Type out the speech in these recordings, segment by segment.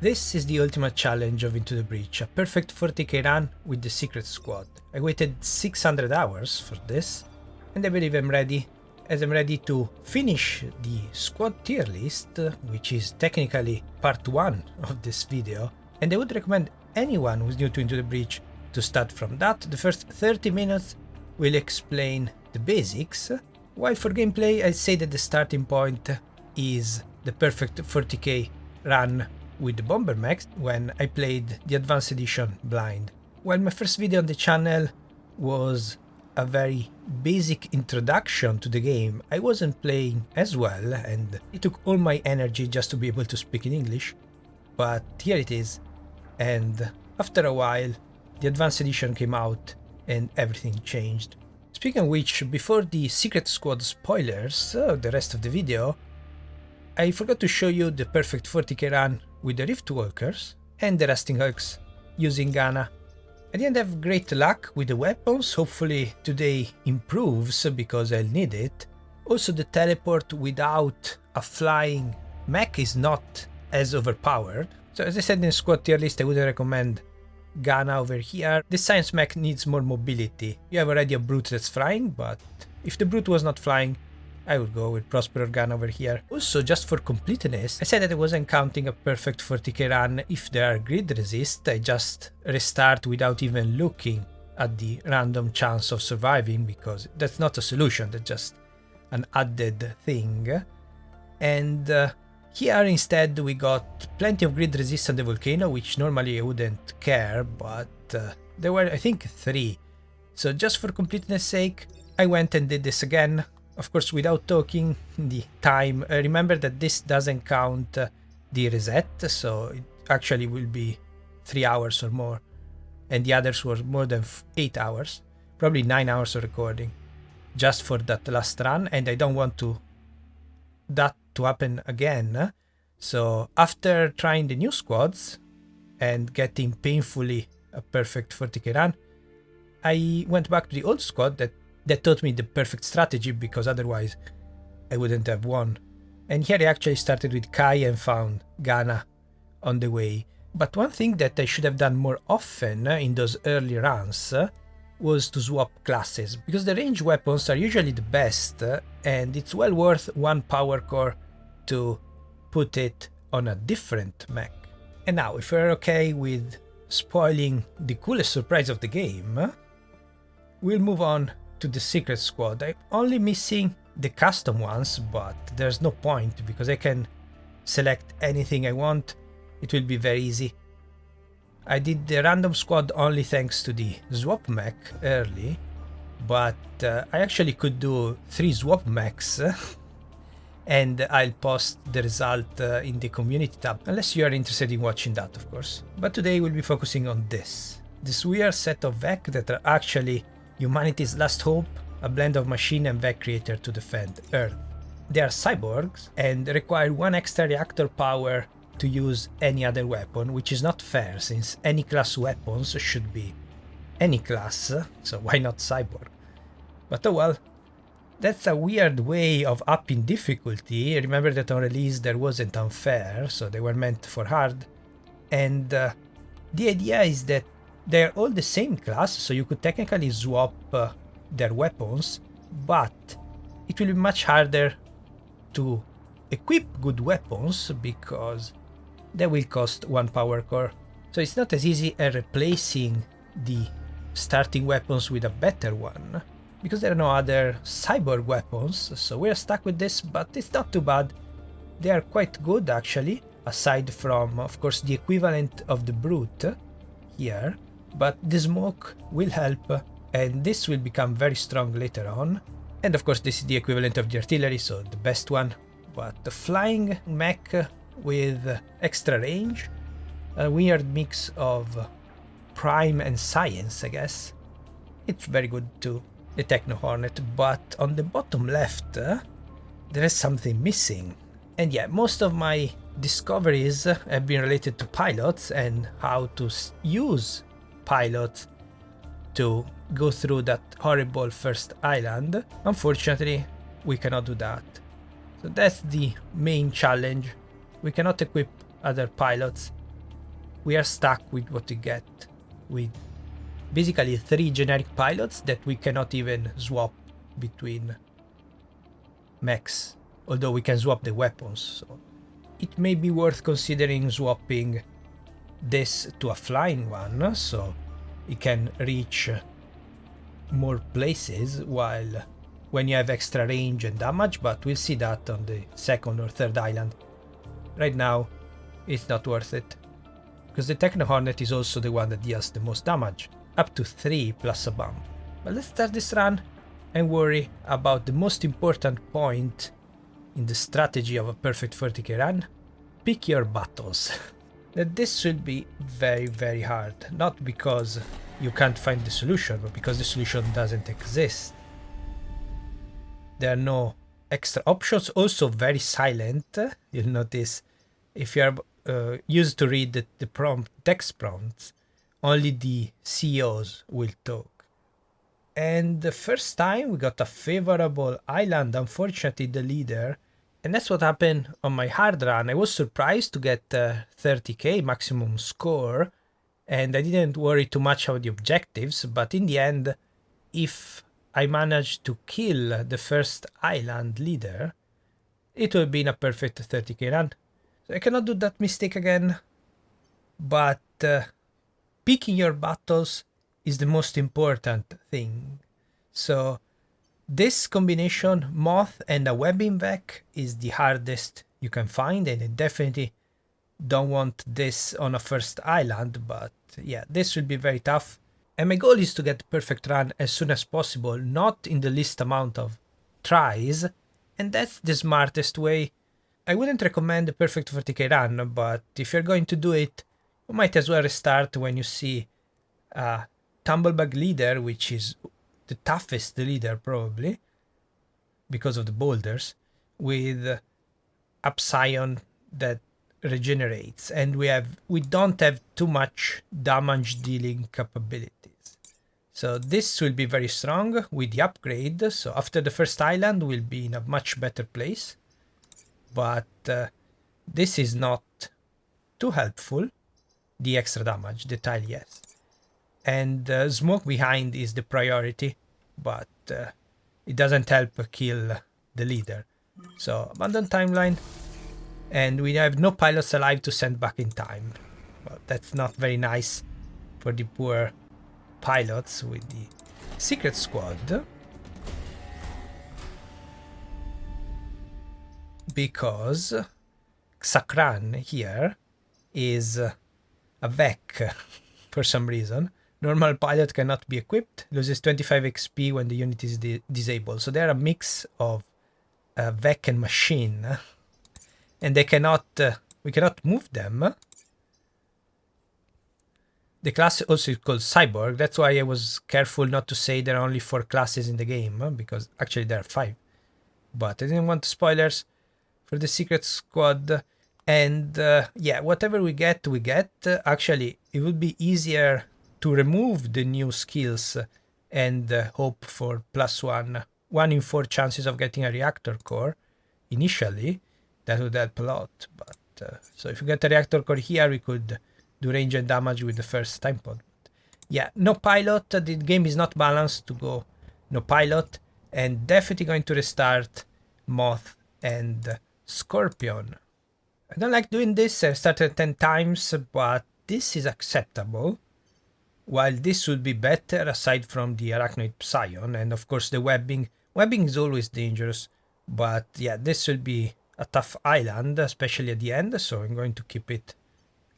This is the ultimate challenge of Into the Breach, a perfect 40k run with the secret squad. I waited 600 hours for this, and I believe I'm ready, as I'm ready to finish the squad tier list, which is technically part 1 of this video, and I would recommend anyone who's new to Into the Breach to start from that. The first 30 minutes will explain the basics, while for gameplay I'd say that the starting point is the perfect 40k run with the bomber mechs when I played the advanced edition blind. While my first video on the channel was a very basic introduction to the game, I wasn't playing as well and it took all my energy just to be able to speak in English, but here it is, and after a while the advanced edition came out and everything changed. Speaking of which, before the secret squad spoilers, the rest of the video, I forgot to show you the perfect 40k run with the Riftwalkers and the Rusting Hulks using Ghana. I didn't have great luck with the weapons, hopefully today improves because I'll need it. Also the teleport without a flying mech is not as overpowered. So as I said in the squad tier list, I wouldn't recommend Ghana over here. The science mech needs more mobility. You have already a brute that's flying, but if the brute was not flying, I would go with Prosper or Ghana over here. Also, just for completeness, I said that I wasn't counting a perfect 40k run if there are grid resist. I just restart without even looking at the random chance of surviving, because that's not a solution, that's just an added thing. And here instead we got plenty of grid resist on the volcano, which normally I wouldn't care, but there were I think 3. So just for completeness sake, I went and did this again. Of course, without talking the time. Remember that this doesn't count the reset, so it actually will be 3 hours or more, and the others were more than 8 hours, probably 9 hours of recording just for that last run, and I don't want that to happen again. So after trying the new squads and getting painfully a perfect 40k run, I went back to the old squad that taught me the perfect strategy, because otherwise I wouldn't have won. And here I actually started with Kai and found Ghana on the way. But one thing that I should have done more often in those early runs was to swap classes, because the ranged weapons are usually the best, and it's well worth 1 power core to put it on a different mech. And now, if we're okay with spoiling the coolest surprise of the game, we'll move on to the secret squad. I'm only missing the custom ones, but there's no point because I can select anything I want. It will be very easy. I did the random squad only thanks to the swap mech early, but I actually could do 3 swap mechs and I'll post the result in the community tab, unless you are interested in watching that, of course. But today we'll be focusing on this weird set of Vec that are actually humanity's last hope, a blend of machine and Vec creator to defend Earth. They are cyborgs and require 1 extra reactor power to use any other weapon, which is not fair since any class weapons should be any class, so why not cyborg? But oh well, that's a weird way of upping difficulty. Remember that on release there wasn't unfair, so they were meant for hard, and the idea is that they're all the same class, so you could technically swap their weapons, but it will be much harder to equip good weapons because they will cost 1 power core. So it's not as easy as replacing the starting weapons with a better one, because there are no other cyborg weapons, so we're stuck with this, but it's not too bad. They are quite good actually, aside from, of course, the equivalent of the brute here. But the smoke will help, and this will become very strong later on. And of course this is the equivalent of the artillery, so the best one. But the flying mech with extra range, a weird mix of prime and science, I guess. It's very good too, the Techno Hornet, but on the bottom left there is something missing. And yeah, most of my discoveries have been related to pilots and how to use pilots to go through that horrible first island. Unfortunately, we cannot do that. So that's the main challenge. We cannot equip other pilots, we are stuck with what we get, with basically 3 generic pilots that we cannot even swap between mechs, although we can swap the weapons. So it may be worth considering swapping this to a flying one, so it can reach more places while when you have extra range and damage, but we'll see that on the second or third island. Right now, it's not worth it, because the 𝚑𝚗𝚗'𝚕 is also the one that deals the most damage, up to 3 plus a bomb. But let's start this run and worry about the most important point in the strategy of a perfect 40k run. Pick your battles. That this should be very, very hard, not because you can't find the solution, but because the solution doesn't exist. There are no extra options, also very silent. You'll notice if you are used to read the text prompts, only the CEOs will talk. And the first time we got a favorable island, unfortunately the leader, and that's what happened on my hard run. I was surprised to get 30k maximum score, and I didn't worry too much about the objectives, but in the end, if I managed to kill the first island leader, it would have been a perfect 30k run. So I cannot do that mistake again, but picking your battles is the most important thing. So this combination, Moth and a webbing Vec, is the hardest you can find, and I definitely don't want this on a first island, but yeah, this will be very tough. And my goal is to get the perfect run as soon as possible, not in the least amount of tries, and that's the smartest way. I wouldn't recommend the perfect 40k run, but if you're going to do it, you might as well restart when you see a Tumblebug leader, which is the toughest leader probably, because of the boulders, with 𝚑𝚘𝚗 that regenerates, and we don't have too much damage dealing capabilities. So this will be very strong with the upgrade, so after the first island we'll be in a much better place. But this is not too helpful. The extra damage, the tile, yes. And smoke behind is the priority, but it doesn't help kill the leader. So abandon timeline, and we have no pilots alive to send back in time. Well, that's not very nice for the poor pilots with the secret squad, because 𝚑𝚗𝚗'𝚕 here is a Vec for some reason. Normal pilot cannot be equipped, loses 25 XP when the unit is disabled. So they're a mix of Vec and machine, and they cannot, we cannot move them. The class also is called Cyborg. That's why I was careful not to say there are only 4 classes in the game, because actually there are 5. But I didn't want spoilers for the secret squad. And yeah, whatever we get, we get. Actually, it would be easier to remove the new skills and hope for +1 in 4 chances of getting a reactor core initially. That would help a lot. But so if we get a reactor core here, we could do range and damage with the first time pod. Yeah, no pilot. The game is not balanced to go no pilot, and definitely going to restart Moth and Scorpion. I don't like doing this. I started 10 times, but this is acceptable. While this would be better aside from the arachnoid 𝚑𝚘𝚗, and of course the webbing. Webbing is always dangerous, but yeah, this will be a tough island, especially at the end, so I'm going to keep it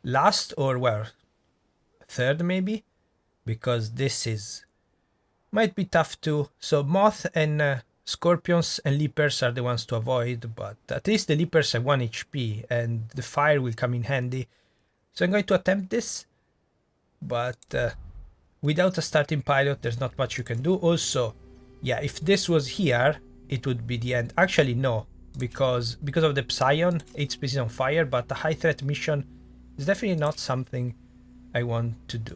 last, or well, third maybe, because this might be tough too. So Moth and Scorpions and Leapers are the ones to avoid, but at least the Leapers have 1 HP and the fire will come in handy. So I'm going to attempt this, but without a starting pilot there's not much you can do. Also, yeah, if this was here it would be the end. Actually no, because of the 𝚑𝚘𝚗, 8 species on fire, but a high threat mission is definitely not something I want to do.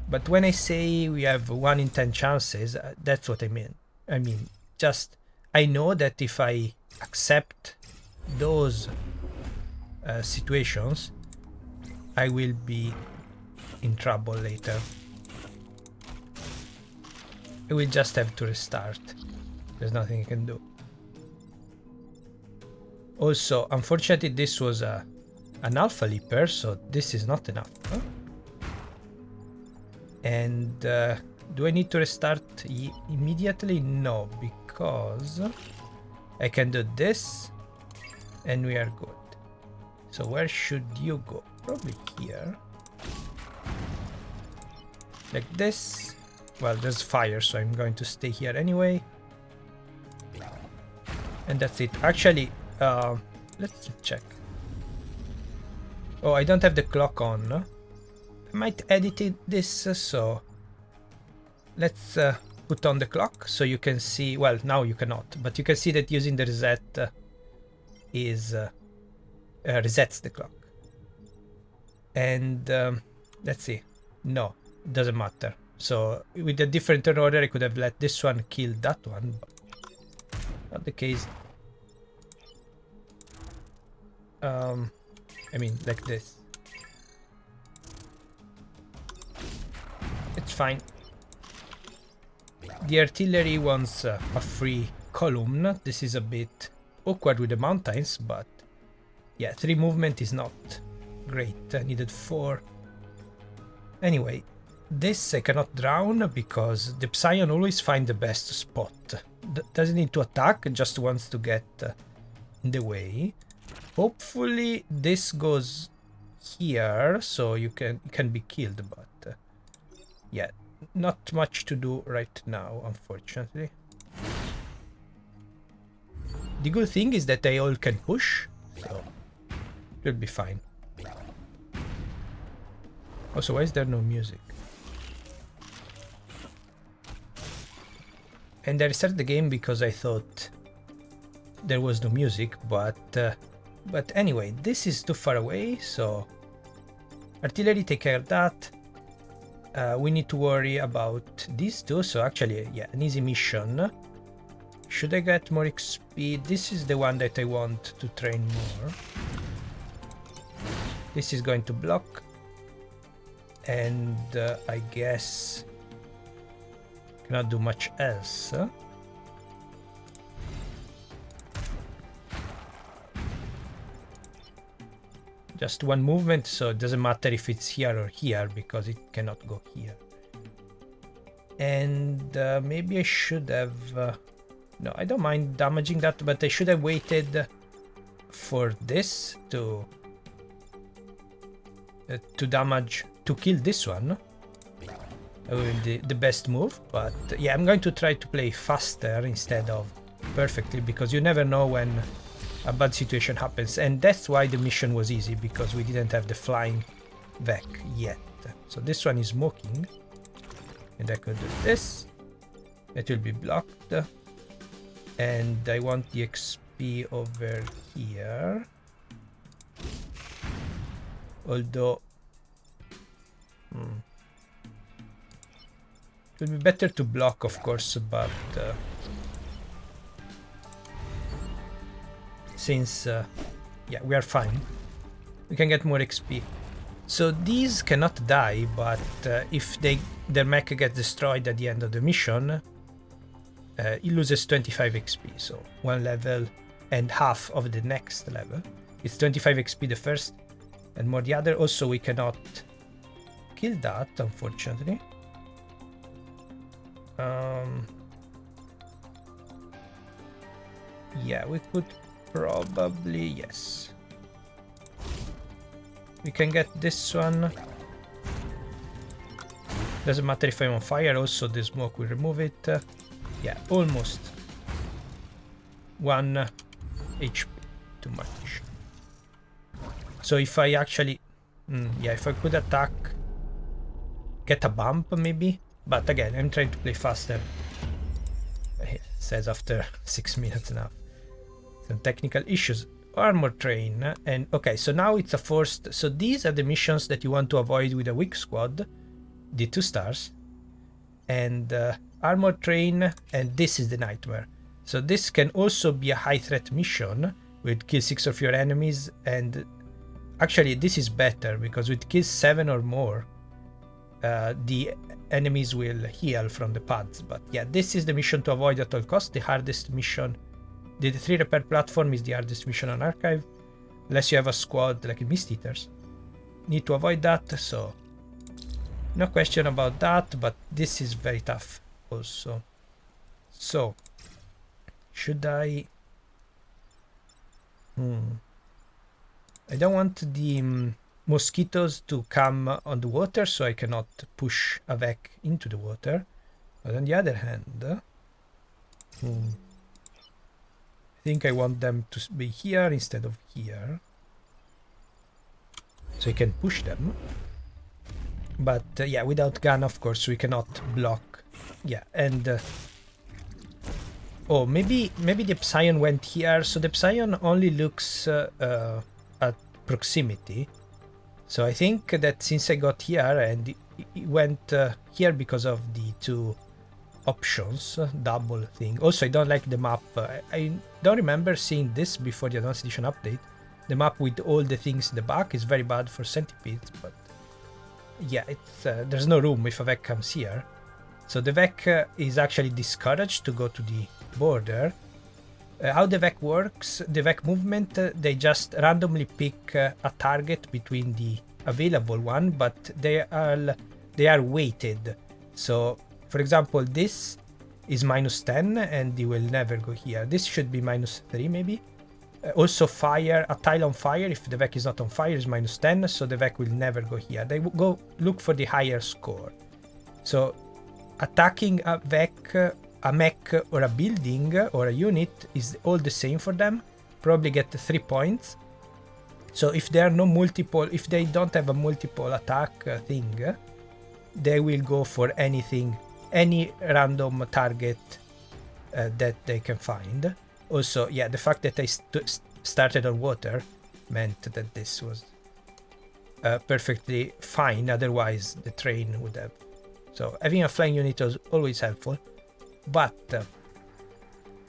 But when I say we have 1 in 10 chances, that's what I mean. I mean, just, I know that if I accept those situations, I will be in trouble later. I will just have to restart. There's nothing I can do. Also, unfortunately, this was an ₕₑₙ₈, so this is not enough. Huh? And do I need to restart immediately? No, because I can do this and we are good. So where should you go? Probably here. Like this. Well, there's fire, so I'm going to stay here anyway. And that's it. Actually, let's check. Oh, I don't have the clock on. No? I might edit this, so let's put on the clock so you can see. Well, now you cannot, but you can see that using the reset resets the clock. And let's see. No, it doesn't matter. So with a different turn order, I could have let this one kill that one, but not the case. I mean, like this. It's fine. The artillery wants a free column. This is a bit awkward with the mountains, but yeah, 3 movement is not great. I needed 4. Anyway, this I cannot drown because the 𝚘𝚘 always finds the best spot. Doesn't need to attack, just wants to get in the way. Hopefully this goes here, so you can be killed, but yeah, not much to do right now, unfortunately. The good thing is that they all can push, so it'll be fine. Also, why is there no music? And I restarted the game because I thought there was no music, but anyway, this is too far away, so artillery take care of that. We need to worry about these two, so actually, yeah, an easy mission. Should I get more XP? This is the one that I want to train more. This is going to block, and I guess cannot do much else. Just one movement, so it doesn't matter if it's here or here because it cannot go here. And maybe I should have... no, I don't mind damaging that, but I should have waited for this to damage, to kill this one. The best move, but yeah, I'm going to try to play faster instead of perfectly, because you never know when a bad situation happens, and that's why the mission was easy, because we didn't have the flying Vec yet. So this one is smoking, and I could do this. It will be blocked, and I want the XP over here. Although it would be better to block, of course, but since yeah, we are fine, we can get more XP. So these cannot die, but if their mech gets destroyed at the end of the mission, it loses 25 XP, so 1 level and half of the next level. It's 25 XP the first and more the other. Also, we cannot kill that, unfortunately. Yeah, we could probably, yes. We can get this one. Doesn't matter if I'm on fire, also the smoke will remove it. Yeah, almost 1 HP, too much. So if I actually, yeah, if I could attack, get a bump maybe, but again, I'm trying to play faster. It says after 6 minutes now. Some technical issues. Armor train, and okay, so now it's a forced, so these are the missions that you want to avoid with a weak squad, the 2 stars, and armor train, and this is the nightmare. So this can also be a high threat mission with kill 6 of your enemies, and Actually, this is better because with kills 7 or more, the enemies will heal from the pads. But yeah, this is the mission to avoid at all costs. The hardest mission, the 3 repair platform is the hardest mission on Archive, unless you have a squad like in Mist Eaters. Need to avoid that, so no question about that. But this is very tough also. So should I? I don't want the mosquitoes to come on the water, so I cannot push a ₕ into the water. But on the other hand, I think I want them to be here instead of here, so I can push them. But yeah, without gun, of course, we cannot block. Yeah, and oh, maybe the 𝚘𝚗 went here. So the 𝚘𝚗 only looks at proximity. So I think that since I got here and it went here because of the 2 options, double thing. Also, I don't like the map. I don't remember seeing this before the Advanced Edition update. The map with all the things in the back is very bad for centipedes, but yeah, it's there's no room if a ₕ comes here. So the ₕ is actually discouraged to go to the border. How the ₕ works, the ₕ movement, they just randomly pick a target between the available one, but they are weighted. So for example, this is -10 and they will never go here. This should be -3 maybe. Also fire, a tile on fire, if the ₕ is not on fire, is -10, so the ₕ will never go here. They will go look for the higher score. So attacking a ₕ, a mech or a building or a unit is all the same for them. Probably get 3 points. So if there are no multiple, if they don't have a multiple attack thing, they will go for anything, any random target that they can find. Also, yeah, the fact that I started on water meant that this was perfectly fine. Otherwise, the train would have. So having a flying unit was always helpful. But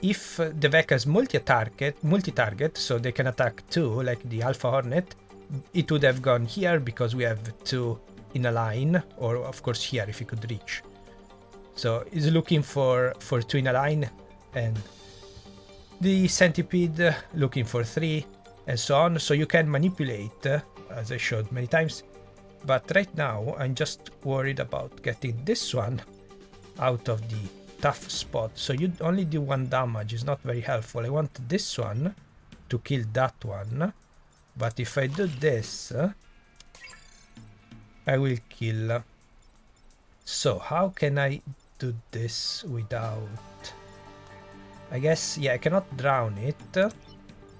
if the ₕ has multi-target, so they can attack 2, like the Alpha Hornet, it would have gone here because we have 2 in a line, or of course here if you could reach. So it's looking for 2 in a line, and the centipede looking for 3, and so on. So you can manipulate, as I showed many times. But right now I'm just worried about getting this one out of the tough spot. So you only do 1 damage, is not very helpful. I want this one to kill that one, but if I do this, I will kill. So how can I do this without? I guess, yeah, I cannot drown it.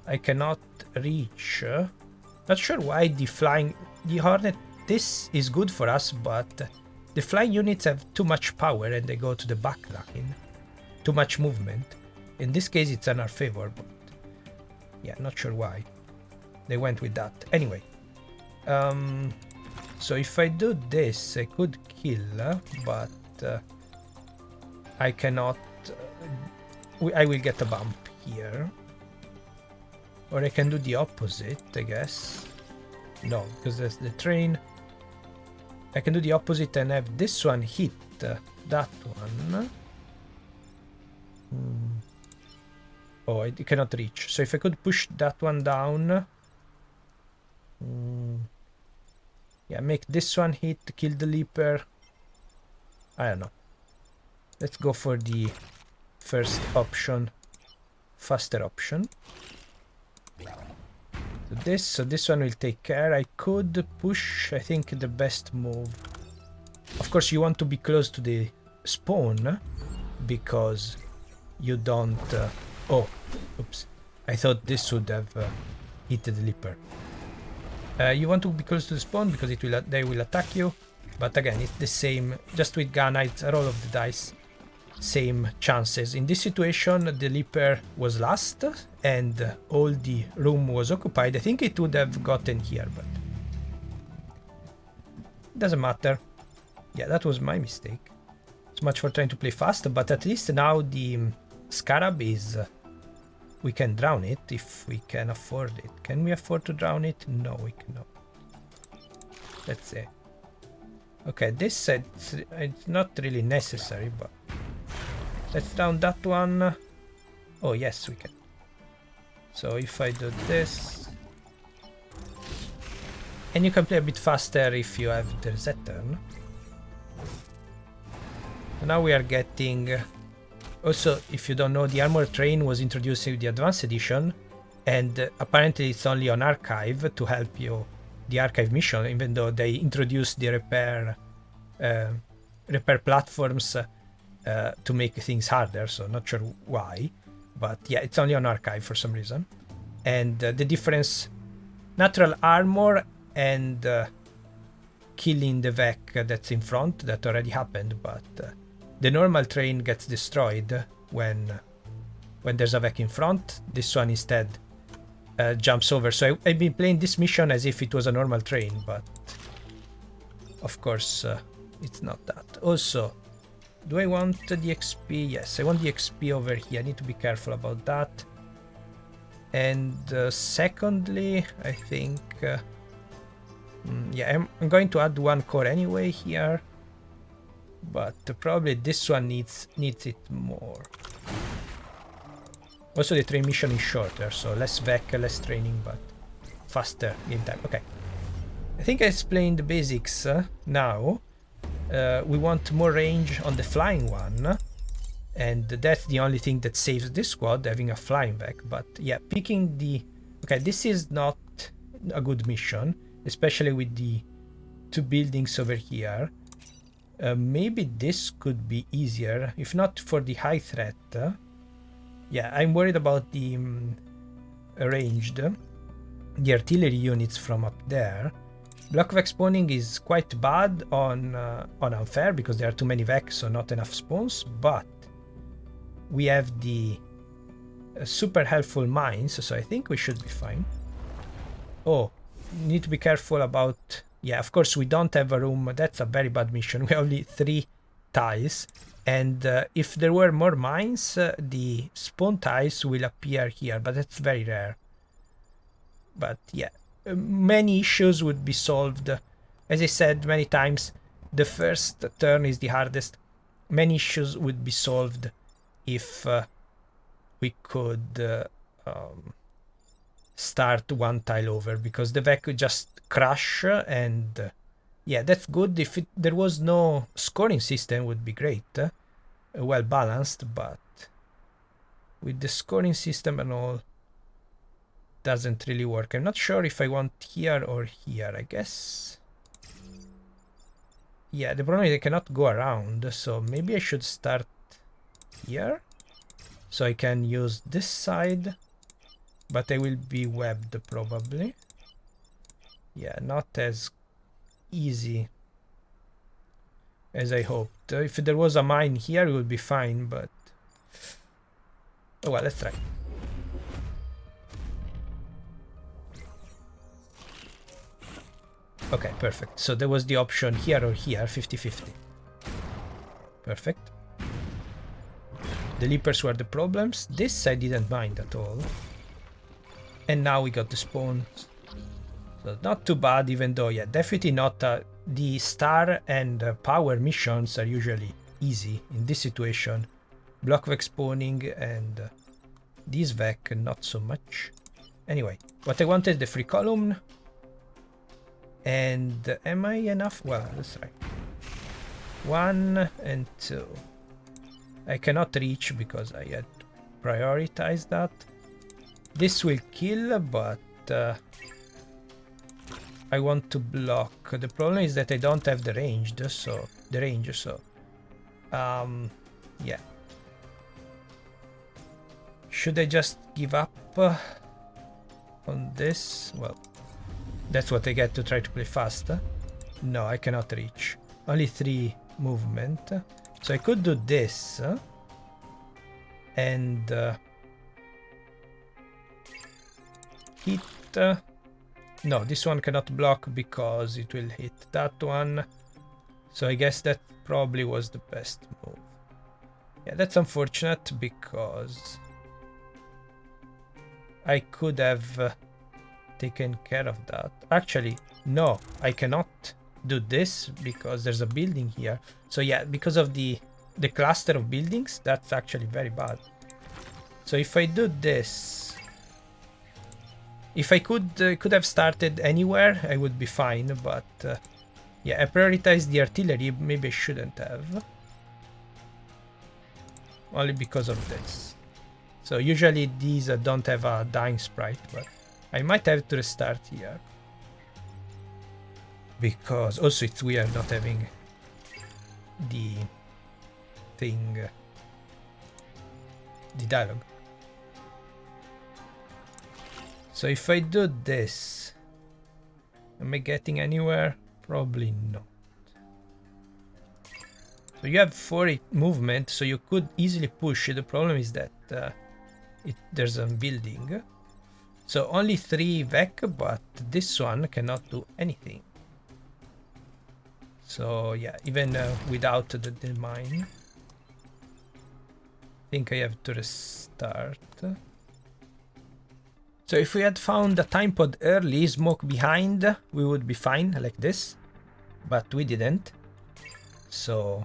I cannot reach. Not sure why the Hornet, this is good for us, but the flying units have too much power and they go to the back line. Too much movement. In this case, it's in our favor, but yeah, not sure why they went with that. Anyway, so if I do this, I could kill, but I cannot. I will get a bump here. Or I can do the opposite, I guess. No, because there's the train. I can do the opposite and have this one hit that one. Oh, it cannot reach. So if I could push that one down. Yeah, make this one hit, kill the leaper. I don't know. Let's go for the first option, faster option. So this one will take care. I could push, I think, the best move. Of course, you want to be close to the spawn because you don't. Oh, oops! I thought this would have hit the leaper. You want to be close to the spawn because they will attack you. But again, it's the same. Just with Ghana, it's a roll of the dice. Same chances. In this situation, the leaper was last and all the room was occupied. I think it would have gotten here, but it doesn't matter. Yeah, that was my mistake. So much for trying to play fast, but at least now the scarab is... we can drown it if we can afford it. Can we afford to drown it? No, we cannot. Let's see. Okay, this it's not really necessary, but let's down that one. Oh yes, we can. So if I do this, and you can play a bit faster if you have the reset turn. So now we are getting. Also, if you don't know, the armor train was introduced in the advanced edition, and apparently it's only on archive to help you the archive mission, even though they introduced the repair platforms to make things harder, so not sure why, but yeah, it's only on archive for some reason. And the difference, natural armor and killing the Vec that's in front, that already happened, but the normal train gets destroyed when there's a Vec in front. This one instead jumps over. So I've been playing this mission as if it was a normal train, but of course it's not that. Also, do I want the XP? Yes, I want the XP over here. I need to be careful about that. And secondly, I think yeah, I'm going to add one core anyway here, but probably this one needs it more. Also, the train mission is shorter, so less Vec, less training, but faster game time. Okay, I think I explained the basics now. We want more range on the flying one, and that's the only thing that saves this squad, having a flying Vec. But yeah, picking the... Okay, this is not a good mission, especially with the two buildings over here. Maybe this could be easier, if not for the high threat. Yeah, I'm worried about the ranged, the artillery units from up there. Block Vec spawning is quite bad on unfair because there are too many Vec, so not enough spawns. But we have the super helpful mines, so I think we should be fine. Oh, need to be careful about... Yeah, of course we don't have a room. That's a very bad mission. We have only 3 ties. And if there were more mines, the spawn ties will appear here, but that's very rare. But yeah, many issues would be solved. As I said many times, the first turn is the hardest. Many issues would be solved if we could start one tile over, because the Vec would just crash, and yeah, that's good. If there was no scoring system, would be great, well balanced, but with the scoring system and all, doesn't really work. I'm not sure if I want here or here. I guess, yeah, the problem is I cannot go around, so maybe I should start here, so I can use this side, but I will be webbed probably. Yeah, not as easy as I hoped. If there was a mine here, it would be fine, but... Oh well, let's try. Okay, perfect. So there was the option here or here, 50-50. Perfect. The leapers were the problems. This I didn't mind at all. And now we got the spawns. So not too bad, even though, yeah, definitely not... the star and power missions are usually easy in this situation. Block Vec spawning and these Vec not so much. Anyway, what I wanted is the free column. And am I enough? Well, let's try. 1 and 2. I cannot reach because I had to prioritize that. This will kill, but I want to block. The problem is that I don't have the range, so yeah. Should I just give up on this? Well, that's what I get to try to play faster. No, I cannot reach. Only 3 movement. So I could do this and hit. No, this one cannot block because it will hit that one. So I guess that probably was the best move. Yeah, that's unfortunate because I could have taken care of that. Actually, no, I cannot do this because there's a building here. So yeah, because of the cluster of buildings, that's actually very bad. So if I do this, if I could have started anywhere, I would be fine. But yeah, I prioritized the artillery. Maybe I shouldn't have. Only because of this. So usually these don't have a dying sprite, but I might have to restart here. Because also it's weird not having the thing, the dialogue. So if I do this, am I getting anywhere? Probably not. So you have 40 movement, so you could easily push. The problem is that there's a building. So only 3 VEC, but this one cannot do anything. So yeah, even without the mine, I think I have to restart. So if we had found a time pod early, smoke behind, we would be fine like this. But we didn't. So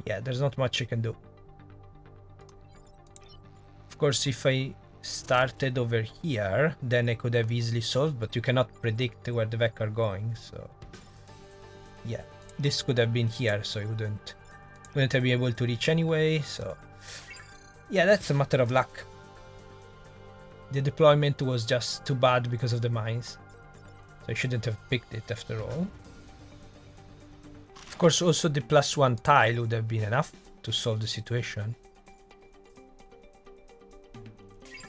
yeah, there's not much I can do. Of course, if I started over here, then I could have easily solved, but you cannot predict where the VEC are going, so yeah, this could have been here, so I wouldn't have been able to reach anyway, so yeah, that's a matter of luck. The deployment was just too bad because of the mines, so I shouldn't have picked it after all. Of course, also the +1 tile would have been enough to solve the situation.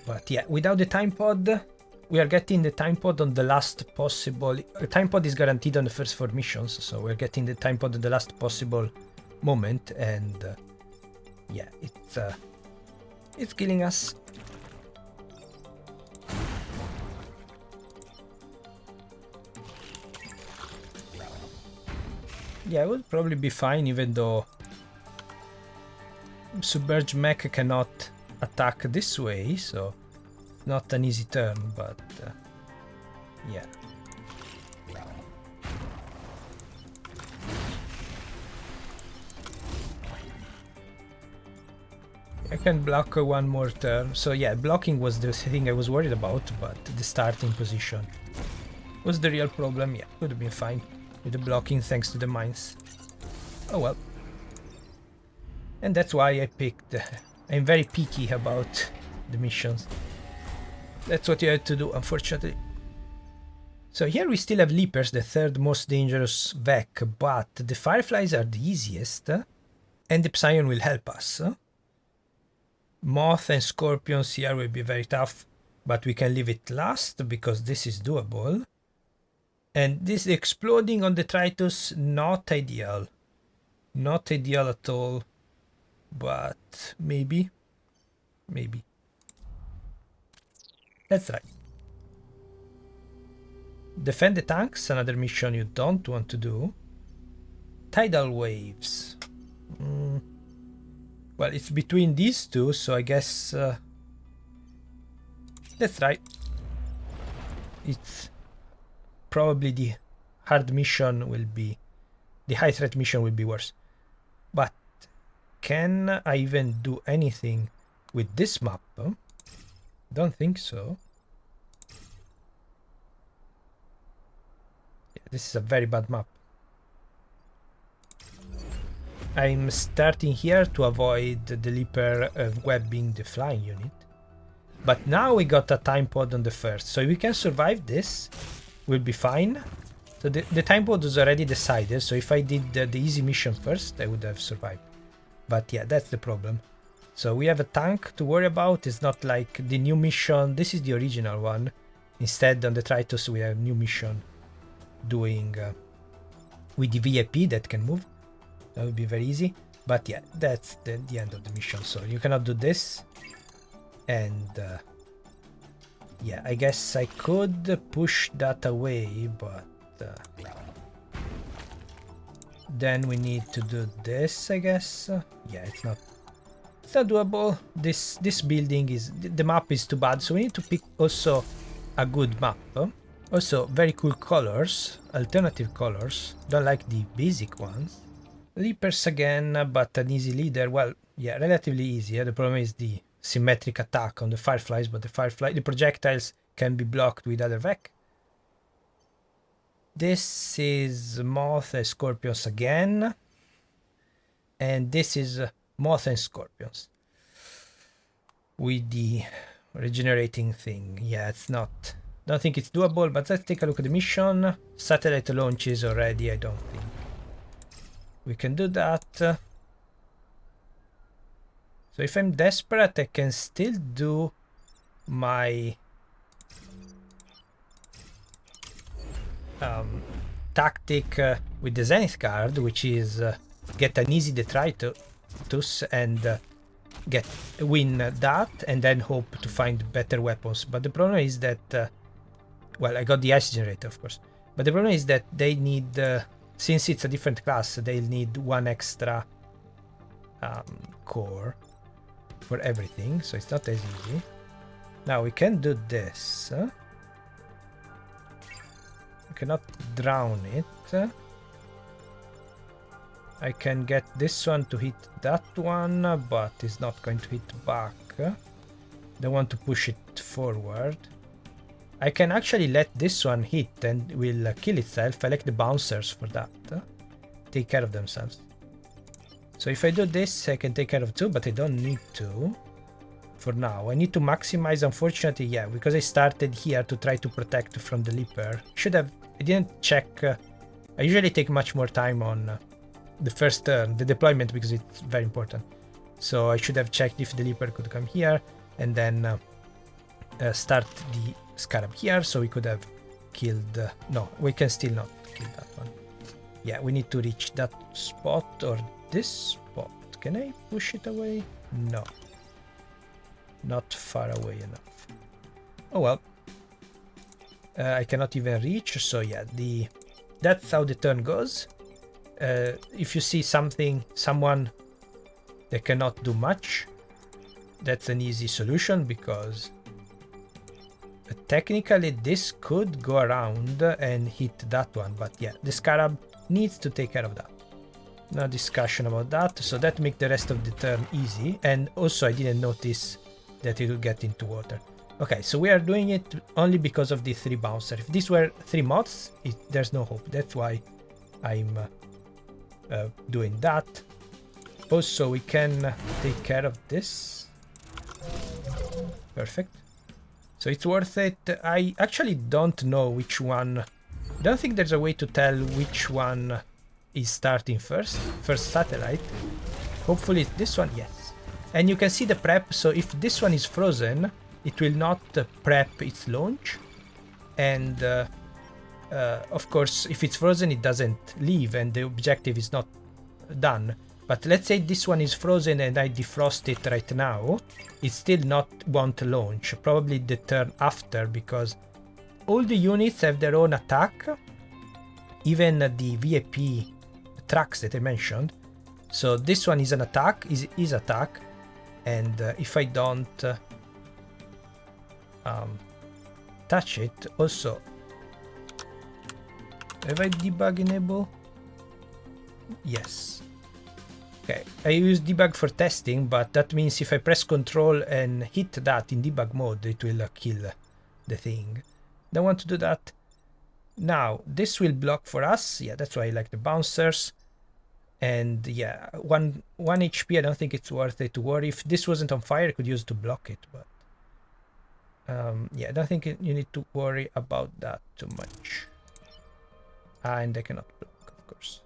But yeah, without the time pod, we are getting the time pod on the last possible... time pod is guaranteed on the first 4 missions, so we're getting the time pod at the last possible moment, and yeah, it's killing us. Yeah, it would probably be fine, even though Submerged Mech cannot attack this way, so not an easy turn, but yeah. I can block one more turn, so yeah, blocking was the thing I was worried about, but the starting position was the real problem. Yeah, would have been fine with the blocking thanks to the mines. Oh well. And that's why I picked... I'm very picky about the missions. That's what you have to do, unfortunately. So here we still have Leapers, the 3rd most dangerous VEC, but the Fireflies are the easiest, and the Ps will help us. Moth and Scorpions here will be very tough, but we can leave it last because this is doable. And this exploding on the Tritus, not ideal. Not ideal at all, but maybe. Maybe. Let's try. Defend the tanks, another mission you don't want to do. Tidal waves. Well, it's between these two, so I guess... let's try. It's probably the hard mission will be... the high threat mission will be worse. But can I even do anything with this map? Don't think so. Yeah, this is a very bad map. I'm starting here to avoid the Leaper webbing the flying unit. But now we got a time pod on the first, so if we can survive this, we'll be fine. So the time pod was already decided, so if I did the easy mission first, I would have survived. But yeah, that's the problem. So we have a tank to worry about. It's not like the new mission. This is the original one. Instead, on the Tritus, we have new mission doing with the VIP that can move. That would be very easy. But yeah, that's the end of the mission. So you cannot do this. And yeah, I guess I could push that away, but then we need to do this, I guess. Yeah, it's not doable. This building is... the map is too bad, so we need to pick also a good map. Also, very cool colors, alternative colors. Don't like the basic ones. Leapers again, but an easy leader. Well, yeah, relatively easy. The problem is the symmetric attack on the fireflies, but the projectiles can be blocked with other vec. This is moth and scorpions again. And this is moth and scorpions. With the regenerating thing. Yeah, it's not... Don't think it's doable, but let's take a look at the mission. Satellite launch is already, I don't think. We can do that. So if I'm desperate, I can still do my tactic with the Zenith card, which is get an easy detritus and win that, and then hope to find better weapons. But the problem is that, well, I got the ice generator, of course. But the problem is that they need, since it's a different class, they'll need one extra core for everything, so it's not as easy. Now we can do this. I cannot drown it. I can get this one to hit that one, but it's not going to hit back. Don't want to push it forward. I can actually let this one hit and will kill itself. I like the bouncers for that. Take care of themselves. So if I do this, I can take care of two, but I don't need to. For now, I need to maximize, unfortunately, yeah, because I started here to try to protect from the leaper. I didn't check. I usually take much more time on the first turn, the deployment, because it's very important. So I should have checked if the leaper could come here and then start the scarab here, so we could have killed... no, we can still not kill that one. Yeah, we need to reach that spot or this spot. Can I push it away? No. Not far away enough. Oh well. I cannot even reach, so yeah, that's how the turn goes. If you see someone that cannot do much, that's an easy solution, because technically this could go around and hit that one, but yeah, the scarab needs to take care of that. No discussion about that, so that makes the rest of the turn easy. And also I didn't notice that it will get into water. Okay, so we are doing it only because of the 3 bouncer. If these were 3 moths, there's no hope. That's why I'm doing that. Also, we can take care of this. Perfect. So it's worth it. I actually don't know which one. I don't think there's a way to tell which one is starting first. First satellite. Hopefully it's this one. Yes. And you can see the prep. So if this one is frozen, it will not prep its launch. And of course, if it's frozen, it doesn't leave and the objective is not done. But let's say this one is frozen and I defrost it right now, it still won't launch. Probably the turn after, because all the units have their own attack, even the VIP trucks that I mentioned. So this one is an attack, is attack, and if I don't touch it, also, have I debug enable? Yes. Okay, I use debug for testing, but that means if I press Control and hit that in debug mode, it will kill the thing. Don't want to do that. Now, this will block for us. Yeah, that's why I like the bouncers. And yeah, 1 HP, I don't think it's worth it to worry. If this wasn't on fire, I could use to block it, but yeah, I don't think you need to worry about that too much. And I cannot block, of course.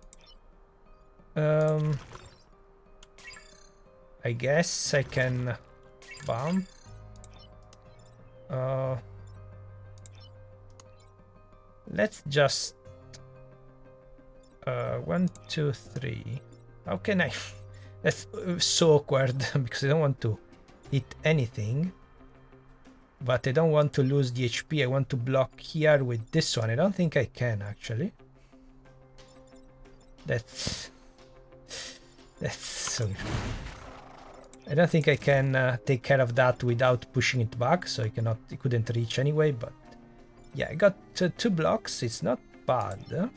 I guess I can bump. Let's just 1, 2, 3. How can I? That's so awkward because I don't want to hit anything, but I don't want to lose the HP. I want to block here with this one. I don't think I can actually. That's so. I don't think I can take care of that without pushing it back, so I couldn't reach anyway, but Yeah, I got 2 blocks. It's not bad.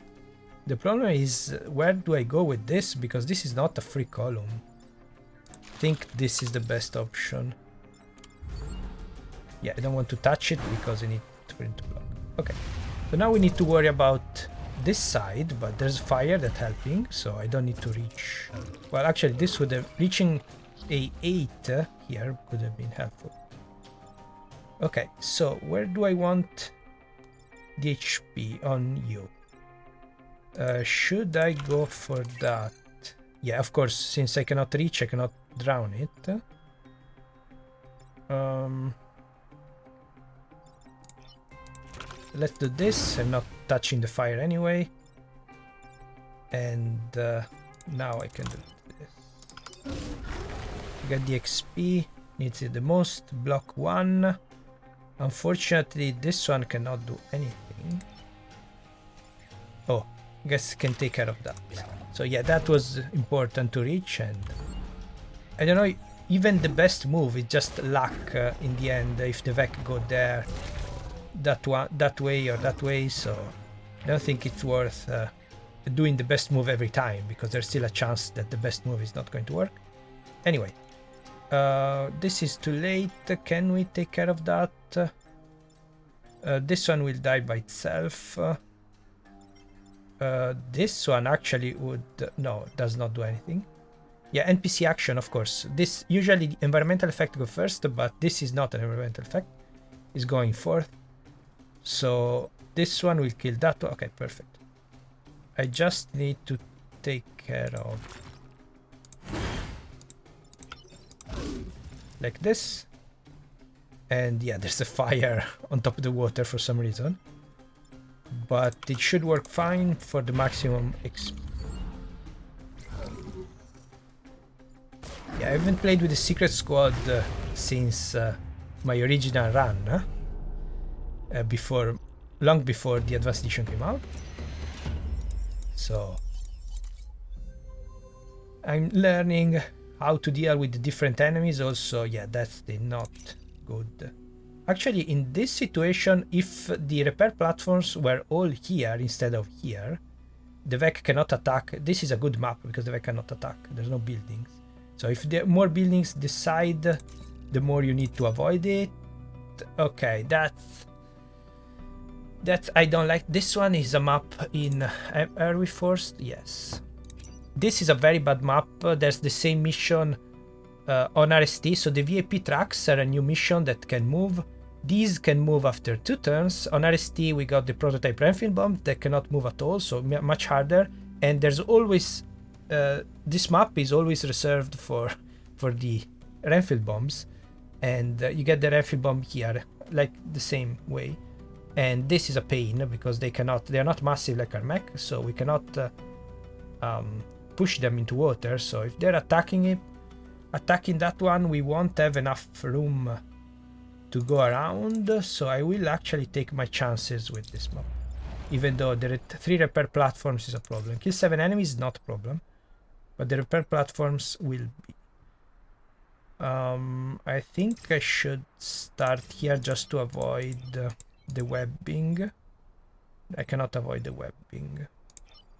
The problem is, where do I go with this? Because this is not a free column. I think this is the best option. Yeah, I don't want to touch it because I need to print a block. Okay, so now we need to worry about this side, but there's fire that's helping, so I don't need to reach. Well, actually, this would have reaching a 8 here could have been helpful. Okay, so where do I want the HP on you? Should I go for that? Yeah, of course, since I cannot reach, I cannot drown it. Let's do this. I'm not touching the fire anyway. And now I can do this. Get the XP. Needs it the most. Block 1. Unfortunately, this one cannot do anything. Oh, I guess I can take care of that. So yeah, that was important to reach, and I don't know, even the best move is just luck in the end, if the Vec go there, that way or that way, so I don't think it's worth doing the best move every time, because there's still a chance that the best move is not going to work. Anyway, this is too late. Can we take care of that? This one will die by itself. This one actually would... no, does not do anything. Yeah, NPC action, of course. This usually the environmental effect go first, but this is not an environmental effect. It's going fourth. So this one will kill that one. Okay, perfect. I just need to take care of... like this. And yeah, there's a fire on top of the water for some reason. But it should work fine for the maximum XP. Yeah, I haven't played with the Secret Squad since my original run. Long before the Advanced Edition came out. So I'm learning how to deal with the different enemies also. Yeah, that's still not good. Actually, in this situation, if the repair platforms were all here instead of here, the Vec cannot attack. This is a good map because the Vec cannot attack. There's no buildings. So if there are more buildings this side, the more you need to avoid it. Okay, that's I don't like. This one is a map in... are we forced? Yes. This is a very bad map. There's the same mission on RST. So the VIP tracks are a new mission that can move. These can move after 2 turns. On RST we got the prototype Renfield bomb that cannot move at all, so much harder. And there's always... this map is always reserved for the Renfield bombs. And you get the Renfield bomb here, like the same way. And this is a pain because they are not massive like our mech, so we cannot push them into water. So if they're attacking that one, we won't have enough room to go around. So I will actually take my chances with this map, even though the 3 repair platforms is a problem. Kill 7 enemies is not a problem, but the repair platforms will be. I think I should start here just to avoid the webbing. I cannot avoid the webbing.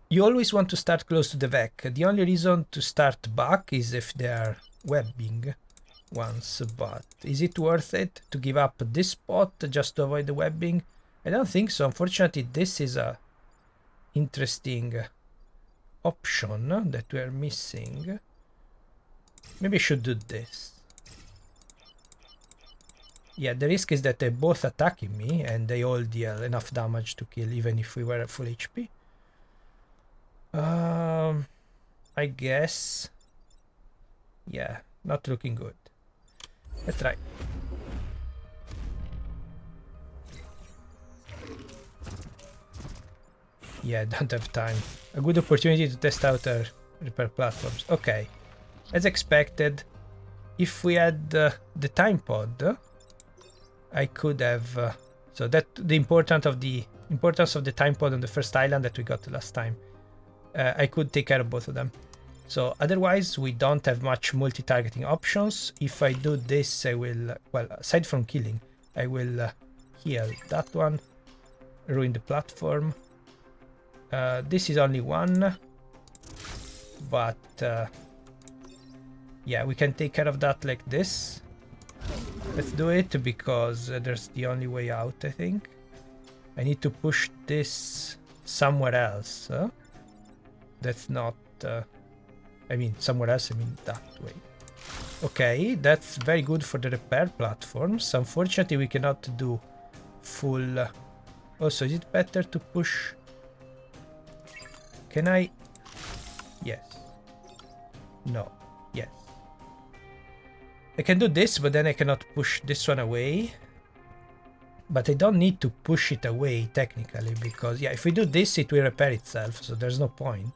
You always want to start close to the Vec. The only reason to start back is if they are webbing once, but is it worth it to give up this spot just to avoid the webbing? I don't think so. Unfortunately, this is a interesting option that we're missing. Maybe I should do this. Yeah, the risk is that they're both attacking me and they all deal enough damage to kill even if we were at full HP. I guess. Yeah, not looking good. Let's try. Yeah, I don't have time. A good opportunity to test out our repair platforms. Okay. As expected, if we had the time pod, I could have... so that the importance of the time pod on the first island that we got last time. I could take care of both of them. So otherwise, we don't have much multi-targeting options. If I do this, I will... well, aside from killing, I will heal that one. ruin the platform. This is only one, but yeah, we can take care of that like this. Let's do it because there's the only way out, I think. I need to push this somewhere else. That's not... I mean, somewhere else, I mean that way. Okay, that's very good for the repair platforms. Unfortunately, we cannot do full... Also, is it better to push... Can I... Yes. No. Yes. I can do this, but then I cannot push this one away. But I don't need to push it away, technically, because, yeah, if we do this, it will repair itself, so there's no point.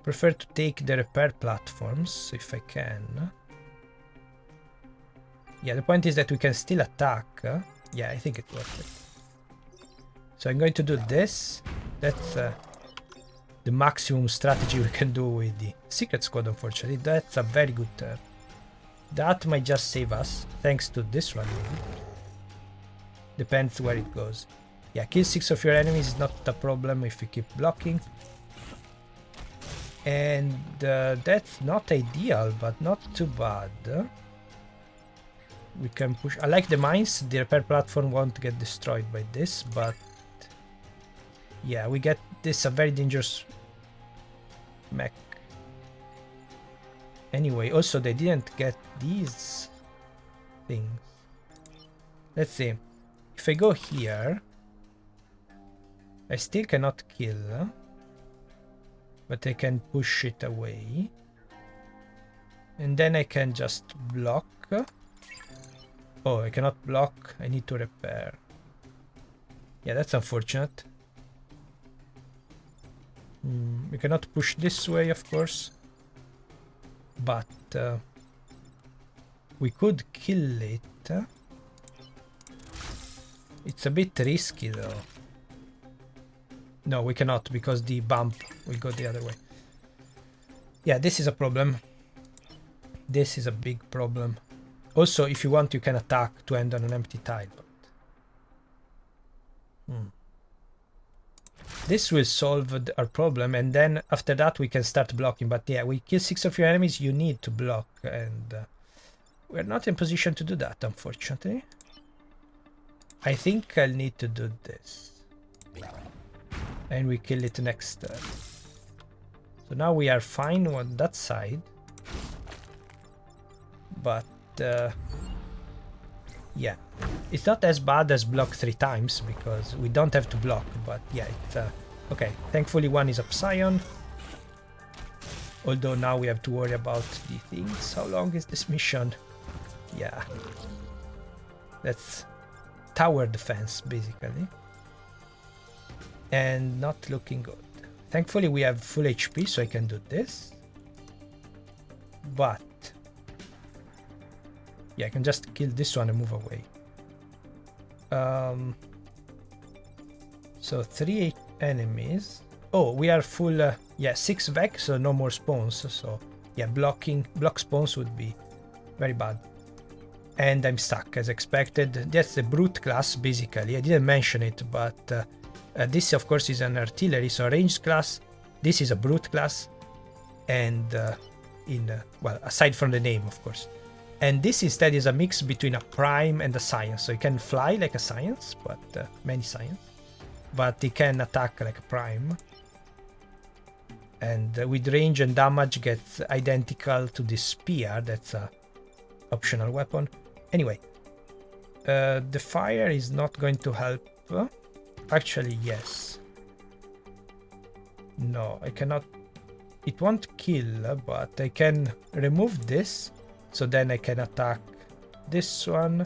Prefer to take the repair platforms, if I can. Yeah, the point is that we can still attack. Yeah, I think it's worth it. So I'm going to do this. That's the maximum strategy we can do with the secret squad, unfortunately. That's a very good turn. That might just save us, thanks to this one, maybe. Depends where it goes. Yeah, kill 6 of your enemies is not a problem if you keep blocking. And that's not ideal, but not too bad. We can push... I like the mines. The repair platform won't get destroyed by this, but... Yeah, we get this a very dangerous mech. Anyway, also they didn't get these things. Let's see. If I go here, I still cannot kill, but I can push it away. And then I can just block. Oh, I cannot block. I need to repair. Yeah, that's unfortunate. We cannot push this way, of course. But we could kill it. It's a bit risky though. No, we cannot because the bump will go the other way. Yeah, this is a problem. This is a big problem. Also, if you want, you can attack to end on an empty tile. But... This will solve our problem, and then after that we can start blocking. But yeah, we kill 6 of your enemies, you need to block, and we're not in position to do that, unfortunately. I think I'll need to do this. And we kill it next turn. So now we are fine on that side. But yeah, it's not as bad as block 3 times because we don't have to block, but yeah, it's okay. Thankfully one is 𝚑𝚘𝚗. Although now we have to worry about the things. How long is this mission? Yeah, that's tower defense basically, and not looking good. Thankfully we have full HP, so I can do this. But yeah, I can just kill this one and move away. So 3 enemies. Oh, we are full. Yeah, 6 Vec, so no more spawns. So yeah, block spawns would be very bad. And I'm stuck as expected. That's the brute class basically. I didn't mention it, but this of course is an artillery, so ranged class. This is a brute class, and well, aside from the name, of course. And this instead is a mix between a prime and a science. So it can fly like a science, but many science. But it can attack like a prime. And with range and damage gets identical to the spear. That's a optional weapon. Anyway, the fire is not going to help. Actually, yes. No, I cannot. It won't kill, but I can remove this. So then I can attack this one.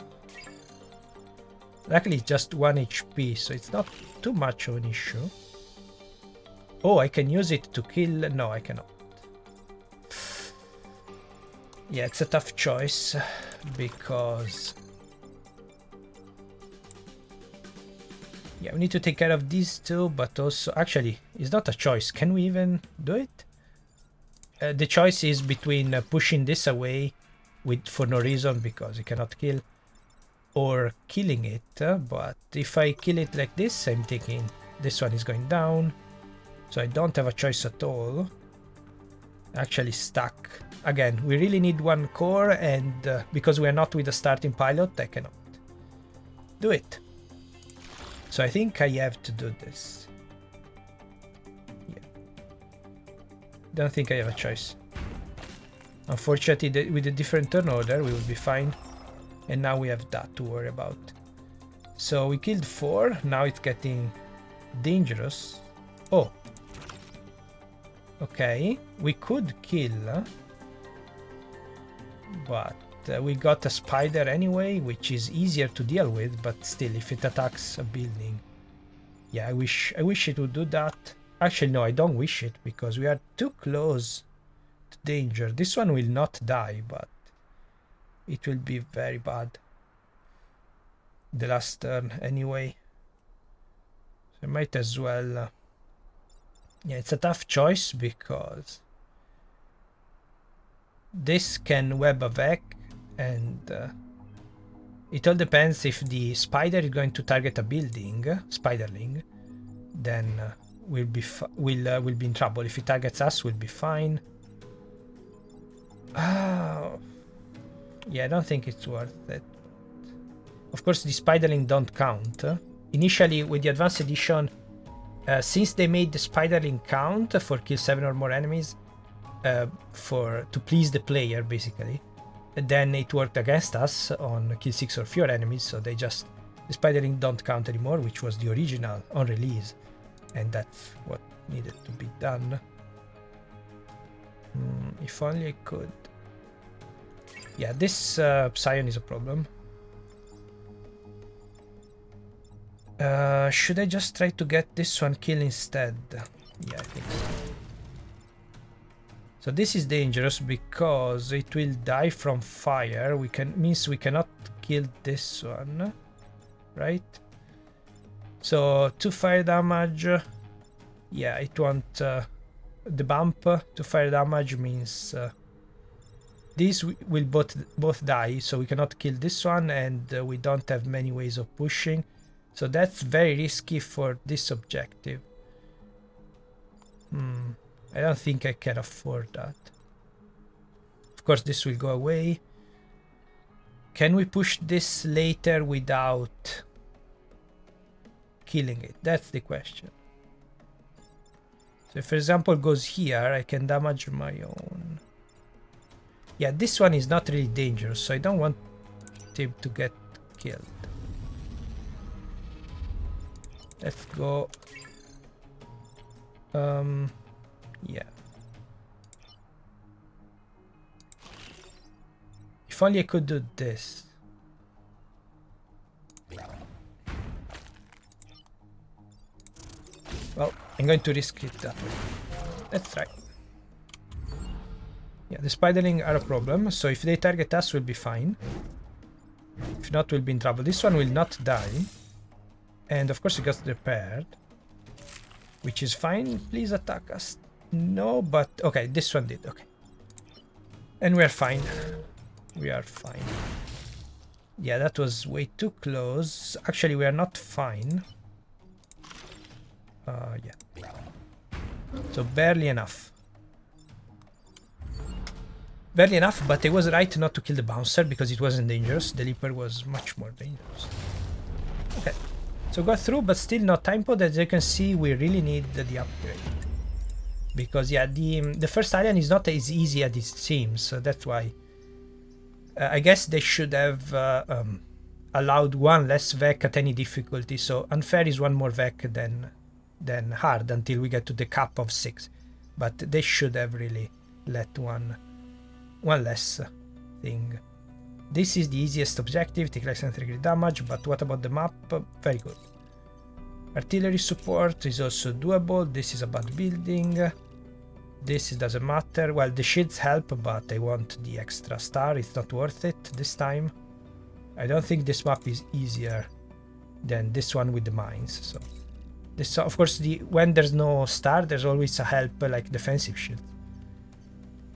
Luckily, it's just 1 HP, so it's not too much of an issue. Oh, I can use it to kill. No, I cannot. Yeah, it's a tough choice because... Yeah, we need to take care of these two, but also... Actually, it's not a choice. Can we even do it? The choice is between pushing this away for no reason because you cannot kill, or killing it, but if I kill it like this, I'm thinking this one is going down, so I don't have a choice at all. Actually stuck. Again, we really need one core, and because we are not with a starting pilot, I cannot do it. So I think I have to do this. Yeah. Don't think I have a choice. Unfortunately, with a different turn order, we will be fine. And now we have that to worry about. So we killed 4. Now it's getting dangerous. Oh. Okay. We could kill. But we got a spider anyway, which is easier to deal with. But still, if it attacks a building. Yeah, I wish it would do that. Actually, no, I don't wish it, because we are too close to danger. This one will not die, but it will be very bad. The last turn anyway. So I might as well... yeah, it's a tough choice because this can web a Vec, and it all depends if the spider is going to target a building, spiderling, then we'll be in trouble. If it targets us, we'll be fine. Yeah, I don't think it's worth it. Of course, the spiderling don't count. Initially, with the advanced edition, since they made the spiderling count for kill 7 or more enemies, to please the player, basically, then it worked against us on kill 6 or fewer enemies, so the spiderling don't count anymore, which was the original on release, and that's what needed to be done. If only I could. Yeah, this Psion is a problem. Should I just try to get this one killed instead? Yeah, I think so. So this is dangerous because it will die from fire. Means we cannot kill this one, right? So 2 fire damage. Yeah, it won't. The bump to fire damage means these will both die. So we cannot kill this one, and we don't have many ways of pushing. So that's very risky for this objective. I don't think I can afford that. Of course, this will go away. Can we push this later without killing it? That's the question. So if, for example, goes here, I can damage my own. Yeah, this one is not really dangerous, so I don't want him to get killed. Let's go. Yeah. If only I could do this. Well, I'm going to risk it that way. Let's try. Yeah, the spiderling are a problem, so if they target us, we'll be fine. If not, we'll be in trouble. This one will not die. And of course it got repaired, which is fine. Please attack us. No, but okay, this one did. Okay. And we are fine. We are fine. Yeah, that was way too close. Actually, we are not fine. Yeah. So barely enough. Barely enough, but I was right not to kill the bouncer because it wasn't dangerous. The leaper was much more dangerous. Okay. So got through, but still not time pod. As you can see, we really need the upgrade. Because, yeah, the first island is not as easy as it seems, so that's why. I guess they should have allowed 1 less Vec at any difficulty, so unfair is 1 more Vec than hard until we get to the cap of 6. But they should have really let one less thing. This is the easiest objective, take less than 3 crit damage, but what about the map? Very good. Artillery support is also doable. This is a bad building. This doesn't matter. Well, the shields help, but I want the extra star. It's not worth it this time. I don't think this map is easier than this one with the mines. So this, of course, when there's no star, there's always a help like defensive shield.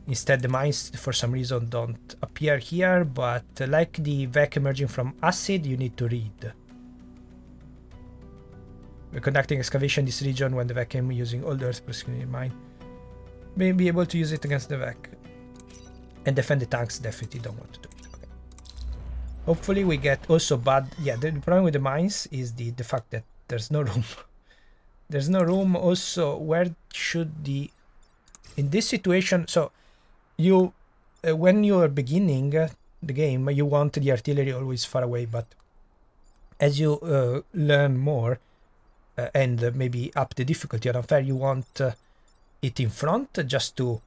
Instead, the mines for some reason don't appear here, but like the VEC emerging from acid, you need to read. We're conducting excavation in this region when the VEC came using all the earth in mine. May be able to use it against the VEC. And defend the tanks, definitely don't want to do it. Okay. Hopefully we get also bad. Yeah, the problem with the mines is the fact that there's no room. There's no room. Also, where should the... In this situation, so you when you are beginning the game, you want the artillery always far away, but as you learn more and maybe up the difficulty on unfair, you want it in front just to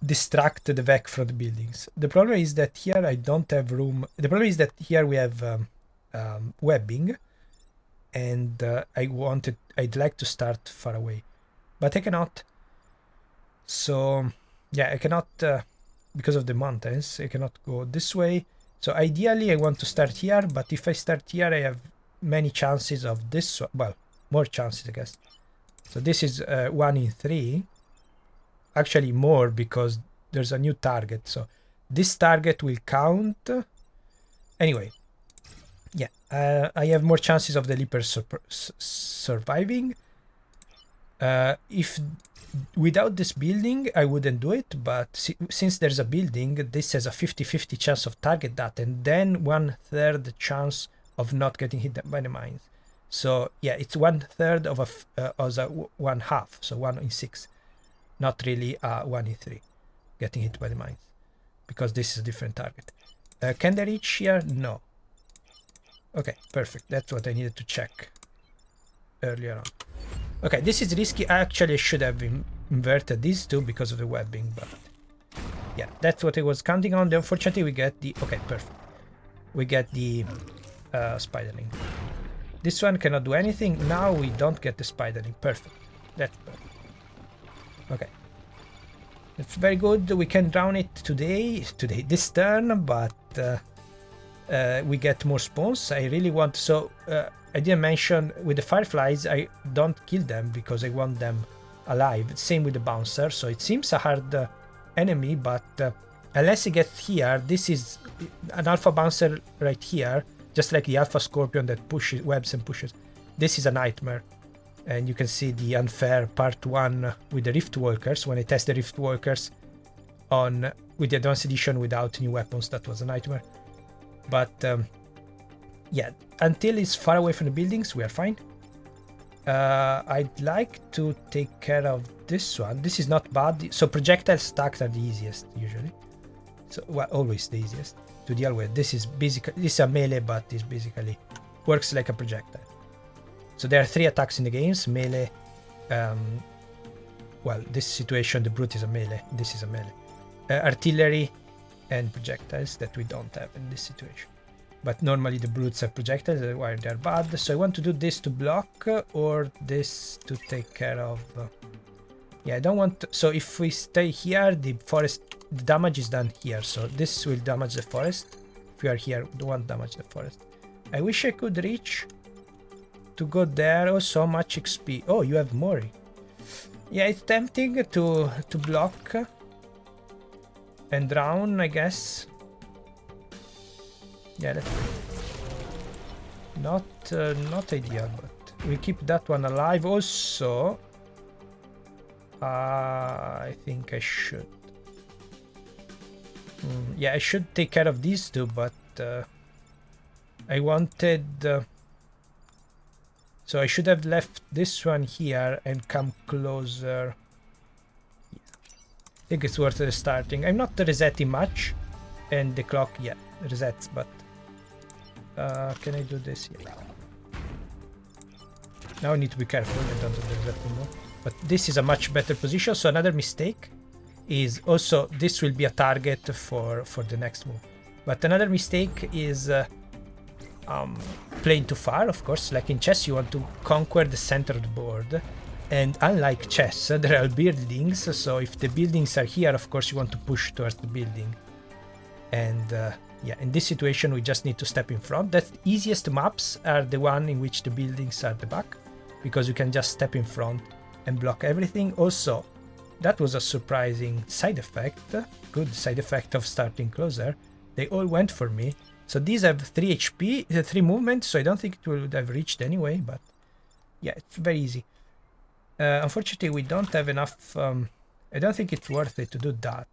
distract the VEC from the buildings. The problem is that here I don't have room. The problem is that here we have webbing, and I'd like to start far away, but I cannot. So yeah, I cannot because of the mountains. I cannot go this way. So ideally I want to start here, but if I start here I have many chances of this one. Well, more chances, I guess. So this is 1 in 3. Actually more, because there's a new target. So this target will count. Anyway, yeah, I have more chances of the leaper surviving. If without this building, I wouldn't do it. But since there's a building, this has a 50-50 chance of target that, and then 1/3 chance of not getting hit by the mines. So yeah, it's 1/3 of a 1/2, so 1 in 6, not really 1 in 3 getting hit by the mines, because this is a different target. Can they reach here? No. Okay, perfect. That's what I needed to check earlier on. Okay, this is risky. Actually, I should have inverted these two because of the webbing, but yeah, that's what I was counting on. Unfortunately, we get the... Okay, perfect. We get the spiderling. This one cannot do anything. Now we don't get the spiderling. Perfect. That's perfect. Okay. It's very good. We can drown it this turn, but we get more spawns. I really want... So, I didn't mention, with the fireflies, I don't kill them because I want them alive. Same with the bouncer. So it seems a hard enemy, but unless he gets here, this is an alpha bouncer right here, just like the alpha scorpion that pushes, webs and pushes. This is a nightmare. And you can see the unfair part 1 with the rift walkers. When I test the rift walkers with the advanced edition without new weapons, that was a nightmare. But yeah, until it's far away from the buildings, we are fine. I'd like to take care of this one. This is not bad. So projectile stacks are the easiest usually. So well, always the easiest to deal with. This is a melee, but this basically works like a projectile. So there are 3 attacks in the games. Melee. Well, this situation, the brute is a melee. This is a melee. Artillery and projectiles that we don't have in this situation. But normally the brutes have projectiles, that's why they're bad. So I want to do this to block, or this to take care of... yeah, I don't want to... So if we stay here, the forest, the damage is done here. So this will damage the forest. If we are here, we don't want to damage the forest. I wish I could reach to go there. Oh, so much XP. Oh, you have Mori. Yeah, it's tempting to block and drown, I guess. Yeah, that's not ideal, but we keep that one alive. Also, I think I should. Yeah, I should take care of these two, but I wanted. So I should have left this one here and come closer. Yeah. I think it's worth restarting. I'm not resetting much, and the clock, yeah, resets, but. Can I do this? Yeah. Now I need to be careful. I don't do that anymore. But this is a much better position. So another mistake is also this will be a target for the next move. But another mistake is playing too far. Of course, like in chess, you want to conquer the center of the board. And unlike chess, there are buildings. So if the buildings are here, of course, you want to push towards the building. And yeah, in this situation, we just need to step in front. The easiest maps are the one in which the buildings are at the back, because you can just step in front and block everything. Also, that was a surprising side effect. Good side effect of starting closer. They all went for me. So these have 3 HP, 3 movement, so I don't think it would have reached anyway, but yeah, it's very easy. Unfortunately, we don't have enough. I don't think it's worth it to do that.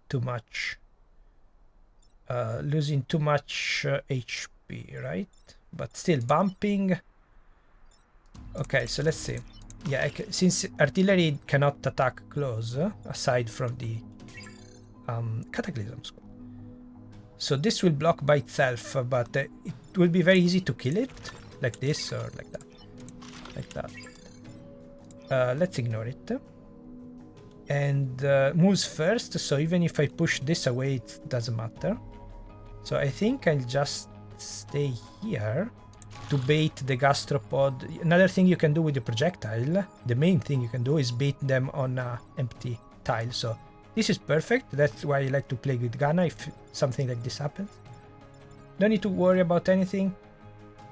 Too much. Losing too much HP, right? But still bumping. Okay, so let's see. Yeah, since artillery cannot attack close, aside from the Cataclysm Squad. So this will block by itself, but it will be very easy to kill it, like this or like that. Like that. Let's ignore it. And moves first, so even if I push this away, it doesn't matter. So I think I'll just stay here to bait the gastropod. Another thing you can do with the projectile, the main thing you can do is bait them on an empty tile. So this is perfect. That's why I like to play with Ghana if something like this happens. Don't need to worry about anything.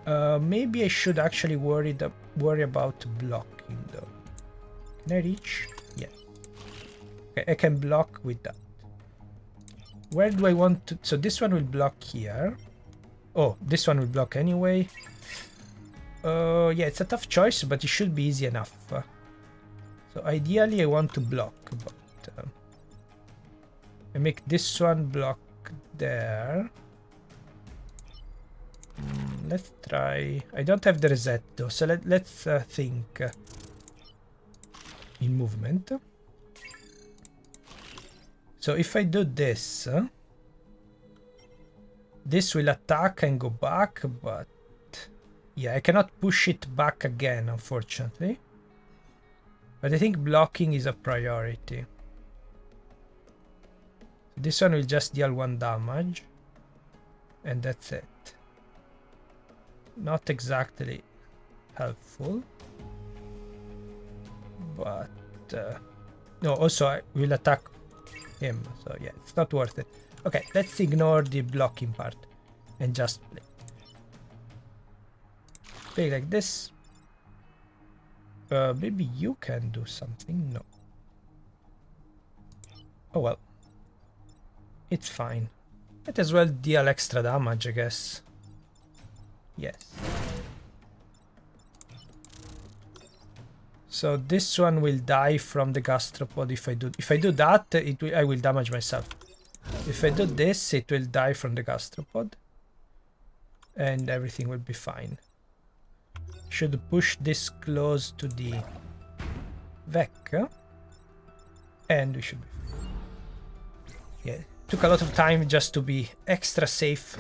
Maybe I should actually worry about blocking though. Can I reach? Yeah. Okay, I can block with that. Where do I want to? So this one will block here. Oh, this one will block anyway. Yeah, it's a tough choice, but it should be easy enough. So ideally I want to block, but I make this one block there. Let's try. I don't have the reset though, so let's think in movement. So if I do this, this will attack and go back, but yeah, I cannot push it back again, unfortunately. But I think blocking is a priority. This one will just deal 1 damage, and that's it. Not exactly helpful, but no, also I will attack him, so yeah, it's not worth it. Okay, let's ignore the blocking part and just play. Play like this. Maybe you can do something. No. Oh well. It's fine. Might as well deal extra damage, I guess. Yes. So this one will die from the gastropod if I do that, I will damage myself. If I do this, it will die from the gastropod. And everything will be fine. Should push this close to the Vec. And we should be fine. Yeah, took a lot of time just to be extra safe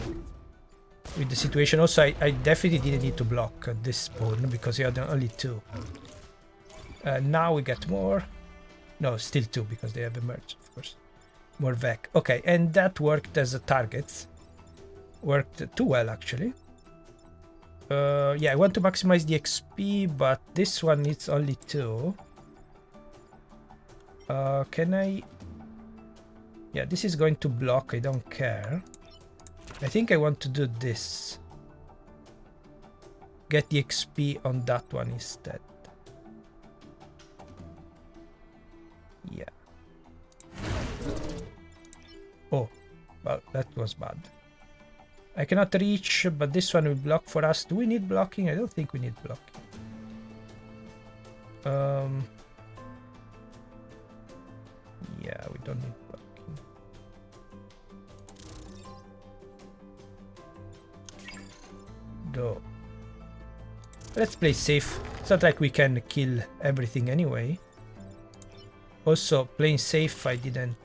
with the situation. Also, I definitely didn't need to block this spawn because you had only 2. Now we get more. No, still 2 because they have emerged, of course. More Vec. Okay, and that worked as a target. Worked too well, actually. Yeah, I want to maximize the XP, but this one needs only 2. Can I? Yeah, this is going to block. I don't care. I think I want to do this. Get the XP on that one instead. Yeah. Oh, well, that was bad. I cannot reach, but this one will block for us. Do we need blocking? I don't think we need blocking. Yeah, we don't need blocking. No. Let's play safe. It's not like we can kill everything anyway. Also, playing safe, I didn't...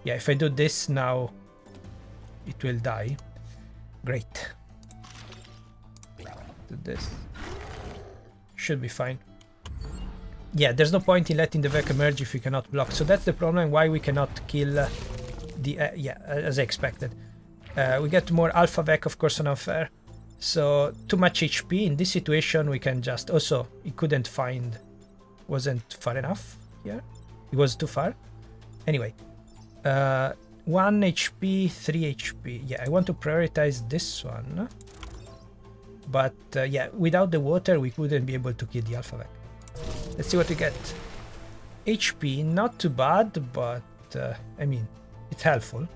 Yeah, if I do this now, it will die. Great. Do this. Should be fine. Yeah, there's no point in letting the Vec emerge if we cannot block. So that's the problem why we cannot kill the... yeah, as I expected. We get more Alpha Vec, of course, on unfair. So, too much HP. In this situation, we can just... Also, he couldn't find... Wasn't far enough here. It was too far. Anyway. 1 HP, 3 HP. Yeah, I want to prioritize this one. But yeah, without the water, we wouldn't be able to kill the Alpha Vec. Let's see what we get. HP, not too bad, but I mean, it's helpful.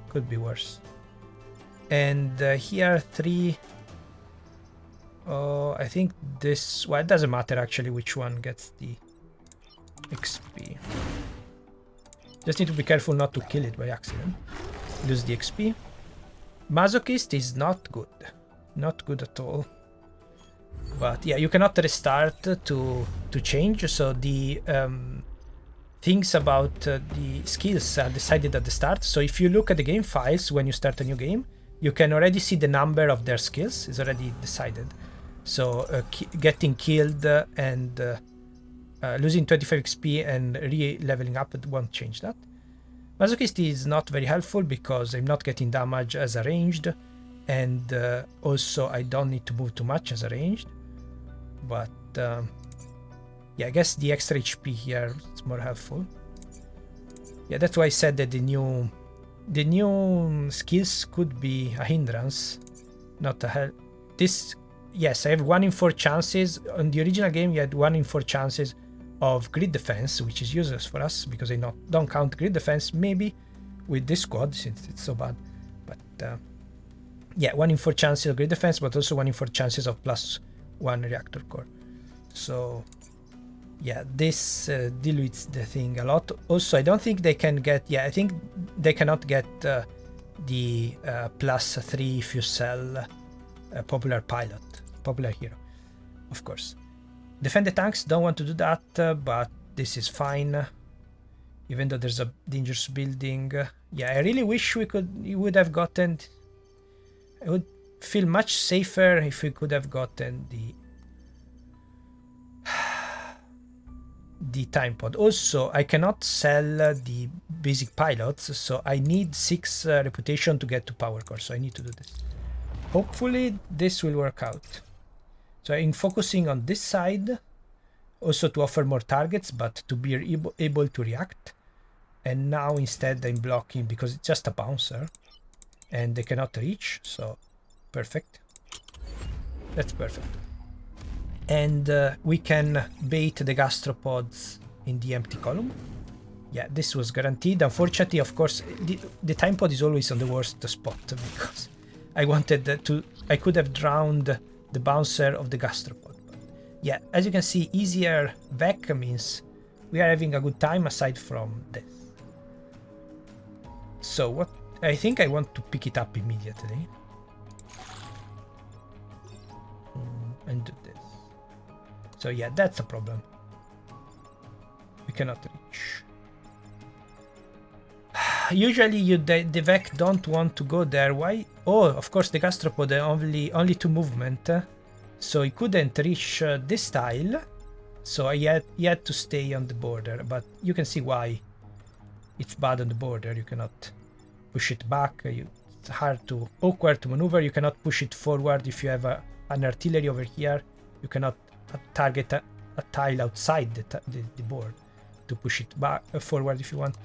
Could be worse. And here 3. Oh, I think this. Well, it doesn't matter actually which one gets the XP. Just need to be careful not to kill it by accident. Lose the XP. Masochist is not good. Not good at all. But yeah, you cannot restart to change, so the things about the skills are decided at the start. So if you look at the game files when you start a new game, you can already see the number of their skills is already decided. So getting killed and losing 25 XP and re-leveling up won't change that. Masochist is not very helpful because I'm not getting damage as arranged, and also I don't need to move too much as arranged. But yeah, I guess the extra HP here is more helpful. Yeah, that's why I said that the new skills could be a hindrance, not a help. This, yes, I have 1 in 4 chances. On the original game, you had 1 in 4 chances of grid defense, which is useless for us because I don't count grid defense. Maybe with this squad since it's so bad, but yeah, 1 in 4 chances of grid defense, but also 1 in 4 chances of +1 reactor core. So yeah, this dilutes the thing a lot. Also, I don't think they can get. Yeah, I think they cannot get the +3 Fuel popular pilot, popular hero, of course. Defend the tanks, don't want to do that, but this is fine. Even though there's a dangerous building. Yeah, I really wish we would have gotten. I would feel much safer if we could have gotten the time pod. Also, I cannot sell the basic pilots, so I need 6 reputation to get to power core, so I need to do this. Hopefully this will work out. So I'm focusing on this side, also to offer more targets, but to be able to react. And now instead I'm blocking because it's just a bouncer and they cannot reach, so perfect. That's perfect. And we can bait the gastropods in the empty column. Yeah, this was guaranteed. Unfortunately, of course, the time pod is always on the worst spot because I wanted to. I could have drowned the bouncer of the gastropod. But yeah, as you can see, easier back means we are having a good time aside from this. So what I think I want to pick it up immediately and do this. So yeah, that's a problem. We cannot reach. Usually the Vec don't want to go there. Why? Oh, of course the gastropod only 2 movement, so he couldn't reach this tile. So he had to stay on the border. But you can see why it's bad on the border. You cannot push it back. It's awkward to maneuver. You cannot push it forward if you have an artillery over here. You cannot target a tile outside the board to push it back forward if you want.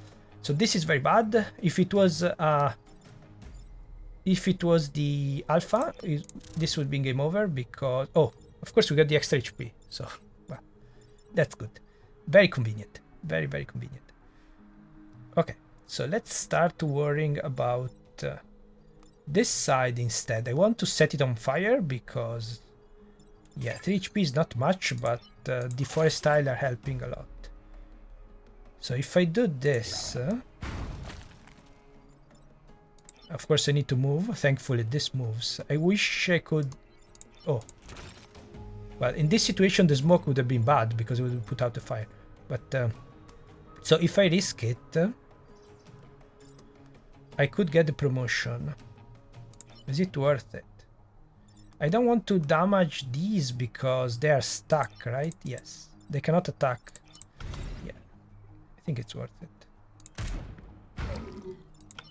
So this is very bad. If it was the alpha, this would be game over because of course we got the extra HP. So well, that's good. Very convenient. Very, very convenient. Okay, so let's start worrying about this side instead. I want to set it on fire because yeah, 3 HP is not much, but the forest tile are helping a lot. So if I do this, of course I need to move. Thankfully this moves. I wish I could. Oh, well, in this situation the smoke would have been bad because it would put out the fire. But so if I risk it, I could get the promotion. Is it worth it? I don't want to damage these because they are stuck, right? Yes, they cannot attack. Yeah, I think it's worth it.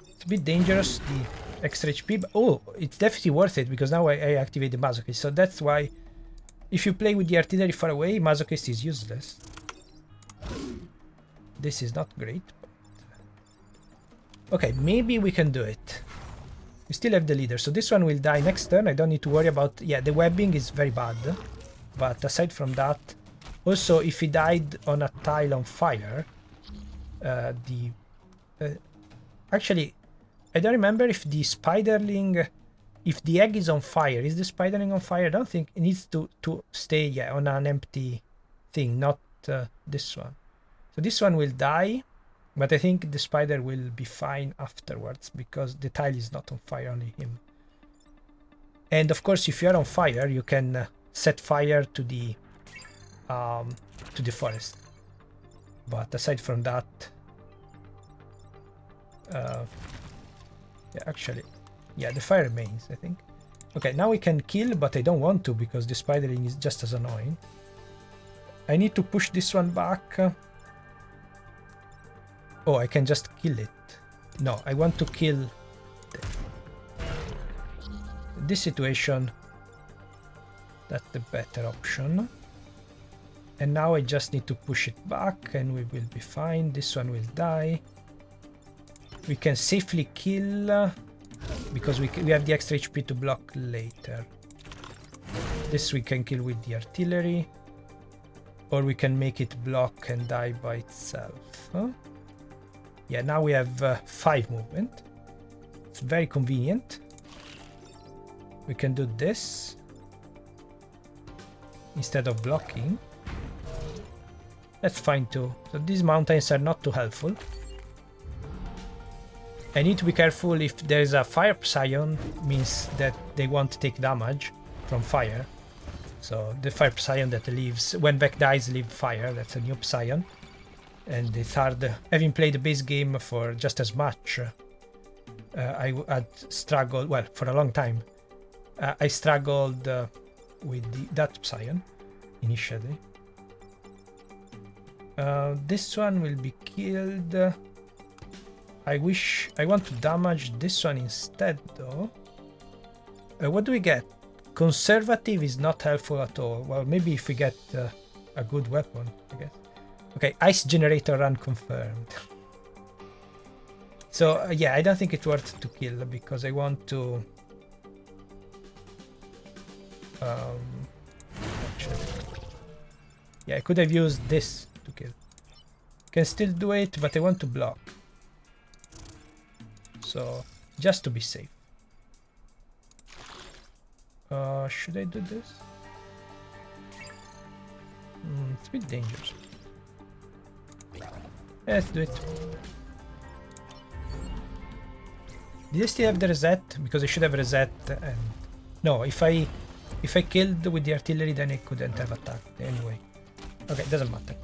It's a bit dangerous, the extra HP, but oh, it's definitely worth it because now I activate the Masochist. So that's why if you play with the artillery far away, Masochist is useless. This is not great. But okay, maybe we can do it. We still have the leader, so this one will die next turn. I don't need to worry about. Yeah, the webbing is very bad, but aside from that, Also, if he died on a tile on fire, actually, I don't remember if the spiderling, if the egg is on fire. Is the spiderling on fire? I don't think it needs to stay on an empty thing, not this one. So this one will die, but I think the spider will be fine afterwards because the tile is not on fire, only him. And of course, if you're on fire, you can set fire to the forest. But aside from that, yeah, actually, yeah, the fire remains, I think. Okay, now we can kill, but I don't want to because the spidering is just as annoying. I need to push this one back. Oh, I can just kill it. No, I want to kill this situation. That's the better option. And now I just need to push it back and we will be fine. This one will die. We can safely kill because we have the extra HP to block later. This we can kill with the artillery, or we can make it block and die by itself. Huh? Yeah, now we have 5 movement. It's very convenient. We can do this instead of blocking. That's fine too. So these mountains are not too helpful. I need to be careful if there's a fire ₕ means that they won't take damage from fire. So the fire ₕ that leaves, when Vec dies, leave fire. That's a new ₕ. And it's hard. Having played the base game for just as much, I had struggled, well, for a long time. I struggled with that ₕ initially. This one will be killed. I want to damage this one instead though. What do we get? Conservative is not helpful at all. Well, maybe if we get a good weapon, I guess. Okay, ice generator run confirmed. So yeah, I don't think it's worth to kill because I want to actually, yeah, I could have used this to kill. Can still do it, but I want to block. So, just to be safe. Should I do this? It's a bit dangerous. Let's do it. Did I still have the reset? Because I should have reset and... No, if I killed with the artillery then I couldn't have attacked anyway. Okay, doesn't matter.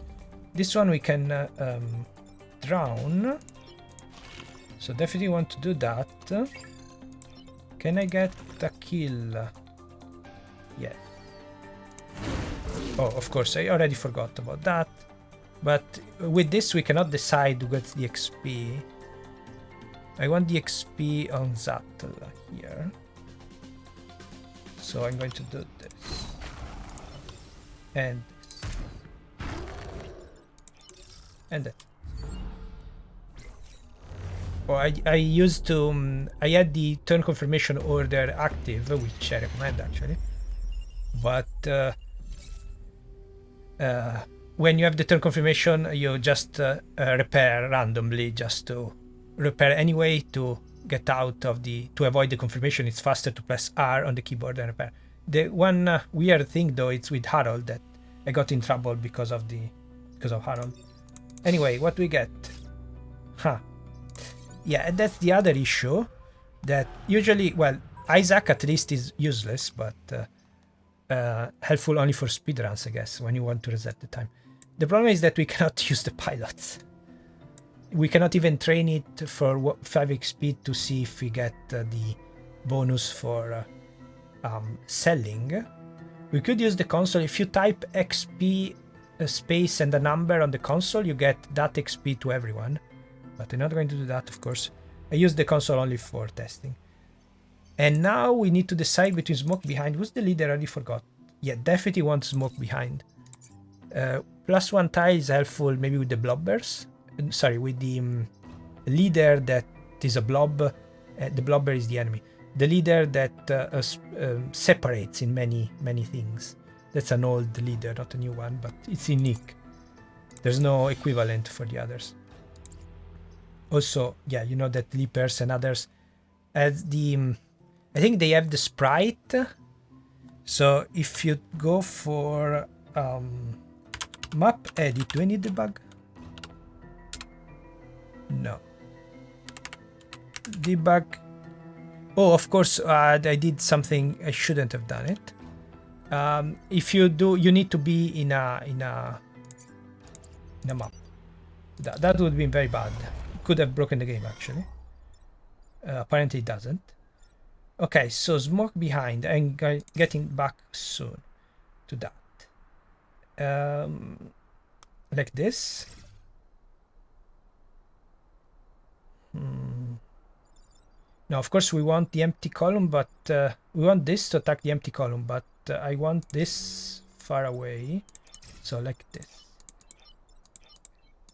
This one we can drown. So definitely want to do that. Can I get a kill? Yes. Oh, of course, I already forgot about that. But with this we cannot decide who gets the XP. I want the XP on Zettel here. So I'm going to do this. And this. And that. Oh, I used to... I had the turn confirmation order active, which I recommend actually. But when you have the turn confirmation, you just repair randomly, just to repair anyway to get out of the... To avoid the confirmation, it's faster to press R on the keyboard and repair. The one weird thing though, it's with Harold that I got in trouble because of Harold. Anyway, what do we get? Huh. Yeah, that's the other issue, that usually, well, Isaac at least is useless, but helpful only for speedruns, I guess, when you want to reset the time. The problem is that we cannot use the pilots. We cannot even train it for 5 XP to see if we get the bonus for selling. We could use the console. If you type XP space and a number on the console, you get that XP to everyone. But I'm not going to do that, of course. I use the console only for testing. And now we need to decide between smoke behind. Who's the leader? I already forgot. Yeah, definitely want smoke behind. +1 tile is helpful maybe with the blobbers. Sorry, with the leader that is a blob. The blobber is the enemy. The leader that separates in many things. That's an old leader, not a new one, but it's unique. There's no equivalent for the others. Also, yeah, you know that leapers and others as the I think they have the sprite. So if you go for map edit, do I need debug? No. Debug. Oh, of course, I did something I shouldn't have done it. If you do, you need to be in a map. That would be very bad. Could have broken the game actually. Apparently it doesn't. Okay, so smoke behind and getting back soon to that. Like this. Now, of course, we want the empty column, but we want this to attack the empty column, but I want this far away. So like this.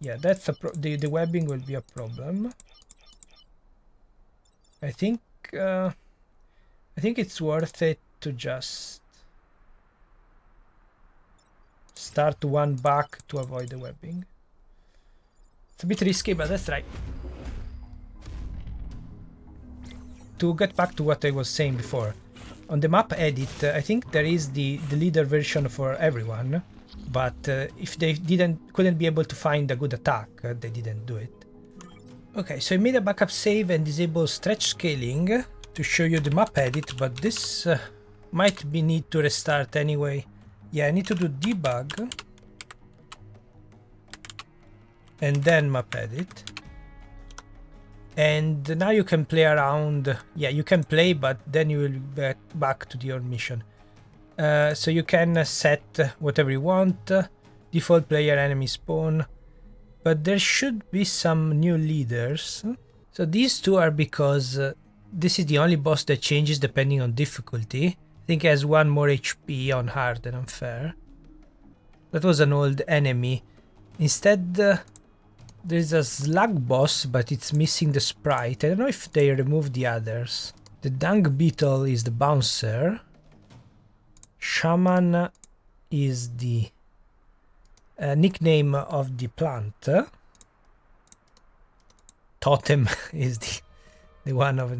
Yeah, that's the webbing will be a problem. I think it's worth it to just start one back to avoid the webbing. It's a bit risky, but let's try. To get back to what I was saying before, on the map edit, I think there is the leader version for everyone, but if they couldn't be able to find a good attack, they didn't do it. Okay, so I made a backup save and disabled stretch scaling to show you the map edit, but this might be need to restart anyway. Yeah, I need to do debug and then map edit. And now you can play around. Yeah, you can play, but then you will be back to your mission. So you can set whatever you want, default player enemy spawn, but there should be some new leaders. So these two are because this is the only boss that changes depending on difficulty. I think it has 1 more HP on hard and unfair. That was an old enemy. Instead, there's a slug boss, but it's missing the sprite. I don't know if they removed the others. The dung beetle is the bouncer. Shaman is the nickname of the plant. Totem is the one of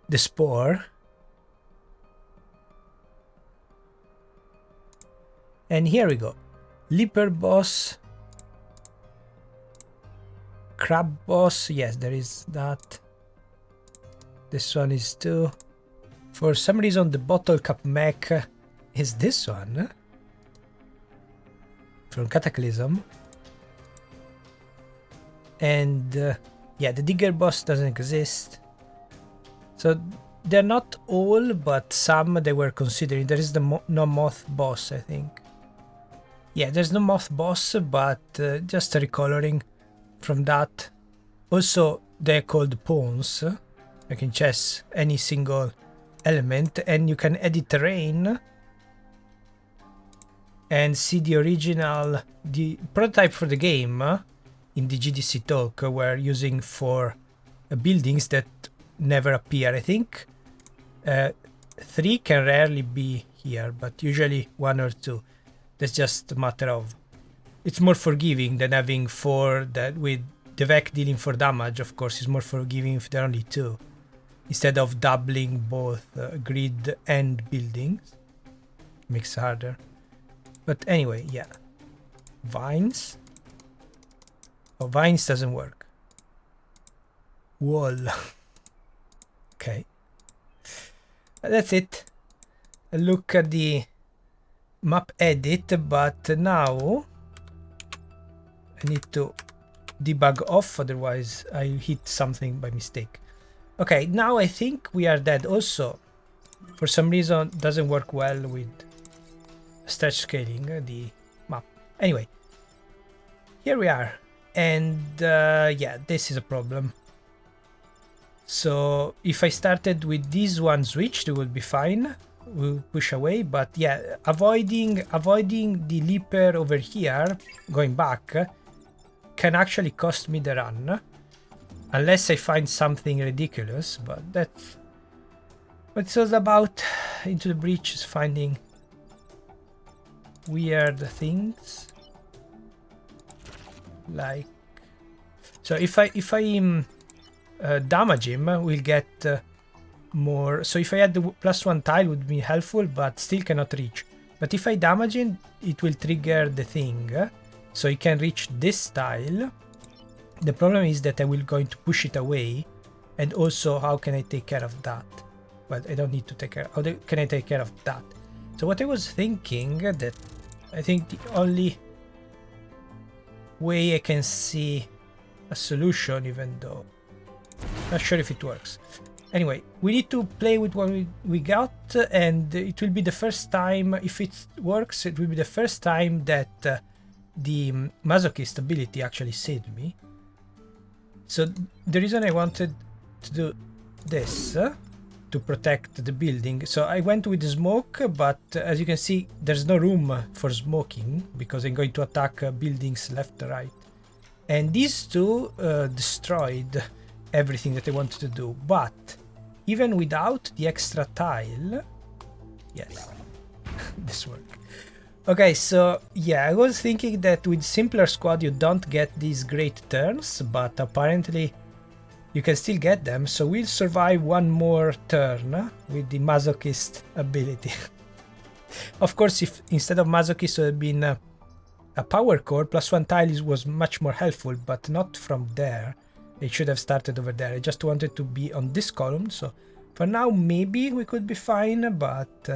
the spore. And here we go. Leaper boss. Crab boss, yes, there is that. This one is too. For some reason, the bottle cap mech is this one from Cataclysm. And yeah, the digger boss doesn't exist. So they're not all, but some they were considering. There is the no moth boss, I think. Yeah, there's no moth boss, but just a recoloring from that. Also, they're called pawns. You can chess any single element, and you can edit terrain and see the original, the prototype for the game in the GDC talk we're using for buildings that never appear. I think 3 can rarely be here, but usually 1 or 2. That's just a matter of, it's more forgiving than having 4 that with the Vec dealing 4 damage. Of course, is more forgiving if there are only 2, instead of doubling both grid and buildings. Makes it harder. But anyway, yeah. Vines. Oh, vines doesn't work. Wall. Okay. That's it. Look at the map edit, but now I need to debug off, otherwise I hit something by mistake. Okay, now I think we are dead. Also, for some reason, doesn't work well with stretch scaling the map. Anyway, here we are, and yeah, this is a problem. So if I started with this one switched, it would be fine. We'll push away, but yeah, avoiding the leaper over here, going back, can actually cost me the run, unless I find something ridiculous. But that's what it's all about. Into the Breach is finding weird things. Like, so if I damage him, we'll get more. So if I had the +1 tile, would be helpful, but still cannot reach. But if I damage him, it will trigger the thing, so he can reach this tile. The problem is that I will going to push it away, and also how can I take care of that? Well, I don't need to take care. How can I take care of that? So what I was thinking, that I think the only way I can see a solution, even though not sure if it works. Anyway, we need to play with what we got, and it will be the first time, if it works, it will be the first time that the masochist ability actually saved me. So the reason I wanted to do this, to protect the building, so I went with smoke, but as you can see, there's no room for smoking, because I'm going to attack buildings left and right. And these two destroyed everything that I wanted to do, but even without the extra tile, yes, this worked. Okay, so yeah, I was thinking that with simpler squad you don't get these great turns, but apparently you can still get them, so we'll survive one more turn with the masochist ability. Of course, if instead of masochist it had been a power core, +1 tile was much more helpful, but not from there. It should have started over there. I just wanted to be on this column, so for now maybe we could be fine, but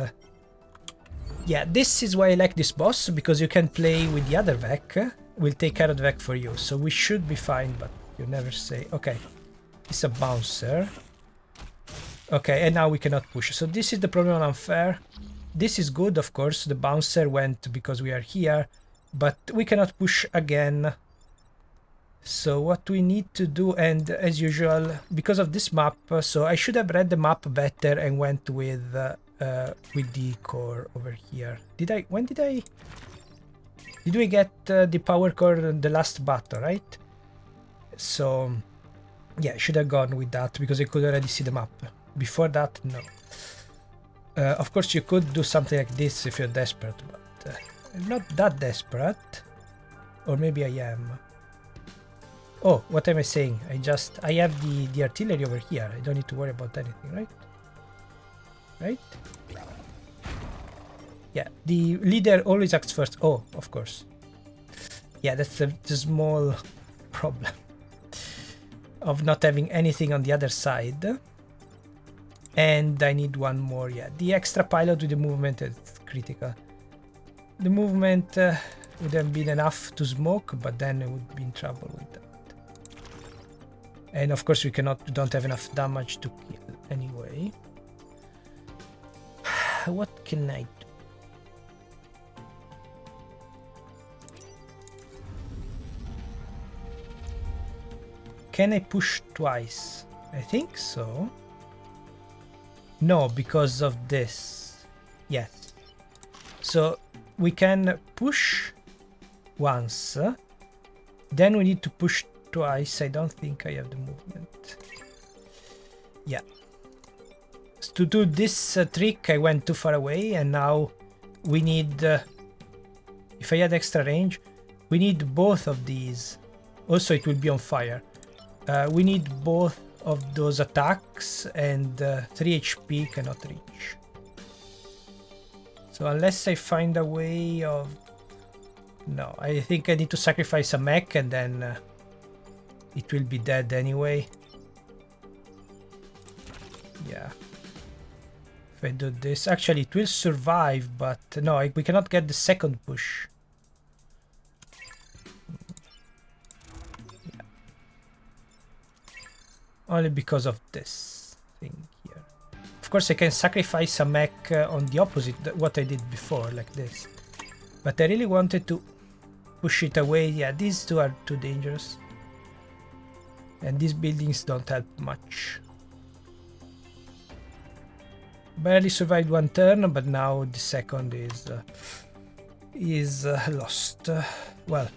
yeah, this is why I like this boss, because you can play with the other Vec. We'll take care of the Vec for you, so we should be fine, but you never say. Okay, it's a bouncer. Okay, and now we cannot push. So this is the problem on unfair. This is good, of course. The bouncer went because we are here, but we cannot push again. So what we need to do, and as usual, because of this map, so I should have read the map better and went with the core over here. When did we get the power core in the last battle, right? So yeah, I should have gone with that because I could already see the map. Before that, no. Of course you could do something like this if you're desperate, but I'm not that desperate. Or maybe I am. Oh, what am I saying? I have the artillery over here. I don't need to worry about anything, right? Right? Yeah, the leader always acts first. Oh, of course. Yeah, that's the small problem of not having anything on the other side. And I need one more. Yeah, the extra pilot with the movement is critical. The movement would have been enough to smoke, but then I would be in trouble with that. And of course we don't have enough damage to kill anyway. What can I do? Can I push twice? I think so. No, because of this. Yes. So we can push once. Then we need to push twice. I don't think I have the movement. Yeah. To do this trick, I went too far away, and now we need... if I had extra range, we need both of these. Also, it will be on fire. We need both of those attacks, and 3 HP cannot reach. So unless I find a way of... No, I think I need to sacrifice a mech, and then it will be dead anyway. Yeah. If I do this, actually it will survive, but no, we cannot get the second push. Yeah. Only because of this thing here. Of course I can sacrifice a mech on the opposite, what I did before, like this. But I really wanted to push it away. Yeah, these two are too dangerous. And these buildings don't help much. Barely survived one turn, but now the second is lost. Well,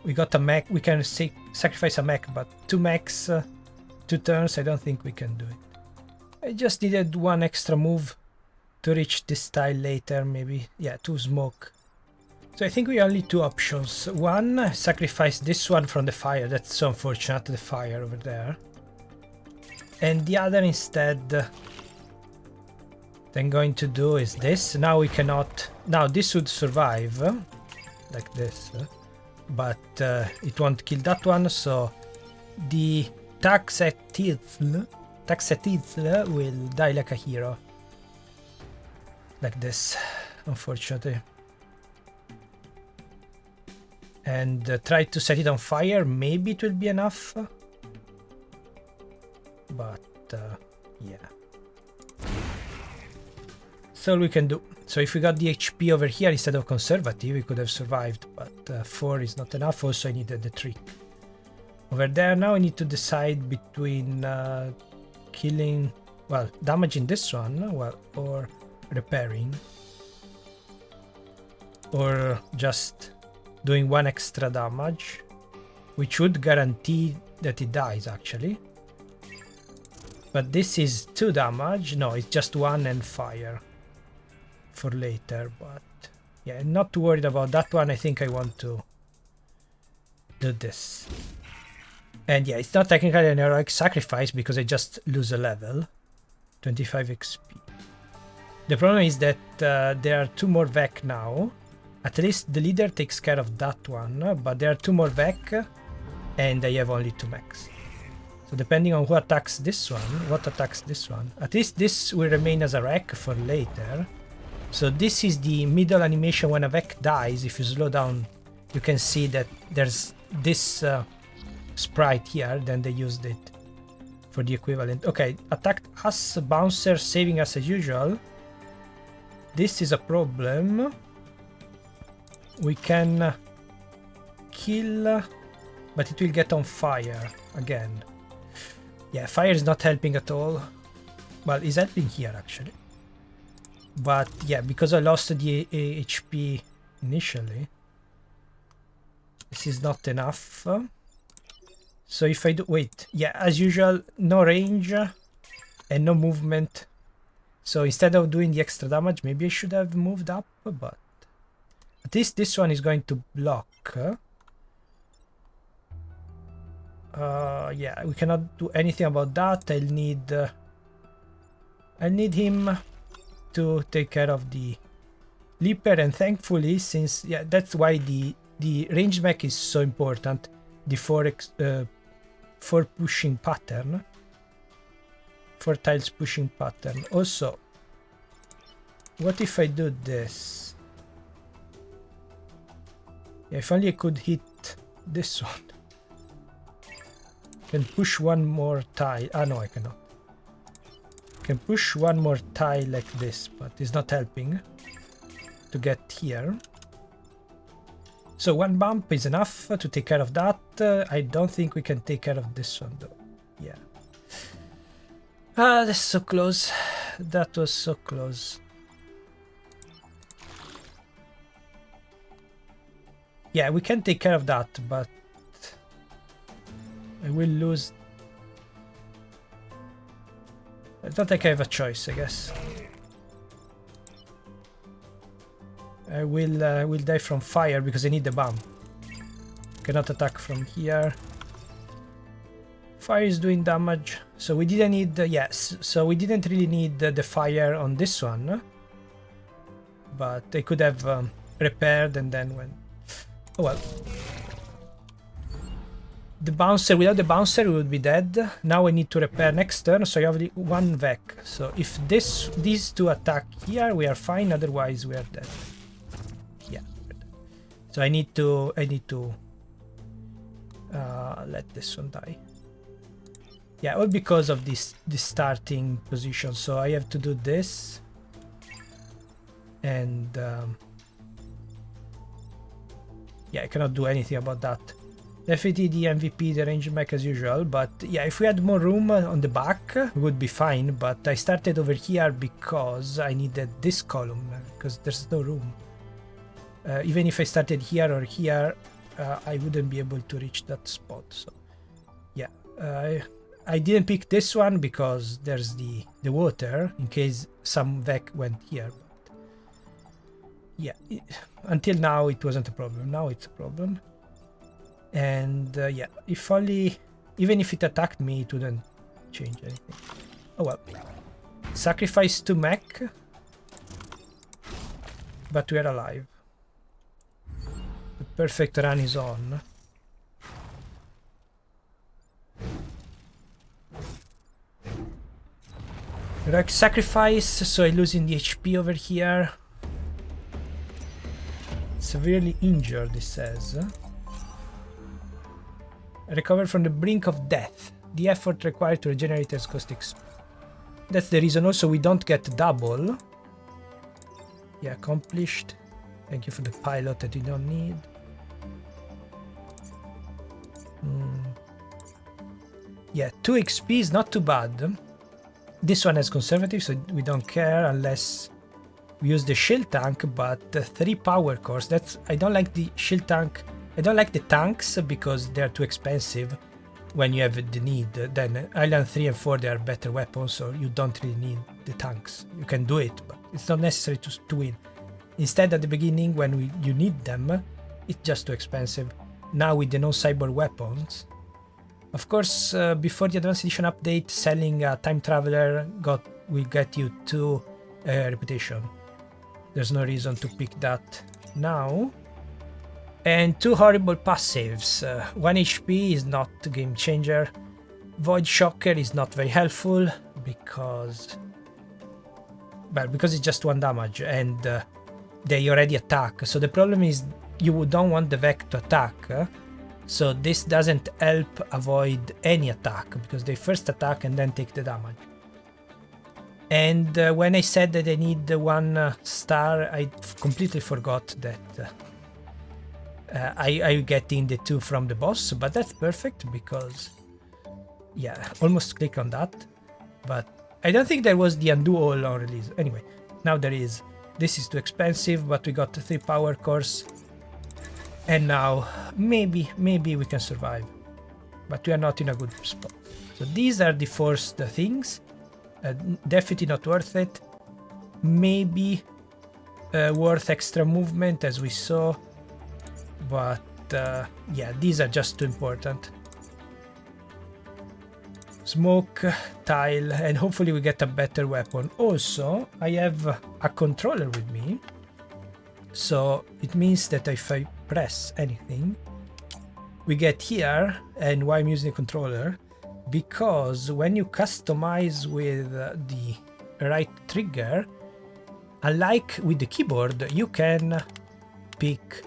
we got a mech. We can sacrifice a mech, but 2 mechs, 2 turns, I don't think we can do it. I just needed one extra move to reach this tile later, maybe. Yeah, 2 smoke. So I think we only two options. One, sacrifice this one from the fire. That's so unfortunate, the fire over there. And the other instead, then going to do is this. Now we cannot. Now this would survive, like this, but it won't kill that one. So the ₕₑₙ₈ will die like a hero. Like this, unfortunately. And try to set it on fire. Maybe it will be enough. But yeah. That's all we can do. So if we got the HP over here instead of conservative, we could have survived. But 4 is not enough. Also, I needed the trick. Over there now I need to decide between killing, well, damaging this one, well, or repairing, or just doing 1 extra damage, which would guarantee that it dies actually. But this is 2 damage. No, it's just 1 and fire for later. But yeah, not too worried about that one. I think I want to do this. And yeah, it's not technically an heroic sacrifice because I just lose a level. 25 XP. The problem is that there are 2 more VEC now. At least the leader takes care of that one, but there are 2 more VEC and I have only 2 mechs. So depending on who attacks this one, what attacks this one. At least this will remain as a wreck for later. So this is the middle animation when a VEC dies. If you slow down, you can see that there's this sprite here, then they used it for the equivalent. Okay, attacked us, bouncer saving us as usual. This is a problem. We can kill, but it will get on fire again. Yeah, fire is not helping at all. Well, it's helping here actually. But yeah, because I lost the HP initially, this is not enough. So if I do, wait, yeah, as usual, no range and no movement. So instead of doing the extra damage, maybe I should have moved up, but at least this one is going to block. Yeah, we cannot do anything about that. I need him to take care of the leaper, and thankfully, since yeah, that's why the ranged mech is so important. The 4 pushing pattern, 4 tiles pushing pattern. Also, what if I do this? Yeah, if only I could hit this one. Can push 1 more tile. Ah, no, I cannot. Can push 1 more tile like this, but it's not helping to get here. So 1 bump is enough to take care of that. I don't think we can take care of this one though. Yeah. Ah, that's so close. That was so close. Yeah, we can take care of that, but I will lose. I don't think I have a choice, I guess. I will die from fire because I need the bomb. Cannot attack from here. Fire is doing damage, so we didn't need yes. So we didn't really need the fire on this one, but they could have repaired and then went. Oh well. The bouncer, without the bouncer, we would be dead. Now I need to repair next turn, so I have 1 VEC. So if these 2 attack here, we are fine. Otherwise, we are dead. Yeah. So I need to let this one die. Yeah, all because of this starting position. So I have to do this, and yeah, I cannot do anything about that. Definitely the MVP, the range mech as usual, but yeah, if we had more room on the back, we would be fine, but I started over here because I needed this column, because there's no room. Even if I started here or here, I wouldn't be able to reach that spot, so yeah. I didn't pick this one because there's the water, in case some VEC went here, but yeah. Until now it wasn't a problem, now it's a problem. And yeah, if only, even if it attacked me, it wouldn't change anything. Oh well. Sacrifice to mech, but we're alive. The perfect run is on. Like sacrifice, so I'm losing the HP over here. Severely injured, it says. Recover from the brink of death. The effort required to regenerate as cost XP. That's the reason also we don't get double. Yeah, accomplished. Thank you for the pilot that you don't need. Yeah, 2 XP is not too bad. This one has conservative, so we don't care unless we use the shield tank, but 3 power cores. That's, I don't like the shield tank. I don't like the tanks because they're too expensive when you have the need. Then Island 3 and 4, they are better weapons, so you don't really need the tanks. You can do it, but it's not necessary to win. Instead, at the beginning, when you need them, it's just too expensive. Now with the non-cyber weapons, of course, before the Advanced Edition update, selling a time traveler will get you 2 reputation. There's no reason to pick that now. And 2 horrible passives. 1 HP is not a game changer. Void Shocker is not very helpful because it's just 1 damage and they already attack. So the problem is you don't want the Vec to attack. So this doesn't help avoid any attack because they first attack and then take the damage. And when I said that I need 1 star, I completely forgot that I getting the 2 from the boss, but that's perfect because, yeah, almost click on that. But I don't think there was the undo all on release. Anyway, now there is. This is too expensive, but we got 3 power cores. And now maybe we can survive, but we are not in a good spot. So these are the forced things. Definitely not worth it. Maybe worth extra movement as we saw, but yeah, these are just too important. Smoke, tile, and hopefully we get a better weapon. Also, I have a controller with me, so it means that if I press anything, we get here. And why I'm using the controller, because when you customize with the right trigger, unlike with the keyboard, you can pick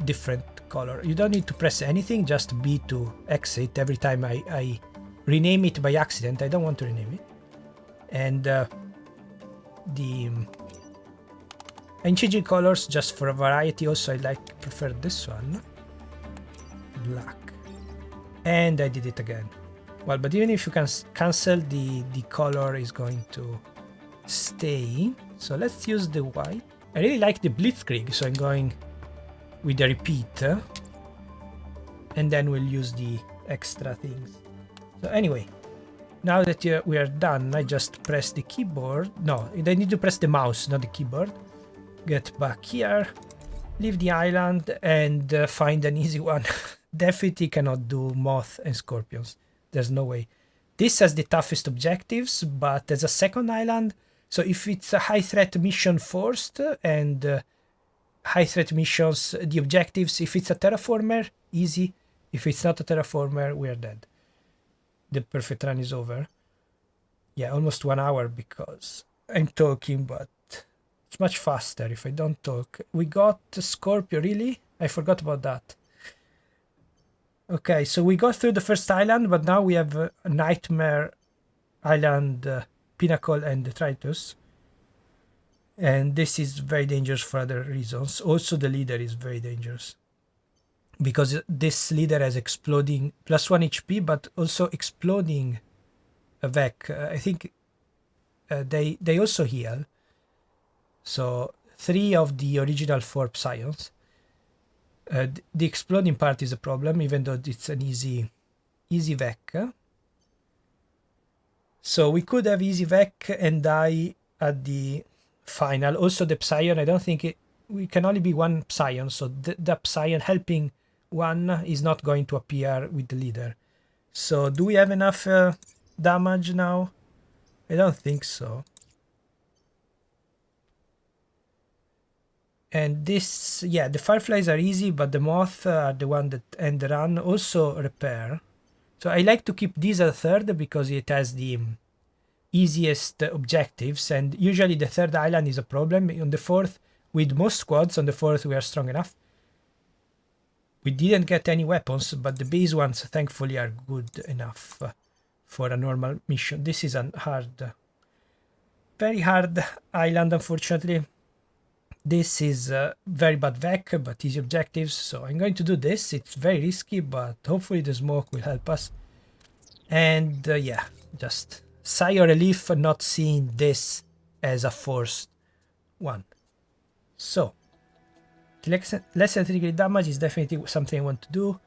different color. You don't need to press anything, just B to exit every time I rename it by accident. I don't want to rename it. And I'm changing colors just for a variety. Also, I prefer this one, black. And I did it again. Well, but even if you can cancel, the color is going to stay. So let's use the white. I really like the Blitzkrieg, so I'm going with the repeat. And then we'll use the extra things. So anyway, now that we are done, I just press the keyboard. No, I need to press the mouse, not the keyboard. Get back here, leave the island, and find an easy one. Definitely cannot do moth and scorpions. There's no way. This has the toughest objectives, but there's a second island. So if it's a high threat mission forced and high threat missions, the objectives, if it's a terraformer, easy. If it's not a terraformer, we are dead. The perfect run is over. Yeah, almost 1 hour because I'm talking, but it's much faster if I don't talk. We got Scorpio, really? I forgot about that. Okay, so we got through the first island, but now we have a Nightmare Island, Pinnacle, and Detritus. And this is very dangerous for other reasons. Also, the leader is very dangerous, because this leader has exploding +1 HP, but also exploding Vec. I think they also heal. So 3 of the original 4 Psions. The exploding part is a problem, even though it's an easy Vec. So we could have easy Vec and die at the final. Also the Psion, I don't think we can only be one 𝚬, so the 𝚬 helping one is not going to appear with the leader. So do we have enough damage now? I don't think so. And this, yeah, the fireflies are easy, but the moth are the one that end the run. Also repair. So I like to keep these at third because it has the easiest objectives, and usually the third island is a problem. On the fourth, with most squads, on the fourth we are strong enough. We didn't get any weapons, but the base ones thankfully are good enough for a normal mission. This is a hard, very hard island, unfortunately. This is very bad VEC, but easy objectives, so I'm going to do this. It's very risky, but hopefully the smoke will help us. And yeah, just sigh of relief for not seeing this as a forced one. So, less than 3 crit damage is definitely something I want to do.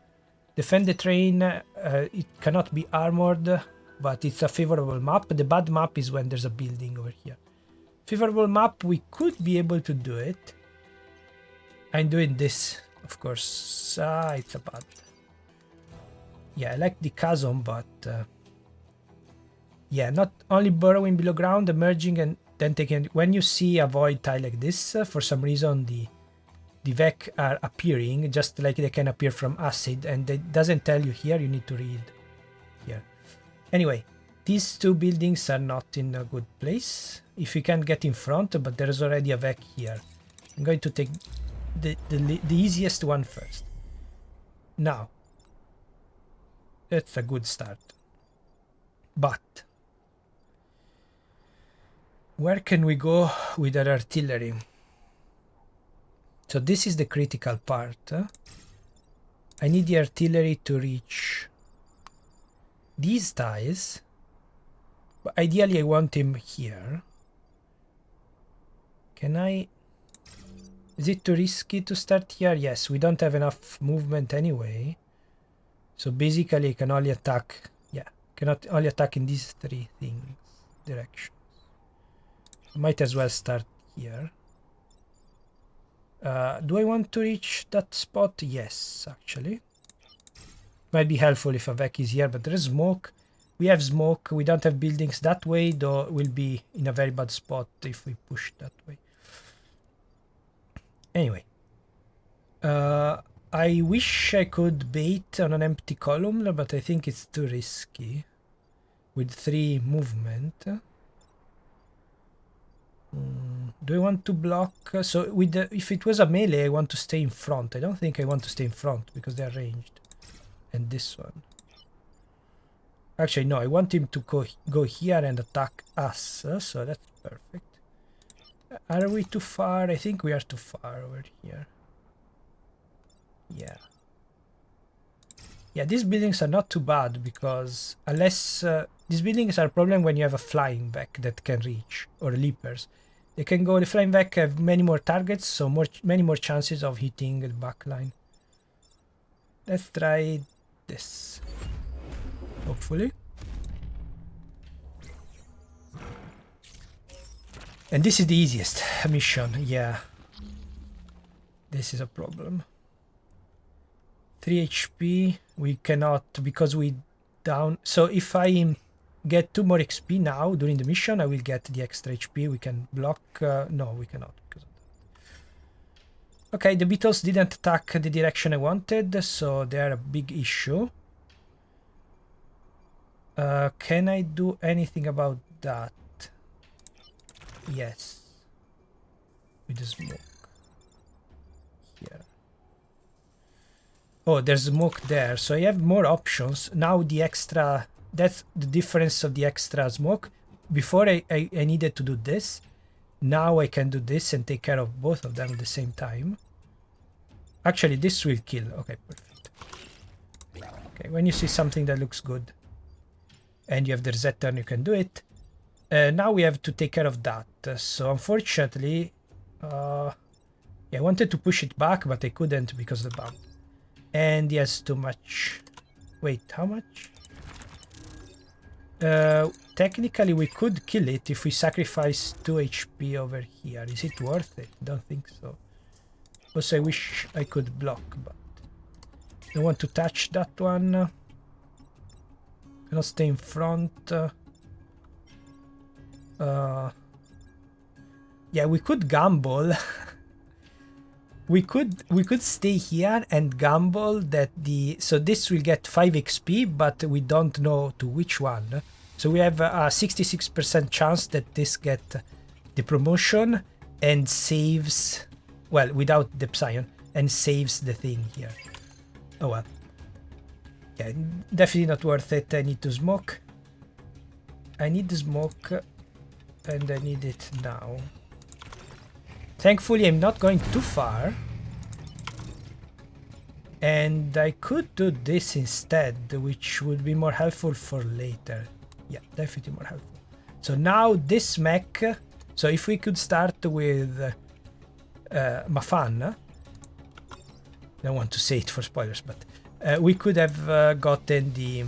Defend the train, it cannot be armored, but it's a favorable map. The bad map is when there's a building over here. Favorable map, we could be able to do it. I'm doing this, of course. It's a bad. Yeah, I like the chasm, but yeah, not only burrowing below ground, emerging, and then taking. When you see a void tile like this, for some reason the VEC are appearing, just like they can appear from acid, and it doesn't tell you here. You need to read here. Anyway, these two buildings are not in a good place. If we can get in front, but there's already a VEC here. I'm going to take the easiest one first. Now, that's a good start. But where can we go with our artillery? So this is the critical part. I need the artillery to reach these ties. But ideally I want him here. Can I... Is it too risky to start here? Yes, we don't have enough movement anyway. So basically I can only attack... Yeah, cannot only attack in these three things, directions. I might as well start here. Do I want to reach that spot? Yes, actually. Might be helpful if a VEC is here, but there is smoke. We have smoke. We don't have buildings that way, though we'll be in a very bad spot if we push that way. Anyway. I wish I could bait on an empty column, but I think it's too risky. With 3 movement. Do I want to block? So with if it was a melee, I want to stay in front. I don't think I want to stay in front because they're ranged. And this one. Actually, no, I want him to go here and attack us. So that's perfect. Are we too far? I think we are too far over here. Yeah. Yeah, these buildings are not too bad because unless... these buildings are a problem when you have a flying VEC that can reach, or leapers. They can go, the flying VEC have many more targets, so many more chances of hitting the backline. Let's try this. Hopefully. And this is the easiest mission, yeah. This is a problem. 3 HP, we cannot, because we down... So if I get 2 more XP now during the mission, I will get the extra HP. We can block... no, we cannot. Because of that. Okay, the beetles didn't attack the direction I wanted, so they are a big issue. Can I do anything about that? Yes. With the smoke. Here. Oh, there's smoke there, so I have more options. Now the extra... That's the difference of the extra smoke. Before I needed to do this. Now I can do this and take care of both of them at the same time. Actually, this will kill. Okay, perfect. Okay, when you see something that looks good and you have the reset turn, you can do it. Now we have to take care of that. So unfortunately, yeah, I wanted to push it back, but I couldn't because of the bump. And he has too much. Wait, how much? Technically we could kill it if we sacrifice 2 HP over here. Is it worth it? Don't think so. Also, I wish I could block, but I don't want to touch that one. Cannot stay in front. Yeah, we could gamble. we could stay here and gamble that so this will get 5 XP, but we don't know to which one. So we have a 66% chance that this get the promotion and saves, well, without the Ps, and saves the thing here. Oh well. Yeah, definitely not worth it. I need to smoke. I need the smoke, and I need it now. Thankfully, I'm not going too far. And I could do this instead, which would be more helpful for later. Yeah, definitely more helpful. So now this mech, so if we could start with Mafan, I don't want to say it for spoilers, but we could have gotten the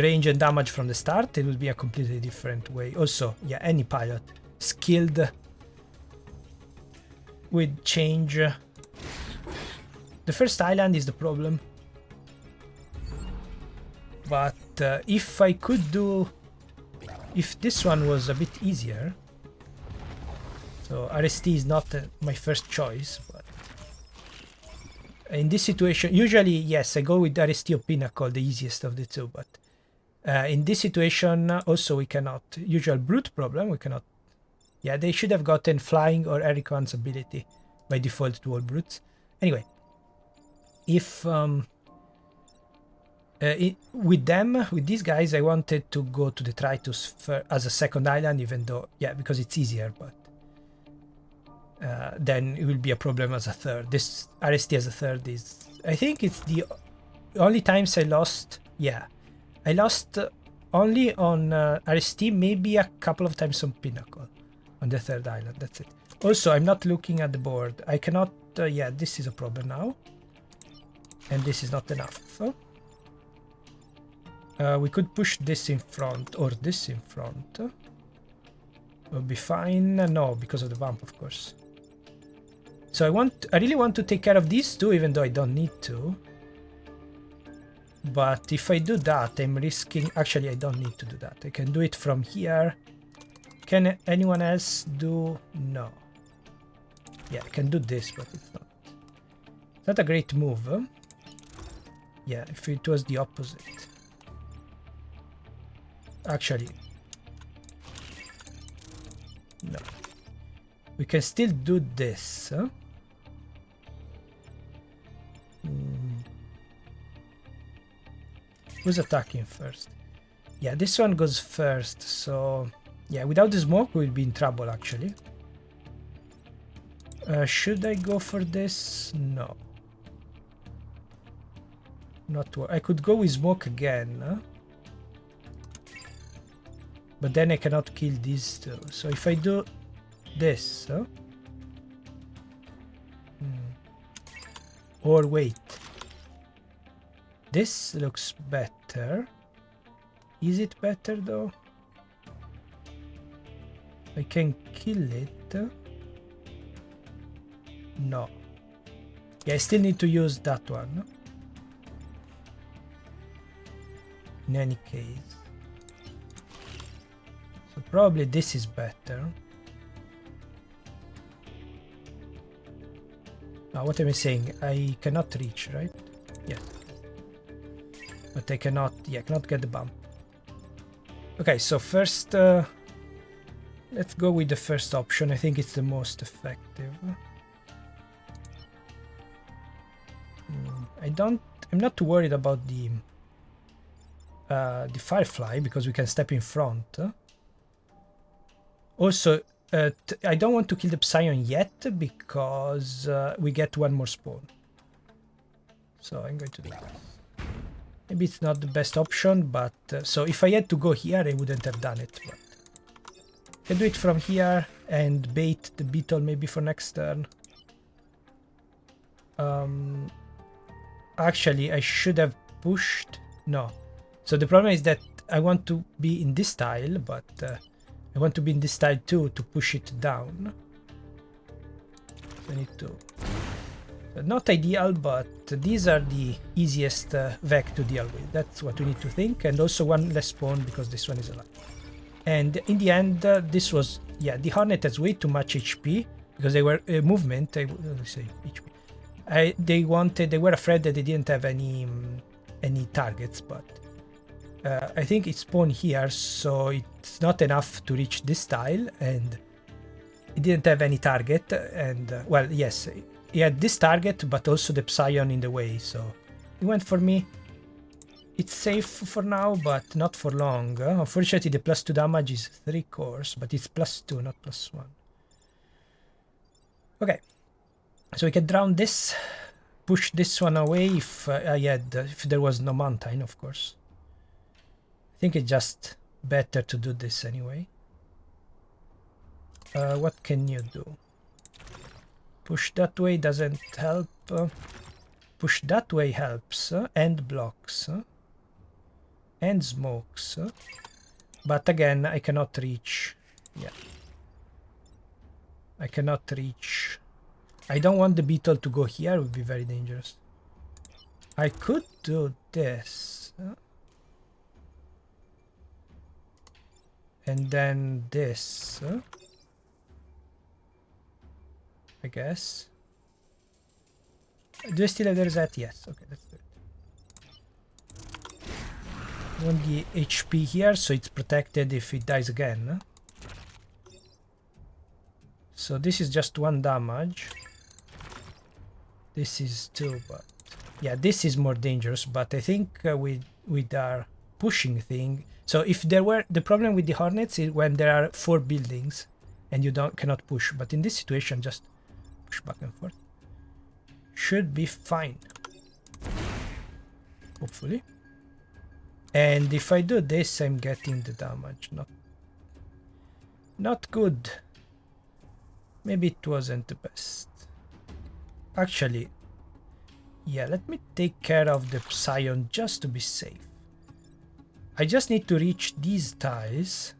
range and damage from the start. It would be a completely different way. Also, yeah, any pilot skilled would change. The first island is the problem. But if I could do... If this one was a bit easier... So RST is not my first choice, but... In this situation, usually, yes, I go with RST or Pinnacle, the easiest of the two, but... in this situation, also we cannot... Usual brute problem, we cannot... Yeah, they should have gotten flying or Eric One's ability by default to all brutes. Anyway, if with these guys, I wanted to go to the ₕ as a second island, even though, yeah, because it's easier, but then it will be a problem as a third. This RST as a third is, I think it's the only times I lost. Yeah, I lost only on RST, maybe a couple of times on Pinnacle, on the third island. That's it. Also, I'm not looking at the board. I cannot. Yeah, this is a problem now, and this is not enough. We could push this in front or this in front. Will be fine. No, because of the bump, of course. So I really want to take care of these two, even though I don't need to. But if I do that, I'm risking... Actually, I don't need to do that. I can do it from here. Can anyone else do... No. Yeah, I can do this, but it's not a great move. Huh? Yeah, if it was the opposite. Actually... No. We can still do this. Huh? Who's attacking first? Yeah, this one goes first, so... Yeah, without the smoke, we'll be in trouble, actually. Should I go for this? No. Not I could go with smoke again. Huh? But then I cannot kill these two. So if I do this... Huh? Or wait. This looks better. Is it better though? I can kill it. No. Yeah, I still need to use that one. In any case. So probably this is better. Now what am I saying? I cannot reach, right? Yeah. But I cannot, yeah, I cannot get the bump. Okay, so first, let's go with the first option. I think it's the most effective. I'm not too worried about the Firefly because we can step in front. Also, I don't want to kill the Ps yet because we get one more spawn. So I'm going to do this. Maybe it's not the best option, but so if I had to go here, I wouldn't have done it. But I can do it from here and bait the beetle maybe for next turn. Actually, I should have pushed. No. So the problem is that I want to be in this tile, but I want to be in this tile too to push it down. I need to Not ideal, but these are the easiest vec to deal with. That's what we need to think. And also one less spawn because this one is alive. And in the end, this was, yeah, the Hornet has way too much HP because they were movement. Let's say HP. They were afraid that they didn't have any targets, but I think it spawned here, so it's not enough to reach this tile, and it didn't have any target. And well, yes, he had this target, but also the Ps1 in the way, so he went for me. It's safe for now, but not for long. Unfortunately, the +2 damage is 3 cores, but it's +2, not +1. Okay, so we can drown this, push this one away if if there was no mountain, of course. I think it's just better to do this anyway. What can you do? Push that way doesn't help. Push that way helps, and blocks. And smokes, but again I cannot reach. Yeah, I cannot reach. I don't want the beetle to go here, it would be very dangerous. I could do this, and then this, I guess. Do I still have the reset? Yes, okay, let's do it. Want the HP here, so it's protected if it dies again. So this is just 1 damage. This is 2, but yeah, this is more dangerous. But I think with our pushing thing. So if there were the problem with the Hornets is when there are 4 buildings and you cannot push. But in this situation, just push back and forth. Should be fine. Hopefully. And if I do this, I'm getting the damage. Not good. Maybe it wasn't the best. Actually, yeah, let me take care of the Ps1 just to be safe. I just need to reach these tiles.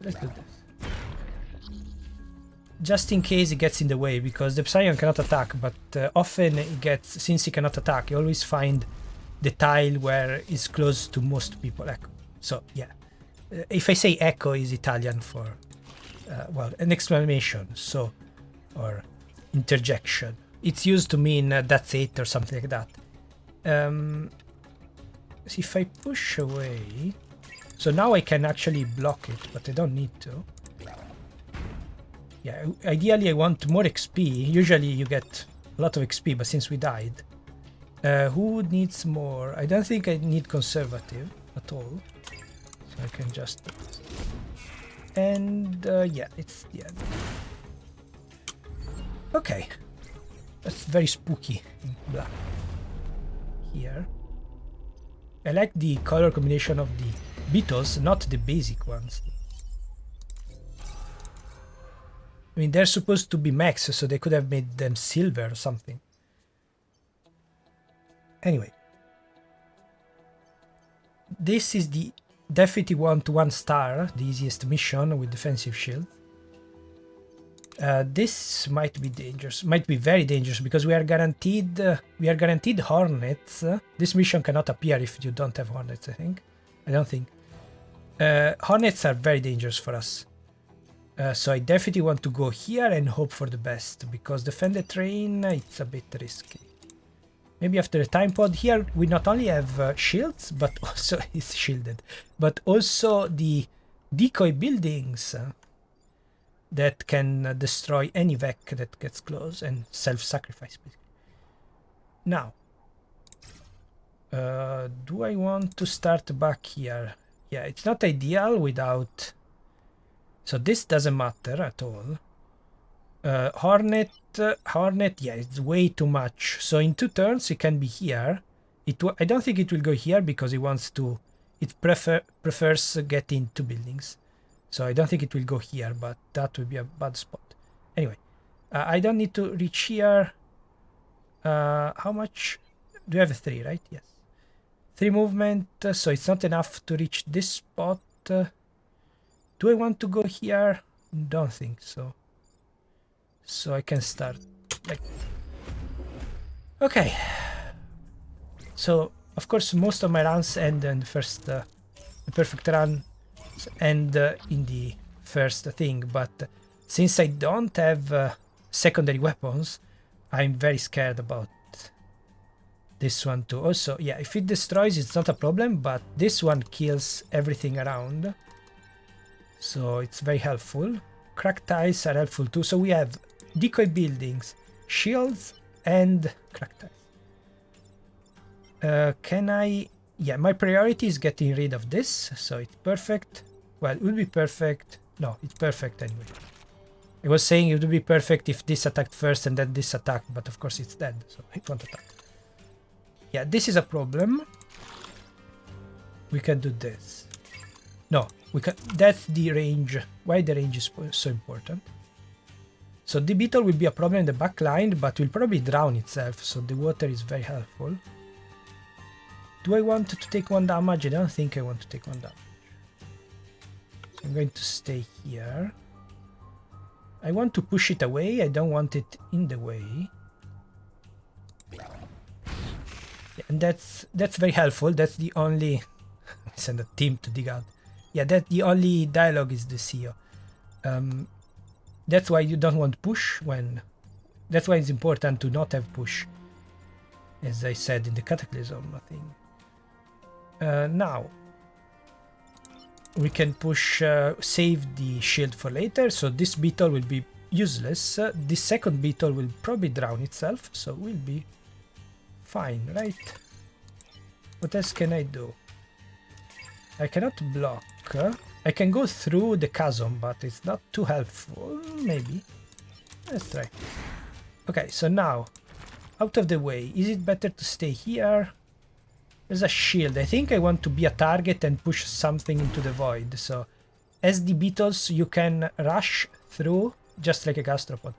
Let's do this. Just in case it gets in the way, because the Ps1 cannot attack, but often it gets, since he cannot attack, you always find the tile where it's close to most people. Echo. So yeah, if I say echo is Italian for well, an exclamation, so, or interjection. It's used to mean that's it or something like that. So if I push away, so now I can actually block it, but I don't need to. Yeah, ideally I want more XP. Usually you get a lot of XP, but since we died, who needs more? I don't think I need conservative at all, so I can just do this. And yeah, it's the end. Okay, that's very spooky in black here. I like the color combination of the beetles, not the basic ones. I mean, they're supposed to be mechs, so they could have made them silver or something. Anyway, this is the definitely want 1 star, the easiest mission with defensive shield. This might be dangerous, might be very dangerous, because we are guaranteed hornets. This mission cannot appear if you don't have hornets, I don't think. Hornets are very dangerous for us. So I definitely want to go here and hope for the best, because defend the train, it's a bit risky. Maybe after a time pod here, we not only have shields, but also it's shielded, but also the decoy buildings that can destroy any vec that gets close and self-sacrifice. Now, do I want to start back here? Yeah, it's not ideal without... So this doesn't matter at all. Hornet, yeah, it's way too much. So in 2 turns, it can be here. I don't think it will go here because it wants to... It prefers getting 2 buildings. So I don't think it will go here, but that would be a bad spot. Anyway, I don't need to reach here. How much? Do you have 3, right? Yes. 3 movement, so it's not enough to reach this spot. Do I want to go here? Don't think so. So I can start like... Okay. So, of course, most of my runs end in the first, the perfect run end in the first thing, but since I don't have secondary weapons, I'm very scared about this one too. Also, yeah, if it destroys, it's not a problem, but this one kills everything around. So it's very helpful. Cracked ties are helpful too. So we have decoy buildings, shields, and cracked ties. Can I... Yeah, my priority is getting rid of this, so it's perfect. Well, it would be perfect. No, it's perfect anyway. I was saying it would be perfect if this attacked first and then this attacked, but of course it's dead, so it won't attack. Yeah, this is a problem. We can do this. No, we can... That's the range. Why the range is so important? So the beetle will be a problem in the back line, but will probably drown itself, so the water is very helpful. Do I want to take 1 damage? I don't think I want to take 1 damage. So I'm going to stay here. I want to push it away. I don't want it in the way. Yeah, and that's very helpful. That's the only... Send a team to dig out. Yeah, that the only dialogue is the CEO. That's why you don't want push when... That's why it's important to not have push. As I said in the Cataclysm thing. Now, we can push, save the shield for later, so this beetle will be useless. This second beetle will probably drown itself, so we'll be fine, right? What else can I do? I cannot block. I can go through the chasm, but it's not too helpful, maybe. Let's try. Okay, so now, out of the way. Is it better to stay here? There's a shield. I think I want to be a target and push something into the void. So, as the beetles, you can rush through just like a gastropod.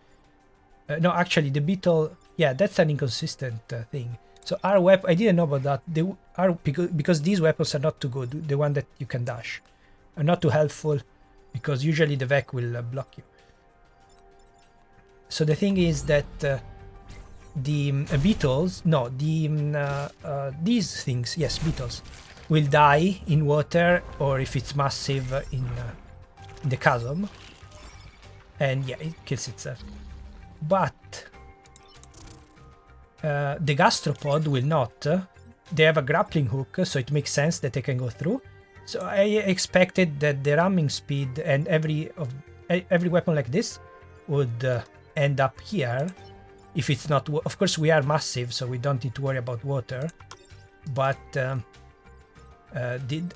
No, actually, the beetle... Yeah, that's an inconsistent thing. So our weapon... I didn't know about that. They are because these weapons are not too good. The one that you can dash are not too helpful because usually the Vec will block you. So the thing is that... the beetles, no, these things, yes, beetles, will die in water or if it's massive in the chasm. And yeah, it kills itself. But the gastropod will not. They have a grappling hook, so it makes sense that they can go through. So I expected that the ramming speed and every weapon like this would end up here. If it's not, of course we are massive, so we don't need to worry about water. But a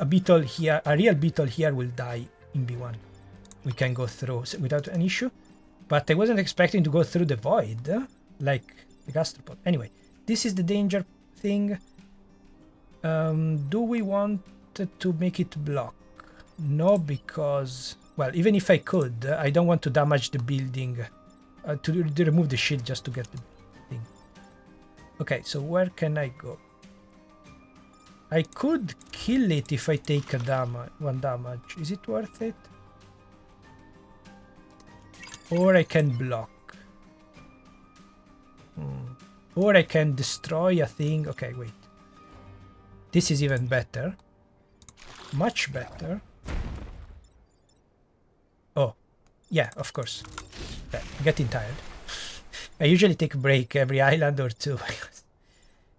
beetle here, a real beetle here will die in B1. We can go through without an issue. But I wasn't expecting to go through the void, like the gastropod. Anyway, this is the danger thing. Do we want to make it block? No, because, well, even if I could, I don't want to damage the building. To remove the shield just to get the thing. Okay, so where can I go? I could kill it if I take 1 damage. Is it worth it? Or I can block. Or I can destroy a thing. Okay, wait. This is even better. Much better. Oh, yeah, of course. I'm getting tired. I usually take a break every island or two because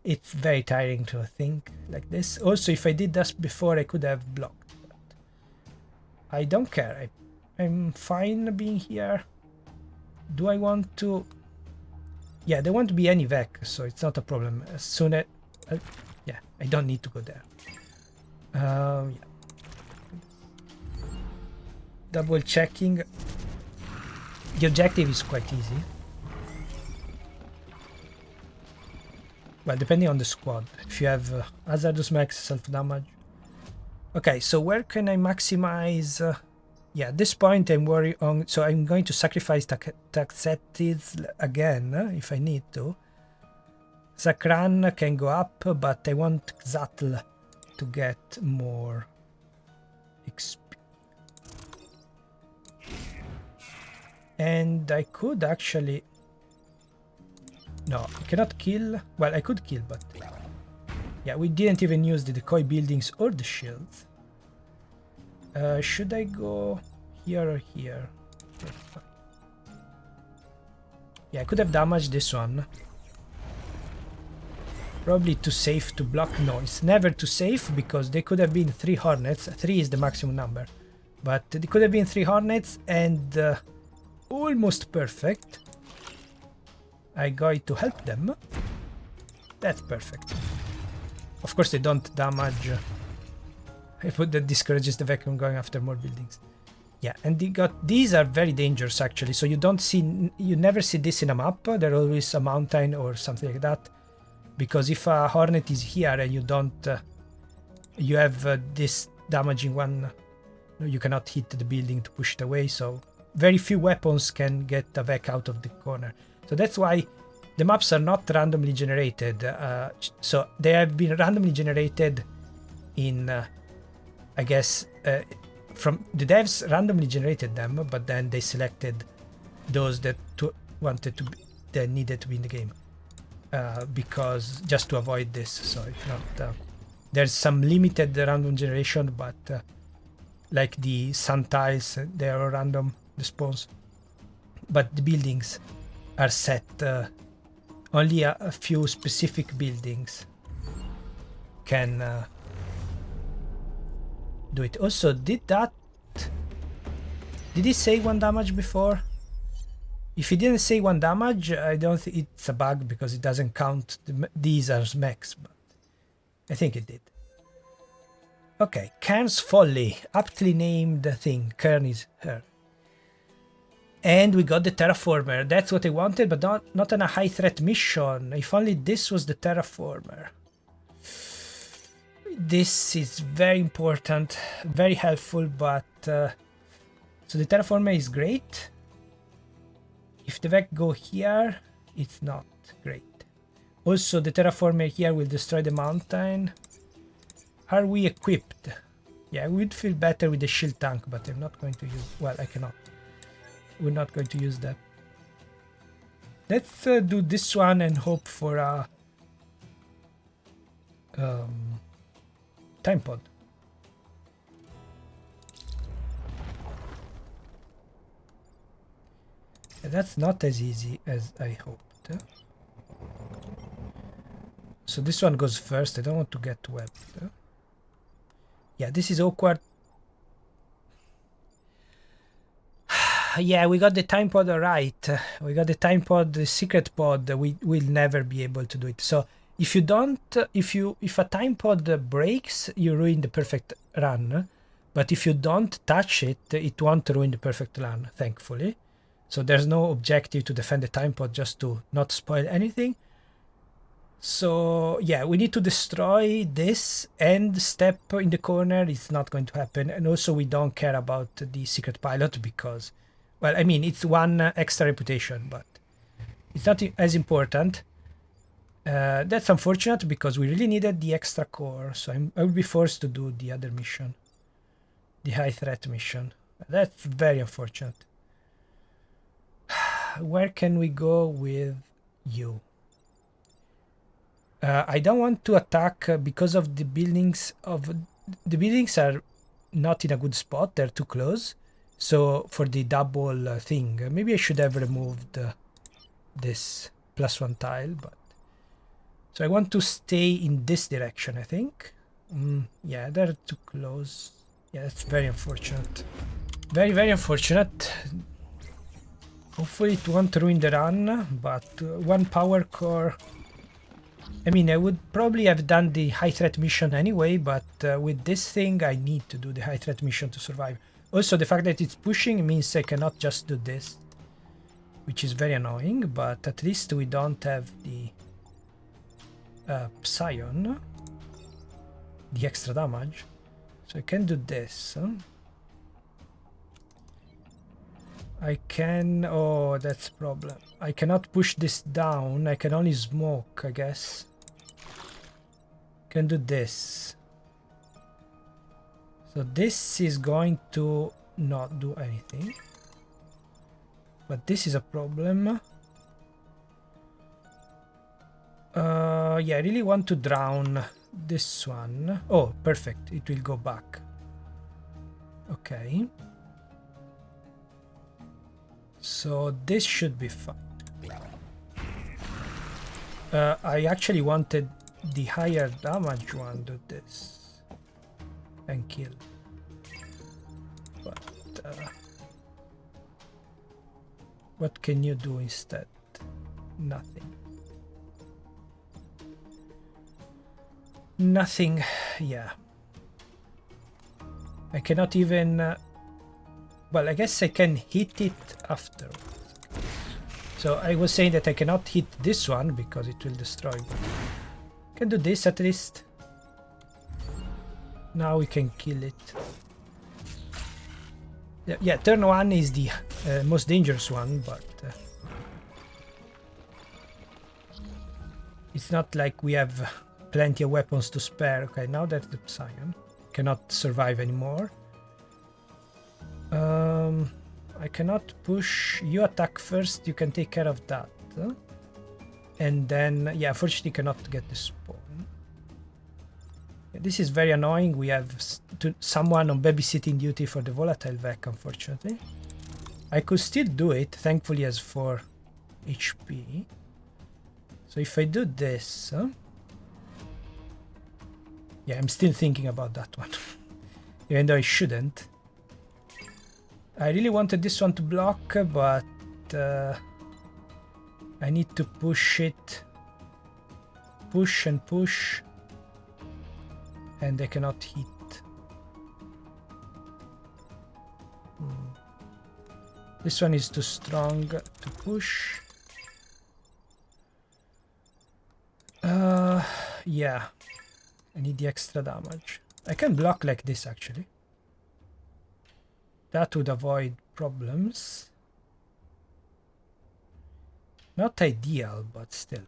it's very tiring to think like this. Also, if I did this before, I could have blocked. But I don't care. I'm fine being here. Do I want to... Yeah, there won't be any Vec, so it's not a problem. As soon as... yeah, I don't need to go there. Yeah. Double checking. The objective is quite easy. Well, depending on the squad. If you have Hazardous Max, self-damage. Okay, so where can I maximize... yeah, at this point I'm worried on... So I'm going to sacrifice ₕₑₙ₈ again, if I need to. Zakran can go up, but I want ₕₑₙ₈ to get more XP. And I could actually... No, I cannot kill. Well, I could kill, but yeah, we didn't even use the decoy buildings or the shields. Should I go here or here? Yeah, I could have damaged this one. Probably too safe to block. No, it's never too safe because they could have been 3 hornets. 3 is the maximum number. But they could have been 3 hornets and almost perfect. I got to help them. That's perfect. Of course, they don't damage. That discourages the vacuum going after more buildings. Yeah, and these are very dangerous actually. So you never see this in a map. There's always a mountain or something like that. Because if a hornet is here and you don't, you have this damaging one, you cannot hit the building to push it away. So very few weapons can get a vac out of the corner. So that's why the maps are not randomly generated. So they have been randomly generated in, I guess, from the devs randomly generated them, but then they selected those that that needed to be in the game. Because just to avoid this, so it's not. There's some limited random generation, but like the sun tiles, they are random spawns. But the buildings are set. Only a few specific buildings can do it. Also, did he say 1 damage before? If he didn't say 1 damage, I don't think it's a bug because it doesn't count these as mechs, but I think it did. Okay, 𝚠𝚑𝚗'𝚡 folly, aptly named thing. 𝚠𝚑𝚗'𝚡 is her. And we got the terraformer. That's what I wanted, but not on a high threat mission. If only this was the terraformer. This is very important, very helpful, but so the terraformer is great. If the vec go here, it's not great. Also, the terraformer here will destroy the mountain. Are we equipped? Yeah, we'd feel better with the shield tank, but I'm not going to use. Well, I cannot. We're not going to use that. Let's do this one and hope for a time pod. That's not as easy as I hoped. So this one goes first. I don't want to get webbed. Yeah, this is awkward. Yeah, we got the time pod right. We got the time pod, the secret pod. We will never be able to do it. So if you don't, if a time pod breaks, you ruin the perfect run. But if you don't touch it, it won't ruin the perfect run, thankfully. So there's no objective to defend the time pod, just to not spoil anything. So yeah, we need to destroy this and step in the corner. It's not going to happen. And also we don't care about the secret pilot because, well, I mean, it's 1 extra reputation, but it's not as important. That's unfortunate because we really needed the extra core. So I will be forced to do the other mission, the high threat mission. That's very unfortunate. Where can we go with you? I don't want to attack because of the buildings. The buildings are not in a good spot. They're too close. So for the double thing, maybe I should have removed this +1 tile. But so I want to stay in this direction, I think. Yeah, they're too close. Yeah, that's very unfortunate. Very, very unfortunate. Hopefully it won't ruin the run, but 1 power core. I mean, I would probably have done the high threat mission anyway, but with this thing I need to do the high threat mission to survive. Also, the fact that it's pushing means I cannot just do this, which is very annoying, but at least we don't have the Psion, the extra damage. So I can do this. I can... Oh, that's a problem. I cannot push this down. I can only smoke, I guess. Can do this. So this is going to not do anything. But this is a problem. Yeah, I really want to drown this one. Oh, perfect. It will go back. Okay. So this should be fine. I actually wanted the higher damage one to this and kill. But what can you do instead? Nothing. Nothing, yeah. I cannot even... well, I guess I can hit it afterwards. So I was saying that I cannot hit this one because it will destroy me. I can do this at least. Now we can kill it. Yeah, turn 1 is the most dangerous one, but... it's not like we have plenty of weapons to spare. Okay, now that the Ps cannot survive anymore. I cannot push. You attack first, you can take care of that. And then, yeah, unfortunately cannot get the spawn. Yeah, this is very annoying. We have someone on babysitting duty for the volatile VEC, unfortunately. I could still do it, thankfully has 4 HP. So if I do this... yeah, I'm still thinking about that one. Even though I shouldn't. I really wanted this one to block, but I need to push it. Push and push. And I cannot hit. This one is too strong to push. Yeah. I need the extra damage. I can block like this actually. That would avoid problems. Not ideal, but still.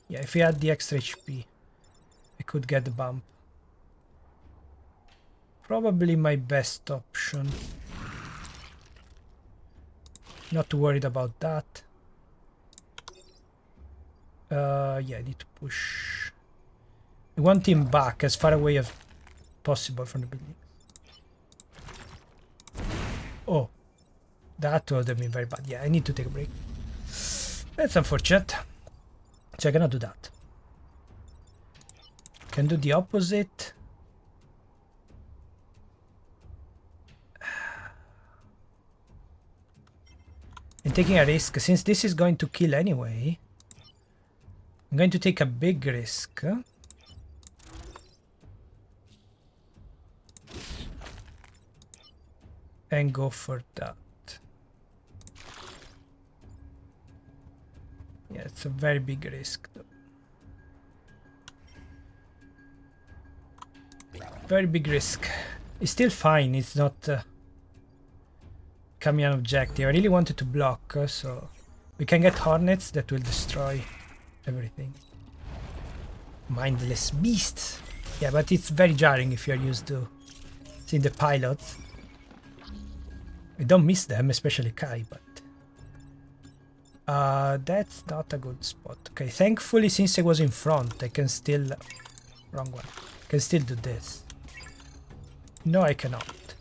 Yeah, if we had the extra HP, I could get the bump. Probably my best option. Not too worried about that. Yeah, I need to push. I want him back as far away as possible from the building. Oh, that would have been very bad. Yeah, I need to take a break. That's unfortunate. So I cannot do that. Can do the opposite. And taking a risk, since this is going to kill anyway, I'm going to take a big risk. And go for that. Yeah, it's a very big risk though. Very big risk. It's still fine, it's not coming an objective. I really wanted to block, so we can get hornets that will destroy everything. Mindless beasts. Yeah, but it's very jarring if you're used to seeing the pilots. I don't miss them, especially Kai, but that's not a good spot. Okay, thankfully, since I was in front, I can still... wrong one. I can still do this. No, I cannot.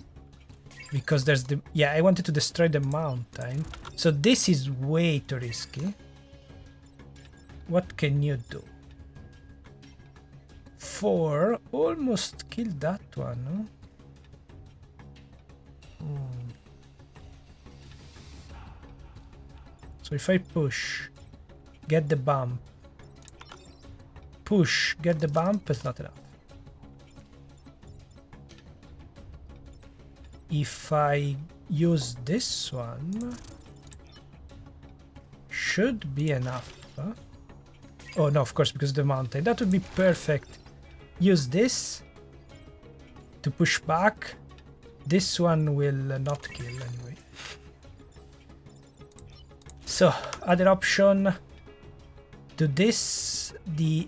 Because there's the... yeah, I wanted to destroy the mountain. So this is way too risky. What can you do? 4 almost killed that one, no? So if I push, get the bump, push, get the bump, it's not enough. If I use this one, should be enough. Huh? Oh no, of course, because of the mountain. That would be perfect. Use this to push back. This one will not kill anyway. So, other option, do this, the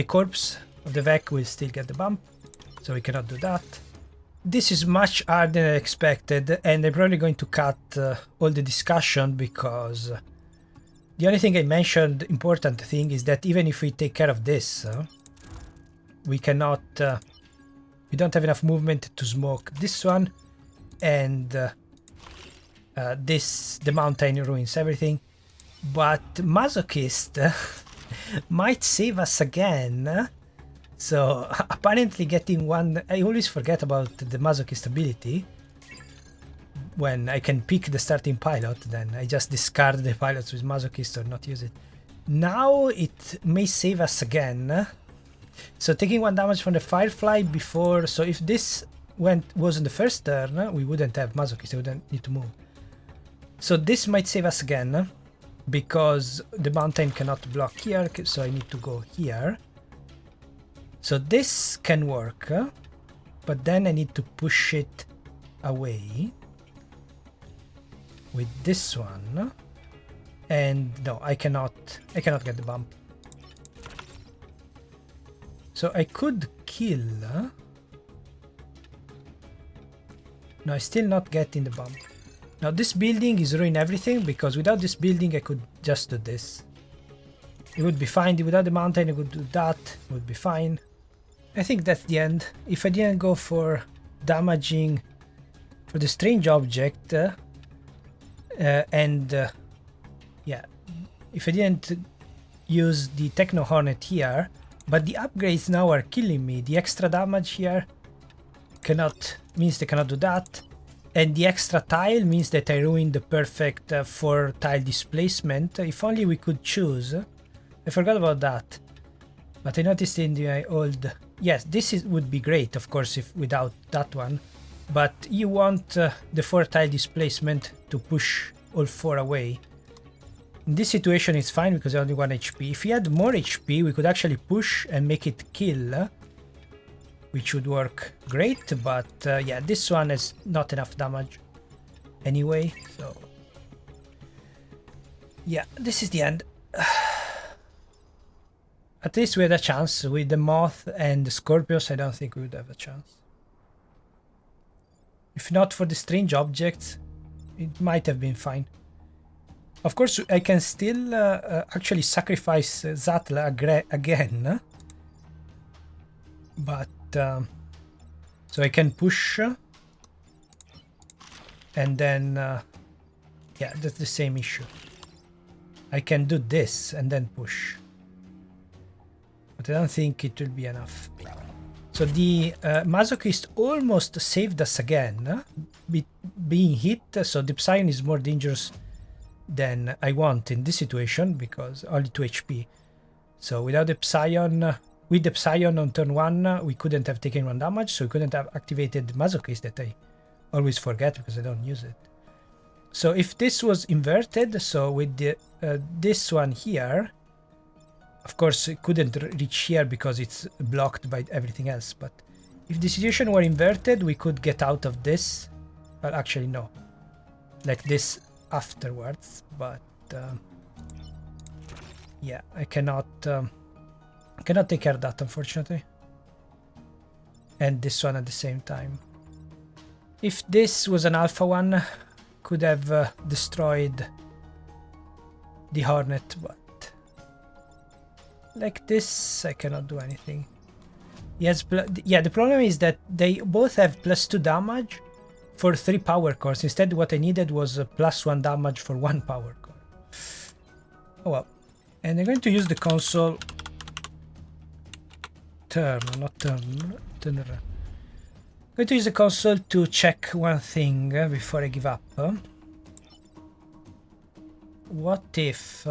corpse of the VEC will still get the bump, so we cannot do that. this is much harder than I expected, and I'm probably going to cut all the discussion because the only thing I mentioned, important thing, is that even if we take care of this, we cannot, we don't have enough movement to smoke this one, and the mountain ruins everything. But Masochist might save us again. So apparently getting one, I always forget about the Masochist ability. When I can pick the starting pilot, then I just discard the pilots with Masochist or not use it. Now it may save us again. So taking 1 damage from the Firefly before, so if this was in the first turn, we wouldn't have Masochist, I wouldn't need to move. So this might save us again, because the mountain cannot block here, so I need to go here. So this can work, but then I need to push it away with this one. And no, I cannot get the bump. So I could kill. No, I'm still not getting the bump. Now this building is ruining everything, because without this building I could just do this. It would be fine. Without the mountain I could do that. It would be fine. I think that's the end. If I didn't go for damaging for the strange object, yeah, if I didn't use the Techno Hornet here, but the upgrades now are killing me. The extra damage here means they cannot do that, and the extra tile means that I ruined the perfect 4 tile displacement. If only we could choose. I forgot about that, but I noticed in the old. Yes, would be great, of course, if without that one. But you want the 4 tile displacement to push all 4 away. In this situation it's fine because I only 1 HP. If he had more HP, we could actually push and make it kill, which would work great. But yeah, this one has not enough damage anyway. So yeah, this is the end. At least we had a chance. With the Moth and the Scorpios, I don't think we would have a chance. If not for the strange objects, it might have been fine. Of course, I can still actually sacrifice 𝚬𝚘𝚗 again. But, so I can push. And then, yeah, that's the same issue. I can do this and then push. But I don't think it will be enough. So the Masochist almost saved us again, being hit. So the 𝚘𝚘 is more dangerous than I want in this situation, because only 2 HP. So without the 𝚘𝚘, with the 𝚘𝚘 on turn 1, we couldn't have taken 1 damage, so we couldn't have activated Masochist, that I always forget because I don't use it. So if this was inverted, so with the this one here, of course it couldn't reach here because it's blocked by everything else, but if the situation were inverted, we could get out of this. Well, actually no, like this afterwards, but yeah, I cannot take care of that, unfortunately. And this one at the same time. If this was an alpha one, could have destroyed the Hornet, but like this, I cannot do anything. Yes, yeah, the problem is that they both have +2 damage for 3 power cores. Instead, what I needed was a +1 damage for 1 power core. Oh well. And I'm going to use the console turn. I'm going to use the console to check one thing before I give up. What if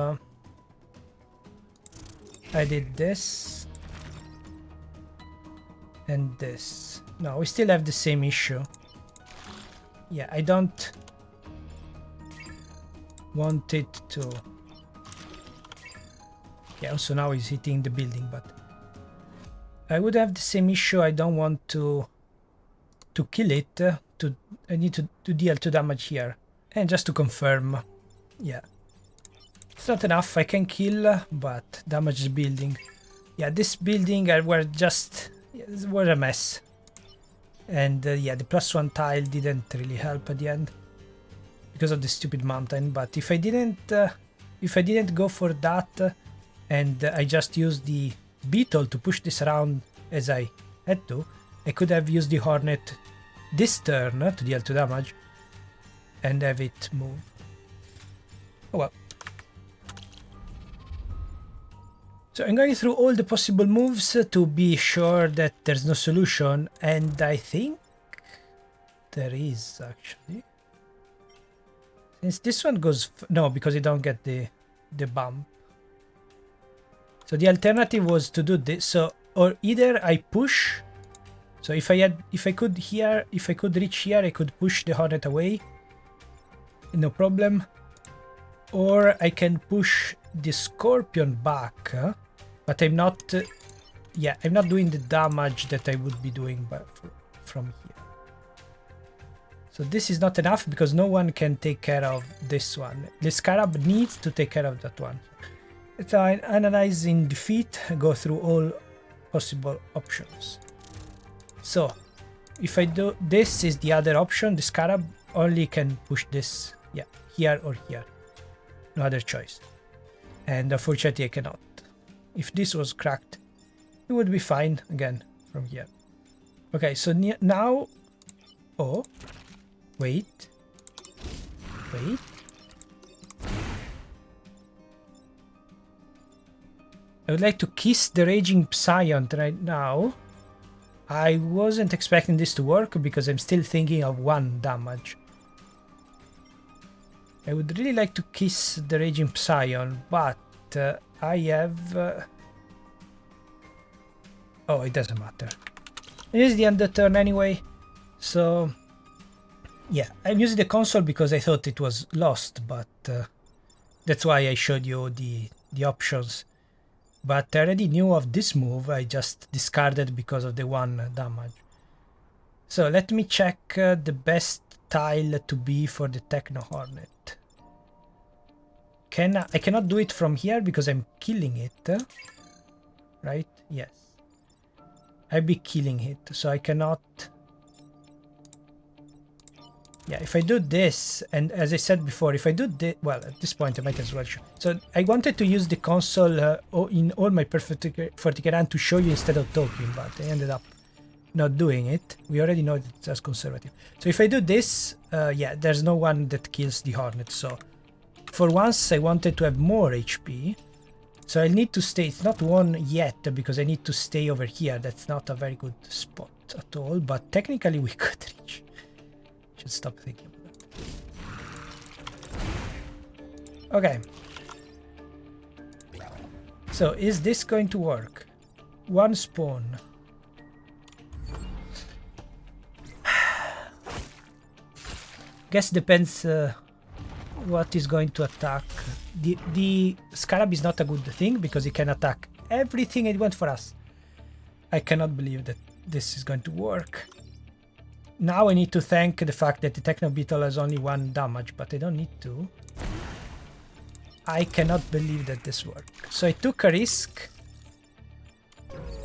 I did this and this? No, we still have the same issue. Yeah, I don't want it to. Yeah, also now he's hitting the building, but I would have the same issue. I don't want to kill it. I need to deal 2 damage here. And just to confirm, yeah, it's not enough. I can kill, but damage the building. Yeah, this building were a mess. And yeah, the +1 tile didn't really help at the end because of the stupid mountain. But if I didn't go for that and I just used the beetle to push this around as I had to, I could have used the hornet this turn to deal 2 damage and have it move. Oh well. So I'm going through all the possible moves to be sure that there's no solution, and I think there is actually. Since this one goes no, because you don't get the bump. So the alternative was to do this. So or either I push. So if I could reach here, I could push the hornet away. No problem. Or I can push the scorpion back, but I'm not. Yeah, I'm not doing the damage that I would be doing from here. So this is not enough because no one can take care of this one. The scarab needs to take care of that one. Let's analyze in defeat, go through all possible options. So if I do this is the other option. The scarab only can push this, yeah, here or here. No other choice. And unfortunately I cannot. If this was cracked, it would be fine again from here. Okay, so now... Oh. Wait. I would like to kiss the raging 𝚘𝚗 right now. I wasn't expecting this to work because I'm still thinking of 1 damage. I would really like to kiss the raging 𝚘𝚗, but I have... Oh, it doesn't matter. It is the end of the turn anyway, so... Yeah, I'm using the console because I thought it was lost, but that's why I showed you the options. But I already knew of this move, I just discarded because of the 1 damage. So let me check the best tile to be for the Techno Hornet. I cannot do it from here because I'm killing it, right? Yes. I'll be killing it, so I cannot... Yeah, if I do this, and as I said before, if I do this, well, at this point I might as well show. So I wanted to use the console in all my ₕₑₙ to show you instead of talking, but I ended up not doing it. We already know it's as conservative. So if I do this, yeah, there's no one that kills the hornet. So for once I wanted to have more HP. So I need to stay, it's not 1 yet because I need to stay over here. That's not a very good spot at all, but technically we could reach. Should stop thinking about that. Okay. So is this going to work? 1 spawn. Guess depends what is going to attack. The scarab is not a good thing because it can attack everything it went for us. I cannot believe that this is going to work. Now I need to thank the fact that the Techno Beetle has only 1 damage, but I don't need to. I cannot believe that this worked. So I took a risk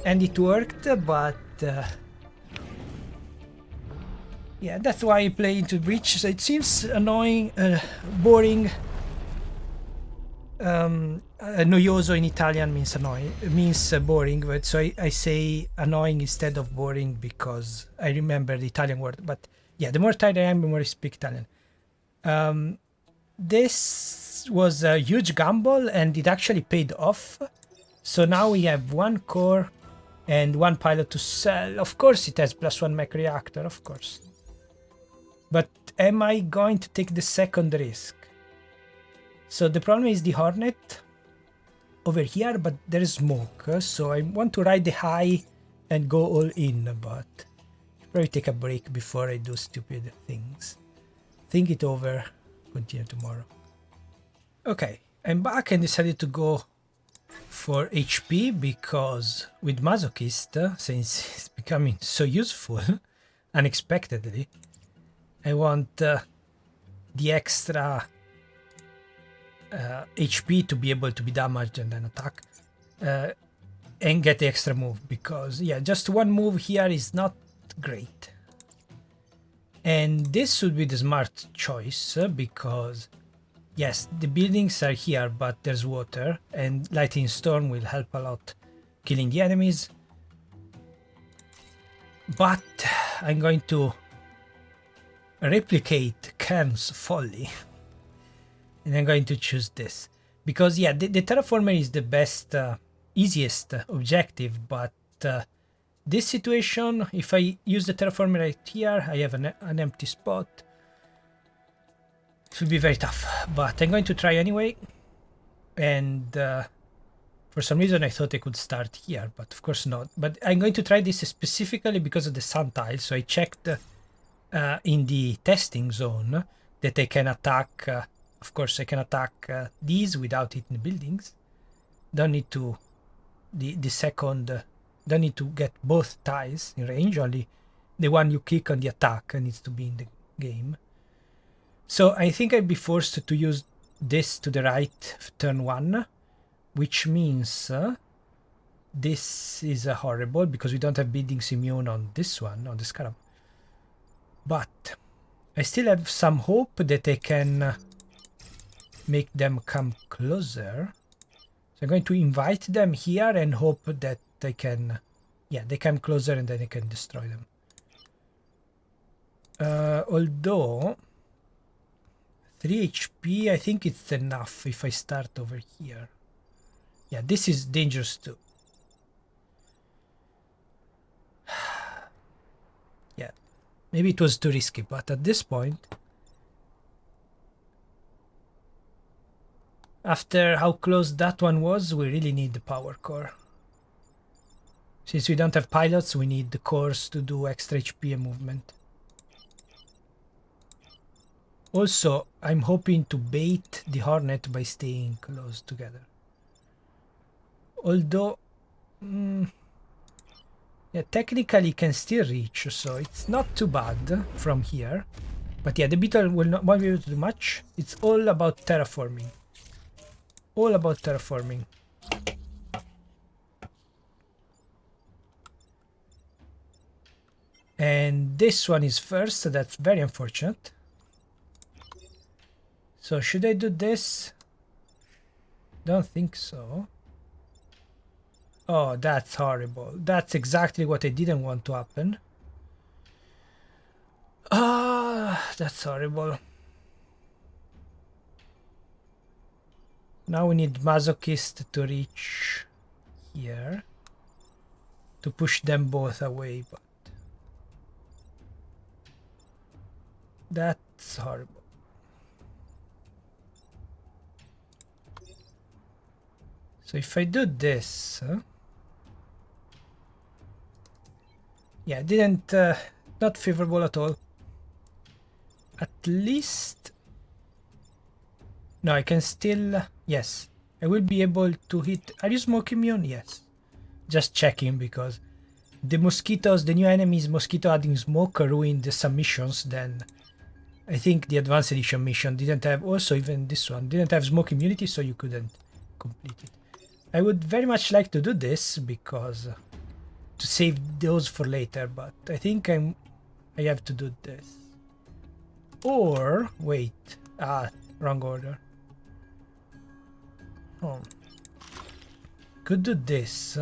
and it worked, but yeah, that's why I play into Breach. So it seems annoying, boring. Noioso in Italian means annoying, means boring, but so I say annoying instead of boring because I remember the Italian word. But yeah, the more tired I am, the more I speak Italian. This was a huge gamble and it actually paid off. So now we have 1 core and 1 pilot to sell. Of course it has +1 mech reactor, of course. But am I going to take the second risk? So the problem is the Hornet over here, but there is smoke. So I want to ride the high and go all in, but probably take a break before I do stupid things. Think it over, continue tomorrow. Okay, I'm back and decided to go for HP because with Masochist, since it's becoming so useful unexpectedly, I want the extra HP to be able to be damaged and then attack and get the extra move because yeah, just 1 move here is not great. And this should be the smart choice because, yes, the buildings are here, but there's water, and lightning storm will help a lot killing the enemies. But I'm going to replicate Cairn's folly, and I'm going to choose this because, yeah, the terraformer is the best, easiest objective, but this situation, if I use the terraformer right here, I have an empty spot. It will be very tough, but I'm going to try anyway. And for some reason I thought I could start here, but of course not. But I'm going to try this specifically because of the sun tile. So I checked in the testing zone that I can attack, of course I can attack these without hitting the buildings. Don't need to, the second, don't need to get both tiles in range, only the one you click on the attack needs to be in the game. So I think I'd be forced to use this to the right turn 1, which means this is horrible because we don't have buildings immune on this one, on the Scarab. But I still have some hope that I can make them come closer. So I'm going to invite them here and hope that they can, yeah, they come closer and then I can destroy them. Although 3 HP, I think it's enough if I start over here. Yeah, this is dangerous too. Yeah, maybe it was too risky, but at this point, after how close that one was, we really need the power core. Since we don't have pilots, we need the cores to do extra HP and movement. Also, I'm hoping to bait the Hornet by staying close together. Although, yeah, technically can still reach, so it's not too bad from here. But yeah, the beetle will not be able to do much. It's all about terraforming. All about terraforming. And this one is first, so that's very unfortunate. So should I do this? Don't think so. Oh, that's horrible. That's exactly what I didn't want to happen. Ah, that's horrible. Now we need Masochist to reach here to push them both away, but that's horrible. So if I do this, yeah, didn't, not favorable at all. At least, no, I can still, yes, I will be able to hit. Are you smoke immune? Yes. Just checking because the mosquitoes, the new enemies, mosquito adding smoke ruined the submissions. Then I think the advanced edition mission didn't have, also even this one, didn't have smoke immunity, so you couldn't complete it. I would very much like to do this because to save those for later, but I think I have to do this. Or wait, wrong order. Oh, could do this.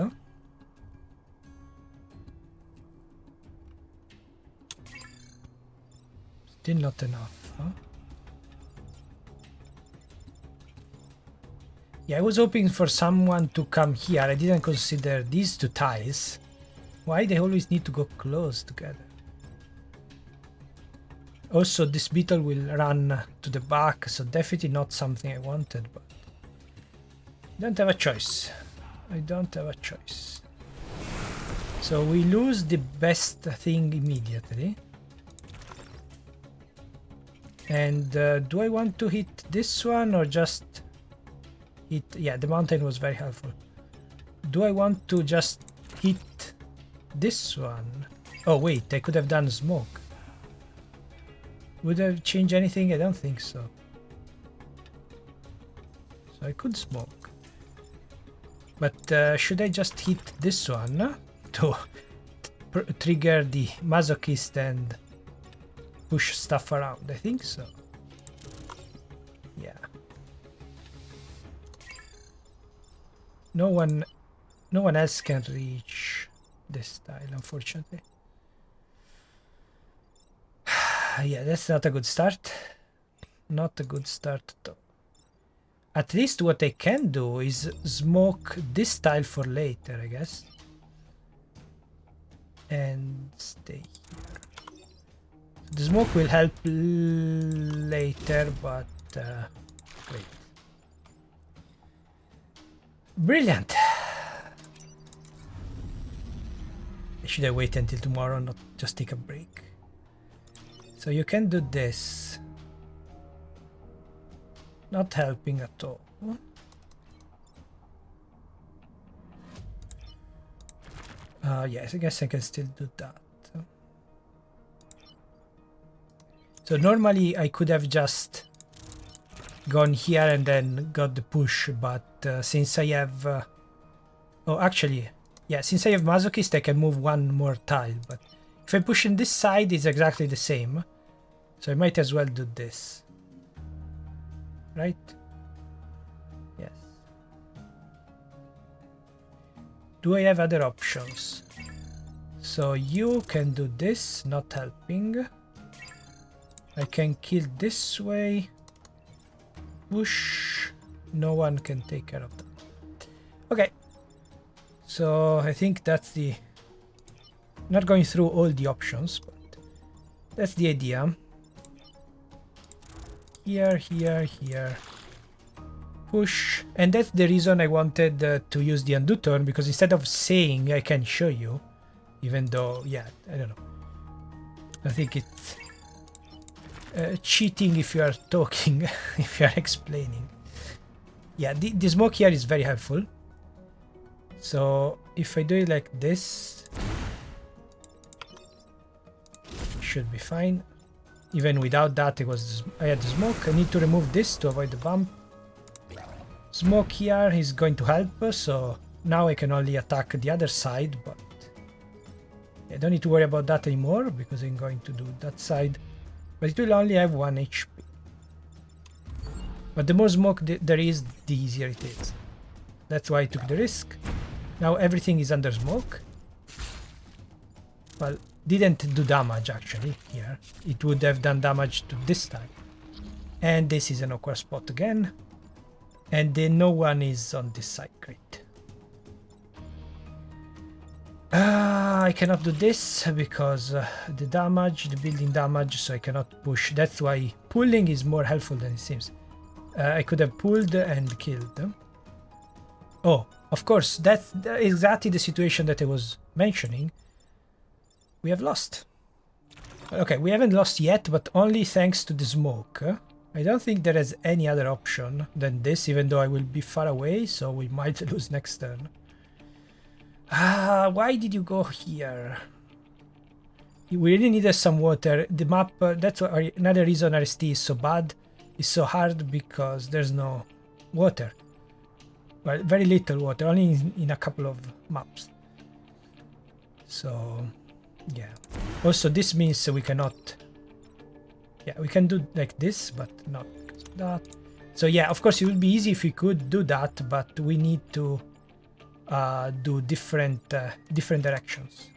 Still not enough, huh? Yeah, I was hoping for someone to come here. I didn't consider these two tiles. Why they always need to go close together? Also, this beetle will run to the back, so definitely not something I wanted, but I don't have a choice. I don't have a choice. So we lose the best thing immediately. And do I want to hit this one or just hit? Yeah, the mountain was very helpful. Do I want to just hit this one? Oh wait, I could have done smoke. Would have changed anything? I don't think so. So I could smoke. But should I just hit this one to trigger the Masochist and push stuff around. I think so. Yeah. No one else can reach this tile, unfortunately. Yeah, that's not a good start. Not a good start at all. At least what I can do is smoke this tile for later, I guess. And stay here. The smoke will help later, but wait. Brilliant! Should I wait until tomorrow, not just take a break? So you can do this. Not helping at all. Yes, I guess I can still do that. So normally I could have just gone here and then got the push, but since I have... oh, actually, yeah, since I have Masochist, I can move one more tile, but if I push in this side, it's exactly the same. So I might as well do this. Right? Yes. Do I have other options? So you can do this, not helping. I can kill this way. Push. No one can take care of that. Okay. So I think that's the... not going through all the options, but that's the idea. Here, here, here. Push. And that's the reason I wanted to use the undo turn, because instead of saying I can show you, even though, yeah, I don't know. I think it's cheating if you are talking, if you are explaining. Yeah, the smoke here is very helpful. So if I do it like this, should be fine. Even without that, I had the smoke. I need to remove this to avoid the bump. Smoke here is going to help us, so now I can only attack the other side, but I don't need to worry about that anymore because I'm going to do that side. But it will only have 1 HP. But the more smoke there is, the easier it is. That's why I took the risk. Now everything is under smoke. Well, didn't do damage actually here. It would have done damage to this time. And this is an awkward spot again. And then no one is on this side. Great. I cannot do this because the damage, the building damage, so I cannot push. That's why pulling is more helpful than it seems. I could have pulled and killed them. Oh, of course, that's exactly the situation that I was mentioning. We have lost. Okay, we haven't lost yet, but only thanks to the smoke. I don't think there is any other option than this, even though I will be far away, so we might lose next turn. Why did you go here? We really needed some water. The map, that's another reason RST is so bad. It's so hard because there's no water. Well, very little water, only in a couple of maps. So, yeah. Also, this means we cannot... yeah, we can do like this, but not that. So yeah, of course it would be easy if we could do that, but we need to do different directions.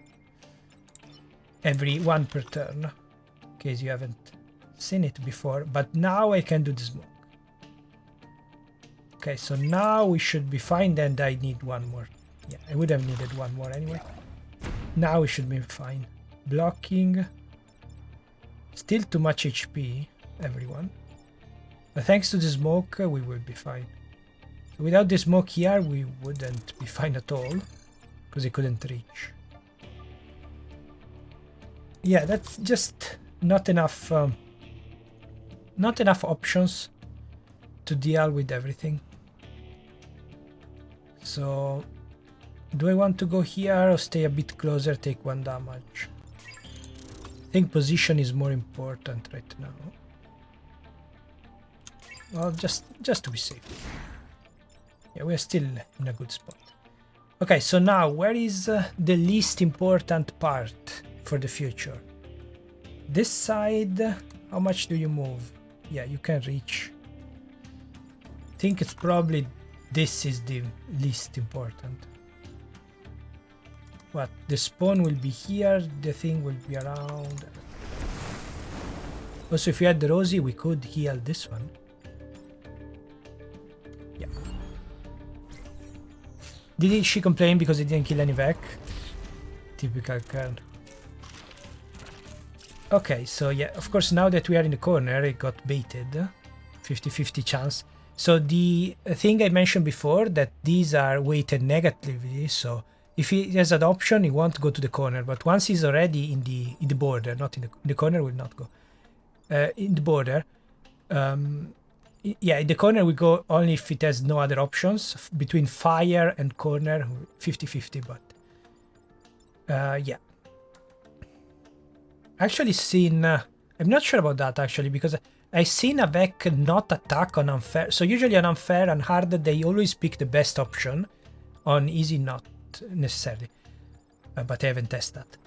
Every one per turn, in case you haven't seen it before. But now I can do the smoke. Okay, so now we should be fine, and I need one more. Yeah, I would have needed one more anyway. Now we should be fine. Blocking. Still too much HP, everyone. But thanks to the smoke, we will be fine. Without the smoke here, we wouldn't be fine at all, because he couldn't reach. Yeah, that's just not enough options to deal with everything. So, do I want to go here or stay a bit closer, take 1 damage? I think position is more important right now. Well, just to be safe. Yeah, we're still in a good spot. Okay, so now where is the least important part for the future? This side, how much do you move? Yeah, you can reach. I think it's probably this is the least important. What? The spawn will be here, the thing will be around. Also, if we had the Rosie, we could heal this one. Yeah. Did she complain because he didn't kill any Vec? Typical girl. Okay, so yeah, of course, now that we are in the corner, it got baited. 50-50 chance. So the thing I mentioned before, that these are weighted negatively, so if he has an option, he won't go to the corner, but once he's already in the border, not in the corner will not go. In the border, yeah, in the corner we go only if it has no other options. Between fire and corner, 50-50, but yeah. Actually seen, I'm not sure about that actually, because I seen a Vec not attack on unfair. So usually on unfair and hard, they always pick the best option. On easy, not necessarily, but I haven't tested that.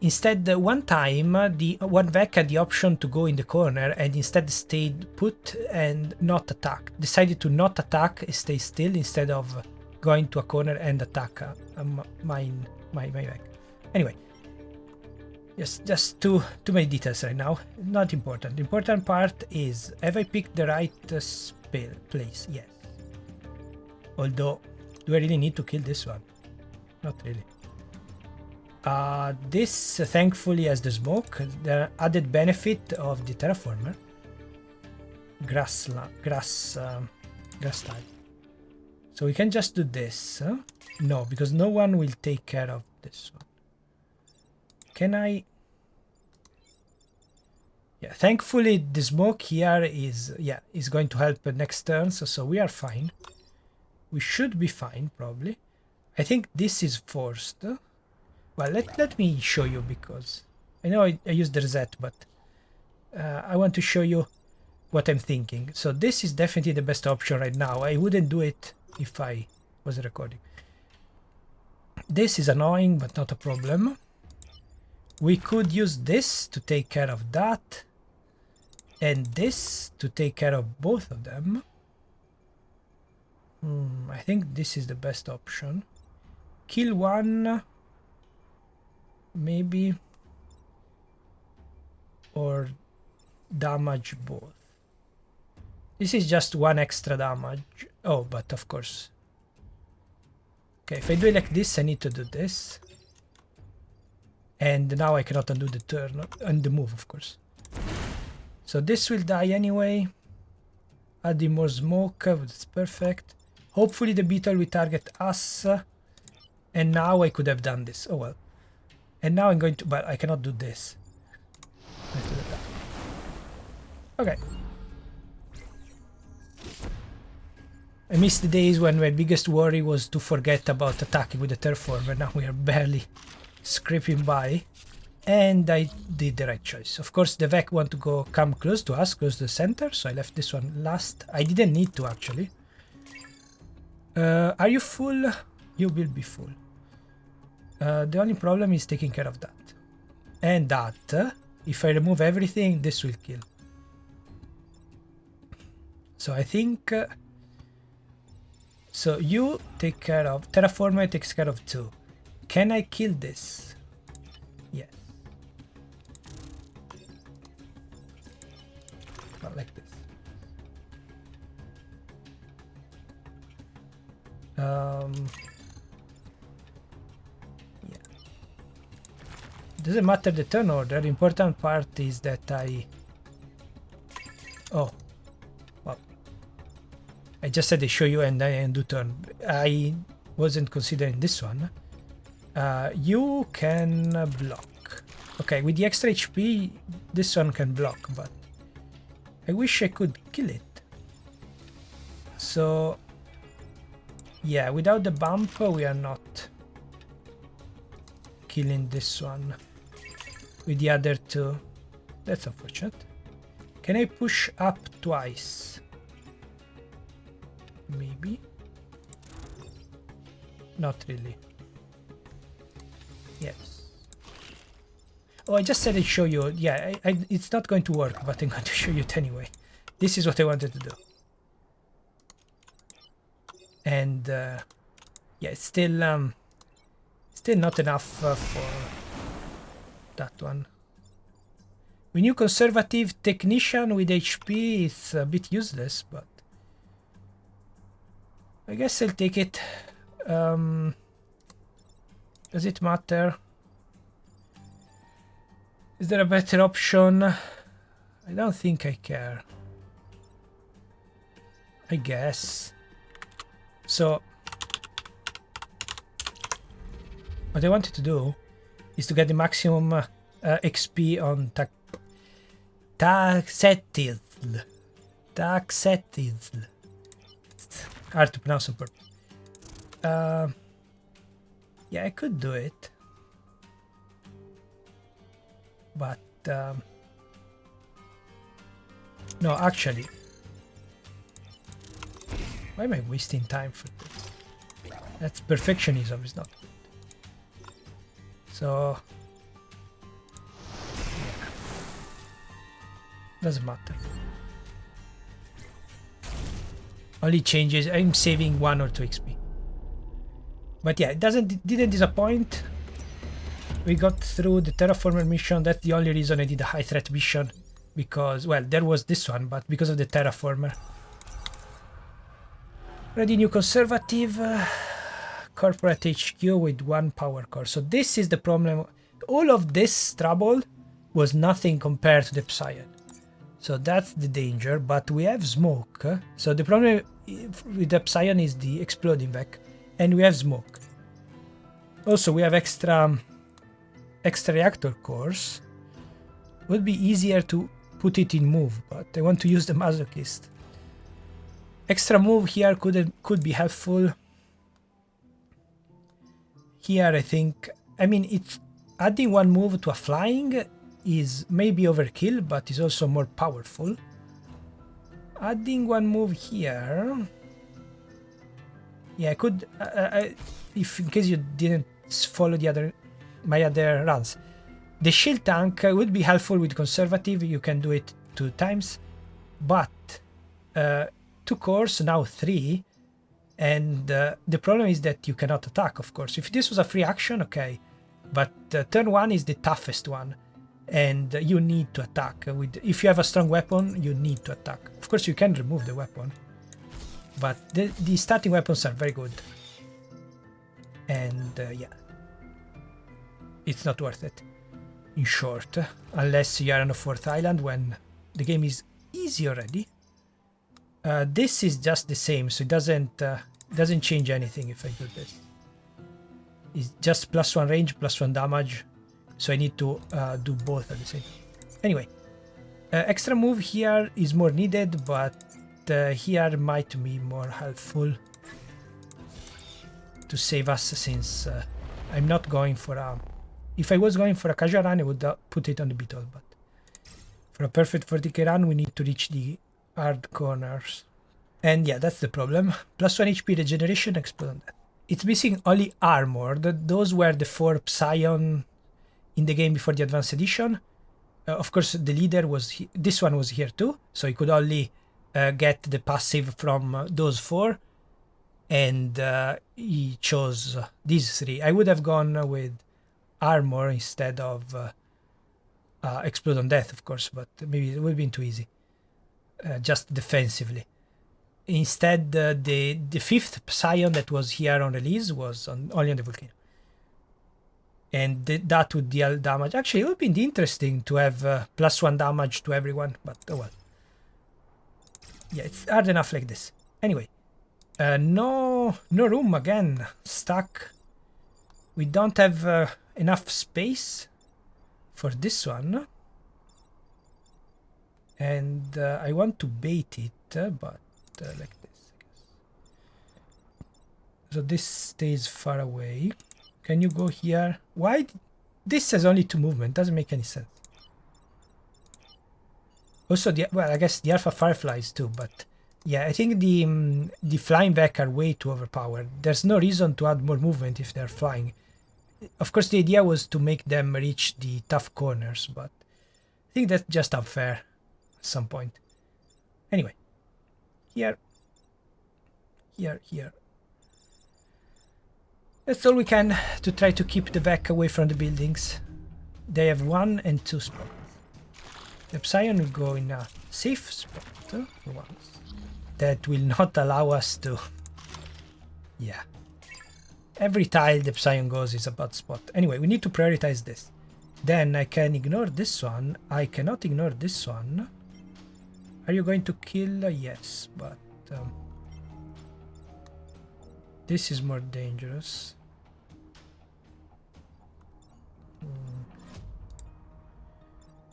Instead, one time, the one Vec had the option to go in the corner and instead stayed put and not attack. Decided to not attack, stay still instead of going to a corner and attack my Vec. Anyway. Yes, just too many details right now. Not important. The important part is, have I picked the right place? Yes. Although, do I really need to kill this one? Not really. This thankfully has the smoke, the added benefit of the terraformer. Grass type. So we can just do this. Huh? No, because no one will take care of this one. Can I? Yeah, thankfully the smoke here is going to help next turn, so we are fine. We should be fine probably. I think this is forced. Well, let me show you, because I know I used the reset, but I want to show you what I'm thinking. So this is definitely the best option right now. I wouldn't do it if I was recording. This is annoying, but not a problem. We could use this to take care of that, and this to take care of both of them. I think this is the best option. Kill one, maybe, or damage both. This is just one extra damage. Oh, but of course. Okay, if I do it like this, I need to do this. And now I cannot undo the turn and the move, of course. So this will die anyway. Adding more smoke, that's perfect. Hopefully the beetle will target us. And now I could have done this. Oh well. And now I'm going to, but I cannot do this. Okay. I miss the days when my biggest worry was to forget about attacking with the terraformer. Now we are barely scraping by, and I did the right choice. Of course, the Vec want to come close to us, close to the center, so I left this one last. I didn't need to actually. Are you full? You will be full. The only problem is taking care of that. And that, if I remove everything, this will kill. So I think... so you take care of... Terraformer takes care of 2. Can I kill this? Yes. Not like this. Yeah. Doesn't matter the turn order. The important part is that I... Oh. Well. I just said I show you and I undo turn. I wasn't considering this one. You can block. Okay, with the extra HP, this one can block, but I wish I could kill it. So, yeah, without the bump, we are not killing this one. With the other two, that's unfortunate. Can I push up twice? Maybe. Not really. Yes. Oh, I just said I'd show you. Yeah, it's not going to work, but I'm going to show you it anyway. This is what I wanted to do. And yeah, it's still not enough for that one. We knew conservative technician with HP is a bit useless, but I guess I'll take it. Does it matter? Is there a better option? I don't think I care. I guess. So what I wanted to do is to get the maximum XP on ₕₑₙ₈. ₕₑₙ₈. Hard to pronounce on purpose. Yeah, I could do it. But no, actually, why am I wasting time for this? That's perfectionism, is not good. So yeah. Doesn't matter. Only changes, I'm saving 1 or 2 XP. But yeah, it didn't disappoint. We got through the terraformer mission. That's the only reason I did a high threat mission, because, well, there was this one, but because of the terraformer. Ready new conservative corporate HQ with 1 power core. So this is the problem. All of this trouble was nothing compared to the 𝚘𝚗𝚗'𝚕𝚎. So that's the danger, but we have smoke. So the problem with the 𝚘𝚗𝚗 is the exploding vec, and we have smoke. Also, we have extra reactor cores. Would be easier to put it in move, but I want to use the masochist. Extra move here could be helpful. Here, I think, I mean, it's adding 1 move to a flying is maybe overkill, but is also more powerful. Adding 1 move here, yeah, I could. If in case you didn't follow my other runs, the shield tank would be helpful with conservative. You can do it 2 times, but 2 cores, now 3, and the problem is that you cannot attack, of course. If this was a free action, okay, but turn 1 is the toughest one, and you need to attack. If you have a strong weapon, you need to attack. Of course, you can remove the weapon, but the starting weapons are very good, and yeah, it's not worth it, in short, unless you are on a 4th island when the game is easy already. This is just the same, so it doesn't change anything if I do this. It's just +1 range, +1 damage, so I need to do both at the same time. Anyway, extra move here is more needed, but here might be more helpful to save us, since I'm not going for a... If I was going for a casual run, I would put it on the beetle, but for a perfect 40k run, we need to reach the hard corners. And yeah, that's the problem. +1 HP regeneration, explode on that. It's missing only armor. Those were the 4 𝚘𝚗 in the game before the advanced edition. Of course, the leader was this one was here too, so he could only get the passive from those 4, and he chose these 3. I would have gone with armor instead of explode on death, of course, but maybe it would have been too easy, just defensively. Instead, the 5th 𝚘𝚗 that was here on release was only on the volcano, and that would deal damage. Actually, it would be interesting to have +1 damage to everyone, but oh well. Yeah, it's hard enough like this. Anyway, no room again. Stuck. We don't have enough space for this one, and I want to bait it, but like this, I guess. So this stays far away. Can you go here? Why? This has only 2 movement. Doesn't make any sense. Also, well, I guess the alpha fireflies too, but yeah, I think the flying back are way too overpowered. There's no reason to add more movement if they're flying. of course, the idea was to make them reach the tough corners, but I think that's just unfair at some point. Anyway, here. That's all we can to try to keep the Vec away from the buildings. They have 1 and 2 spots. The 𝚘𝚗 will go in a safe spot for once. That will not allow us to... Yeah. Every tile the 𝚘𝚗 goes is a bad spot. Anyway, we need to prioritize this. Then I can ignore this one. I cannot ignore this one. Are you going to kill? Yes, but... this is more dangerous.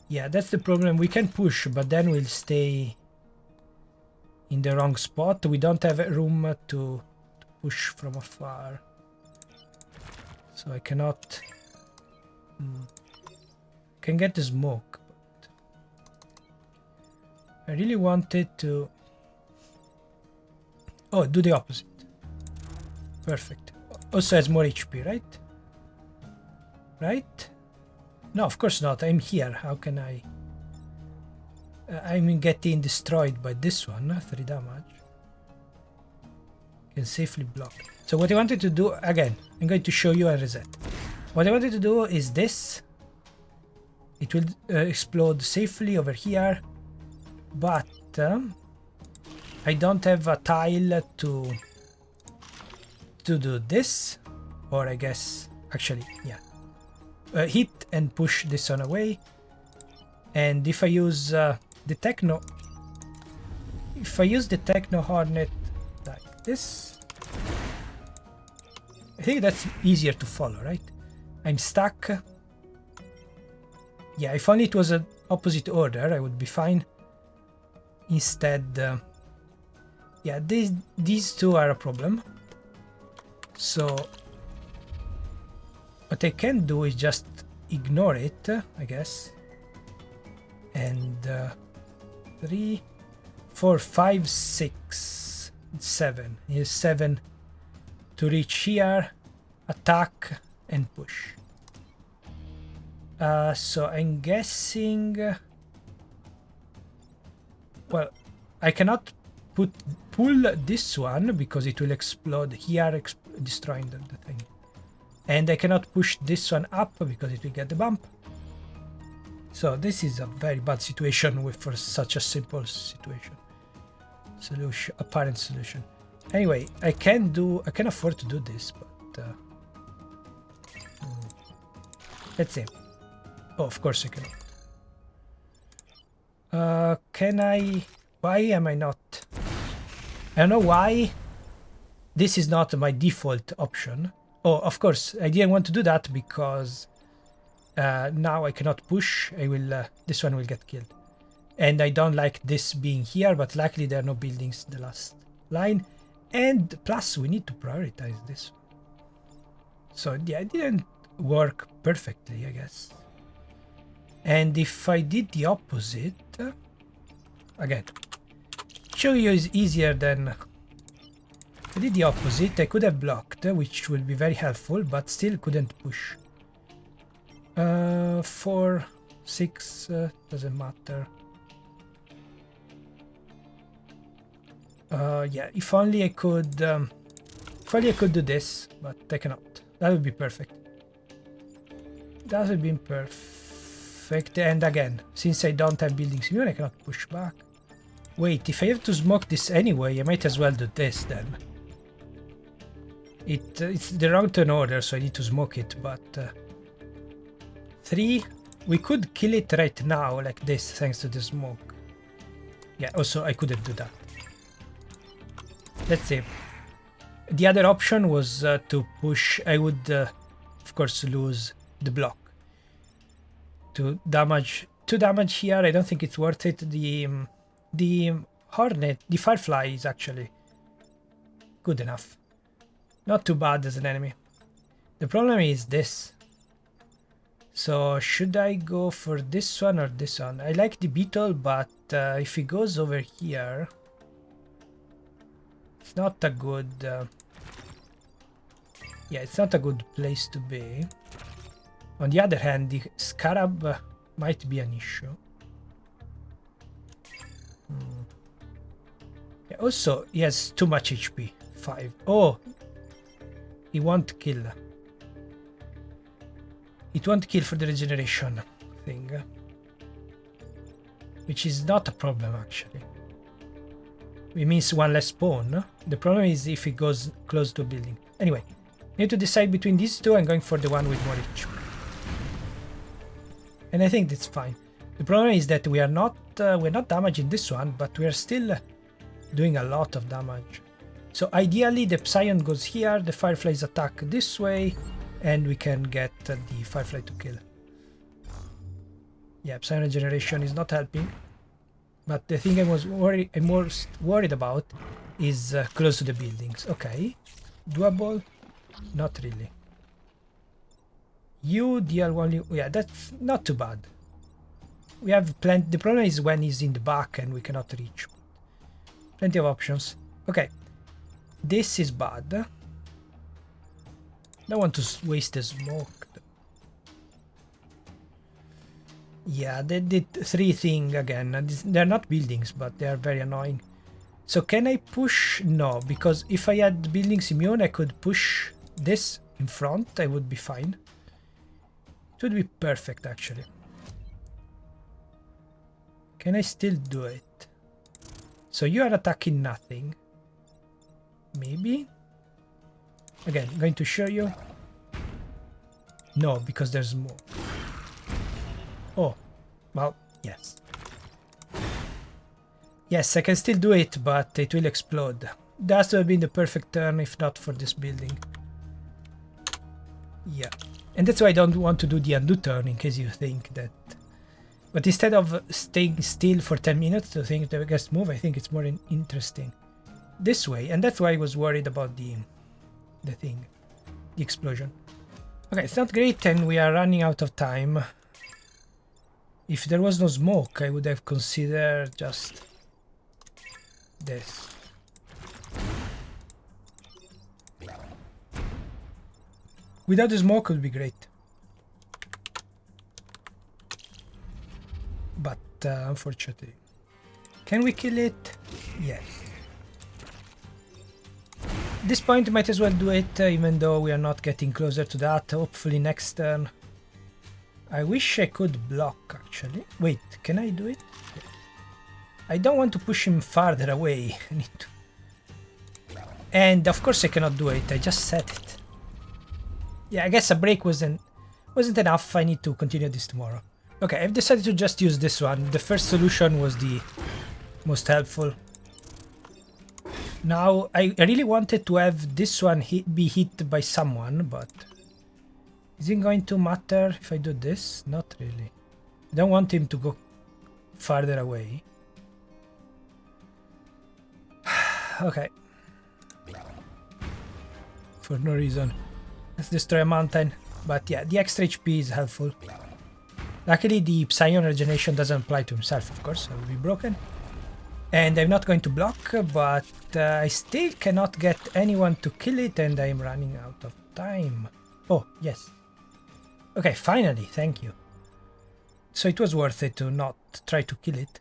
Yeah, that's the problem. We can push, but then we'll stay in the wrong spot. We don't have room to push from afar. So I cannot... can get the smoke, but I really wanted to... Oh, do the opposite. Perfect. Also has more HP, right? Right? No, of course not. I'm here. How can I... I'm getting destroyed by this one. 3 damage. Can safely block. So what I wanted to do... Again, I'm going to show you and reset. What I wanted to do is this. It will explode safely over here. But... I don't have a tile to do this, or I guess actually, yeah, hit and push this one away. And if I use the ₕ�13 hornet like this, I think that's easier to follow, right? I'm stuck. Yeah, if only it was an opposite order, I would be fine. Instead, yeah, these two are a problem. So what I can do is just ignore it, I guess. And 3, 4, 5, 6, 7. Here's 7 to reach here, attack and push. So I'm guessing... well, I cannot pull this one because it will explode here, destroying the thing. And I cannot push this one up because it will get the bump. So this is a very bad situation for such a simple solution. Apparent solution. Anyway, I can afford to do this, but let's see. Oh, of course I cannot. Can I? Why am I not? I don't know why this is not my default option. Oh, of course, I didn't want to do that because now I cannot push. This one will get killed. And I don't like this being here, but luckily there are no buildings in the last line. And plus, we need to prioritize this one. So yeah, it didn't work perfectly, I guess. And if I did the opposite, again, show you is easier than... If I did the opposite, I could have blocked, which will be very helpful, but still couldn't push. 4, 6, doesn't matter. Yeah, if only I could do this, but I cannot. That would be perfect. That would be perfect. And again, since I don't have buildings immune, I cannot push back. Wait, if I have to smoke this anyway, I might as well do this then. It's the wrong turn order, so I need to smoke it, but... 3, we could kill it right now, like this, thanks to the smoke. Yeah, also I couldn't do that. Let's see. The other option was to push. I would, of course, lose the block. 2 damage here. I don't think it's worth it. The Hornet, the Firefly is actually good enough. Not too bad as an enemy. The problem is this. So should I go for this one or this one? I like the beetle, but if he goes over here, it's not a good... Yeah, it's not a good place to be. On the other hand, the scarab might be an issue. Yeah, also, he has too much HP. 5. Oh! He won't kill. It won't kill for the regeneration thing. Which is not a problem, actually. It means one less spawn. The problem is if it goes close to a building. Anyway, need to decide between these two. I'm going for the one with more HP. And I think that's fine. The problem is that we're not damaging this one, but we are still doing a lot of damage. So ideally the Psion goes here, the Fireflies attack this way, and we can get the Firefly to kill. Yeah, Psion regeneration is not helping. But the thing I'm most worried about is close to the buildings. Okay, doable? Not really. You deal only... Yeah, that's not too bad. We have plenty... The problem is when he's in the back and we cannot reach. Plenty of options. Okay. This is bad. Don't want to waste the smoke. Yeah, they did 3 things again. They're not buildings, but they are very annoying. So can I push? No, because if I had buildings immune, I could push this in front. I would be fine. It would be perfect, actually. Can I still do it? So you are attacking nothing. Maybe? Again, I'm going to show you. No, because there's more. Oh, well, yes. Yes, I can still do it, but it will explode. That would have been the perfect turn if not for this building. Yeah. And that's why I don't want to do the undo turn, in case you think that... But instead of staying still for 10 minutes to think the guest move, I think it's more interesting this way. And that's why I was worried about the thing, the explosion. Okay, it's not great and we are running out of time. If there was no smoke, I would have considered just this. Without the smoke, it would be great. But unfortunately. Can we kill it? Yes. At this point, might as well do it, even though we are not getting closer to that. Hopefully next turn. I wish I could block, actually. Wait, can I do it? I don't want to push him farther away. I need to... And of course I cannot do it. I just said it. Yeah, I guess a break wasn't enough. I need to continue this tomorrow. Okay, I've decided to just use this one. The first solution was the most helpful. Now, I really wanted to have this one be hit by someone, but... Is it going to matter if I do this? Not really. I don't want him to go farther away. Okay. For no reason. Let's destroy a mountain. But yeah, the extra HP is helpful. Luckily, the Psion regeneration doesn't apply to himself, of course. I will be broken. And I'm not going to block, but I still cannot get anyone to kill it, and I'm running out of time. Oh, yes. Okay, finally, thank you. So it was worth it to not try to kill it.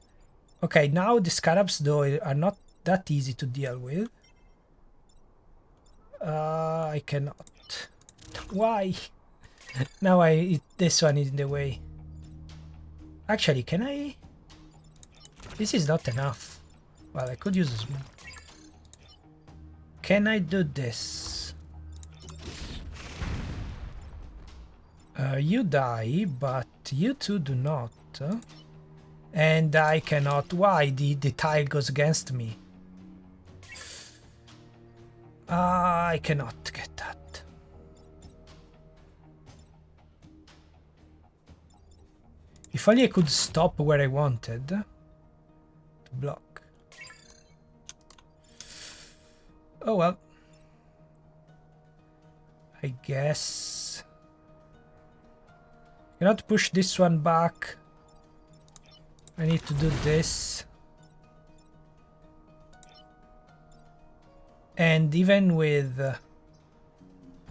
Okay, now the scarabs, though, are not that easy to deal with. I cannot. Why? Now this one is in the way. Actually, can I? This is not enough. Well, I could use this one. Can I do this? You die, but you two do not. And I cannot. Why? The tile goes against me. I cannot get that. If only I could stop where I wanted to block. Oh well. I guess. Cannot push this one back. I need to do this. And even with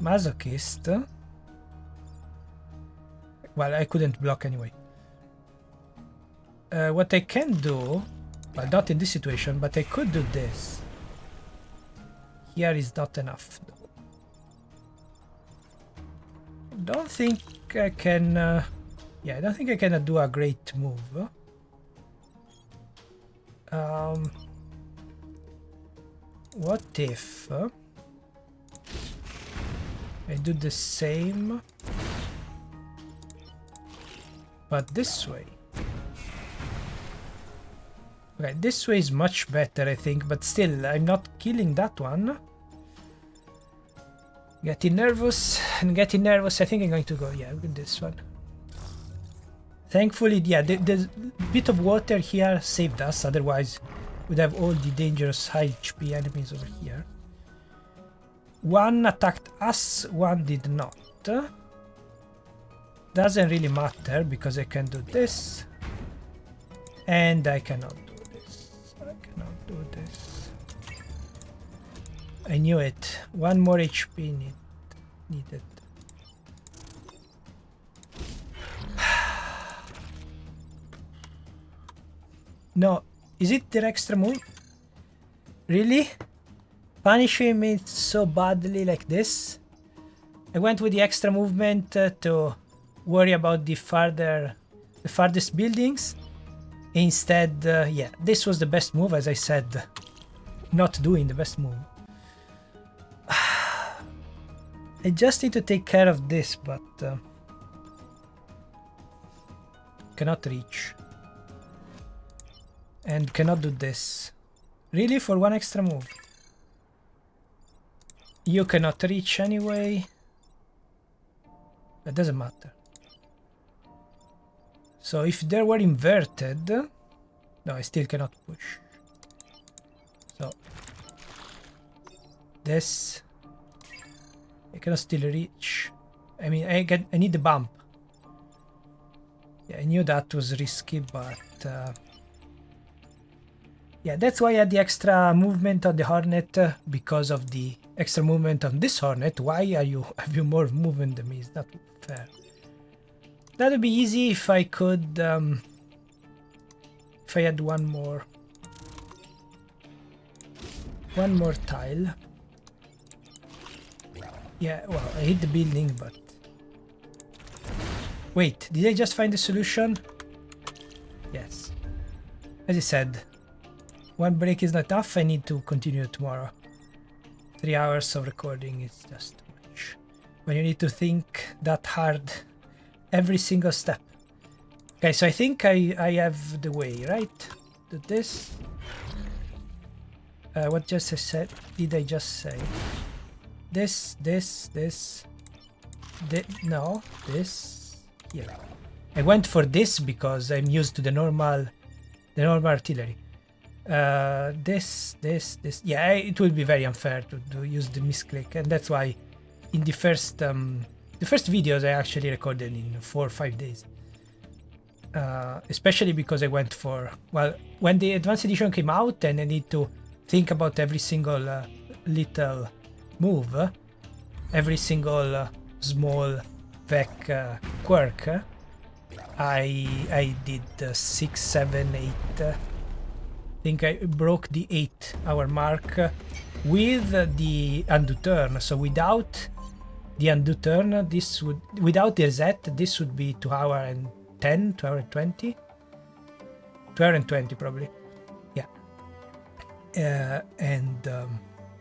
Masochist. Well, I couldn't block anyway. What I can do, well, not in this situation, but I could do this. Here is not enough, though. Don't think I can... yeah, I don't think I can do a great move. What if... I do the same, but this way. Okay, this way is much better, I think, but still, I'm not killing that one. Getting nervous, and getting nervous, I think I'm going to go, yeah, with this one. Thankfully, yeah, the bit of water here saved us, otherwise we'd have all the dangerous high HP enemies over here. One attacked us, one did not. Doesn't really matter, because I can do this, and I cannot do this. I cannot do this. I knew it. One more HP needed. No, is it their extra move? Really? Punishing me so badly like this? I went with the extra movement to worry about the farthest buildings. Instead, yeah, this was the best move, as I said. Not doing the best move. I just need to take care of this, but cannot reach. And cannot do this. Really, for one extra move? You cannot reach anyway. That doesn't matter. So if they were inverted... No, I still cannot push. So... This... I cannot still reach. I mean, I need the bump. Yeah, I knew that was risky, but... yeah, that's why I had the extra movement on the Hornet, because of the extra movement on this Hornet. Why have you more movement than me? It's not fair. That would be easy if I could, if I had one more tile. Yeah, well, I hit the building, but... Wait, did I just find the solution? Yes. As I said, one break is not enough, I need to continue tomorrow. 3 hours of recording is just too much. When you need to think that hard every single step. Okay, so I think I have the way, right? Do this. What just I said? Did I just say? This. No, this. Here. I went for this because I'm used to the normal artillery. This. Yeah, it will be very unfair to use the misclick, and that's why in the first videos I actually recorded in 4 or 5 days. Especially because I went for, well, when the advanced edition came out and I need to think about every single little move, every single small VEC quirk, I did 6, 7, 8. I think I broke the 8-hour mark with the undo turn. So without the undo turn, this would, without the reset, this would be 2 hour and 10, 2 hour and 20, 2 hour and 20 probably. Yeah.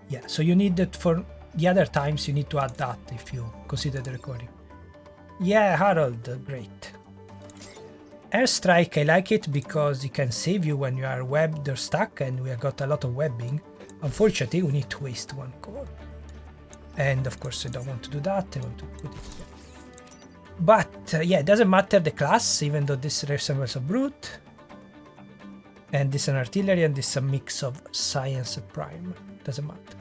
Yeah, so you need that for the other times, you need to add that if you consider the recording. Yeah, Harold, great. Airstrike, I like it because it can save you when you are webbed or stuck, and we have got a lot of webbing. Unfortunately, we need to waste 1 core. And of course, I don't want to do that, I want to put it here. But yeah, it doesn't matter the class, even though this resembles a brute. And this is an artillery, and this is a mix of science and prime. Doesn't matter.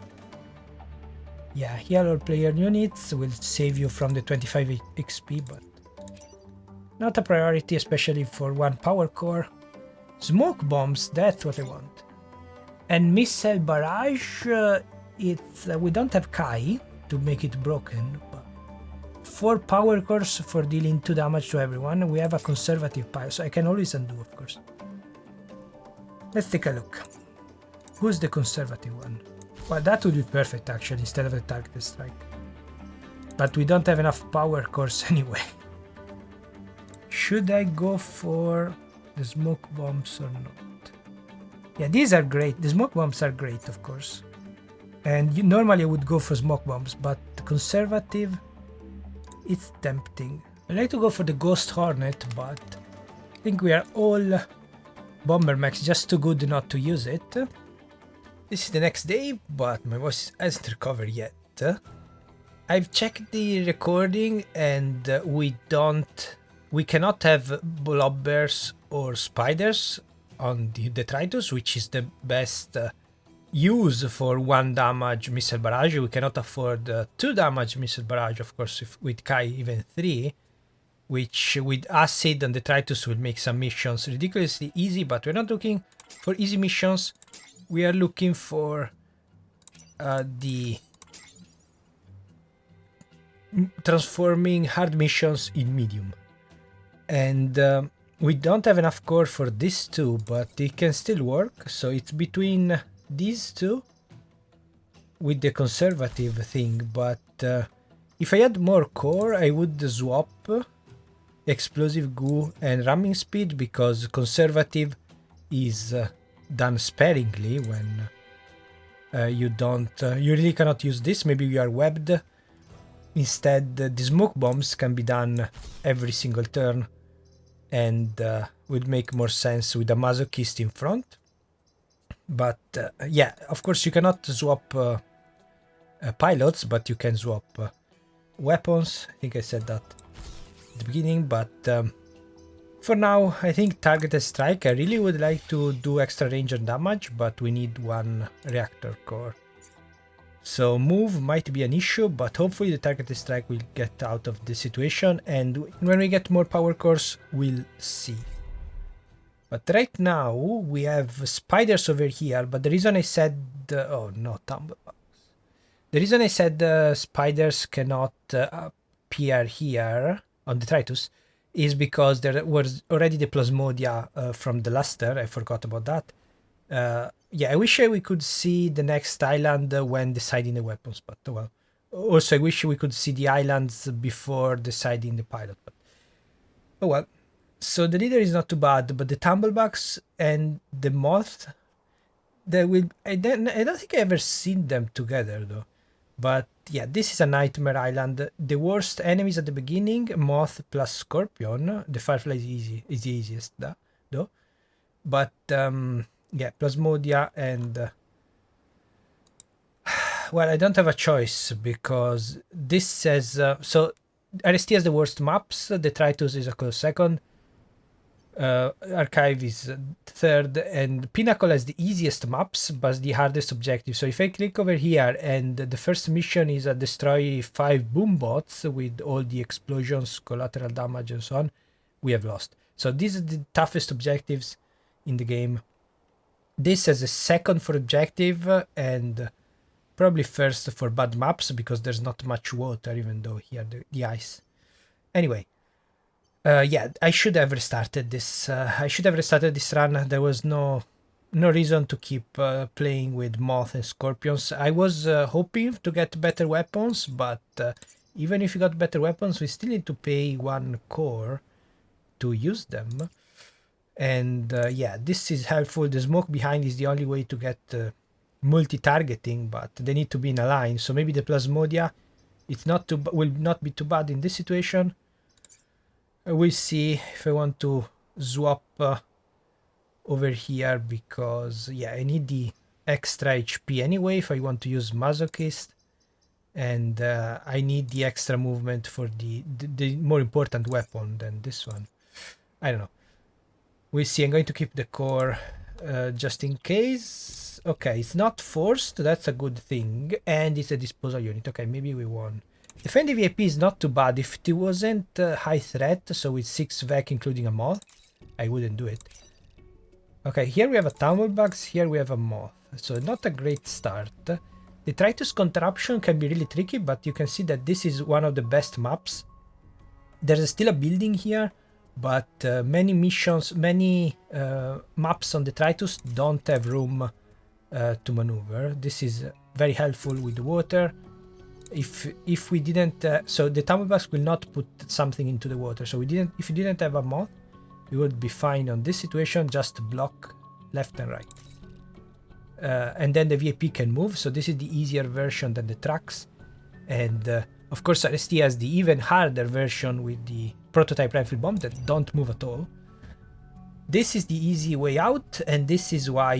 Yeah, here all player units will save you from the 25 XP, but not a priority, especially for 1 power core. Smoke bombs, that's what I want. And missile barrage, it's we don't have Kai, to make it broken. But 4 power cores for dealing 2 damage to everyone. We have a conservative pilot, so I can always undo, of course. Let's take a look. Who's the conservative one? Well, that would be perfect actually, instead of a targeted strike. But we don't have enough power cores anyway. Should I go for the smoke bombs or not? Yeah, these are great. The smoke bombs are great, of course. And normally I would go for smoke bombs, but conservative, it's tempting. I like to go for the Ghost Hornet, but I think we are all bomber mechs, just too good not to use it. This is the next day, but my voice hasn't recovered yet. I've checked the recording and we cannot have blob bears or spiders on the detritus, which is the best use for 1 damage missile barrage. We cannot afford 2 damage missile barrage, of course, if with Kai even 3, which with acid and detritus will make some missions ridiculously easy, but we're not looking for easy missions. We are looking for the transforming hard missions in medium. And we don't have enough core for these 2, but it can still work. So it's between these 2 with the conservative thing. But if I had more core, I would swap explosive goo and ramming speed, because conservative is done sparingly when you really cannot use this. Maybe you are webbed. Instead, the smoke bombs can be done every single turn and would make more sense with a masochist in front. But yeah, of course you cannot swap pilots, but you can swap weapons. I think I said that at the beginning, but for now I think targeted strike. I really would like to do extra range and damage, but we need 1 reactor core. So move might be an issue, but hopefully the targeted strike will get out of the situation, and when we get more power cores, we'll see. But right now we have spiders over here, but the reason I said... oh no, tumblebugs. The reason I said spiders cannot appear here on the Detritus is because there was already the Plasmodia from the Luster. I forgot about that. Yeah, I wish we could see the next island when deciding the weapons, but well. Also, I wish we could see the islands before deciding the pilot, but oh well. So the leader is not too bad, but the tumblebugs and the moth, they will. I don't think I ever seen them together though. But yeah, this is a nightmare island. The worst enemies at the beginning: moth plus scorpion. The firefly is the easiest though. But yeah, Plasmodia and well, I don't have a choice because this says so. RST has the worst maps. Detritus is a close second. Archive is third, and Pinnacle has the easiest maps but the hardest objective. So if I click over here and the first mission is destroy 5 boom bots with all the explosions, collateral damage and so on, we have lost. So these are the toughest objectives in the game. This has a second for objective and probably first for bad maps because there's not much water, even though here the ice. Anyway. Yeah, I should have restarted this. I should have restarted this run. There was no reason to keep playing with moth and scorpions. I was hoping to get better weapons, but even if you got better weapons, we still need to pay 1 core to use them. And yeah, this is helpful. The smoke behind is the only way to get multi-targeting, but they need to be in a line. So maybe the Plasmodia, will not be too bad in this situation. We'll see if I want to swap over here because yeah, I need the extra HP anyway if I want to use Masochist, and I need the extra movement for the more important weapon than this one. I don't know. We'll see. I'm going to keep the core just in case. Okay, it's not forced. That's a good thing, and it's a disposal unit. Okay, maybe we won. Defending VIP is not too bad. If it wasn't high threat, so with 6 VEC including a moth, I wouldn't do it. Okay, here we have a tumblebugs, here we have a moth. So not a great start. The 𝚕𝚗 contraption can be really tricky, but you can see that this is one of the best maps. There's still a building here, but many missions, many maps on the 𝚕𝚗 don't have room to maneuver. This is very helpful with the water. If we didn't, so the tumblebugs will not put something into the water. So if we didn't have a moth, we would be fine on this situation. Just block left and right, and then the VIP can move. So this is the easier version than the trucks, and of course RST has the even harder version with the prototype rifle bomb that don't move at all. This is the easy way out, and this is why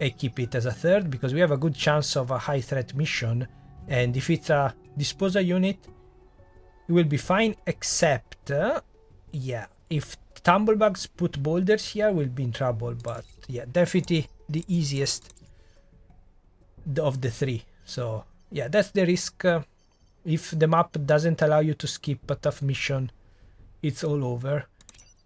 I keep it as a third, because we have a good chance of a high threat mission. And if it's a disposal unit, it will be fine, except, yeah, if tumblebugs put boulders here, we'll be in trouble. But yeah, definitely the easiest of the three. So yeah, that's the risk. If the map doesn't allow you to skip a tough mission, it's all over.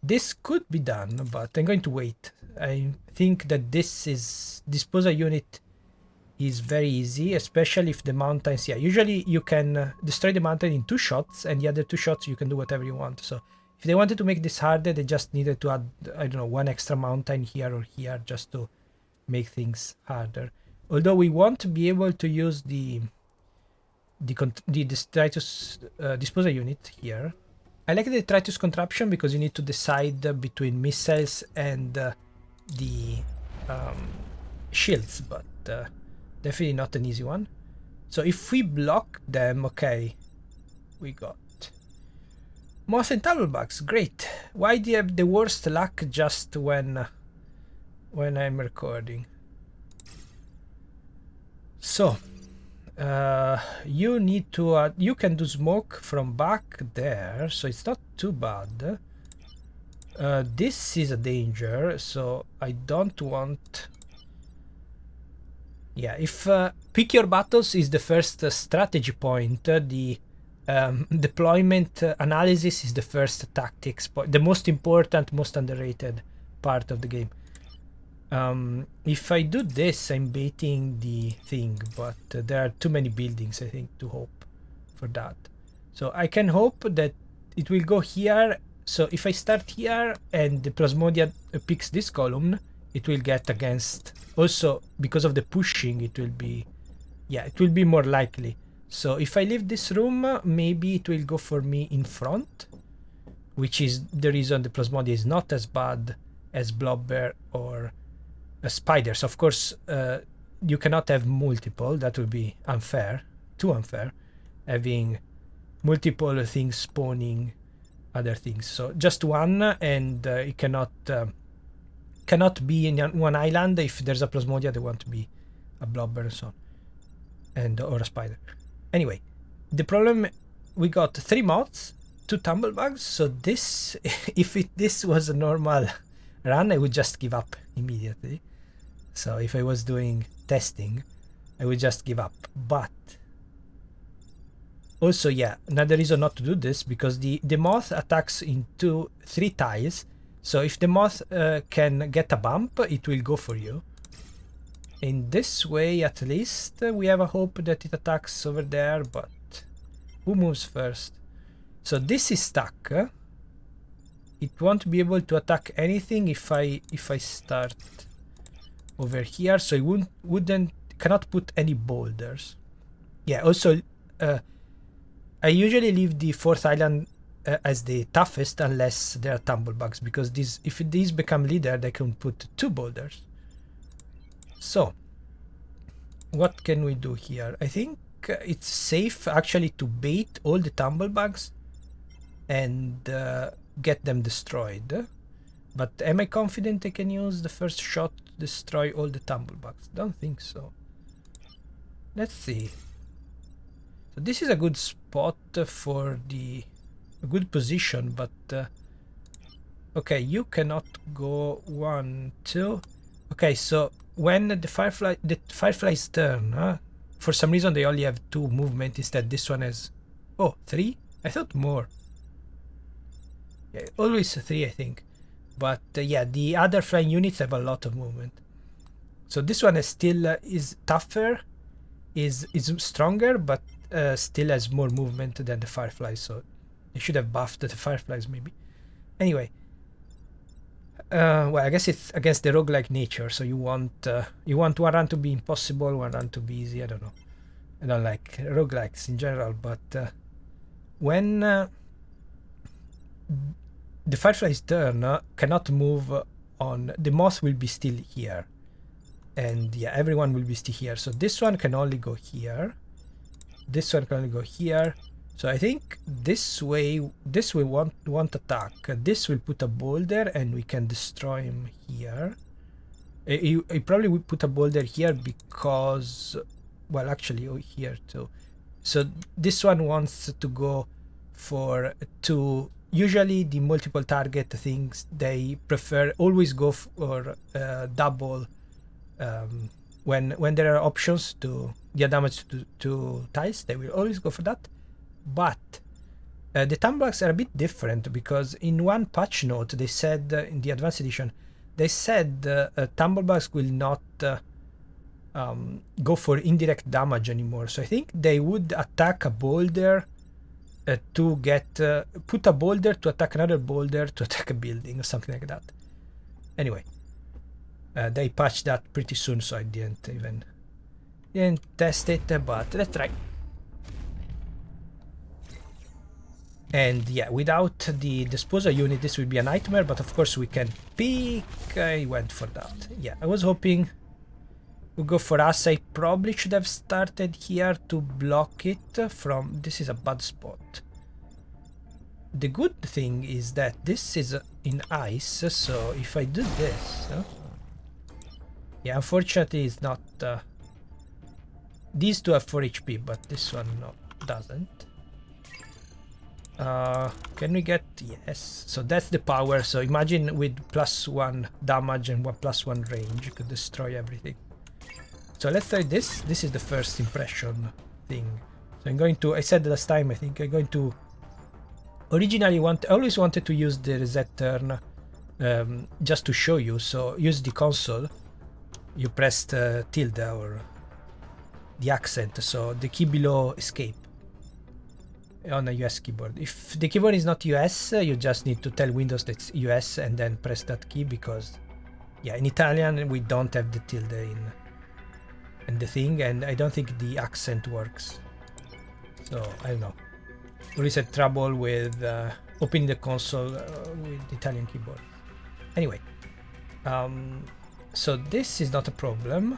This could be done, but I'm going to wait. I think that this is disposal unit is very easy, especially if the mountains, yeah, usually you can destroy the mountain in 2 shots, and the other 2 shots you can do whatever you want. So if they wanted to make this harder, they just needed to add, I don't know, 1 extra mountain here or here just to make things harder. Although we won't be able to use the 𝚕𝚗 disposal unit here. I like the 𝚕𝚗 contraption because you need to decide between missiles and the shields, but definitely not an easy one. So if we block them, okay, we got moth and tumblebugs. Great. Why do you have the worst luck just when I'm recording? So you need to you can do smoke from back there, so it's not too bad. This is a danger, so I don't want. Yeah, if pick your battles is the first strategy point, the deployment analysis is the first tactics point, the most important, most underrated part of the game. If I do this, I'm baiting the thing, but there are too many buildings, I think, to hope for that. So I can hope that it will go here. So if I start here and the Plasmodia picks this column, it will get against. Also, because of the pushing, it will be, yeah, it will be more likely. So if I leave this room, maybe it will go for me in front, which is the reason the Plasmodia is not as bad as Blobber or spiders. Of course, you cannot have multiple. That would be unfair, too unfair, having multiple things spawning other things. So just one, and it cannot be in one island. If there's a Plasmodia, they want to be a Blobber and so on, and or a spider. Anyway, the problem, we got 3 moths, 2 tumblebugs. So this, if this was a normal run, I would just give up immediately. So if I was doing testing, I would just give up. But also, yeah, another reason not to do this, because the moth attacks in 3 tiles. So if the moth can get a bump, it will go for you. In this way, at least, we have a hope that it attacks over there, but who moves first? So this is stuck. It won't be able to attack anything if I start over here, so it cannot put any boulders. Yeah, also I usually leave the 4th island as the toughest unless there are tumblebugs, because if these become leader, they can put 2 boulders. So what can we do here? I think it's safe actually to bait all the tumblebugs and get them destroyed. But am I confident I can use the first shot to destroy all the tumblebugs? Don't think so. Let's see. So this is a good spot for a good position, but okay, you cannot go 1, 2. Okay, so when the firefly's turn, for some reason they only have 2 movement instead. This one has 3. I thought more. Yeah, always 3, I think. But yeah, the other flying units have a lot of movement. So this one is still is tougher is stronger, but still has more movement than the fireflies, so they should have buffed the fireflies maybe. Anyway, well, I guess it's against the roguelike nature, so you want one run to be impossible, one run to be easy. I don't know. I don't like roguelikes in general, but when the firefly's turn cannot move on, the moth will be still here, and yeah, everyone will be still here. So this one can only go here. This one can only go here. So I think this way won't attack. This will put a boulder and we can destroy him here. He probably will put a boulder here because, well, actually here too. So this one wants to go for two. Usually the multiple target things, they prefer always go for double when there are options to deal damage to tiles. They will always go for that. But the tumblebugs are a bit different, because in one patch note they said, in the advanced edition, they said tumblebugs will not go for indirect damage anymore. So I think they would attack a boulder to get put a boulder to attack another boulder to attack a building or something like that. Anyway, they patched that pretty soon, so I didn't test it, but let's try. And yeah, without the disposal unit this will be a nightmare, but of course we can pick. I went for that. Yeah, I was hoping we'll go for us. I probably should have started here to block it from... This is a bad spot. The good thing is that this is in ice, so if I do this... yeah, unfortunately it's not... these two have 4 HP, but this one doesn't. Can we get... Yes, so that's the power. So imagine with +1 damage and +1 range, you could destroy everything. So let's try this. This is the first impression thing. So I'm going to... I said last time, I think I'm going to... Originally, I always wanted to use the reset turn just to show you. So use the console. You pressed tilde or the accent. So the key below escape on a US keyboard. If the keyboard is not US, you just need to tell Windows that it's US and then press that key, because yeah, in Italian we don't have the tilde in the thing, and I don't think the accent works. So I don't know. Always had trouble with opening the console with the Italian keyboard. Anyway, so this is not a problem.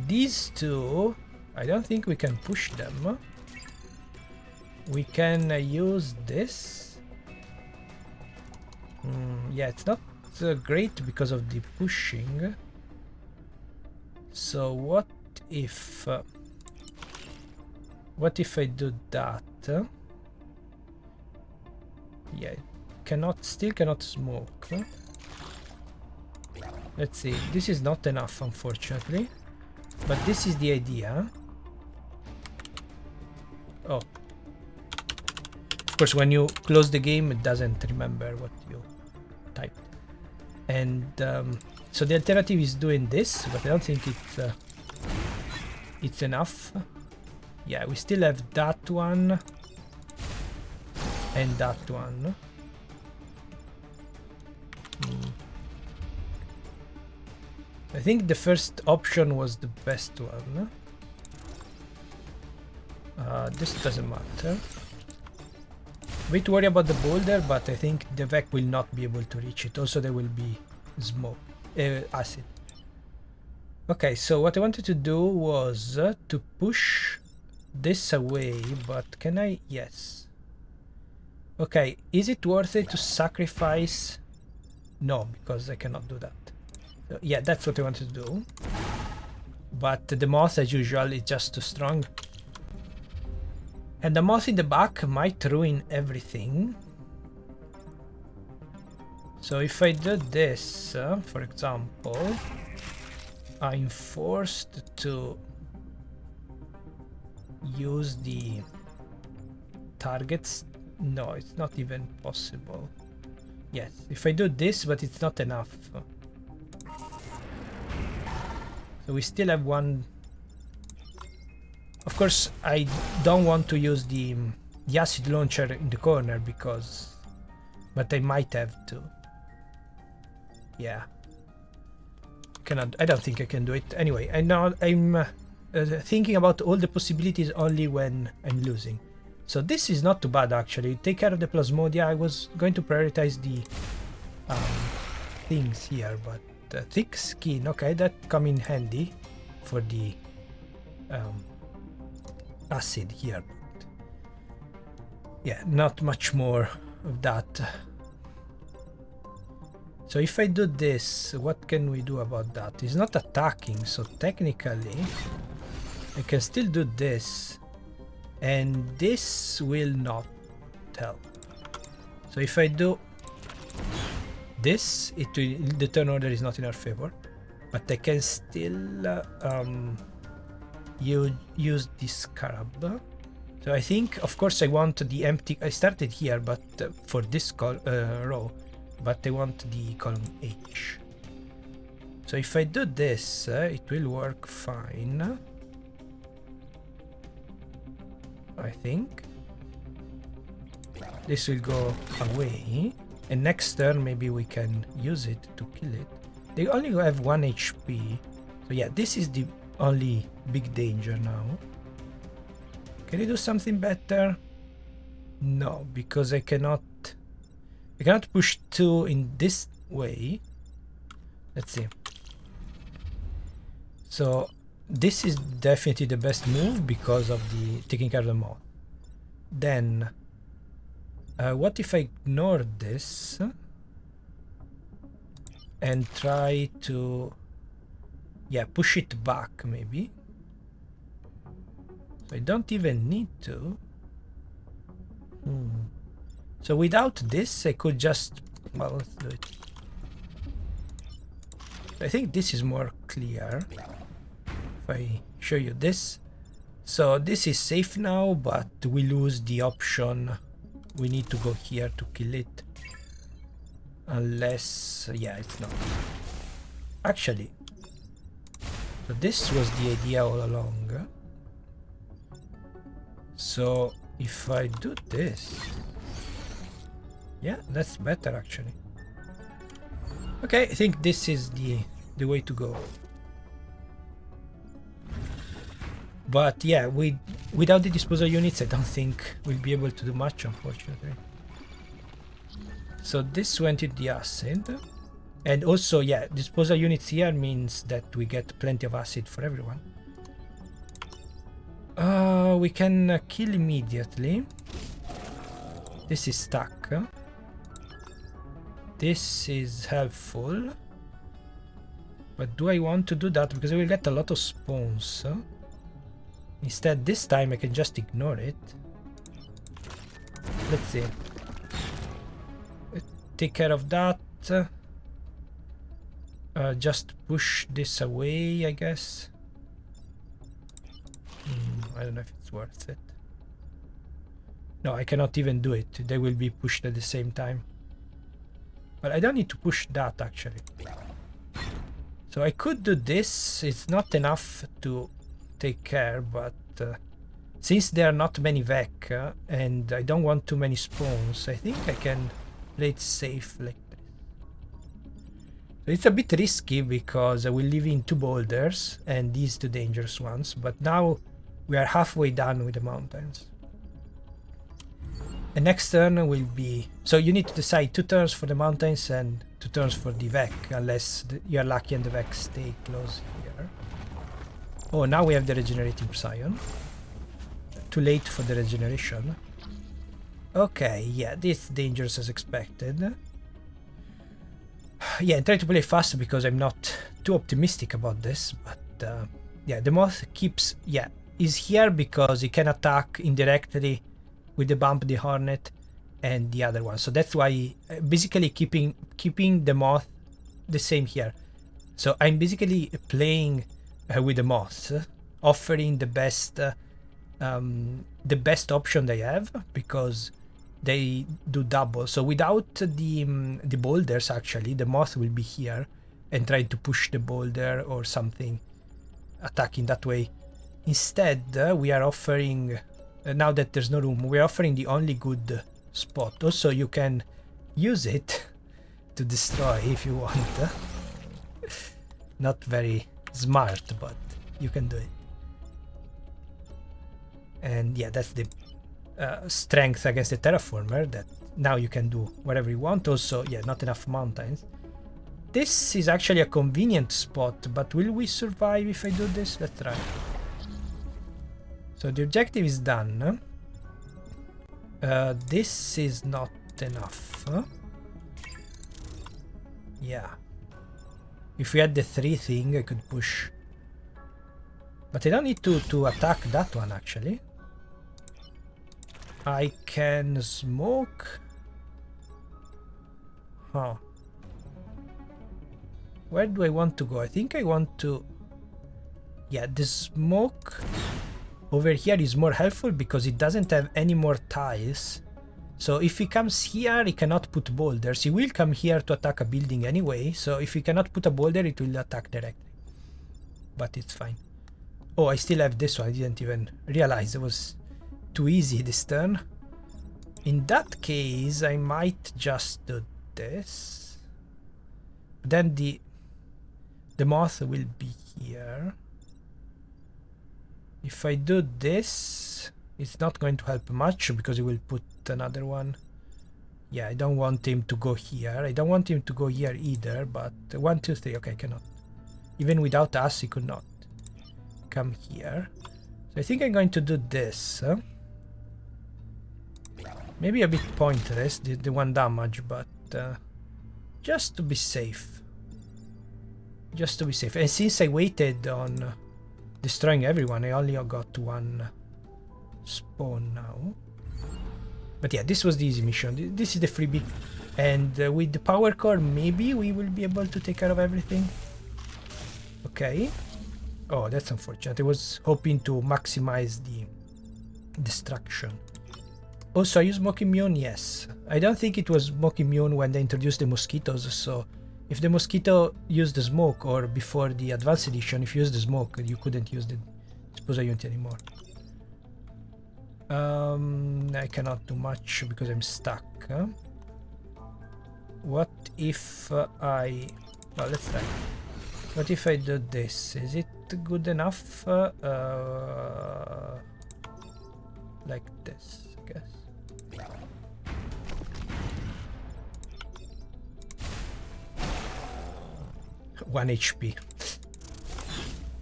These two, I don't think we can push them. We can use this. Yeah, it's not great because of the pushing. So what if I do that? Yeah, still cannot smoke. Let's see. This is not enough, unfortunately, but this is the idea. Oh. Of course, when you close the game, it doesn't remember what you typed. And so the alternative is doing this, but I don't think it's enough. Yeah, we still have that one and that one. I think the first option was the best one. This doesn't matter. A bit worried about the boulder, but I think the Vec will not be able to reach it. Also, there will be smoke, acid. Okay, so what I wanted to do was to push this away, but can I? Yes. Okay, is it worth it to sacrifice? No, because I cannot do that. So, yeah, that's what I wanted to do. But the moth, as usual, is just too strong. And the moth in the back might ruin everything. So if I do this, for example, I'm forced to use the targets. No, it's not even possible. Yes, if I do this, but it's not enough. So we still have one of course, I don't want to use the acid launcher in the corner because, but I might have to. Yeah. Cannot. I don't think I can do it. Anyway, I'm thinking about all the possibilities only when I'm losing. So this is not too bad actually. Take care of the Plasmodia. I was going to prioritize the things here, but thick skin. Okay, that come in handy for the acid here. But yeah, not much more of that. So if I do this, what can we do about that? It's not attacking, so technically I can still do this, and this will not help. So if I do this, the turn order is not in our favor, but I can still use this scarab. So I think, of course, I want the empty. I started here, but for this row, but I want the column H. So if I do this, it will work fine. I think this will go away, and next turn maybe we can use it to kill it. They only have 1 HP, so yeah, this is the only big danger now. Can I do something better? No, because I cannot push 2 in this way. Let's see. So this is definitely the best move because of the taking care of the moth. Then what if I ignore this and try to push it back maybe? So I don't even need to. So without this I could just, well, let's do it. I think this is more clear if I show you this. So this is safe now, but we lose the option. We need to go here to kill it. Unless, yeah, it's not. Actually, so this was the idea all along. So if I do this, yeah, that's better actually. Okay, I think this is the way to go. But yeah, without the disposal units, I don't think we'll be able to do much, unfortunately. So this went into the acid. And also, yeah, disposal units here means that we get plenty of acid for everyone. We can kill immediately. This is stuck. This is helpful. But do I want to do that? Because I will get a lot of spawns. Instead, this time I can just ignore it. Let's see. Take care of that. Just push this away, I guess. I don't know if it's worth it. No, I cannot even do it. They will be pushed at the same time. But I don't need to push that, actually. So I could do this. It's not enough to take care, but since there are not many VEC and I don't want too many spawns, I think I can play it safe like this. So it's a bit risky because I will leave in 2 boulders and these 2 dangerous ones, but now we are halfway done with the mountains. And next turn will be, so you need to decide 2 turns for the mountains and 2 turns for the VEC, unless you're lucky and the VEC stay close here. Oh, now we have the regenerating Psion. Too late for the regeneration. Okay, yeah, this is dangerous as expected. Yeah, I'm trying to play fast because I'm not too optimistic about this, but yeah, the moth keeps, is here because he can attack indirectly with the bump, the hornet, and the other one. So that's why basically keeping the moth the same here. So I'm basically playing with the moths, offering the best option they have because they do double. So without the boulders, actually, the moth will be here and try to push the boulder or something, attacking that way. Instead, we are offering, now that there's no room, we're offering the only good spot. Also, you can use it to destroy if you want. Not very smart, but you can do it. And yeah, that's the strength against the terraformer, that now you can do whatever you want. Also, yeah, not enough mountains. This is actually a convenient spot, but will we survive if I do this? Let's try. So the objective is done. This is not enough. Yeah. If we had the 3 thing, I could push. But I don't need to attack that one, actually. I can smoke. Huh. Where do I want to go? I think I want to... Yeah, the smoke over here is more helpful because it doesn't have any more tiles. So if he comes here, he cannot put boulders. He will come here to attack a building anyway. So if he cannot put a boulder, it will attack directly. But it's fine. Oh, I still have this one. I didn't even realize it was too easy this turn. In that case, I might just do this. Then the moth will be here. If I do this, it's not going to help much because it will put another one. Yeah, I don't want him to go here. I don't want him to go here either, but 1, 2, 3. Okay, I cannot. Even without us, he could not come here. So I think I'm going to do this. Maybe a bit pointless, the 1 damage, but just to be safe. Just to be safe. And since I waited on destroying everyone, I only got 1 spawn now. But yeah, this was the easy mission. This is the freebie. And with the power core, maybe we will be able to take care of everything. Okay. Oh, that's unfortunate. I was hoping to maximize the destruction. Also, are you smoke immune? Yes. I don't think it was smoke immune when they introduced the mosquitoes, so if the mosquito used the smoke, or before the advanced edition, if you used the smoke, you couldn't use the disposal unit anymore. I cannot do much because I'm stuck. What if I... Well, let's try. What if I do this? Is it good enough? Like this, I guess. 1 HP.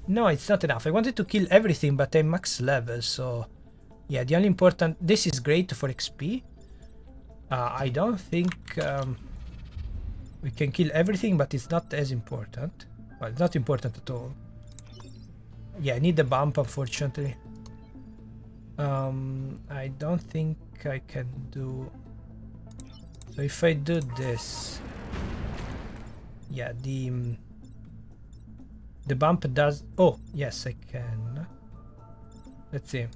No, it's not enough. I wanted to kill everything, but I'm max level, so... Yeah, the only important... This is great for XP. I don't think we can kill everything, but it's not as important. Well, it's not important at all. Yeah, I need the bump, unfortunately. I don't think I can do... So if I do this... Yeah, the bump does... Oh, yes, I can. Let's see.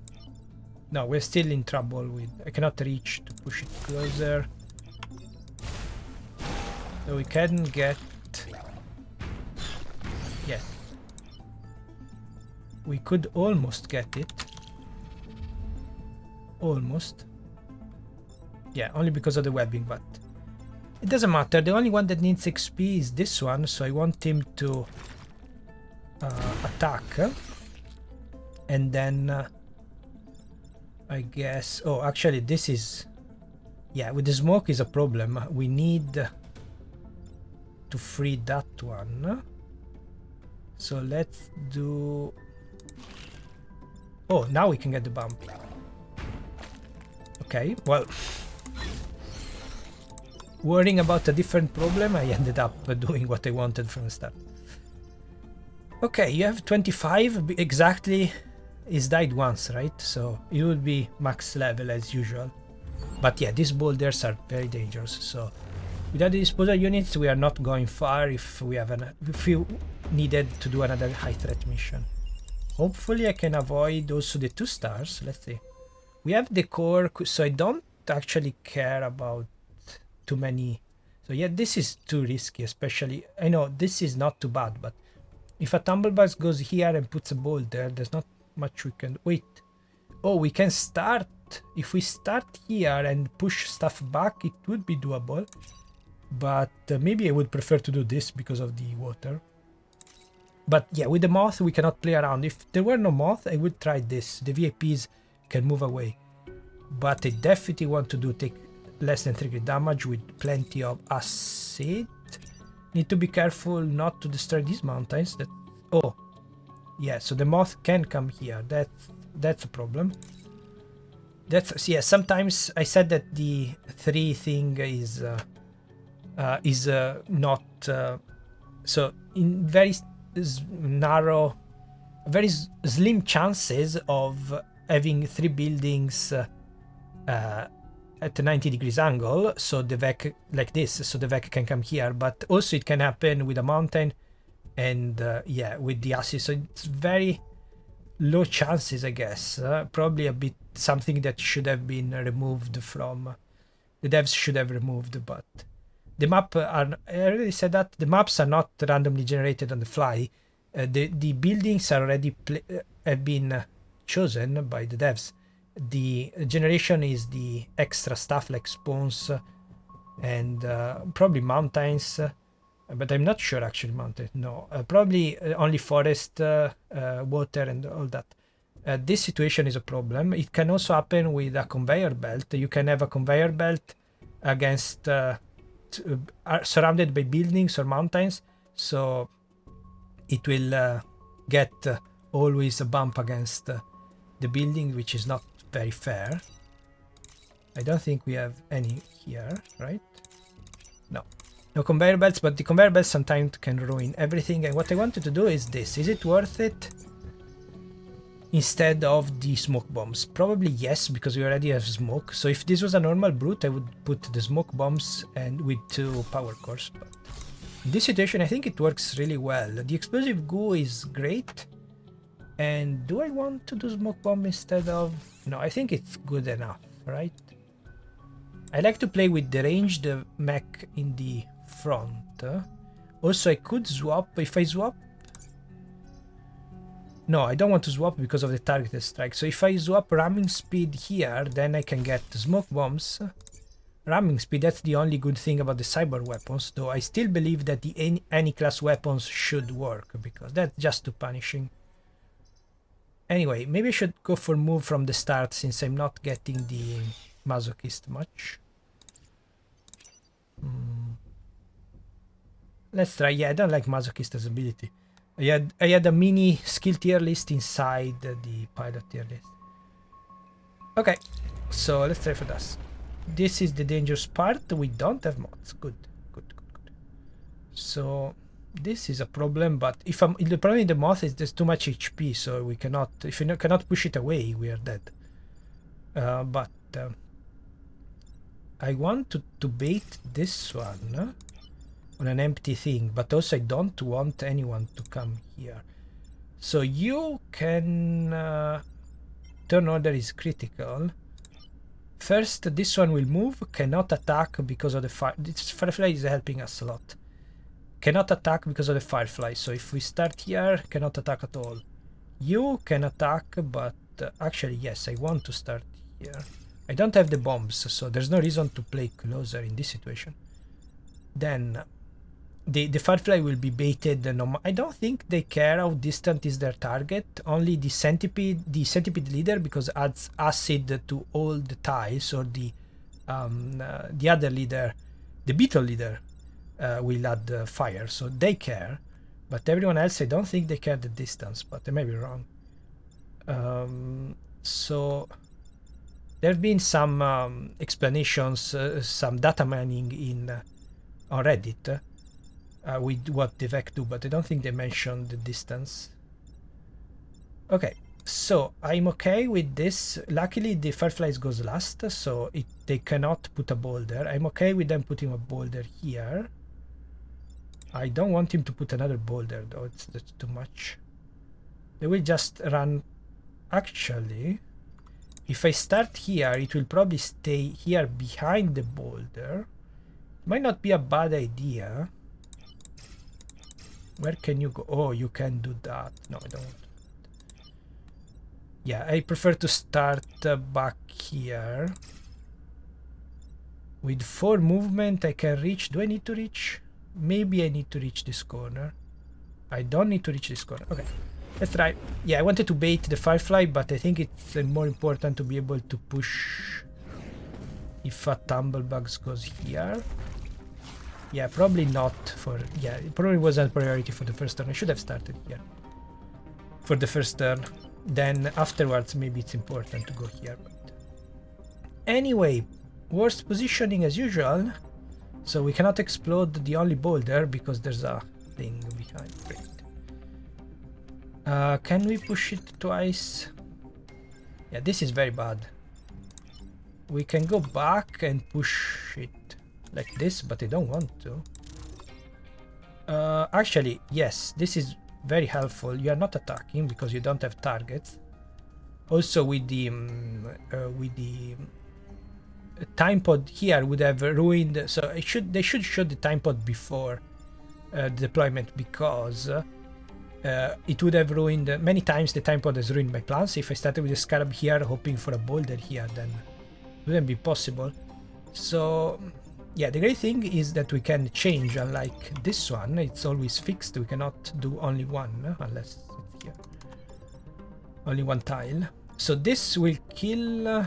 No, we're still in trouble with... I cannot reach to push it closer. So we can get... Yes. We could almost get it. Almost. Yeah, only because of the webbing, but... It doesn't matter. The only one that needs XP is this one, so I want him to attack. And then... I guess... Oh, actually, this is... Yeah, with the smoke is a problem. We need to free that one. So let's do... Oh, now we can get the bump. Okay, well... Worrying about a different problem, I ended up doing what I wanted from the start. Okay, you have 25 exactly. He's died once, right? So it would be max level as usual. But yeah, these boulders are very dangerous. So without the disposal units, we are not going far if we have if we needed to do another high threat mission. Hopefully I can avoid also the 2 stars. Let's see. We have the core, so I don't actually care about too many. So yeah, this is too risky, especially... I know this is not too bad, but if a tumblebug goes here and puts a boulder, there's not much we can wait. Oh, we can start. If we start here and push stuff back, it would be doable. But maybe I would prefer to do this because of the water. But yeah, with the moth, we cannot play around. If there were no moth, I would try this. The VIPs can move away. But I definitely want to take less than 3 crit damage with plenty of acid. Need to be careful not to destroy these mountains. Oh, yeah, so the moth can come here. That's a problem. Yeah, sometimes I said that the 3 thing is not so in very narrow, very slim chances of having 3 buildings at a 90 degrees angle, so the VEC like this, so the VEC can come here, but also it can happen with a mountain and yeah, with the acid, so it's very low chances, I guess. Probably a bit something that should have been removed from the devs should have removed, but the map are, I already said that the maps are not randomly generated on the fly. The buildings are already have been chosen by the devs. The generation is the extra stuff like spawns and probably mountains, but I'm not sure actually mountains. No, probably only forest, water and all that. This situation is a problem. It can also happen with a conveyor belt. You can have a conveyor belt against surrounded by buildings or mountains, so it will get always a bump against the building, which is not very fair. I don't think we have any here, right? No conveyor belts, but the conveyor belts sometimes can ruin everything. And what I wanted to do is this. Is it worth it instead of the smoke bombs? Probably yes, because we already have smoke. So if this was a normal brute, I would put the smoke bombs and with 2 power cores. But in this situation, I think it works really well. The explosive goo is great. And do I want to do smoke bomb instead of... No, I think it's good enough, right? I like to play with the ranged mech in the front. Also, I could swap. If I swap... No, I don't want to swap because of the targeted strike. So if I swap ramming speed here, then I can get smoke bombs. Ramming speed, that's the only good thing about the cyber weapons, though I still believe that the any class weapons should work, because that's just too punishing. Anyway, maybe I should go for move from the start since I'm not getting the masochist much. Let's try. Yeah, I don't like masochist as ability. I had a mini skill tier list inside the pilot tier list. Okay, so let's try for this. This is the dangerous part. We don't have mods. Good. So this is a problem, but if the problem in the moth is there's too much HP, so we cannot. If you cannot push it away, we are dead. But I want to bait this one on an empty thing, but also I don't want anyone to come here. So you can turn order is critical. First, this one will move, cannot attack because of the fire. This firefly is helping us a lot. Cannot attack because of the firefly. So if we start here, cannot attack at all. You can attack, but actually yes, I want to start here. I don't have the bombs, so there's no reason to play closer in this situation. Then the firefly will be baited. I don't think they care how distant is their target. Only the centipede leader, because adds acid to all the tiles, or the other leader, the beetle leader, will add fire. So they care, but everyone else, I don't think they care the distance. But I may be wrong. So there have been some explanations, some data mining on Reddit. With what the VEC do, but I don't think they mentioned the distance. Okay, so I'm okay with this. Luckily, the fireflies goes last, so they cannot put a boulder. I'm okay with them putting a boulder here. I don't want him to put another boulder, though. That's too much. They will just run. Actually, if I start here, it will probably stay here behind the boulder. Might not be a bad idea. Where can you go? Oh, you can do that. No, I don't want to. Yeah, I prefer to start back here. With 4 movement I can reach. Do I need to reach? Maybe I need to reach this corner. I don't need to reach this corner. Okay, let's try. Yeah, I wanted to bait the firefly, but I think it's more important to be able to push if a tumblebugs goes here. Yeah, probably not for... Yeah, it probably wasn't a priority for the first turn. I should have started here for the first turn. Then afterwards, maybe it's important to go here. But anyway, worst positioning as usual. So we cannot explode the only boulder because there's a thing behind. Great. Can we push it twice? Yeah, this is very bad. We can go back and push it like this, but I don't want to. Actually, yes, this is very helpful. You are not attacking because you don't have targets. Also, with the time pod here would have ruined. So they should show the time pod before deployment, because it would have ruined many times. The time pod has ruined my plans. If I started with a scarab here, hoping for a boulder here, then it wouldn't be possible. So yeah, the great thing is that we can change. Unlike this one, it's always fixed. We cannot do only one unless it's here. Only one tile. So this will kill.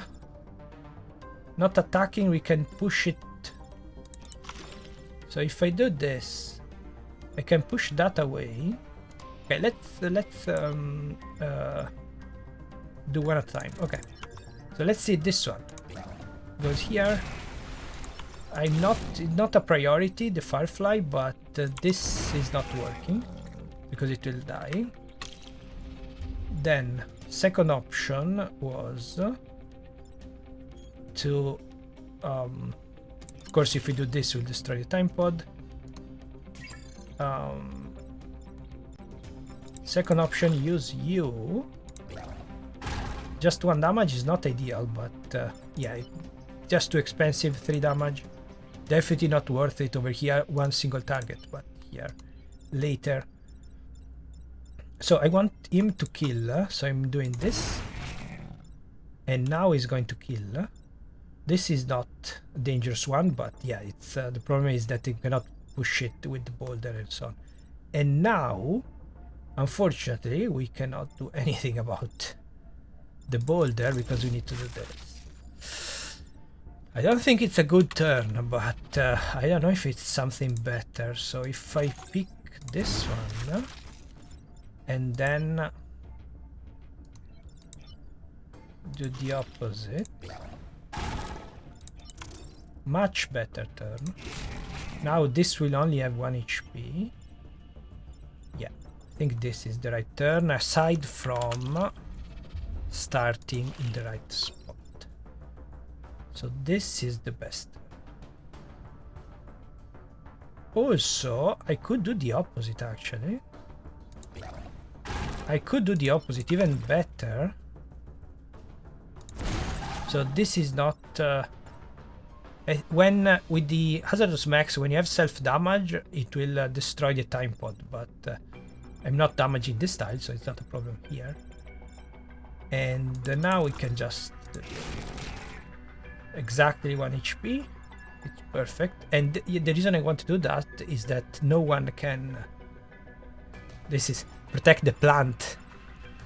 Not attacking, we can push it. So if I do this, I can push that away. Okay, let's do one at a time. Okay, so let's see this one goes here. I'm not a priority, the firefly, but this is not working because it will die. Then second option was to of course, if we do this, we'll destroy the time pod. Second option, use you. Just 1 damage is not ideal, but yeah, just too expensive. 3 damage, definitely not worth it over here. 1 single target, but here later. So I want him to kill, so I'm doing this, and now he's going to kill. This is not a dangerous one, but yeah, it's the problem is that you cannot push it with the boulder and so on. And now, unfortunately, we cannot do anything about the boulder because we need to do this. I don't think it's a good turn, but I don't know if it's something better. So if I pick this one and then do the opposite, much better turn. Now this will only have 1 HP. Yeah, I think this is the right turn, aside from starting in the right spot. So this is the best. Also, I could do the opposite actually. I could do the opposite even better. So this is not... when with the hazardous max, when you have self damage, it will destroy the time pod, but I'm not damaging this tile, so it's not a problem here. And now we can just exactly 1 HP. It's perfect. And the reason I want to do that is that no one can... This is protect the plant.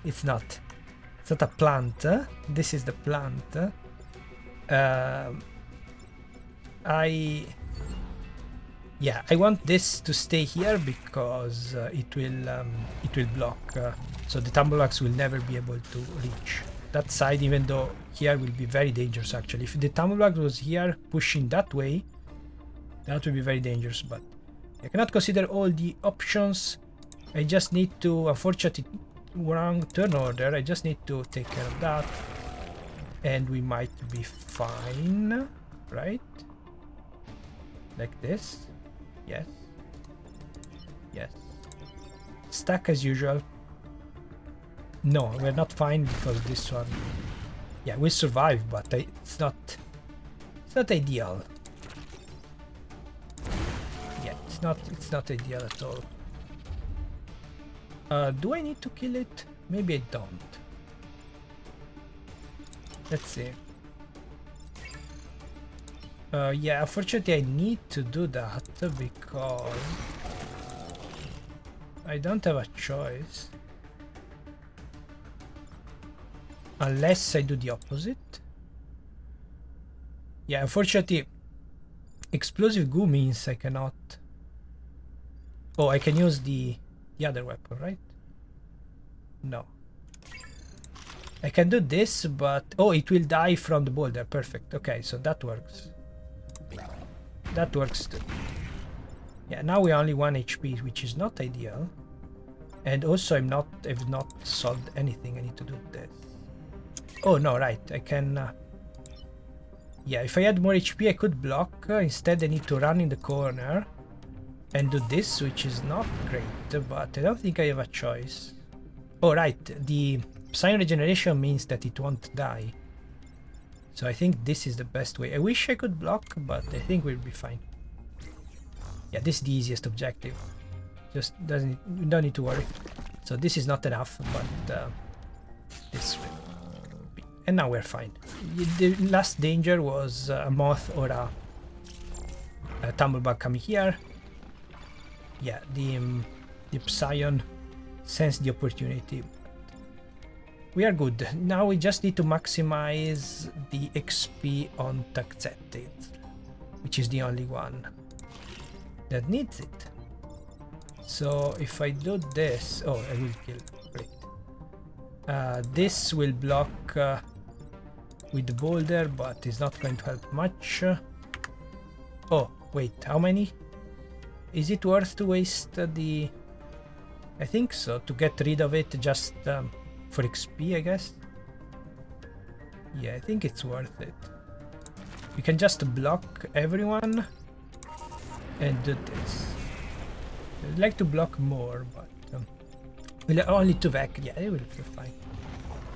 It's not a plant. This is the plant. I want this to stay here because it will block, so the tumblebugs will never be able to reach that side, even though here will be very dangerous actually. If the tumblebug was here pushing that way, that would be very dangerous, but I cannot consider all the options. I just need to, unfortunately, wrong turn order, I just need to take care of that and we might be fine, right? Like this. Yes. Yes. Stack as usual. No, we're not fine because this one... Yeah, we survive, but it's not ideal. Yeah, it's not ideal at all. Do I need to kill it? Maybe I don't. Let's see. Yeah, unfortunately I need to do that because I don't have a choice. Unless I do the opposite. Yeah, unfortunately explosive goo means I cannot... Oh, I can use the other weapon, right? No. I can do this, but... Oh, it will die from the boulder. Perfect. Okay, so that works. That works too. Yeah, now we are only 1 HP, which is not ideal. And also I've not solved anything. I need to do this. Oh, no, right. I can... yeah, if I had more HP, I could block. Instead, I need to run in the corner and do this, which is not great, but I don't think I have a choice. Oh, right. The sign regeneration means that it won't die. So I think this is the best way. I wish I could block, but I think we'll be fine. Yeah, this is the easiest objective. Just you don't need to worry. So this is not enough, but this will be. And now we're fine. The last danger was a moth or a tumblebug coming here. Yeah, the 𝚘𝚘 sensed the opportunity. We are good. Now we just need to maximize the XP on ₕ�13𝚷, which is the only one that needs it. So if I do this... Oh, I will kill. Great. This will block with the boulder, but it's not going to help much. Oh, wait, how many? Is it worth to waste the... I think so, to get rid of it just for XP, I guess. Yeah, I think it's worth it. We can just block everyone and do this. I'd like to block more, but we'll only 2 back. Yeah, it will be fine.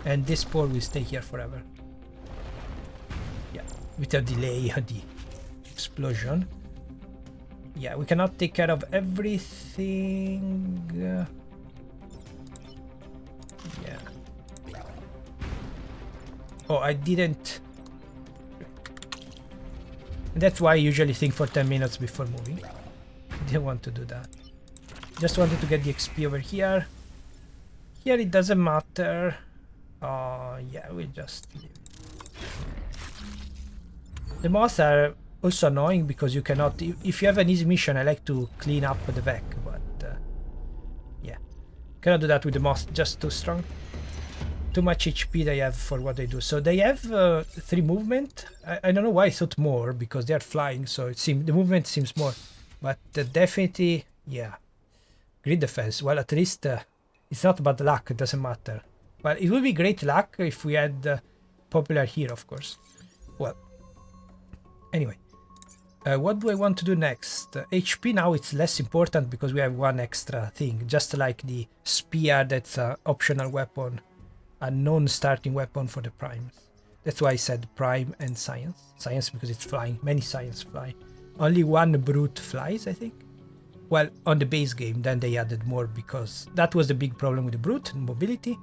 And this spore will stay here forever. Yeah, without delay the explosion. Yeah, we cannot take care of everything. Yeah. Oh, I didn't. And that's why I usually think for 10 minutes before moving. Didn't want to do that. Just wanted to get the XP over here. Here it doesn't matter. Yeah, we'll just leave it. The moths are also annoying because you cannot... If you have an easy mission, I like to clean up the back, but yeah. Cannot do that with the moth, just too strong. Too much HP they have for what they do. So they have 3 movement. I don't know why I thought more, because they are flying, so it seems the movement seems more. But definitely, yeah. Grid defense. Well, at least it's not bad luck. It doesn't matter. Well, it would be great luck if we had popular here, of course. Well, anyway. What do I want to do next? HP now it's less important because we have 1 extra thing. Just like the spear, that's an optional weapon. A non-starting weapon for the primes. That's why I said prime and science. Science because it's flying. Many science fly. Only 1 brute flies, I think. Well, on the base game, then they added more because that was the big problem with the brute, mobility.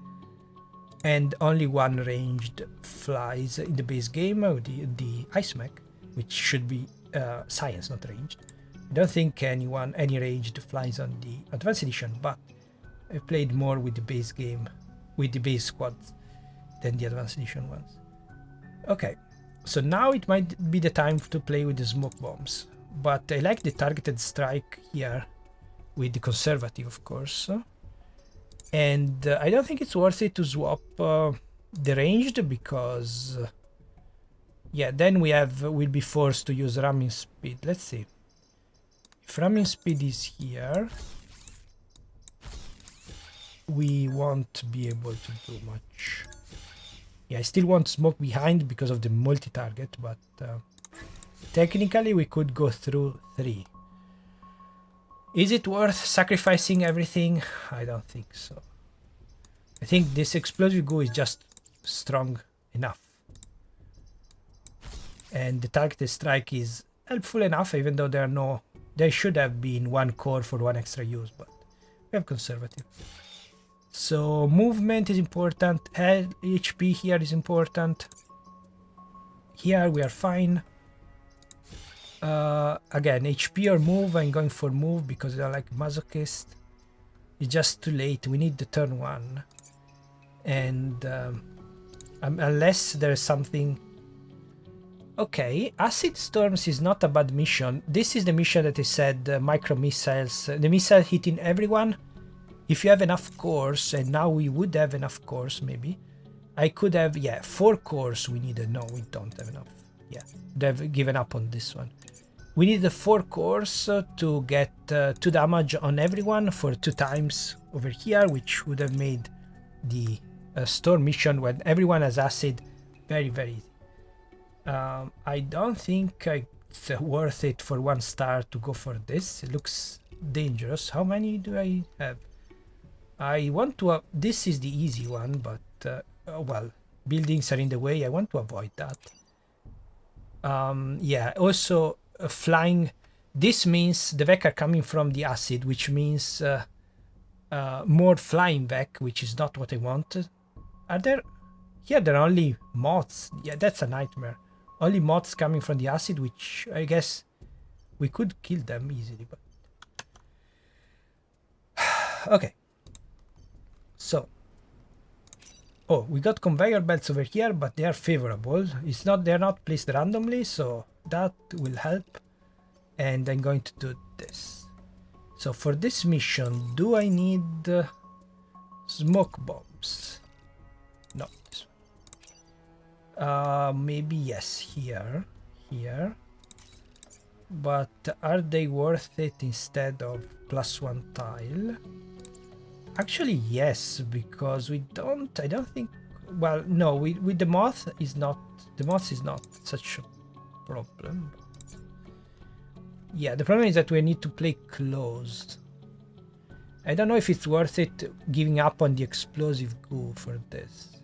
And only 1 ranged flies in the base game, the ice mech, which should be science, not ranged. I don't think any ranged flies on the advanced edition, but I played more with the base game, with the base squads, than the advanced edition ones. Okay, so now it might be the time to play with the smoke bombs. But I like the targeted strike here with the conservative, of course. And I don't think it's worth it to swap the ranged because yeah, then we'll be forced to use ramming speed. Let's see. If ramming speed is here, we won't be able to do much. Yeah, I still want smoke behind because of the multi-target, but technically we could go through 3. Is it worth sacrificing everything? I don't think so. I think this explosive goo is just strong enough. And the targeted strike is helpful enough, even though there should have been 1 core for 1 extra use, but we have conservative. So movement is important, HP here is important. here we are fine. Again, HP or move. I'm going for move because I like masochist. It's just too late. We need the turn 1. And unless there's something... Okay, Acid Storms is not a bad mission. This is the mission that I said, micro missiles. The missile hitting everyone. If you have enough cores, and now we would have enough cores maybe. I could have, yeah, 4 cores we needed. No, we don't have enough. Yeah, they've given up on this one. We need the 4 cores to get 2 damage on everyone for 2 times over here, which would have made the storm mission when everyone has acid very, very easy. I don't think it's worth it for 1 star to go for this. It looks dangerous. How many do I have? I want to... this is the easy one, but well, buildings are in the way. I want to avoid that. Yeah, also flying... This means the Vec are coming from the acid, which means more flying Vec, which is not what I wanted. Are there... Here there are only moths. Yeah, that's a nightmare. Only moths coming from the acid, which I guess we could kill them easily, but... Okay. So... Oh, we got conveyor belts over here, but they are favorable. It's not... They're not placed randomly, so that will help. And I'm going to do this. So for this mission, do I need smoke bombs? No. Maybe yes, here. But are they worth it instead of +1 tile? Actually, yes, because we don't... I don't think... Well, no, with the moth is not... The moth is not such a problem. Yeah, the problem is that we need to play close. I don't know if it's worth it giving up on the explosive goo for this.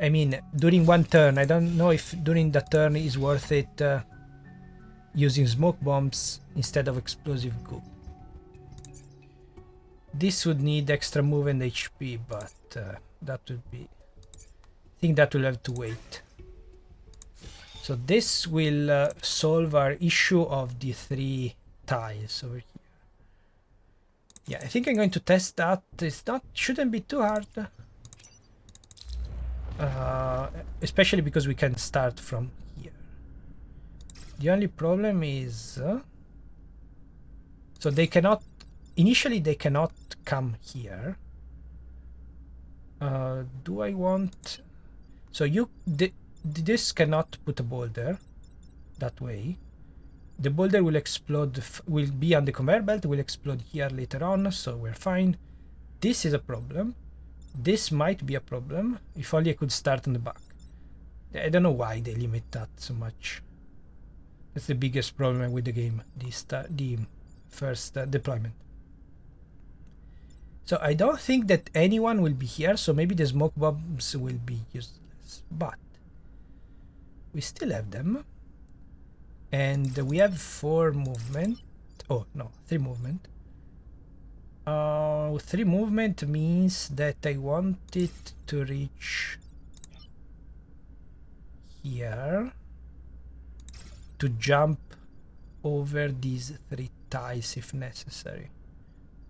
I mean, during 1 turn, I don't know if during the turn is worth it using smoke bombs instead of explosive goo. This would need extra move and HP, but that would be... I think that will have to wait. So this will solve our issue of the 3 tiles over here. Yeah, I think I'm going to test that. It's not... shouldn't be too hard. Especially because we can start from here. The only problem is... so they cannot... Initially they cannot come here. Do I want... So you... This cannot put a boulder that way. The boulder will explode, will be on the conveyor belt, will explode here later on, so we're fine. This is a problem. This might be a problem. If only I could start on the back. I don't know why they limit that so much. That's the biggest problem with the game, the first deployment. So I don't think that anyone will be here, so maybe the smoke bombs will be useless. But we still have them. And we have 4 movement. Oh, no, 3 movement. 3 movement means that I want it to reach here to jump over these 3 ties if necessary.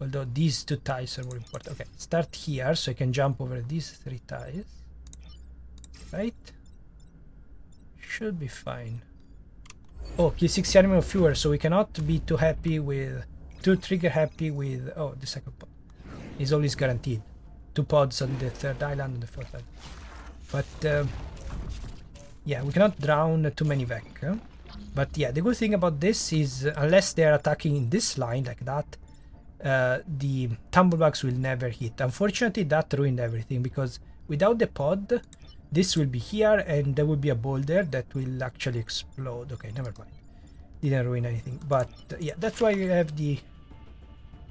Although these 2 ties are more important. Okay, start here so I can jump over these 3 ties. Right? Should be fine. Oh, 𝚍𝚘𝚗'𝚕 of fewer, so we cannot be too happy with... Too trigger happy with... Oh, the second pod is always guaranteed. 2 pods on the 3rd island and the 4th island. But, yeah, we cannot drown too many Vec. Huh? But yeah, the good thing about this is, unless they're attacking in this line like that, the tumblebugs will never hit. Unfortunately, that ruined everything, because without the pod, this will be here, and there will be a boulder that will actually explode. Okay, never mind. Didn't ruin anything. But yeah, that's why you have the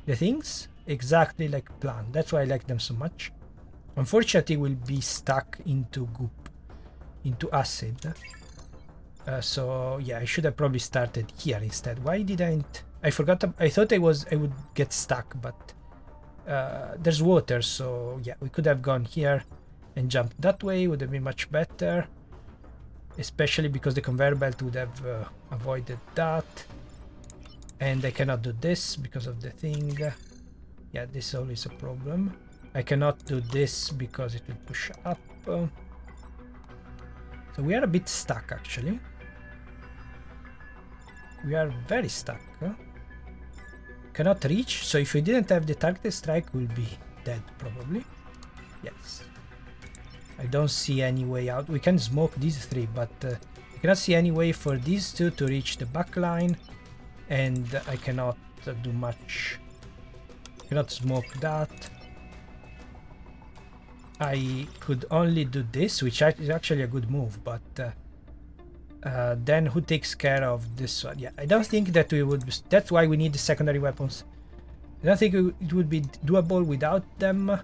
things exactly like planned. That's why I like them so much. Unfortunately, we'll be stuck into goop, into acid. So yeah, I should have probably started here instead. Why didn't I forgot? I thought I would get stuck, but there's water, so yeah, we could have gone here and jumped that way. Would have been much better. especially because the conveyor belt would have avoided that. And I cannot do this because of the thing. Yeah, this is always a problem. I cannot do this because it will push up. So we are a bit stuck, actually. We are very stuck. Cannot reach, so if we didn't have the targeted strike, we'll be dead, probably. Yes. I don't see any way out. We can smoke these three, but I cannot see any way for these two to reach the back line, and I cannot do much. I cannot smoke that. I could only do this, which is actually a good move, but then who takes care of this one? Yeah, I don't think that we would. That's why we need the secondary weapons. I don't think it would be doable without them.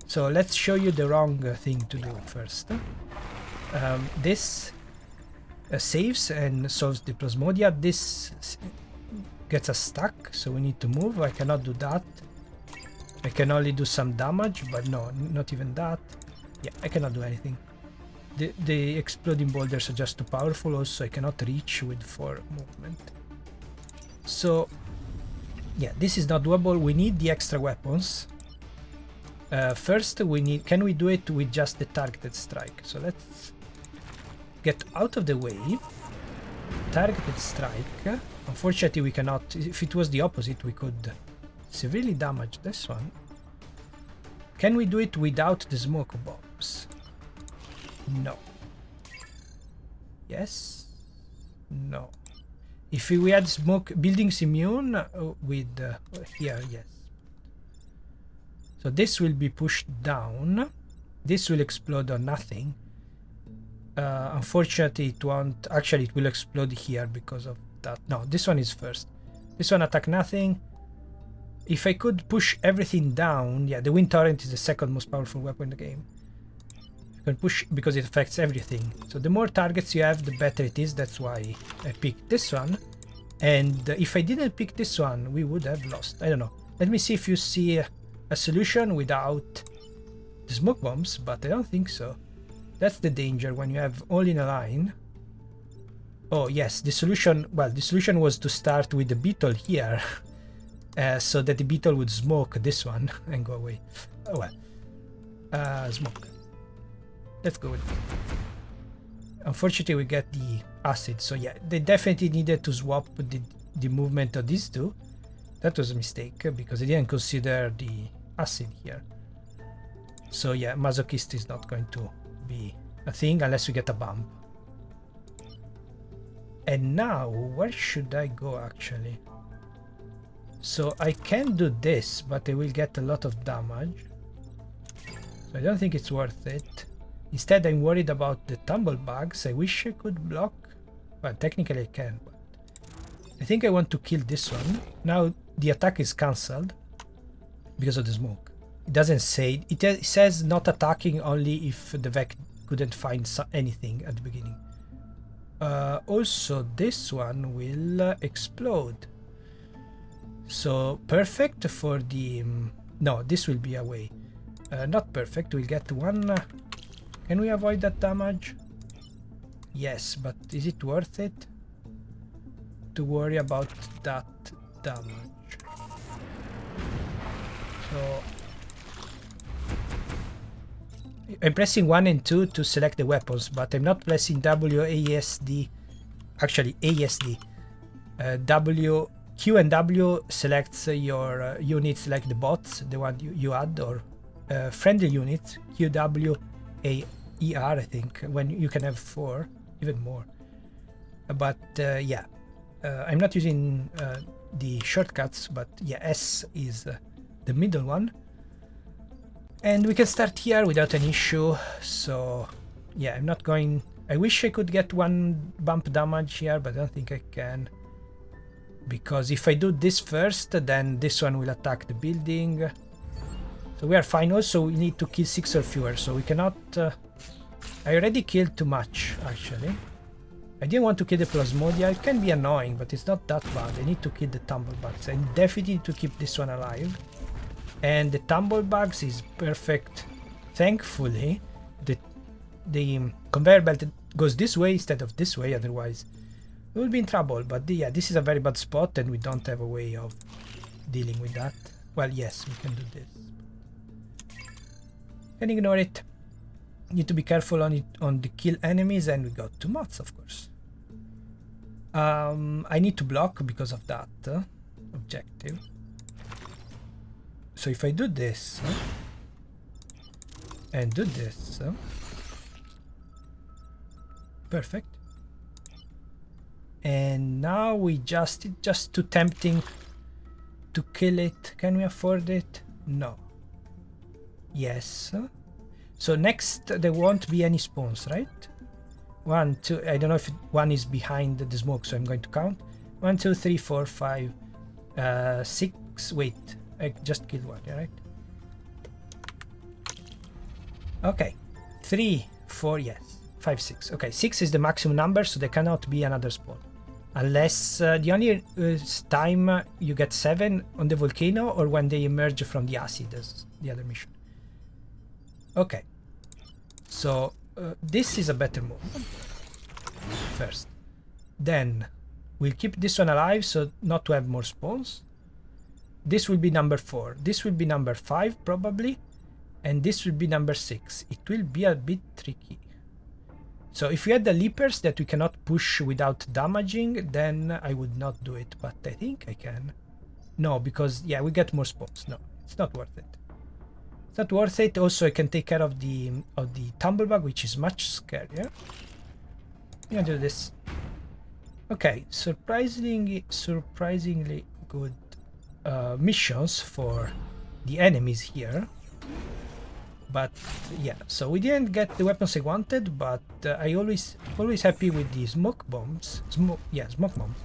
So let's show you the wrong thing to do first. This saves and solves the plasmodia. This gets us stuck, so we need to move. I cannot do that. I can only do some damage, but no, not even that. Yeah, I cannot do anything. The exploding boulders are just too powerful. Also, I cannot reach with 4 movement. So, yeah, this is not doable. We need the extra weapons. First, we need. Can we do it with just the targeted strike? So let's get out of the way. Targeted strike. Unfortunately, we cannot. If it was the opposite, we could severely damage this one. Can we do it without the smoke bombs? No. Yes. No. If we had smoke buildings immune with here, yes. So this will be pushed down. This will explode on nothing. Unfortunately, it won't. Actually, it will explode here because of that. No, this one is first. This one attack nothing. If I could push everything down, yeah, the wind torrent is the second most powerful weapon in the game. You can push because it affects everything. So the more targets you have, the better it is. That's why I picked this one. And if I didn't pick this one, we would have lost. I don't know. Let me see if you see a solution without the smoke bombs, but I don't think so. That's the danger when you have all in a line. Oh yes, the solution. Well, the solution was to start with the beetle here. So that the beetle would smoke this one and go away. Oh well. Smoke. Let's go with it. Unfortunately, we get the acid. So yeah, they definitely needed to swap the movement of these two. That was a mistake because I didn't consider the acid here. So yeah, masochist is not going to be a thing unless we get a bump. And now, where should I go actually? So I can do this, but I will get a lot of damage. So I don't think it's worth it. Instead, I'm worried about the tumblebugs. I wish I could block. Well, technically I can, but I think I want to kill this one. Now the attack is cancelled because of the smoke. It doesn't say. It says not attacking only if the Vec couldn't find anything at the beginning. Also, this one will explode. So perfect for the no, this will be away. Not perfect. We'll get one. Can we avoid that damage? Yes, but is it worth it to worry about that damage? So I'm pressing 1 and 2 to select the weapons, but I'm not pressing WASD. Actually, ASD. Q and W selects your units like the bots, the one you add, or friendly units, QW, AER, I think, when you can have 4, even more. But yeah, I'm not using the shortcuts, but yeah, S is the middle one. And we can start here without an issue. So yeah, I'm not going. I wish I could get 1 bump damage here, but I don't think I can. Because if I do this first, then this one will attack the building. So we are fine. Also, we need to kill 6 or fewer, so we cannot... I already killed too much, actually. I didn't want to kill the plasmodia. It can be annoying, but it's not that bad. I need to kill the tumblebugs. I definitely need to keep this one alive. And the tumblebugs is perfect. Thankfully, the conveyor belt goes this way instead of this way, otherwise we'll be in trouble. But yeah, this is a very bad spot and we don't have a way of dealing with that. Well, yes, we can do this. Can ignore it. Need to be careful on it, on the kill enemies, and we got 2 mods, of course. I need to block because of that objective. So if I do this and do this, perfect. And now we just too tempting to kill it. Can we afford it? No. Yes. So next there won't be any spawns, right? 1, 2. I don't know if one is behind the smoke, so I'm going to count. 1, 2, 3, 4, 5, 6. Wait, I just killed one, right? Okay, 3, 4, yes, 5, 6. Okay, 6 is the maximum number, so there cannot be another spawn. Unless the only time you get 7 on the volcano or when they emerge from the acid, as the other mission. Okay, so this is a better move first. Then we'll keep this one alive, so not to have more spawns. This will be number 4. This will be number 5 probably, and this will be number 6. It will be a bit tricky. So if we had the leapers that we cannot push without damaging, then I would not do it, but I think I can. No, because yeah, we get more spawns. No, it's not worth it. It's not worth it. Also, I can take care of the tumblebug, which is much scarier. I'm gonna do this. Okay, surprisingly good missions for the enemies here. But yeah, so we didn't get the weapons I wanted, but I always happy with the smoke bombs. Smoke bombs.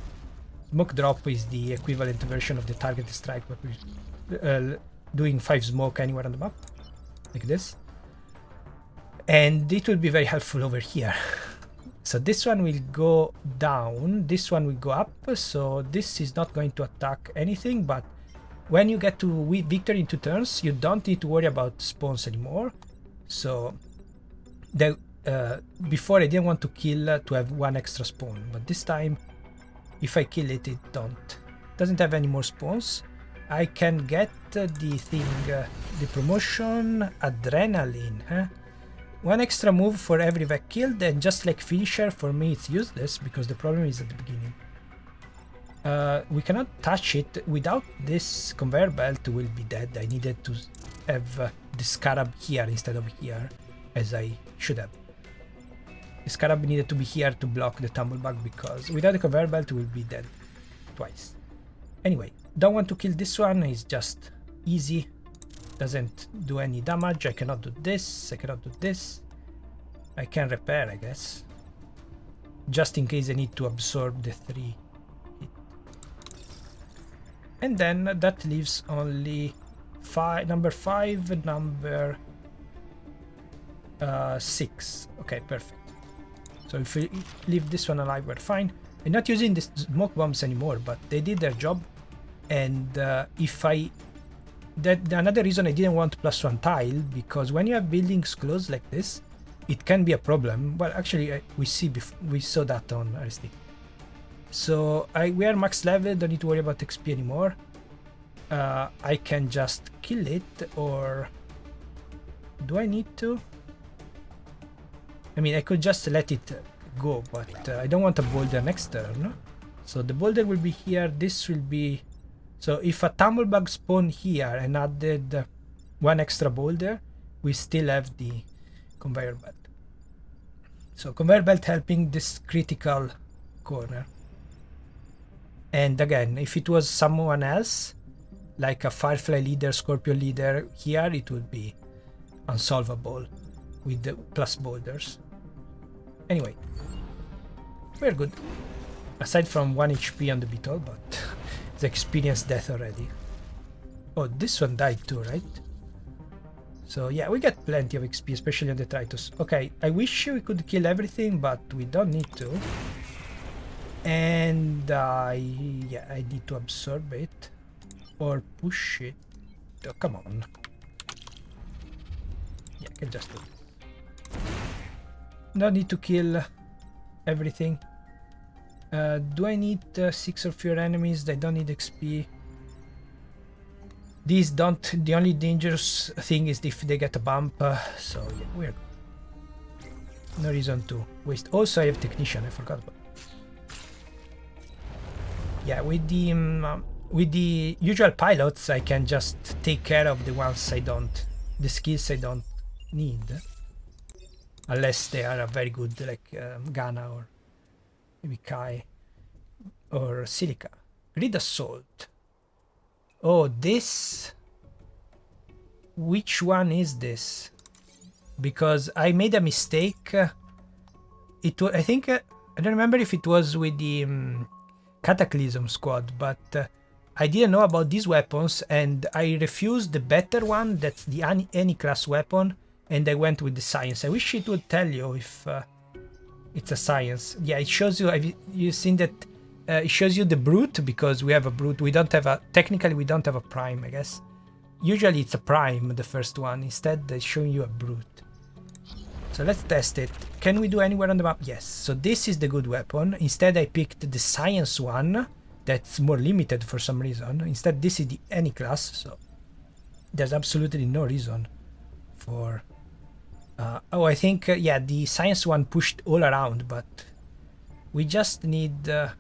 Smoke drop is the equivalent version of the targeted strike, but we're doing 5 smoke anywhere on the map, like this. And it will be very helpful over here. So this one will go down, this one will go up, so this is not going to attack anything, but when you get to victory in 2 turns, you don't need to worry about spawns anymore. So before I didn't want to kill to have 1 extra spawn, but this time if I kill it, it doesn't have any more spawns. I can get the thing, the promotion adrenaline, huh? 1 extra move for every Vec killed, and just like finisher, for me it's useless because the problem is at the beginning. We cannot touch it. Without this conveyor belt will be dead. I needed to have the scarab here instead of here, as I should have. The scarab needed to be here to block the tumblebug, because without the conveyor belt will be dead twice. Anyway, don't want to kill this one. It's just easy, doesn't do any damage. I cannot do this, I cannot do this. I can repair, I guess, just in case I need to absorb the 3 hit. And then that leaves only number 5, number 6. Okay, perfect. So if we leave this one alive, we're fine. I'm not using the smoke bombs anymore, but they did their job. And another reason I didn't want +1 tile, because when you have buildings close like this, it can be a problem. Well, actually, we saw that on RSD. So we are max level, don't need to worry about XP anymore. I can just kill it, or do I need to? I mean, I could just let it go, but I don't want a boulder next turn. So the boulder will be here, this will be... So if a tumblebug spawned here and added 1 extra boulder, we still have the conveyor belt. So conveyor belt helping this critical corner. And again, if it was someone else, like a Firefly leader, Scorpion leader, here it would be unsolvable with the plus boulders. Anyway, we're good. Aside from 1 HP on the beetle, but it's experienced death already. Oh, this one died too, right? So yeah, we get plenty of XP, especially on the Tritus. Okay, I wish we could kill everything, but we don't need to. And I need to absorb it or push it. Oh, come on. Yeah, I can just do it. No need to kill everything. Do I need 6 or fewer enemies? They don't need XP. These don't. The only dangerous thing is if they get a bump. So yeah, we're no reason to waste. Also, I have technician. I forgot about. Yeah, with the usual pilots, I can just take care of the ones I don't, the skills I don't need, unless they are very good, like Ghana or maybe Kai or Silica. Grid Assault. Oh, this. Which one is this? Because I made a mistake. It was, I think, I don't remember if it was with the Cataclysm squad, but I didn't know about these weapons and I refused the better one, that's the any class weapon, and I went with the science. I wish it would tell you if it's a science. Yeah, it shows you, have you seen that? It shows you the brute because we have a brute. We don't have a, technically we don't have a prime, I guess. Usually it's a prime, the first one. Instead they're showing you a brute. So let's test it. Can we do anywhere on the map? Yes. So this is the good weapon. Instead I picked the science one. That's more limited for some reason. Instead this is the any class. So there's absolutely no reason for... oh, I think, yeah, the science one pushed all around, but we just need... no,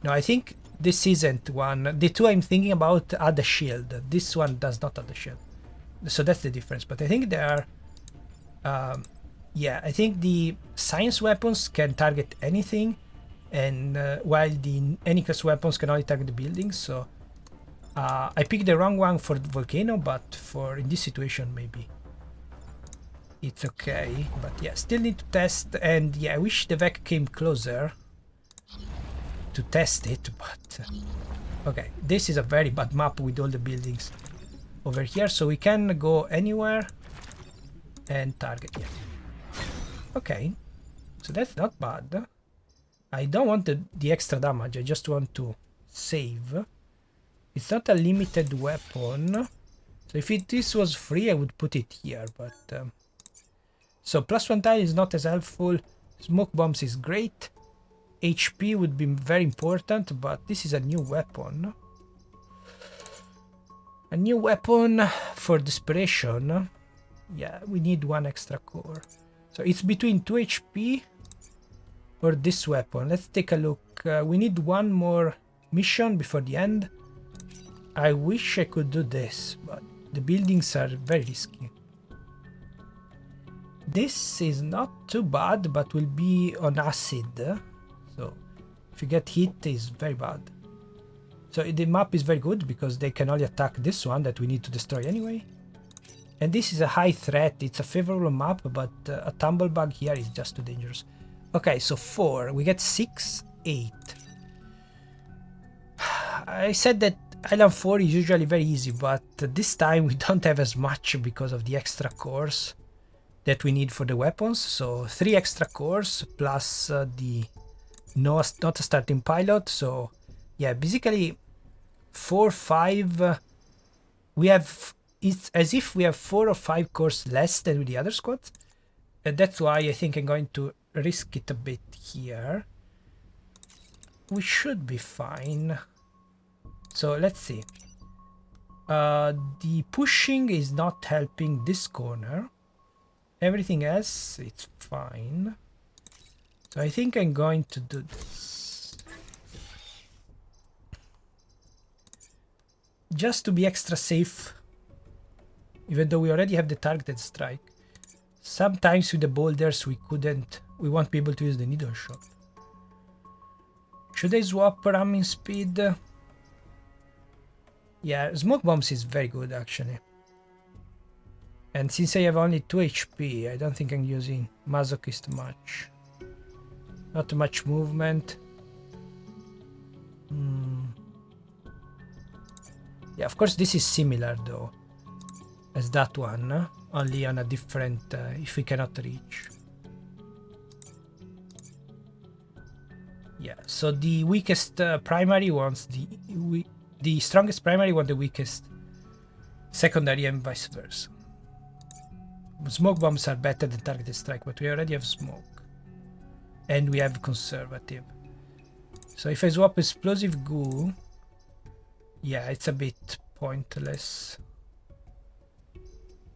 I think this isn't one. The two I'm thinking about add a shield. This one does not add a shield. So that's the difference. But I think they are... yeah, I think the science weapons can target anything, and while the any class weapons can only target the buildings. So I picked the wrong one for the volcano, but for in this situation maybe it's okay. But yeah, still need to test, and yeah, I wish the VEC came closer to test it, but okay, this is a very bad map with all the buildings over here, so we can go anywhere and target. Yeah, okay, so that's not bad. I don't want the extra damage, I just want to save. It's not a limited weapon, so if this was free I would put it here, but so +1 tile is not as helpful. Smoke bombs is great. HP would be very important, but this is a new weapon. A new weapon for desperation. Yeah, we need 1 extra core. So it's between 2 HP or this weapon. Let's take a look. We need 1 more mission before the end. I wish I could do this, but the buildings are very risky. This is not too bad, but will be on acid. So if you get hit, it's very bad. So the map is very good because they can only attack this one that we need to destroy anyway. And this is a high threat. It's a favorable map, but a tumblebug here is just too dangerous. Okay, so 4. We get 6, 8. I said that Island 4 is usually very easy, but this time we don't have as much because of the extra cores that we need for the weapons. So 3 extra cores plus the not a starting pilot. So yeah, basically 4, 5. We have, it's as if we have 4 or 5 cores less than with the other squads, and that's why I think I'm going to risk it a bit here. We should be fine. So let's see. The pushing is not helping this corner. Everything else, it's fine. So I think I'm going to do this. Just to be extra safe. Even though we already have the targeted strike. Sometimes with the boulders we won't be able to use the needle shot. Should I swap ramming speed? Yeah, smoke bombs is very good actually. And since I have only 2 HP, I don't think I'm using Masochist much. Not much movement. Yeah, of course this is similar though as that one, only on a different, if we cannot reach. Yeah, so the weakest primary wants the strongest primary wants the weakest secondary and vice versa. Smoke bombs are better than targeted strike, but we already have smoke. and we have conservative. So if I swap explosive goo, yeah, it's a bit pointless.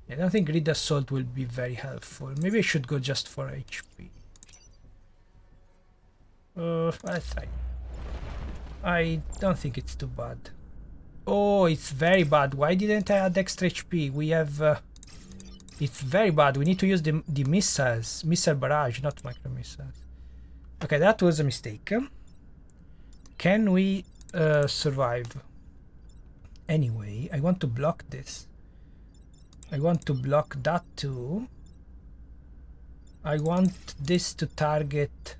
I don't think grid assault will be very helpful. Maybe I should go just for HP. Let's try. I don't think it's too bad. Oh, it's very bad. Why didn't I add extra HP? We have... it's very bad. We need to use the missiles. Missile barrage, not micro missiles. Okay, that was a mistake. Can we survive? Anyway, I want to block this. I want to block that too. I want this to target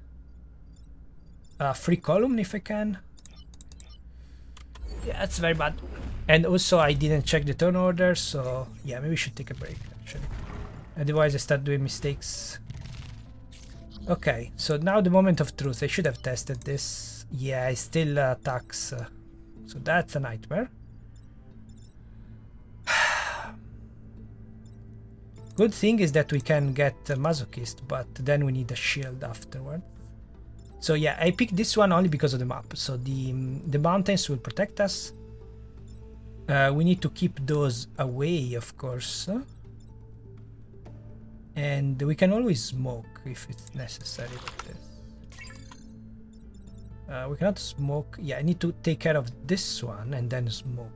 a free column if I can. Yeah, that's very bad. And also I didn't check the turn order, so yeah, maybe we should take a break actually. Otherwise I start doing mistakes. Okay, so now the moment of truth. I should have tested this. Yeah, it still attacks. So that's a nightmare. Good thing is that we can get Masochist, but then we need a shield afterward. So yeah, I picked this one only because of the map. So the mountains will protect us. We need to keep those away, of course. And we can always smoke if it's necessary with this. We cannot smoke. Yeah, I need to take care of this one and then smoke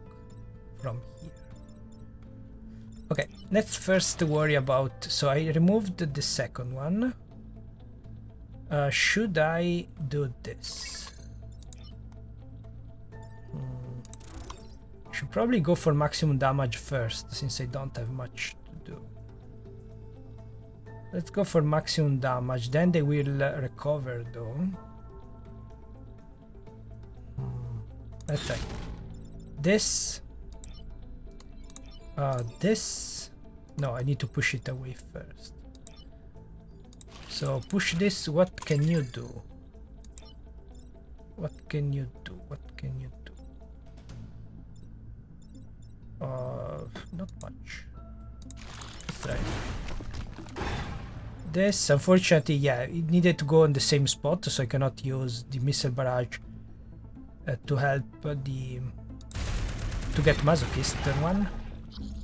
from here. Okay, let's first worry about... So I removed the second one. Should I do this? Should probably go for maximum damage first, since I don't have much to do. Let's go for maximum damage, then they will recover though. Let's say this. This. No, I need to push it away first. So push this. What can you do? What can you do? What can you do? Not much. Let's try. This, unfortunately, yeah, it needed to go in the same spot, so I cannot use the missile barrage to help to get Masochist one.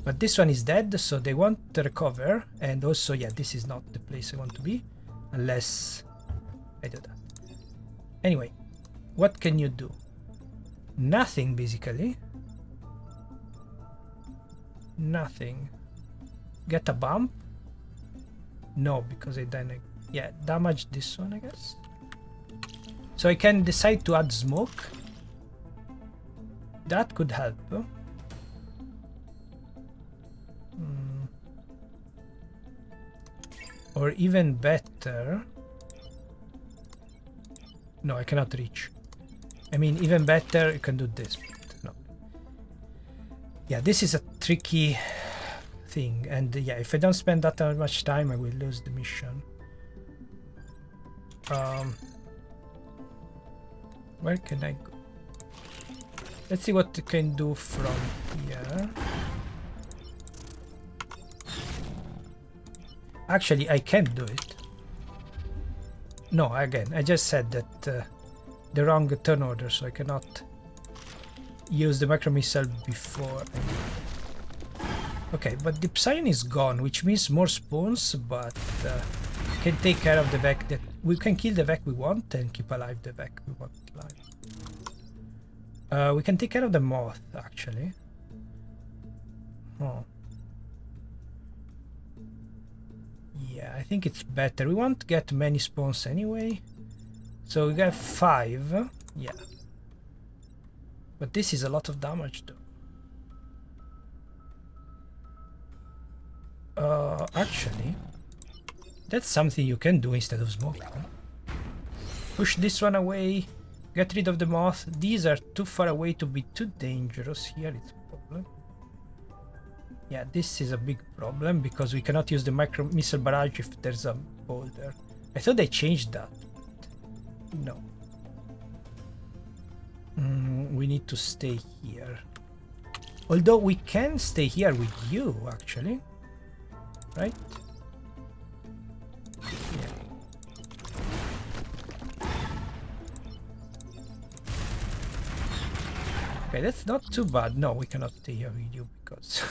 But this one is dead, so they won't recover. And also, yeah, this is not the place I want to be, unless I do that. Anyway, what can you do? Nothing, basically. Nothing. Get a bump? No, because I then, yeah, damage this one, I guess. So I can decide to add smoke. That could help. Or even better... No, I cannot reach. I mean, even better, you can do this, but no. Yeah, this is a tricky thing, and yeah, if I don't spend that much time, I will lose the mission. Where can I go? Let's see what I can do from here. Actually, I can't do it. No, again, I just said that the wrong turn order, so I cannot use the macro missile before. Okay, but the Ps is gone, which means more spawns, but we can take care of the Vec that we can kill the Vec we want and keep alive the Vec we want alive. We can take care of the moth actually. Oh. Yeah, I think it's better. We won't get many spawns anyway. So we got 5. Yeah. But this is a lot of damage though. Actually, that's something you can do instead of smoke. Push this one away. Get rid of the moth. These are too far away to be too dangerous. Here it's a problem. Yeah, this is a big problem because we cannot use the micro missile barrage if there's a boulder. I thought they changed that. No. We need to stay here. Although we can stay here with you, actually. Right? Yeah. Okay, that's not too bad. No, we cannot take a video because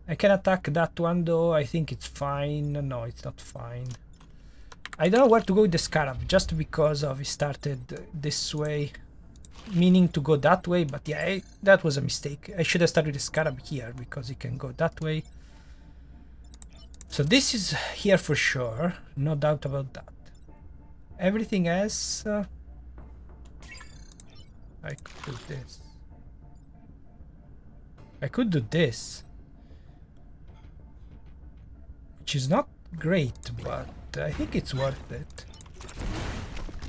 I can attack that one though. I think it's fine. No, it's not fine. I don't know where to go with the scarab, just because of it started this way, meaning to go that way, but yeah, that was a mistake. I should have started with the scarab here because it can go that way. So this is here for sure, no doubt about that. Everything else, I could do this. I could do this, which is not great, but I think it's worth it.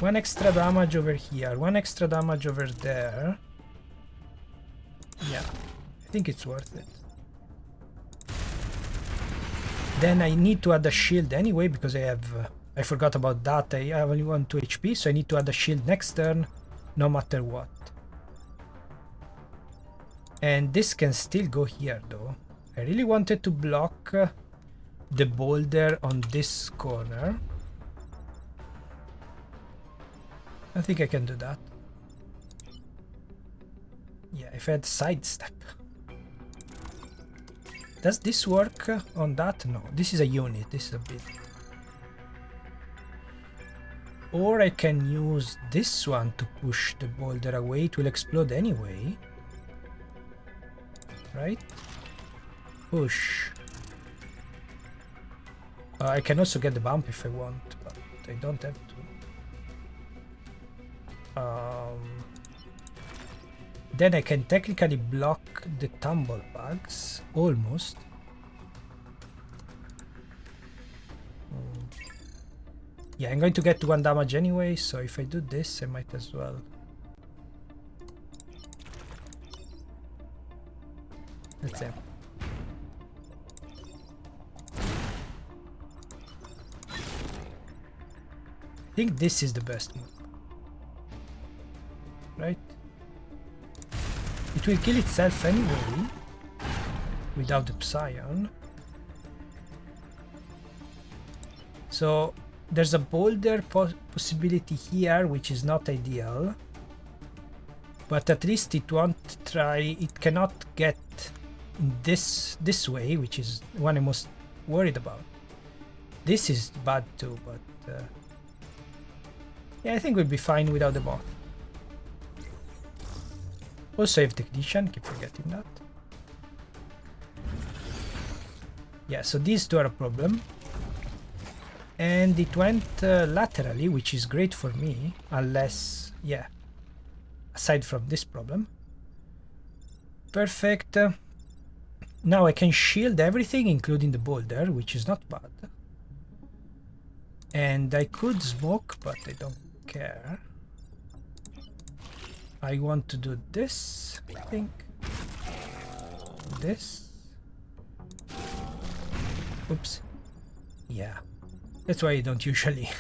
One extra damage over here, one extra damage over there. Yeah, I think it's worth it. Then I need to add a shield anyway because I forgot about that. I have only 1 2 HP, so I need to add a shield next turn, no matter what. And this can still go here though. I really wanted to block the boulder on this corner. I think I can do that. Yeah, if I had sidestep. Does this work on that? No, this is a unit, this is a bit. Or I can use this one to push the boulder away. It will explode anyway. Right? Push. I can also get the bump if I want, but I don't have to. Then I can technically block the tumble bugs, almost. Yeah, I'm going to get 1 damage anyway, so if I do this, I might as well. That's it. I think this is the best move. Right? It will kill itself anyway, without the Psion. So there's a boulder possibility here, which is not ideal. But at least it won't try, it cannot get this way, which is one I'm most worried about. This is bad too, but yeah, I think we'll be fine without the moth. Also I have technician, keep forgetting that. Yeah, so these two are a problem. And it went laterally, which is great for me, unless, yeah, aside from this problem. Perfect. Now I can shield everything, including the boulder, which is not bad. And I could smoke, but I don't care. I want to do this, I think. This. Oops. Yeah. That's why I don't usually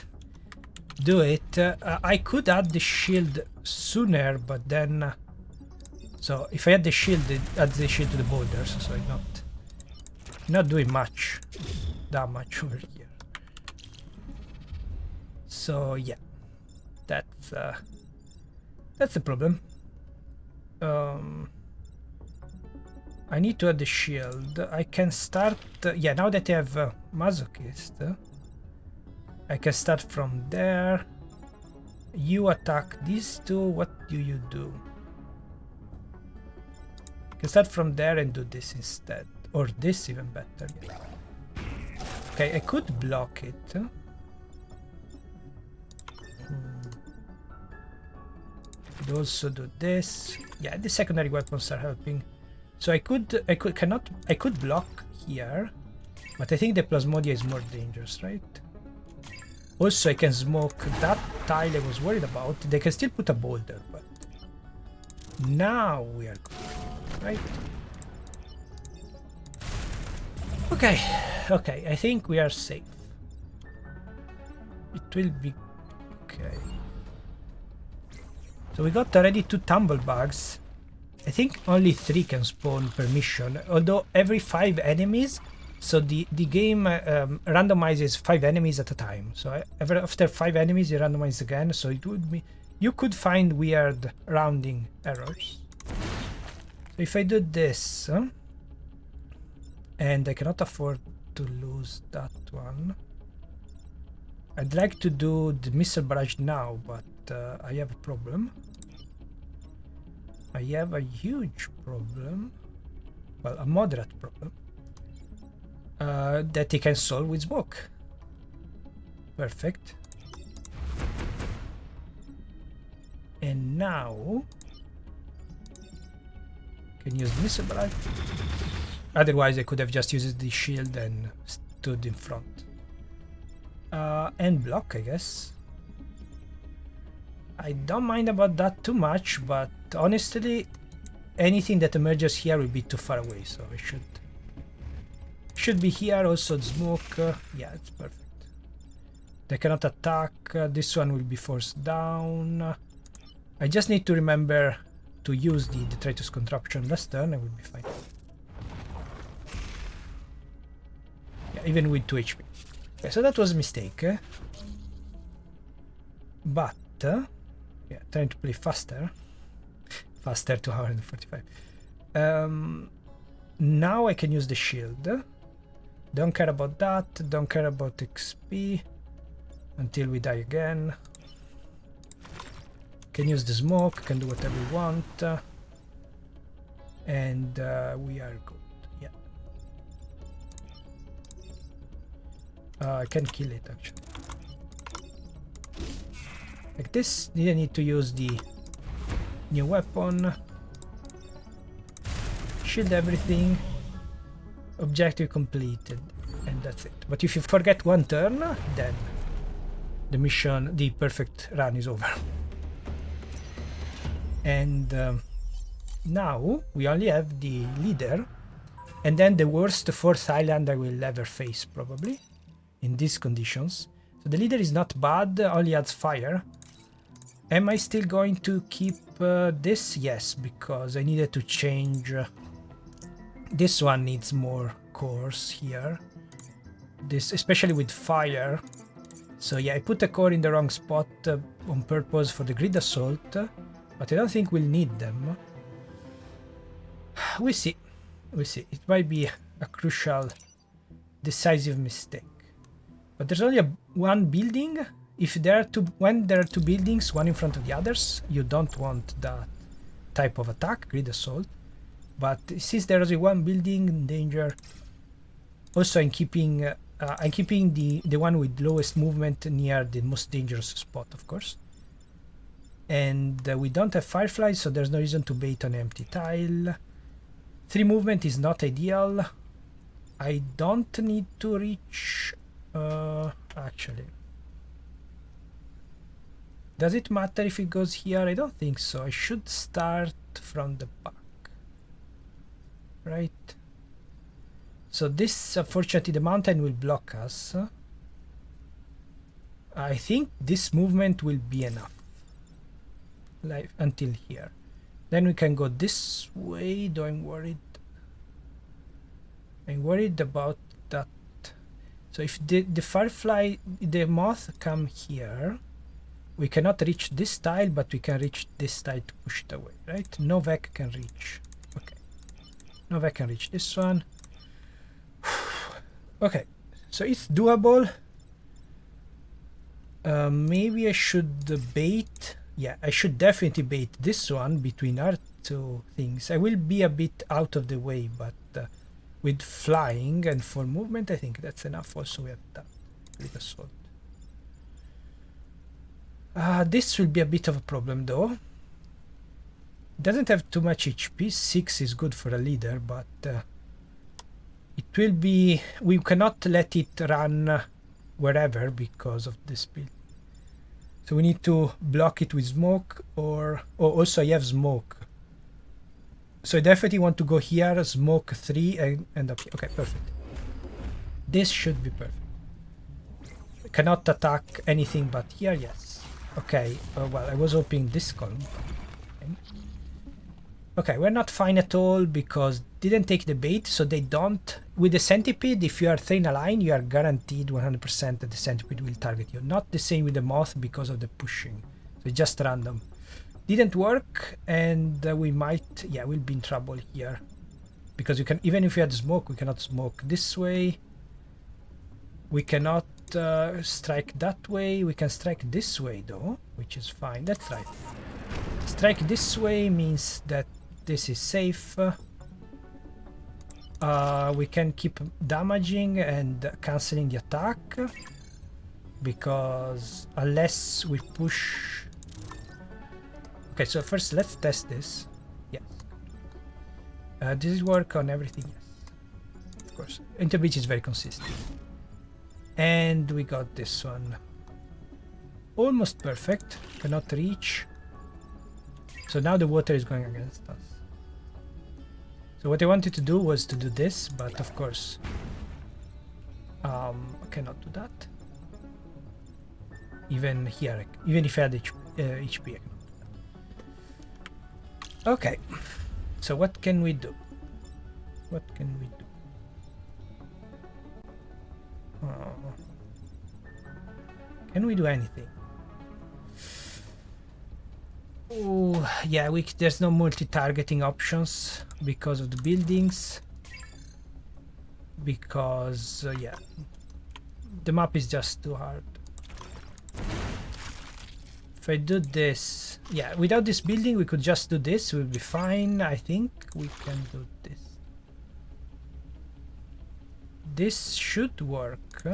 do it. I could add the shield sooner, but then... so if I add the shield, it adds the shield to the boulders, so I'm not doing much damage over here. So yeah, that's the problem. I need to add the shield. I can start... yeah, now that I have Masochist, I can start from there. You attack these two, what do you do? I can start from there and do this instead. Or this even better. Yeah. Okay, I could block it. Could also do this. Yeah, the secondary weapons are helping. So I could block here, but I think the Plasmodia is more dangerous, right? Also, I can smoke that tile I was worried about. They can still put a boulder, but now we are good, right? Okay, okay, I think we are safe. It will be okay. So we got already 2 tumble bugs. I think only 3 can spawn per mission, although every 5 enemies. So the game randomizes 5 enemies at a time. So after 5 enemies, it randomizes again. So it you could find weird rounding errors. So if I do this, and I cannot afford to lose that one. I'd like to do the missile barrage now, but I have a problem. I have a huge problem. Well, a moderate problem. That he can solve with smoke. Perfect. And now can use missile barrage. Otherwise I could have just used the shield and stood in front. And block, I guess. I don't mind about that too much, but honestly anything that emerges here will be too far away, so I should be here. Also smoke, yeah, it's perfect. They cannot attack, this one will be forced down. I just need to remember to use the detritus contraption last turn, I will be fine. Yeah, even with 2 HP. Okay, so that was a mistake. But, yeah, trying to play faster. Faster, 245. Now I can use the shield. Don't care about that, don't care about XP. Until we die again. Can use the smoke, can do whatever we want. And we are good, yeah. I can kill it actually. Like this, didn't need to use the new weapon. Shield everything. Objective completed. And that's it. But if you forget one turn, then the mission, the perfect run is over. And now we only have the leader, and then the worst 4th island I will ever face, probably, in these conditions. So the leader is not bad, only adds fire. Am I still going to keep this? Yes, because I needed to change. This one needs more cores here. This, especially with fire. So yeah, I put a core in the wrong spot on purpose for the grid assault. But I don't think we'll need them. We see. We see. It might be a crucial, decisive mistake. But there's only one building. If there are when there are 2 buildings, one in front of the others, you don't want that type of attack, grid assault. But since there is only one building in danger, also I'm keeping the one with lowest movement near the most dangerous spot, of course. And we don't have fireflies, so there's no reason to bait on empty tile. 3 movement is not ideal. I don't need to reach... actually. Does it matter if it goes here? I don't think so. I should start from the back. Right? So this, unfortunately, the mountain will block us. I think this movement will be enough. Like until here. Then we can go this way, though I'm worried. I'm worried about that. So if the firefly, the moth come here, we cannot reach this tile, but we can reach this tile to push it away, right? Novak can reach. Okay. Novak can reach this one. Okay. So it's doable. Maybe I should bait. Yeah, I should definitely bait this one between our 2 things. I will be a bit out of the way, but with flying and for movement, I think that's enough. Also, we have that with assault. This will be a bit of a problem, though. Doesn't have too much HP. 6 is good for a leader, but it will be... We cannot let it run wherever because of this build. So we need to block it with smoke, or also I have smoke. So I definitely want to go here, smoke 3 and end up here. Okay, perfect. This should be perfect. I cannot attack anything but here, yes. Okay, well, I was hoping this column. Okay, we're not fine at all because didn't take the bait, so they don't... With the centipede, if you are 3 in a line, you are guaranteed 100% that the centipede will target you. Not the same with the moth because of the pushing. So It's just random. Didn't work, and we might, yeah, we'll be in trouble here. Because you can, even if we had smoke, we cannot smoke this way. We cannot strike that way. We can strike this way though, which is fine. Let's try. Strike this way means that this is safe. We can keep damaging and cancelling the attack, because unless we push... Okay, so first let's test this. Yes. Does it work on everything? Yes. Of course. Interbreach is very consistent. And we got this one. Almost perfect. Cannot reach. So now the water is going against us. So what I wanted to do was to do this, but of course I cannot do that. Even here, even if I had HP, I cannot do that. Okay, so what can we do? What can we do? Can we do anything? Oh, yeah, there's no multi-targeting options because of the buildings. Because, yeah, the map is just too hard. If I do this, yeah, without this building we could just do this, we'll be fine. I think we can do this. This should work.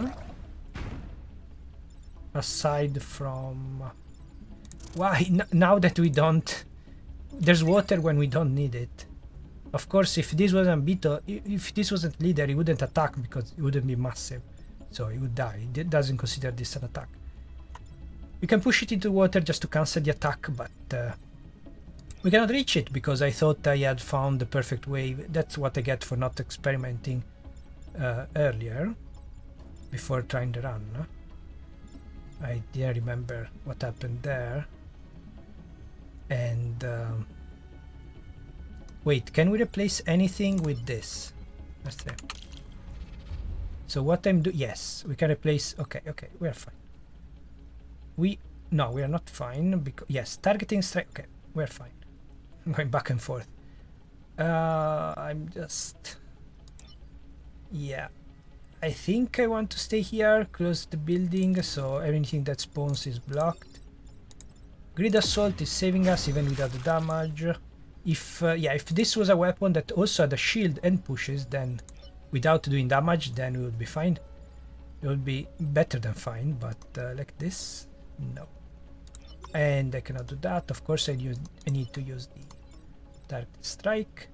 Aside from... Why? Now that we don't... There's water when we don't need it. Of course, if this wasn't Beetle, if this wasn't leader, he wouldn't attack because it wouldn't be massive. So he would die. He doesn't consider this an attack. We can push it into water just to cancel the attack, but we cannot reach it because I thought I had found the perfect way. That's what I get for not experimenting earlier, before trying the run. I didn't remember what happened there. And wait, can we replace anything with this? Let's see. So what I'm doing, yes, we can replace. Okay, we are fine. No, we are not fine because yes, targeting strike. Okay, we are fine. I'm going back and forth. I'm just, yeah. I think I want to stay here, close the building, so anything that spawns is blocked. Grid Assault is saving us even without the damage. If yeah, if this was a weapon that also had a shield and pushes, then without doing damage, then we would be fine. It would be better than fine, but like this, no. And I cannot do that. Of course, I need to use the target strike.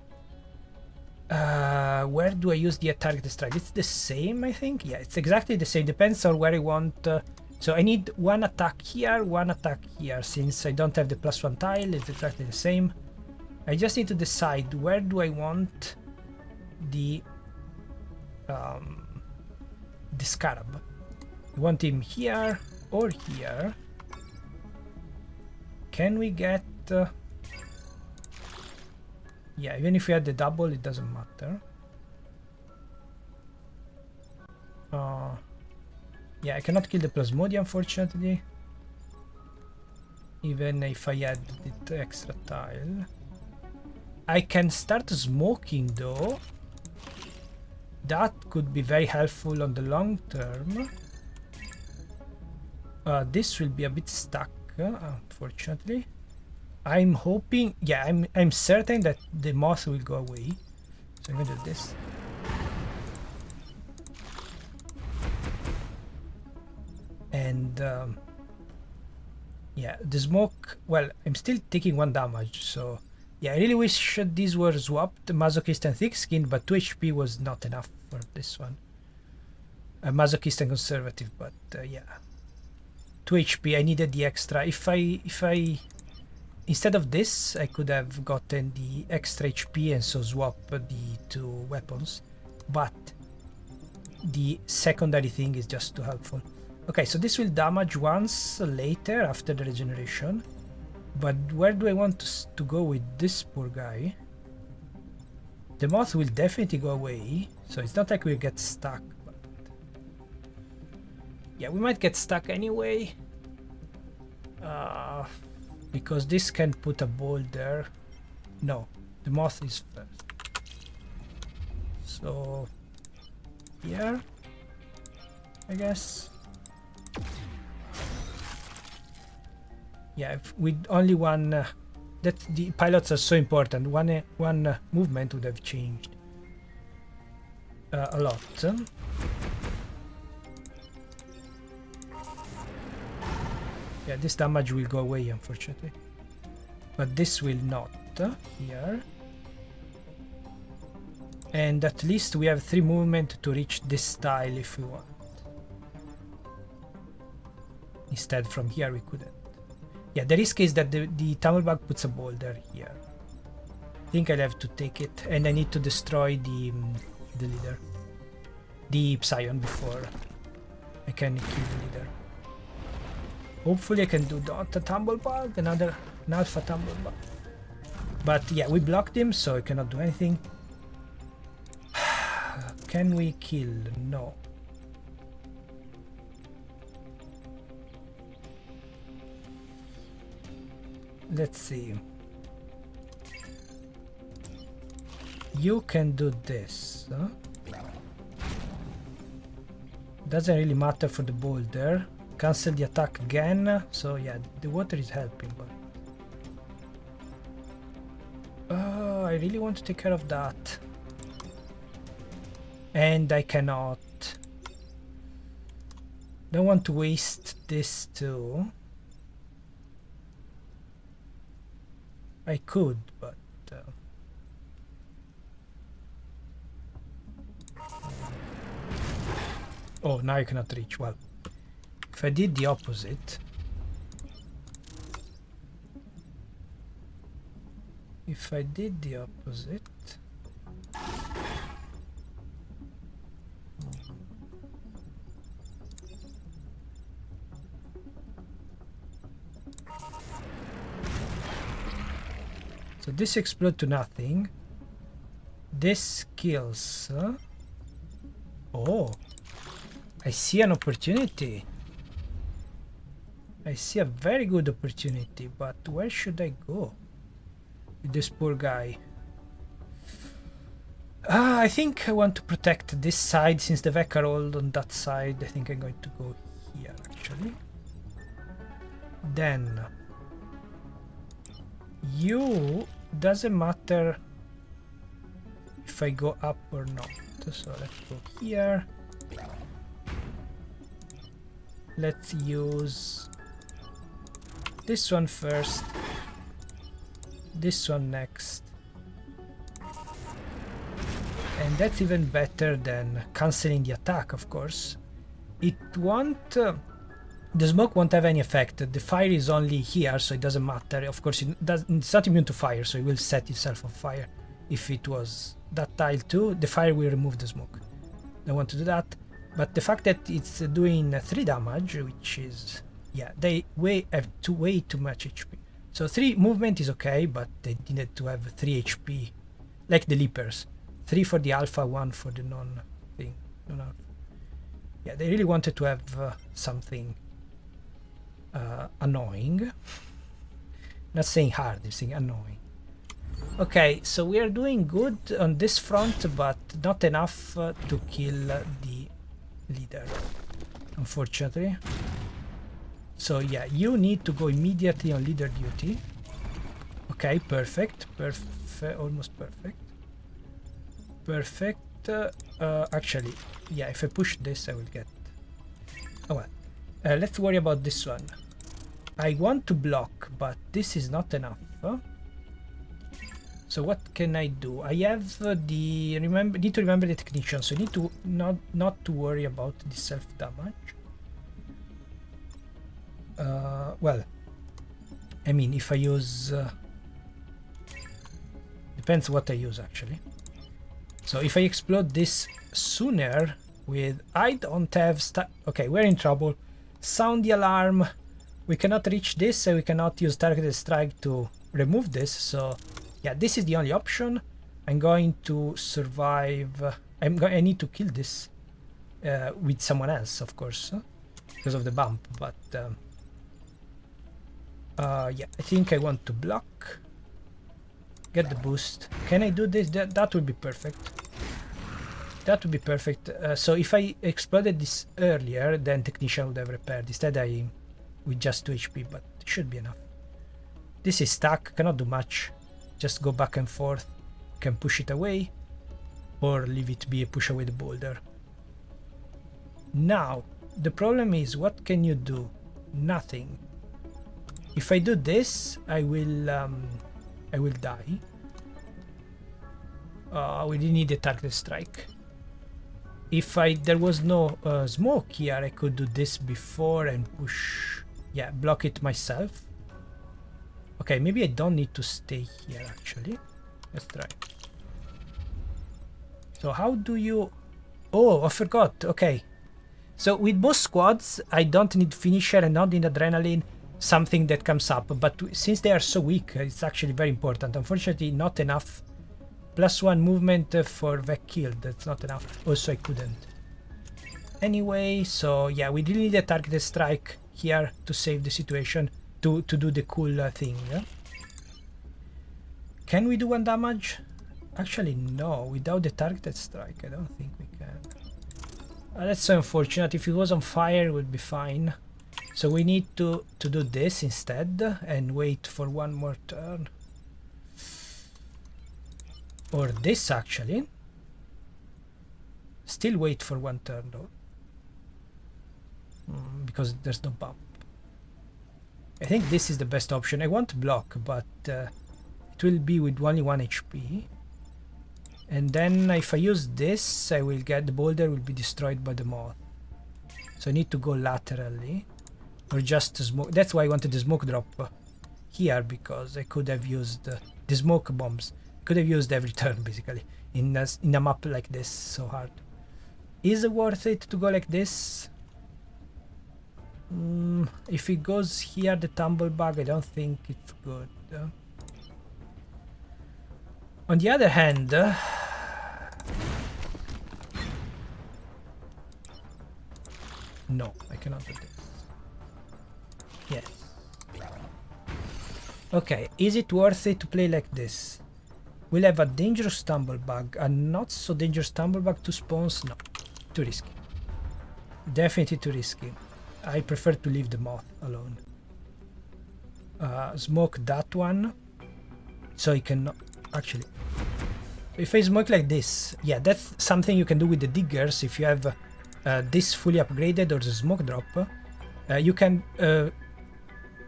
Where do I use the target strike? It's the same, I think. Yeah, it's exactly the same. Depends on where I want. So I need one attack here, one attack here. Since I don't have the +1 tile, it's exactly the same. I just need to decide where do I want the scarab. I want him here or here. Can we get... yeah, even if we had the double, it doesn't matter. Yeah, I cannot kill the Plasmodium, unfortunately. Even if I had the extra tile. I can start smoking though. That could be very helpful on the long term. This will be a bit stuck, unfortunately. I'm hoping, yeah, I'm certain that the moth will go away. So I'm gonna do this. And yeah, the smoke, well, I'm still taking 1 damage, so yeah, I really wish these were swapped, Masochist and Thick Skin, but 2 HP was not enough for this one. Masochist and Conservative, but yeah, 2 HP, I needed the extra. If I instead of this, I could have gotten the extra HP and so swap the 2 weapons, but the secondary thing is just too helpful. Okay, so this will damage once later after the regeneration, but where do I want to go with this poor guy? The moth will definitely go away, so it's not like we'll get stuck, but yeah, we might get stuck anyway. because this can put a ball there. No, the moth is first. So here, I guess. Yeah, if with only one. That the pilots are so important. One movement would have changed a lot. Yeah, this damage will go away, unfortunately, but this will not here. And at least we have 3 movement to reach this tile if we want. Instead, from here we couldn't. Yeah, the risk is that the Tumblebug puts a boulder here. I think I'll have to take it, and I need to destroy the leader, the Ipsion, before I can kill the leader. Hopefully I can do not a Tumblebug, an Alpha Tumblebug. But yeah, we blocked him, so I cannot do anything. Can we kill? No. Let's see. You can do this. Huh? Doesn't really matter for the boulder. Cancel the attack again. So yeah, the water is helping, but I really want to take care of that. And I cannot. Don't want to waste this too. I could, but oh, now I cannot reach. Well, if I did the opposite, so this explodes to nothing. This kills. Oh, I see an opportunity. I see a very good opportunity, but where should I go with this poor guy? I think I want to protect this side since the Vec are all on that side. I think I'm going to go here actually. Then you, doesn't matter if I go up or not. So let's go here. Let's use this one first, this one next, and that's even better than cancelling the attack. Of course, it won't. The smoke won't have any effect. The fire is only here, so it doesn't matter. Of course, it's not immune to fire, so it will set itself on fire. If it was that tile too, the fire will remove the smoke. Don't want to do that. But the fact that it's doing 3 damage, which is, yeah, they have way too much HP. So 3 movement is okay, but they needed to have 3 HP, like the leapers. 3 for the alpha, 1 for the non-thing. Non-alpha. Yeah, they really wanted to have something annoying. Not saying hard, I'm saying annoying. Okay, so we are doing good on this front, but not enough to kill the leader, unfortunately. So yeah, you need to go immediately on leader duty. Okay, perfect, almost perfect. Perfect. Actually, yeah, if I push this, I will get. Oh well. Let's worry about this one. I want to block, but this is not enough. So what can I do? I have need to remember the technician, so I need to not to worry about the self damage. Well, I mean, if I use depends what I use actually. So if I explode this sooner with I don't have okay, we're in trouble. Sound the alarm. We cannot reach this, so we cannot use targeted strike to remove this. So yeah, this is the only option. I'm going to survive. I need to kill this with someone else, of course, because of the bump. But Yeah, I think I want to block. Get the boost. Can I do this? That would be perfect. That would be perfect. So if I exploded this earlier, then Technician would have repaired. Instead, I with just 2 HP, but it should be enough. This is stuck. Cannot do much. Just go back and forth. Can push it away, or leave it be a push away the boulder. Now the problem is, what can you do? Nothing. If I do this, I will die. We didn't need a target strike. If there was no smoke here, I could do this before and push. Yeah, block it myself. Okay, maybe I don't need to stay here actually. Let's try. So how do you... Oh, I forgot. Okay. So with both squads, I don't need finisher and not in adrenaline, something that comes up. But since they are so weak, it's actually very important. Unfortunately, not enough. +1 movement for Vec killed. That's not enough. Also, I couldn't. Anyway, so yeah, we really need a targeted strike here to save the situation, to do the cool thing. Yeah? Can we do 1 damage? Actually, no. Without the targeted strike, I don't think we can. That's so unfortunate. If it was on fire, it would be fine. So we need to do this instead and wait for 1 more turn. Or this actually. Still wait for 1 turn though. Because there's no bump. I think this is the best option. I want block, but it will be with only 1 HP. And then if I use this, I will get the boulder will be destroyed by the moth. So I need to go laterally. Or just smoke. That's why I wanted the smoke drop here, because I could have used the smoke bombs. Could have used every turn basically in a map like this. So hard. Is it worth it to go like this? If it goes here, the tumblebug, I don't think it's good. On the other hand, no, I cannot do this. Yes. Okay, is it worth it to play like this? We'll have a dangerous tumblebug, a not so dangerous tumblebug to spawns. No, too risky. Definitely too risky. I prefer to leave the moth alone. Smoke that one, so you cannot actually. If I smoke like this, yeah, that's something you can do with the diggers. If you have this fully upgraded or the smoke drop, you can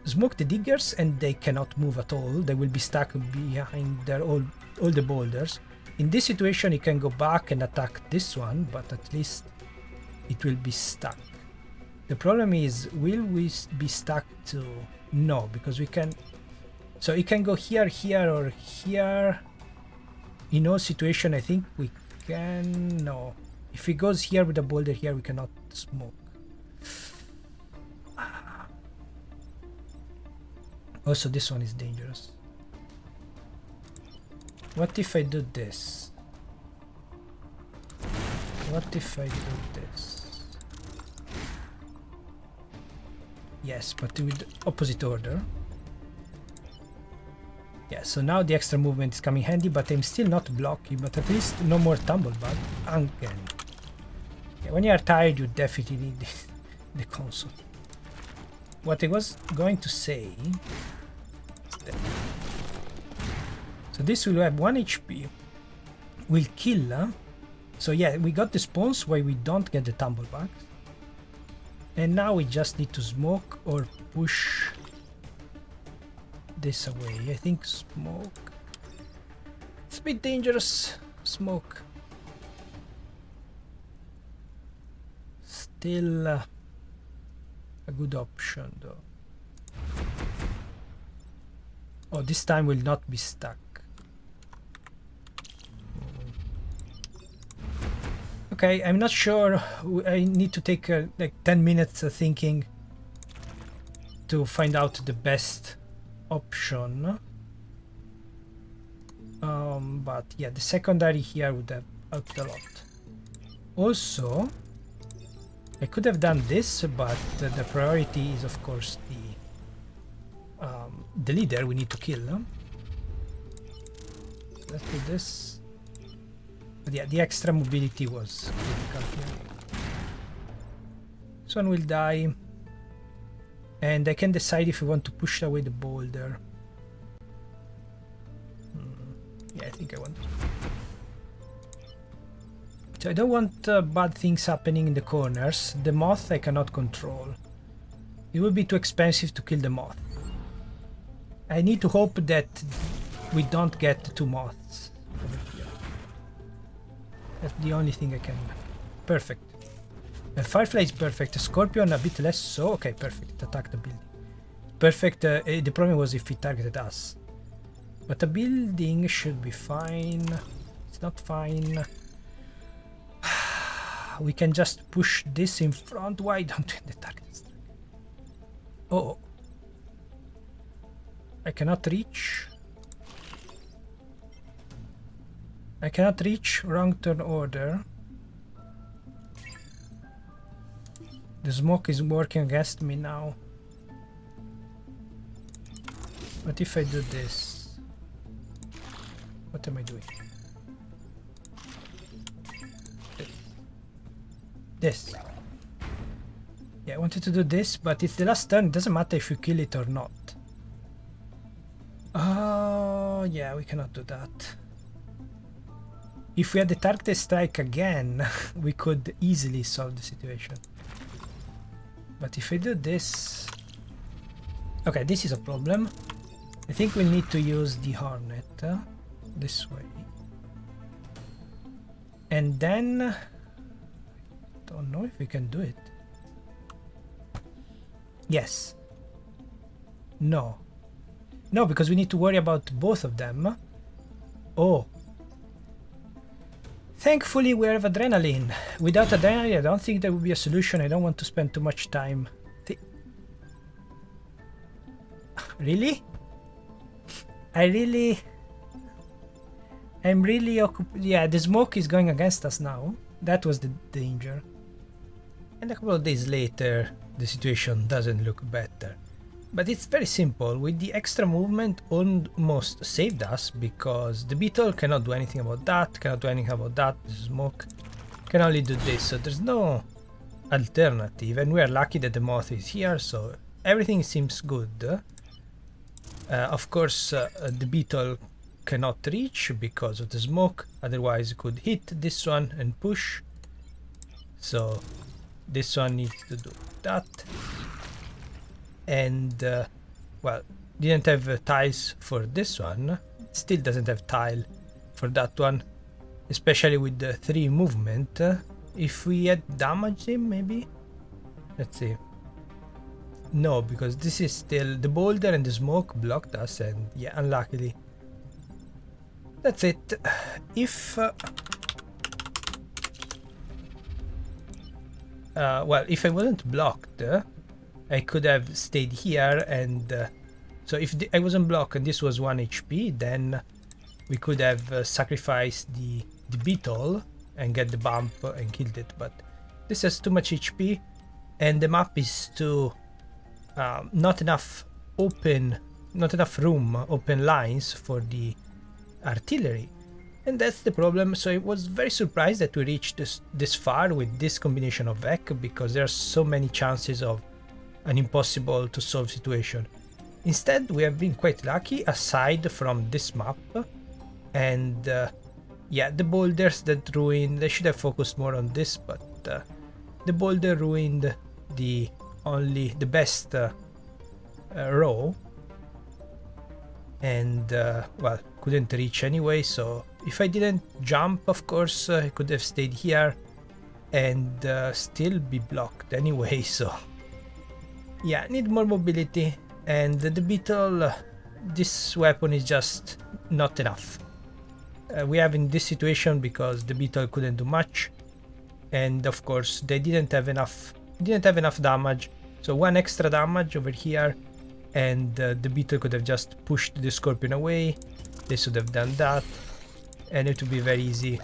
smoke the diggers and they cannot move at all. They will be stuck behind their all the boulders. In this situation, you can go back and attack this one, but at least it will be stuck. The problem is, will we be stuck to... No, because we can... So it can go here, here, or here. In all situation, I think we can... No. If it goes here with a boulder here, we cannot smoke. Also, this one is dangerous. What if I do this? What if I do this? Yes, but with opposite order. Yeah, so now the extra movement is coming handy, but I'm still not blocking, but at least no more tumblebug. Again. Yeah, when you are tired, you definitely need the console. What I was going to say is that... So this will have 1 HP. Will kill. So yeah, we got the spawns why we don't get the tumblebugs. And now we just need to smoke or push this away. I think smoke. It's a bit dangerous. Smoke. Still a good option though. Oh, this time will not be stuck. Okay, I'm not sure. I need to take like 10 minutes thinking to find out the best option. But yeah, the secondary here would have helped a lot. Also, I could have done this, but the priority is of course the leader we need to kill. Let's do this. But yeah, the extra mobility was critical here. This one will die. And I can decide if we want to push away the boulder. Yeah, I think I want to. So I don't want bad things happening in the corners. The moth I cannot control. It would be too expensive to kill the moth. I need to hope that we don't get 2 moths over here. That's the only thing I can... Perfect. A firefly is perfect. A scorpion a bit less so. Okay, perfect. It attacked the building. Perfect. The problem was if it targeted us. But the building should be fine. It's not fine. We can just push this in front. Why don't we the target? Oh. I cannot reach. I cannot reach. Wrong turn order. The smoke is working against me now. What if I do this? What am I doing? This. Yeah, I wanted to do this, but it's the last turn. It doesn't matter if you kill it or not. Oh, yeah, we cannot do that. If we had the target strike again, we could easily solve the situation. But if I do this... Okay, this is a problem. I think we need to use the hornet this way. And then... Don't know if we can do it. Yes. No. No, because we need to worry about both of them. Oh. Thankfully we have adrenaline. Without adrenaline I don't think there would be a solution. I don't want to spend too much time. Really? I'm really occupied. Yeah, the smoke is going against us now. That was the danger. And a couple of days later the situation doesn't look better. But it's very simple. With the extra movement almost saved us because the beetle cannot do anything about that, cannot do anything about that, the smoke can only do this, so there's no alternative, and we are lucky that the moth is here, so everything seems good. Of course the beetle cannot reach because of the smoke, otherwise it could hit this one and push, so this one needs to do that. And well, didn't have tiles for this one, still doesn't have tile for that one, especially with the 3 movement. If we had damaged him, maybe? Let's see. No, because this is still the boulder and the smoke blocked us, and yeah, unluckily. That's it. If well, if I wasn't blocked, I could have stayed here, and so if I wasn't blocked and this was 1 HP, then we could have sacrificed the beetle and get the bump and killed it, but this has too much HP and the map is too not enough room, open lines for the artillery, and that's the problem. So I was very surprised that we reached this far with this combination of VEC, because there are so many chances of an impossible to solve situation. Instead we have been quite lucky aside from this map, and yeah, the boulders that ruined, they should have focused more on this, but the boulder ruined the best row, and well, couldn't reach anyway. So if I didn't jump, of course I could have stayed here and still be blocked anyway, so yeah, need more mobility, and the beetle, this weapon is just not enough. We have in this situation because the beetle couldn't do much, and of course they didn't have enough damage, so 1 extra damage over here, and the beetle could have just pushed the scorpion away. They should have done that, and it would be very easy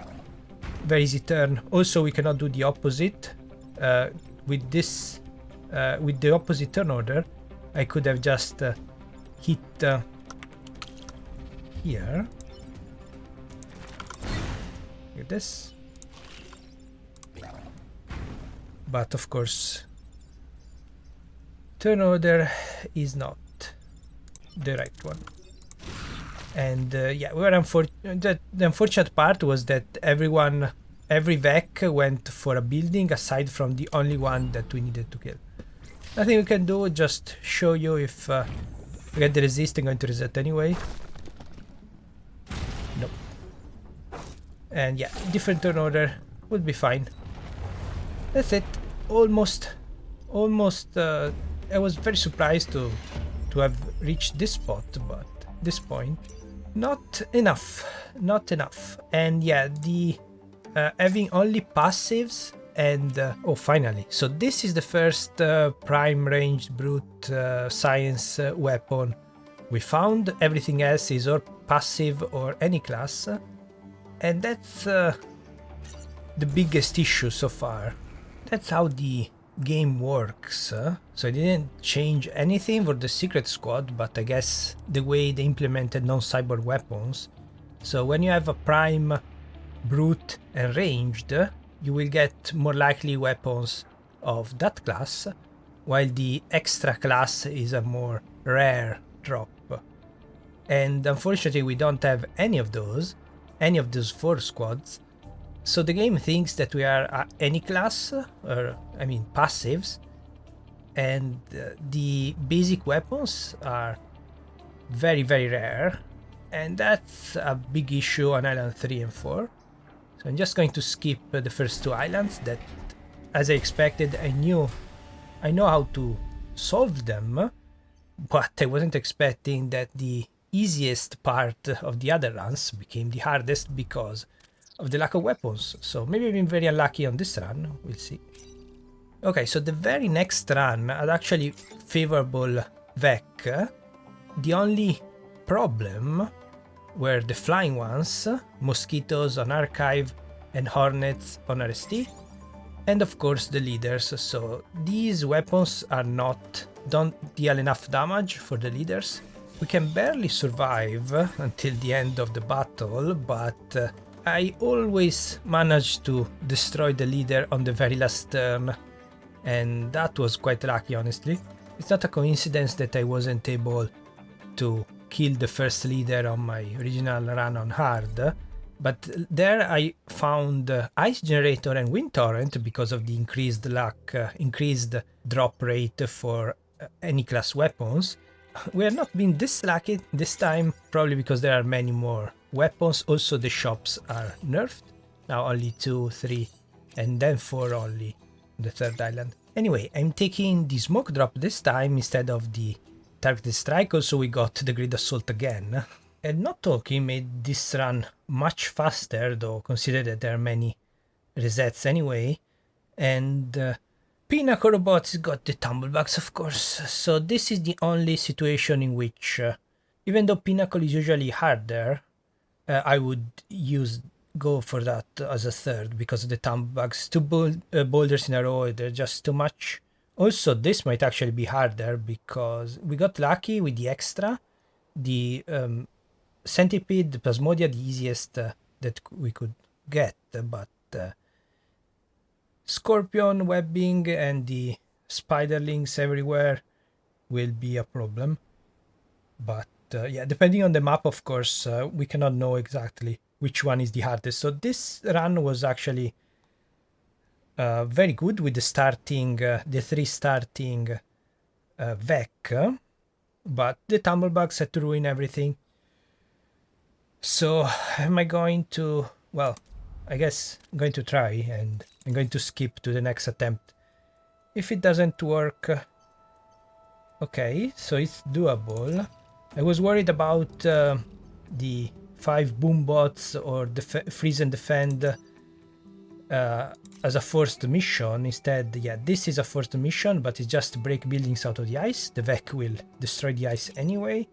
turn. Also we cannot do the opposite with this. With the opposite turn order, I could have just hit here. Like this. But of course, turn order is not the right one. And yeah, the unfortunate part was that every VEC went for a building aside from the only one that we needed to kill. Nothing we can do, just show you if we get the resist. I'm going to reset anyway. Nope. And yeah, different turn order would be fine. That's it. Almost. I was very surprised to have reached this spot, but this point, not enough. And yeah, the having only passives and oh, finally. So this is the first prime ranged brute science weapon we found. Everything else is or passive or any class, and that's the biggest issue so far. That's how the game works. So I didn't change anything for the secret squad, but I guess the way they implemented non-cyber weapons. So when you have a prime, brute and ranged, you will get more likely weapons of that class, while the extra class is a more rare drop. And unfortunately we don't have any of those 4 squads. So the game thinks that we are any class, or I mean passives, and the basic weapons are very, very rare, and that's a big issue on Island 3 and 4. So I'm just going to skip the first 2 islands that, as I expected, I know how to solve them, but I wasn't expecting that the easiest part of the other runs became the hardest because of the lack of weapons. So maybe I've been very unlucky on this run, we'll see. Okay, so the very next run had actually favorable VEC. The only problem were the flying ones, mosquitoes on archive and hornets on RST, and of course the leaders. So these weapons don't deal enough damage for the leaders. We can barely survive until the end of the battle, but I always managed to destroy the leader on the very last turn, and that was quite lucky, honestly. It's not a coincidence that I wasn't able to kill the first leader on my original run on hard, but there I found Ice Generator and Wind Torrent because of the increased luck, increased drop rate for any class weapons. We are not being this lucky this time, probably because there are many more weapons. Also the shops are nerfed, now only 2, 3 and then 4 only on the 3rd island. Anyway, I'm taking the smoke drop this time instead of the targeted strike. Also we got the grid assault again, and not talking made this run much faster, though consider that there are many resets anyway. And Pinnacle Robots got the tumblebugs, of course, so this is the only situation in which, even though Pinnacle is usually harder, I would go for that as a 3rd because of the tumblebugs. 2 boulders in a row, they're just too much. Also, this might actually be harder because we got lucky with the extra. The Centipede, the Plasmodia, the easiest that we could get, but Scorpion, webbing, and the spiderlings everywhere will be a problem. But yeah, depending on the map, of course, we cannot know exactly which one is the hardest. So this run was actually very good with the 3 starting VEC, but the tumblebugs had to ruin everything. So am I going to, well, I guess I'm going to try, and I'm going to skip to the next attempt. If it doesn't work, okay, so it's doable. I was worried about the 5 boom bots or the freeze and defend as a forced mission. Instead, yeah, this is a forced mission, but it's just break buildings out of the ice. The VEC will destroy the ice anyway.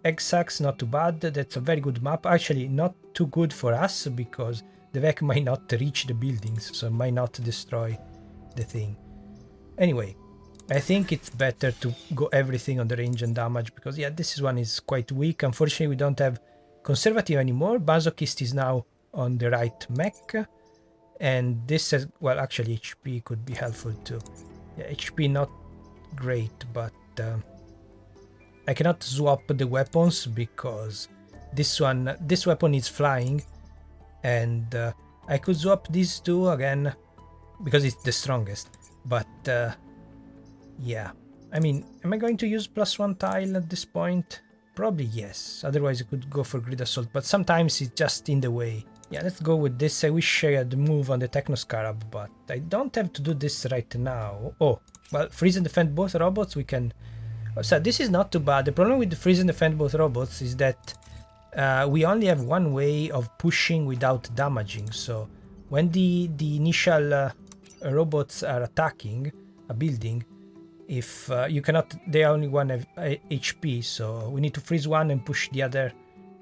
Egg sacs, not too bad. That's a very good map. Actually, not too good for us because the VEC might not reach the buildings, so it might not destroy the thing. Anyway, I think it's better to go everything on the range and damage, because yeah, this one is quite weak. Unfortunately, we don't have conservative anymore. Masochist is now on the right mech, and this is, well, actually HP could be helpful too. Yeah, HP not great, but I cannot swap the weapons because this weapon is flying, and I could swap these two again because it's the strongest, but yeah, I mean, am I going to use +1 tile at this point? Probably yes, otherwise I could go for Grid Assault, but sometimes it's just in the way. Yeah, let's go with this. I wish I had moved on the Techno Scarab, but I don't have to do this right now. Oh, well, freeze and defend both robots, we can... So this is not too bad. The problem with the freeze and defend both robots is that we only have one way of pushing without damaging, so when the initial robots are attacking a building, if you cannot, they only one have HP, so we need to freeze one and push the other,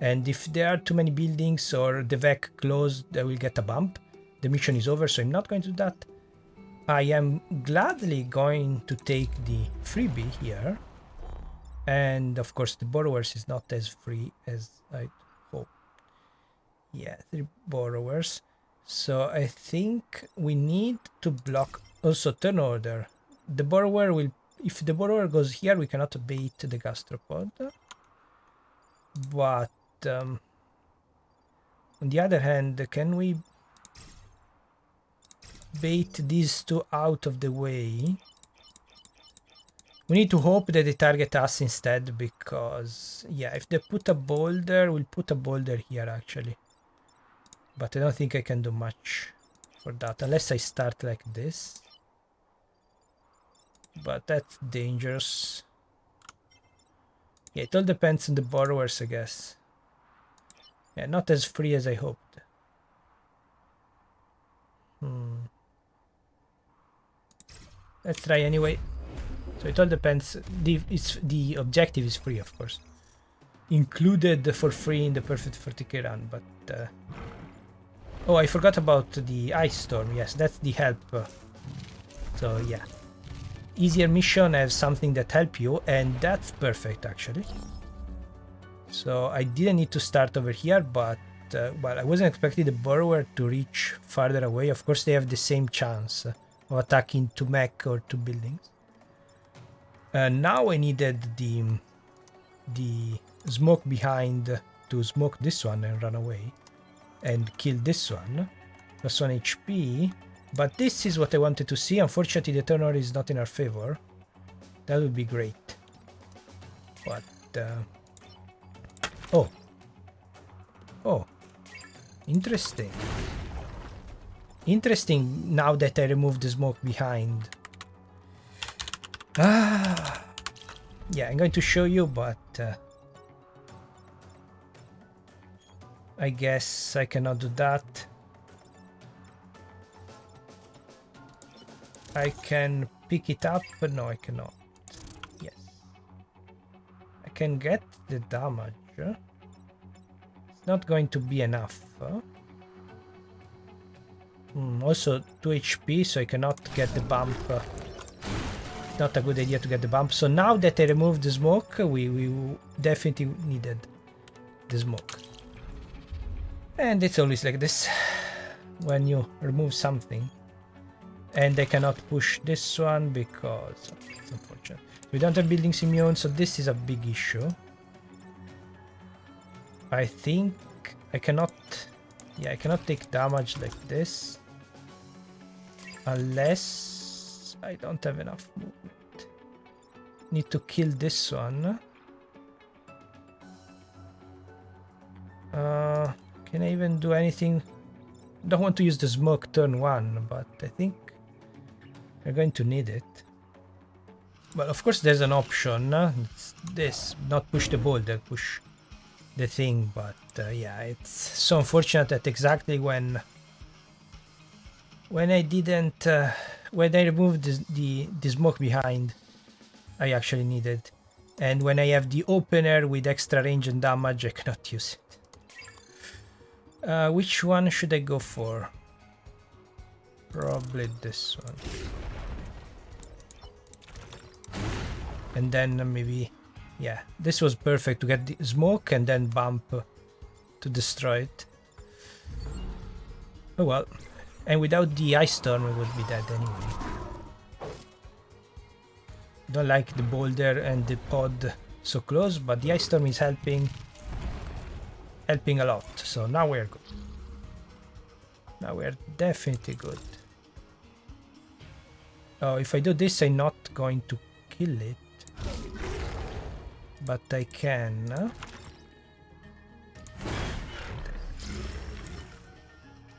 and if there are too many buildings or the VEC closed, they will get a bump. The mission is over, so I'm not going to do that. I am gladly going to take the freebie here, and of course the borrowers is not as free as I hope. Yeah, 3 borrowers, so I think we need to block also turn order. The borrower will, if the borrower goes here, we cannot bait the gastropod, but on the other hand, can we bait these two out of the way? We need to hope that they target us instead, because yeah, if they put a boulder, we'll put a boulder here actually, but I don't think I can do much for that unless I start like this. But that's dangerous. Yeah, it all depends on the borrowers, I guess. Yeah, not as free as I hoped. Let's try anyway. So it all depends. The objective is free, of course, included for free in the perfect 40k run. But oh, I forgot about the ice storm. Yes, that's the help. So yeah. Easier mission, have something that help you, and that's perfect actually. So I didn't need to start over here, but well, I wasn't expecting the borrower to reach farther away. Of course they have the same chance of attacking 2 mech or 2 buildings. Now I needed the smoke behind to smoke this one and run away and kill this one. +1 HP. But this is what I wanted to see. Unfortunately, the turn order is not in our favor. That would be great. But oh, interesting. Interesting. Now that I removed the smoke behind. Yeah, I'm going to show you, but I guess I cannot do that. I can pick it up, but no, I cannot. Yes. I can get the damage. It's not going to be enough. Also 2 HP, so I cannot get the bump. It's not a good idea to get the bump. So now that I removed the smoke, we definitely needed the smoke. And it's always like this when you remove something. And I cannot push this one because it's unfortunate. We don't have buildings immune, so this is a big issue. I think I cannot... Yeah, I cannot take damage like this. Unless I don't have enough movement. Need to kill this one. Can I even do anything? Don't want to use the smoke turn 1, but I think we're going to need it. Well, of course there's an option. It's this, not push the boulder, push the thing, but yeah, it's so unfortunate that exactly when I didn't when I removed the smoke behind, I actually needed, and when I have the opener with extra range and damage, I cannot use it. Which one should I go for? Probably this one. And then maybe, yeah, this was perfect to get the smoke and then bump to destroy it. Oh well. And without the ice storm, we would be dead anyway. Don't like the boulder and the pod so close, but the ice storm is helping a lot. So now we're good. Now we're definitely good. Oh, if I do this, I'm not going to kill it, but I can.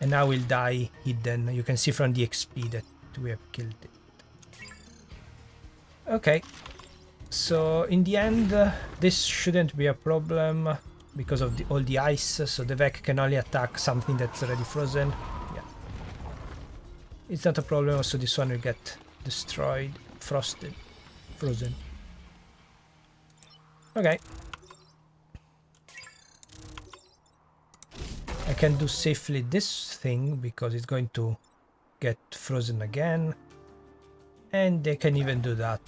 And now we'll die hidden. You can see from the XP that we have killed it. Okay, so in the end, this shouldn't be a problem because of all the ice, so the Vec can only attack something that's already frozen. Yeah, it's not a problem. Also, this one will get destroyed, frosted, frozen. Okay. I can do safely this thing because it's going to get frozen again. And they can even do that.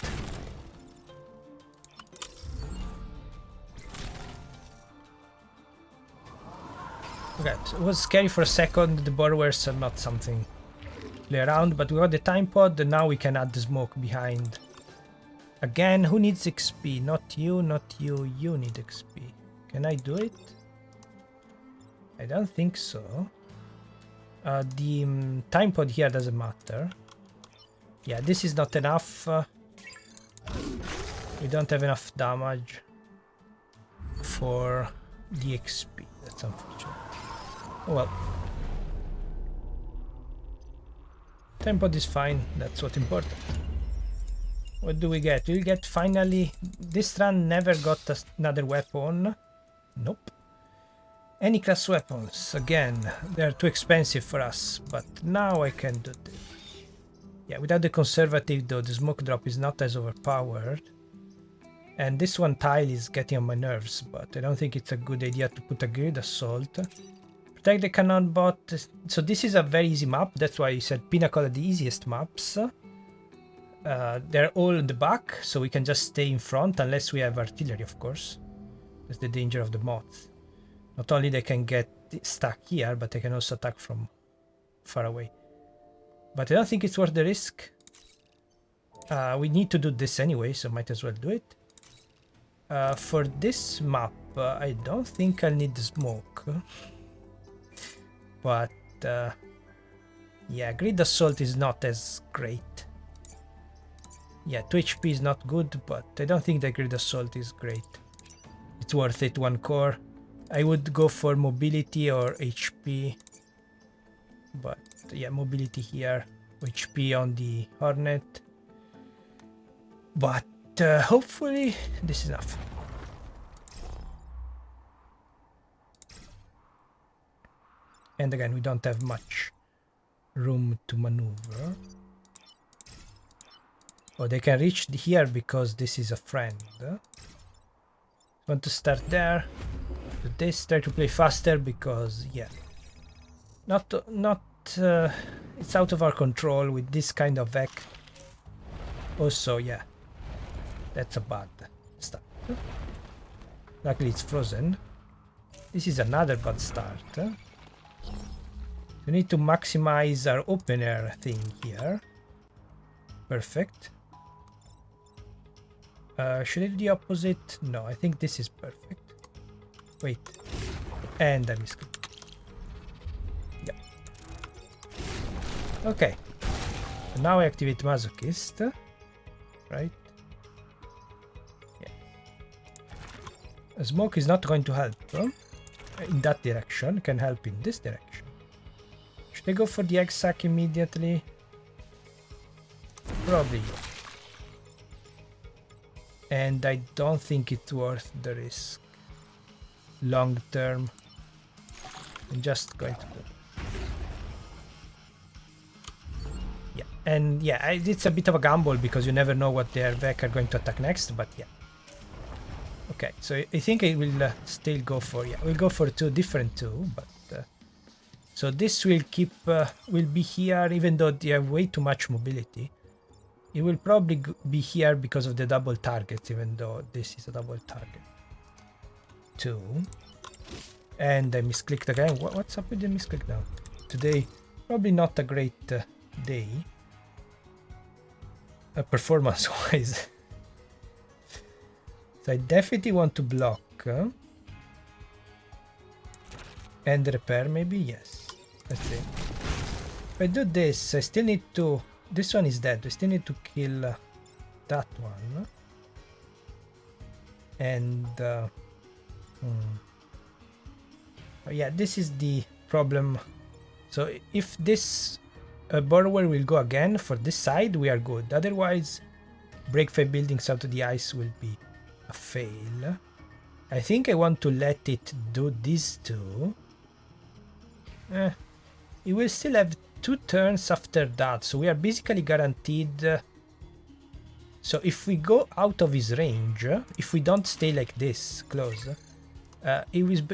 Okay, so it was scary for a second. The borrowers are not something to play around, but we got the time pod and now we can add the smoke behind. Again, who needs XP? Not you, not you, you need XP. Can I do it? I don't think so. The time pod here doesn't matter. Yeah, this is not enough. We don't have enough damage for the XP. That's unfortunate. Oh well. Time pod is fine. That's what's important. What do we get? We get finally... This run never got another weapon. Nope. Any class weapons. Again, they're too expensive for us. But now I can do this. Yeah, without the conservative though, the smoke drop is not as overpowered. And this one tile is getting on my nerves, but I don't think it's a good idea to put a grid assault. Protect the cannon bot. So this is a very easy map, that's why I said Pinnacle are the easiest maps. They're all in the back, so we can just stay in front, unless we have artillery, of course. That's the danger of the mods. Not only they can get stuck here, but they can also attack from far away. But I don't think it's worth the risk. We need to do this anyway, so might as well do it. For this map, I don't think I'll need the smoke. But yeah, grid assault is not as great. Yeah, 2 HP is not good, but I don't think the grid assault is great. It's worth it, 1 core. I would go for mobility or HP. But yeah, mobility here, HP on the Hornet. But hopefully this is enough. And again, we don't have much room to maneuver. Oh, they can reach here because this is a friend. Want to start there. Do this, try to play faster because, yeah. It's out of our control with this kind of Vec. Also, yeah. That's a bad start. Luckily it's frozen. This is another bad start. We need to maximize our open air thing here. Perfect. Should I do the opposite? No, I think this is perfect. Wait. And I misclicked. Yeah. Okay. So now I activate Masochist. Right? Yeah. A smoke is not going to help in that direction. Can help in this direction. Should I go for the egg sack immediately? Probably. And I don't think it's worth the risk. Long term. I'm just going to go. Yeah, and yeah, it's a bit of a gamble because you never know what their Vec are going to attack next, but yeah. Okay, so I think I will still go for, yeah, we'll go for 2 different 2, but so this will keep, will be here even though they have way too much mobility. It will probably be here because of the double target, even though this is a double target. 2. And I misclicked again. What's up with the misclick now? Today, probably not a great day. Performance-wise. So I definitely want to block. And repair, maybe? Yes. Let's see. If I do this, I still need to... This one is dead. I still need to kill that one. And... oh, yeah, this is the problem. So if this borrower will go again for this side, we are good. Otherwise, break 5 buildings out of the ice will be a fail. I think I want to let it do these two. It will still have 2 turns after that, so we are basically guaranteed. So if we go out of his range, if we don't stay like this close,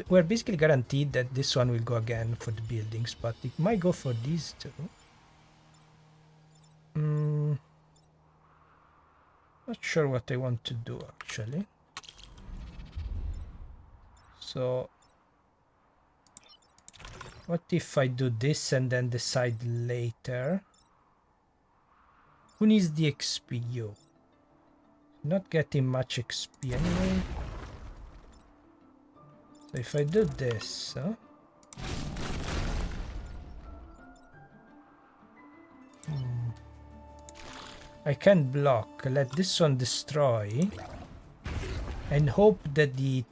we're basically guaranteed that this one will go again for the buildings, but it might go for these two. Not sure what I want to do actually. So what if I do this and then decide later? Who needs the XP? You. Not getting much XP anyway. So if I do this, I can block, let this one destroy, and hope that the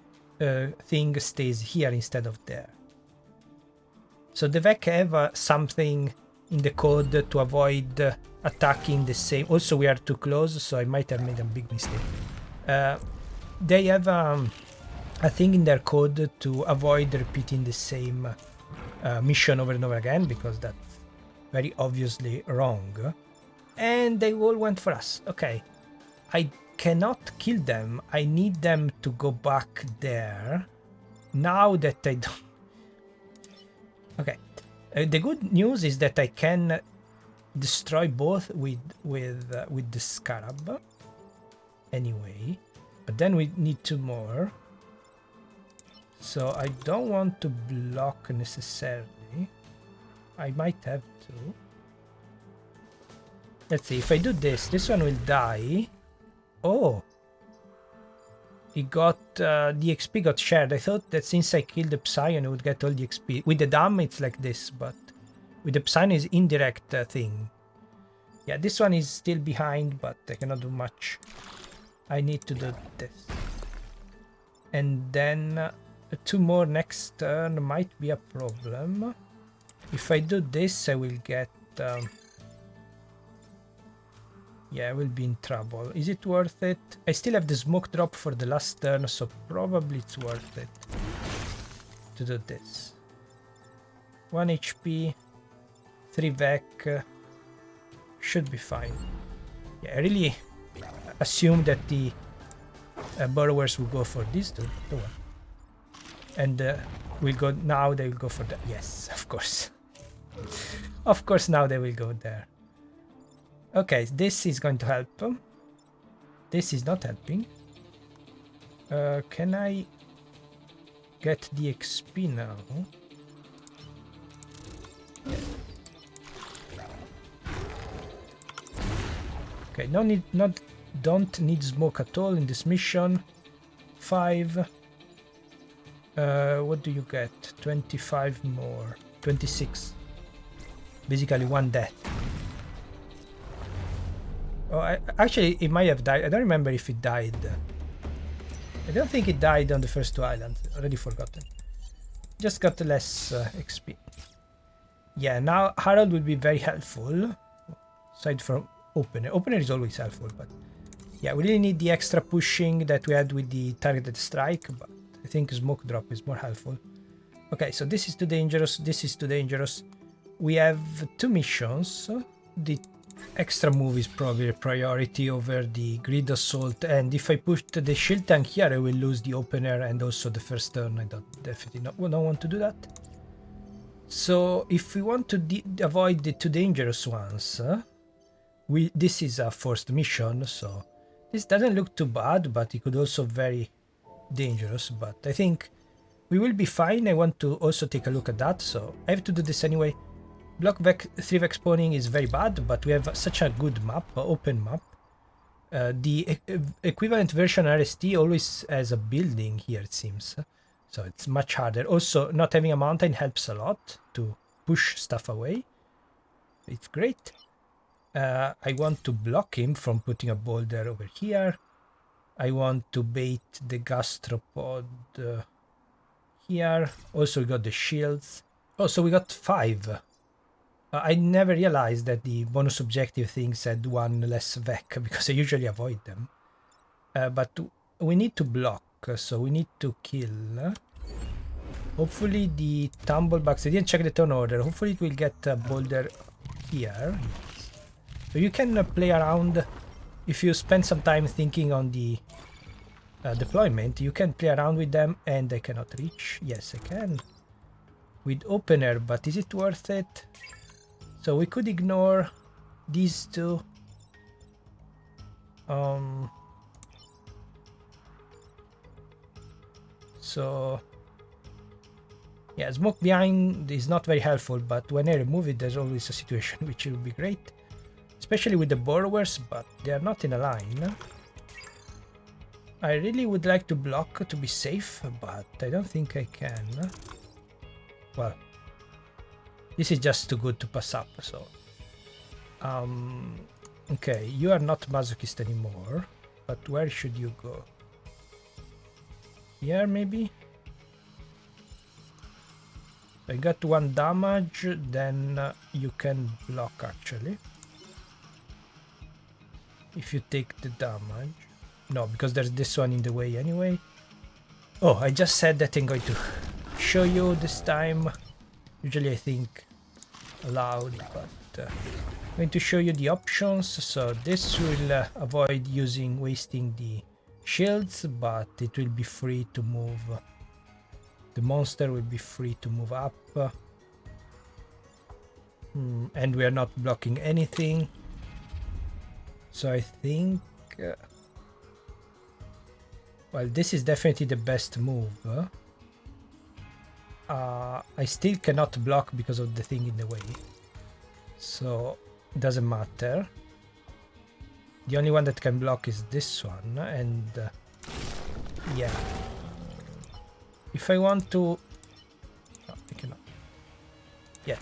thing stays here instead of there. So the Vec have something in the code to avoid attacking the same. Also, we are too close, so I might have made a big mistake. They have a thing in their code to avoid repeating the same mission over and over again, because that's very obviously wrong. And they all went for us. Okay, I cannot kill them. I need them to go back there. Now that I don't... Okay, the good news is that I can destroy both with the scarab. Anyway, but then we need 2 more. So I don't want to block necessarily. I might have to. Let's see, if I do this, this one will die. Oh! He got, the XP got shared. I thought that since I killed the Ps*sion, I would get all the XP. With the dam, it's like this, but with the Ps*sion, it's indirect thing. Yeah, this one is still behind, but I cannot do much. I need to do this. And then 2 more next turn might be a problem. If I do this, I will get... yeah, I will be in trouble. Is it worth it? I still have the smoke drop for the last turn, so probably it's worth it to do this. 1 HP, 3 Vec, should be fine. Yeah, I really assume that the borrowers will go for these two. And we'll go now, they will go for that. Yes, of course. Of course, now they will go there. Okay, this is going to help. This is not helping. Can I get the XP now? Okay, don't need smoke at all in this mission. 5. What do you get? 25 more. 26. Basically 1 death. Oh, actually, it might have died. I don't remember if it died. I don't think it died on the first 2 islands. Already forgotten. Just got less XP. Yeah, now Harald will be very helpful. Aside from Opener. Opener is always helpful, but... yeah, we really need the extra pushing that we had with the targeted strike, but I think Smoke Drop is more helpful. Okay, so this is too dangerous. This is too dangerous. We have 2 missions. The extra move is probably a priority over the grid assault, and if I push the shield tank here, I will lose the opener and also the first turn. I definitely don't want to do that. So if we want to avoid the 2 dangerous ones, this is a forced mission, so this doesn't look too bad, but it could also very dangerous. But I think we will be fine. I want to also take a look at that, so I have to do this anyway. Block 3-vec spawning is very bad, but we have such a good map, open map. The equivalent version RST always has a building here, it seems, so it's much harder. Also, not having a mountain helps a lot to push stuff away. It's great. I want to block him from putting a boulder over here. I want to bait the gastropod here. Also, we got the shields. Oh, so we got 5. I never realized that the bonus objective things had 1 less vec, because I usually avoid them. But we need to block, so we need to kill. Hopefully the tumblebugs, I didn't check the turn order, hopefully it will get a boulder here. Yes. So you can play around, if you spend some time thinking on the deployment, you can play around with them, and I cannot reach. Yes, I can. With opener, but is it worth it? So we could ignore these two. So yeah, smoke behind is not very helpful, but when I remove it, there's always a situation which will be great, especially with the borrowers, but they are not in a line. I really would like to block to be safe, but I don't think I can. Well, this is just too good to pass up, so... okay, you are not masochist anymore, but where should you go? Here, maybe? I got 1 damage, then you can block, actually. If you take the damage. No, because there's this one in the way anyway. Oh, I just said that I'm going to show you this time. Usually I think aloud, but I'm going to show you the options. So this will avoid wasting the shields, but it will be free to move. The monster will be free to move up. And we are not blocking anything. So I think... well, this is definitely the best move. I still cannot block because of the thing in the way, so it doesn't matter. The only one that can block is this one, and yeah, if I want to... no, I cannot. Yes,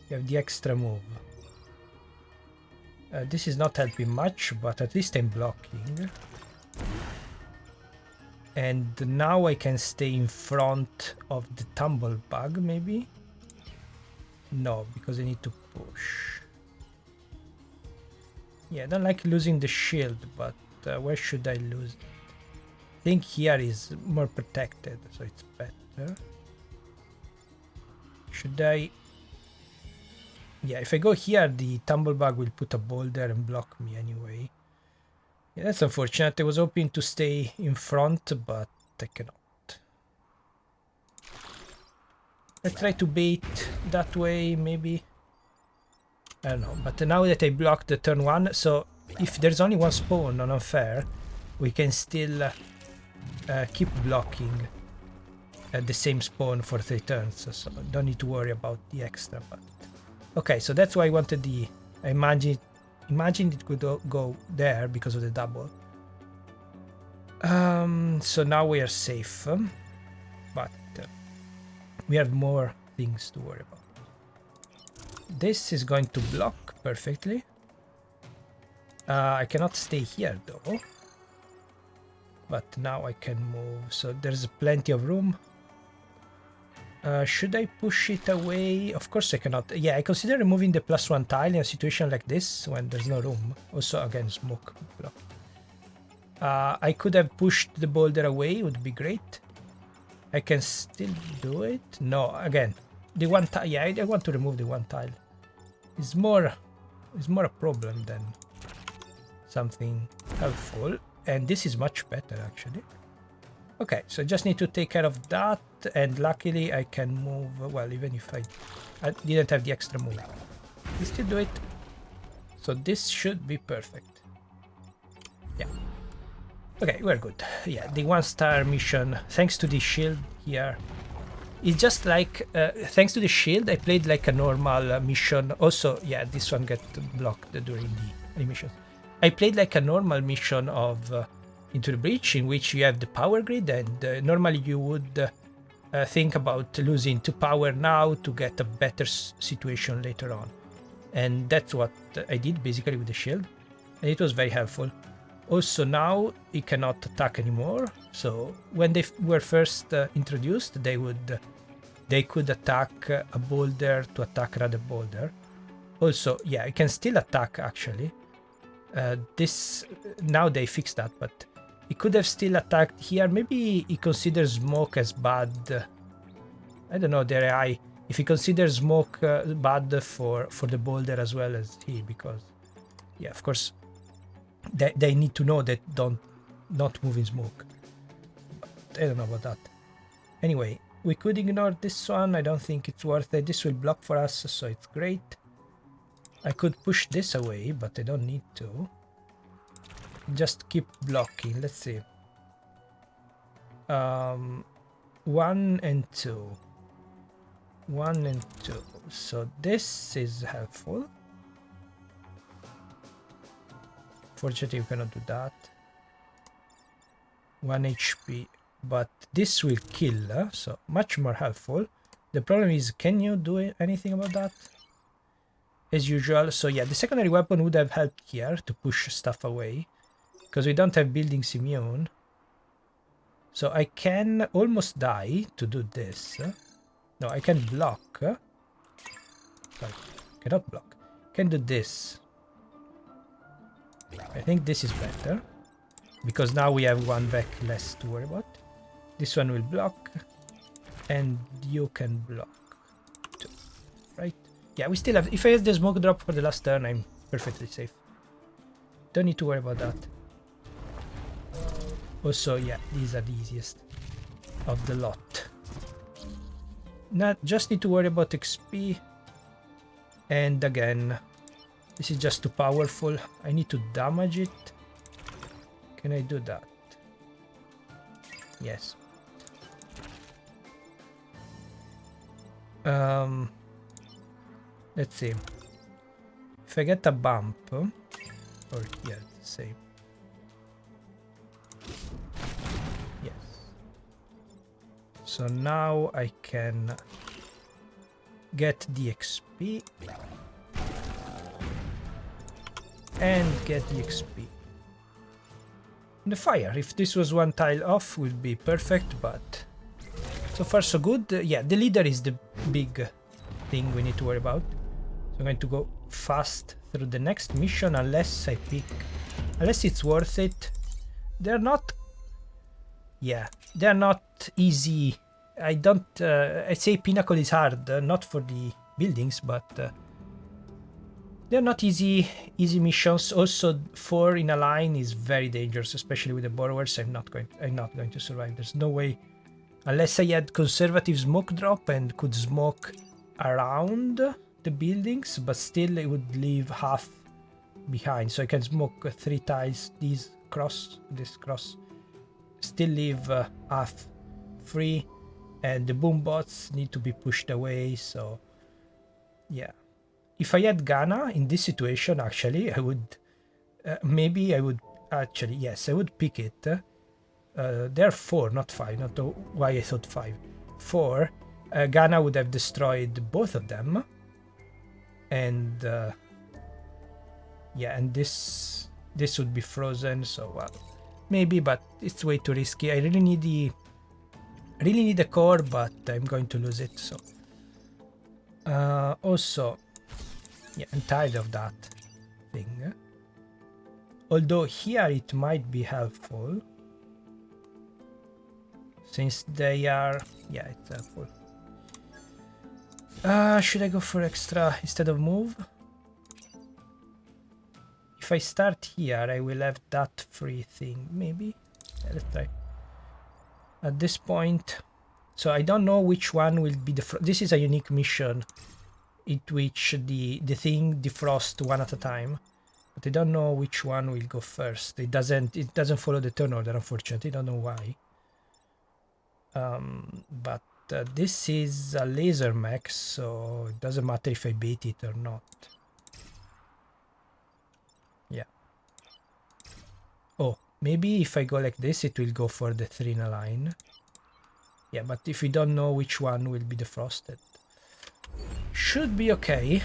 you have the extra move. This is not helping much, but at least I'm blocking. And now I can stay in front of the tumblebug, maybe? No, because I need to push. Yeah, I don't like losing the shield, but where should I lose it? I think here is more protected, so it's better. Should I... yeah, if I go here, the tumblebug will put a boulder and block me anyway. Yeah, that's unfortunate. I was hoping to stay in front, but I cannot. Let's try to bait that way, maybe. I don't know, but now that I blocked the turn 1, so if there's only 1 spawn on unfair, we can still keep blocking at the same spawn for 3 turns, so don't need to worry about the extra. But okay, so that's why I wanted the... I imagined it could go there because of the double. So now we are safe, but we have more things to worry about. This is going to block perfectly. I cannot stay here though, but now I can move, so there's plenty of room. Should I push it away? Of course I cannot. Yeah, I consider removing the +1 tile in a situation like this when there's no room. Also, again, smoke block. I could have pushed the boulder away, it would be great. I can still do it. No, again, the 1 tile. Yeah, I want to remove the 1 tile. It's more a problem than something helpful. And this is much better, actually. Okay, so I just need to take care of that, and luckily I can move, well, even if I didn't have the extra move. I still do it. So this should be perfect. Yeah. Okay, we're good. Yeah, the 1-star mission, thanks to the shield here. It's just like, thanks to the shield, I played like a normal mission. Also, yeah, this one got blocked during the animations. I played like a normal mission of Into the Breach, in which you have the power grid, and normally you would think about losing to power now to get a better situation later on. And that's what I did basically with the shield, and it was very helpful. Also now it cannot attack anymore, so when they were first introduced, they could attack a boulder to attack another boulder. Also, yeah, it can still attack actually. This now they fixed that, but it could have still attacked here. Maybe he considers smoke as bad. I don't know, their AI. If he considers smoke bad for the boulder as well as he, because yeah, of course they need to know that not move in smoke. But I don't know about that. Anyway, we could ignore this one. I don't think it's worth it. This will block for us, so it's great. I could push this away, but I don't need to. Just keep blocking. Let's see. 1 and 2. 1 and 2. So this is helpful. Fortunately, we cannot do that. 1 HP. But this will kill, so much more helpful. The problem is, can you do anything about that? As usual. So yeah, the secondary weapon would have helped here to push stuff away, because we don't have buildings immune. So I can almost die to do this. No, I can block. Sorry, cannot block. Can do this. I think this is better, because now we have 1 back less to worry about. This one will block, and you can block too, right? Yeah, we still have. If I have the smoke drop for the last turn, I'm perfectly safe. Don't need to worry about that. Also, yeah, these are the easiest of the lot. Not just need to worry about XP. And again, this is just too powerful. I need to damage it. Can I do that? Yes. Let's see. If I get a bump, or yeah, same. Yes. So now I can get the XP and get the XP. The fire, if this was 1 tile off, would be perfect, but so far so good. Yeah, the leader is the big thing we need to worry about. So I'm going to go fast through the next mission, unless I pick, unless it's worth it. They're not, yeah, they're not easy. I don't, I say Pinnacle is hard, not for the buildings, but they're not easy missions. Also, 4 in a line is very dangerous, especially with the borrowers. I'm not going to survive. There's no way, unless I had conservative smoke drop and could smoke around the buildings, but still it would leave half behind. So I can smoke 3 tiles, this cross, still leave half free, and the boom bots need to be pushed away. So yeah, if I had Ghana in this situation, actually I would maybe I would actually, yes, I would pick it. There are 4, not 5, not why I thought 5. 4. Ghana would have destroyed both of them, and yeah, and this would be frozen. So maybe, but it's way too risky. I really need the core, but I'm going to lose it. So also, yeah, I'm tired of that thing. Although here it might be helpful, since they are, yeah, it's helpful. Should I go for extra instead of move? If I start here, I will have that free thing, maybe. Yeah, let's try. At this point, so I don't know which one will be the. This is a unique mission, in which the thing defrosts 1 at a time. But I don't know which one will go first. It doesn't follow the turn order, unfortunately. I don't know why. But this is a laser mech, so it doesn't matter if I bait it or not. Yeah. Oh, maybe if I go like this, it will go for the 3 in a line. Yeah, but if we don't know which one will be the frosted. Should be okay.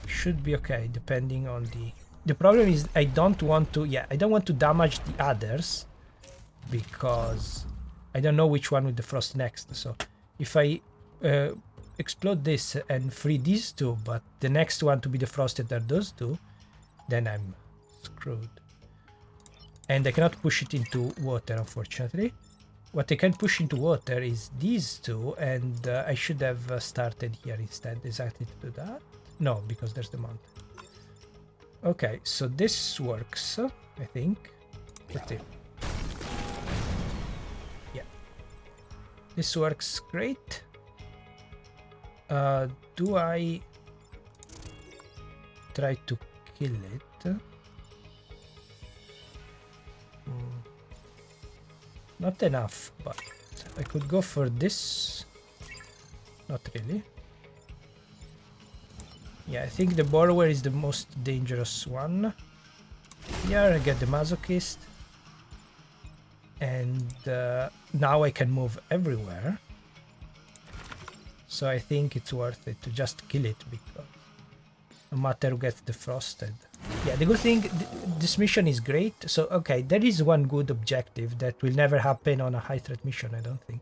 Should be okay, depending on the... The problem is I don't want to... Yeah, I don't want to damage the others, because I don't know which one will defrost next. So if I explode this and free these two, but the next one to be defrosted are those two, then I'm screwed. And I cannot push it into water, unfortunately. What I can push into water is these two, and I should have started here instead, exactly to do that. No, because there's the mountain. Okay, so this works, I think. Let's see. Yeah. This works great. Do I try to kill it? Not enough, but I could go for this. Not really. Yeah, I think the borrower is the most dangerous one. Here I get the masochist. And now I can move everywhere. So I think it's worth it to just kill it, because no matter who gets defrosted. Yeah, the good thing, this mission is great. So, okay, there is one good objective that will never happen on a high threat mission, I don't think.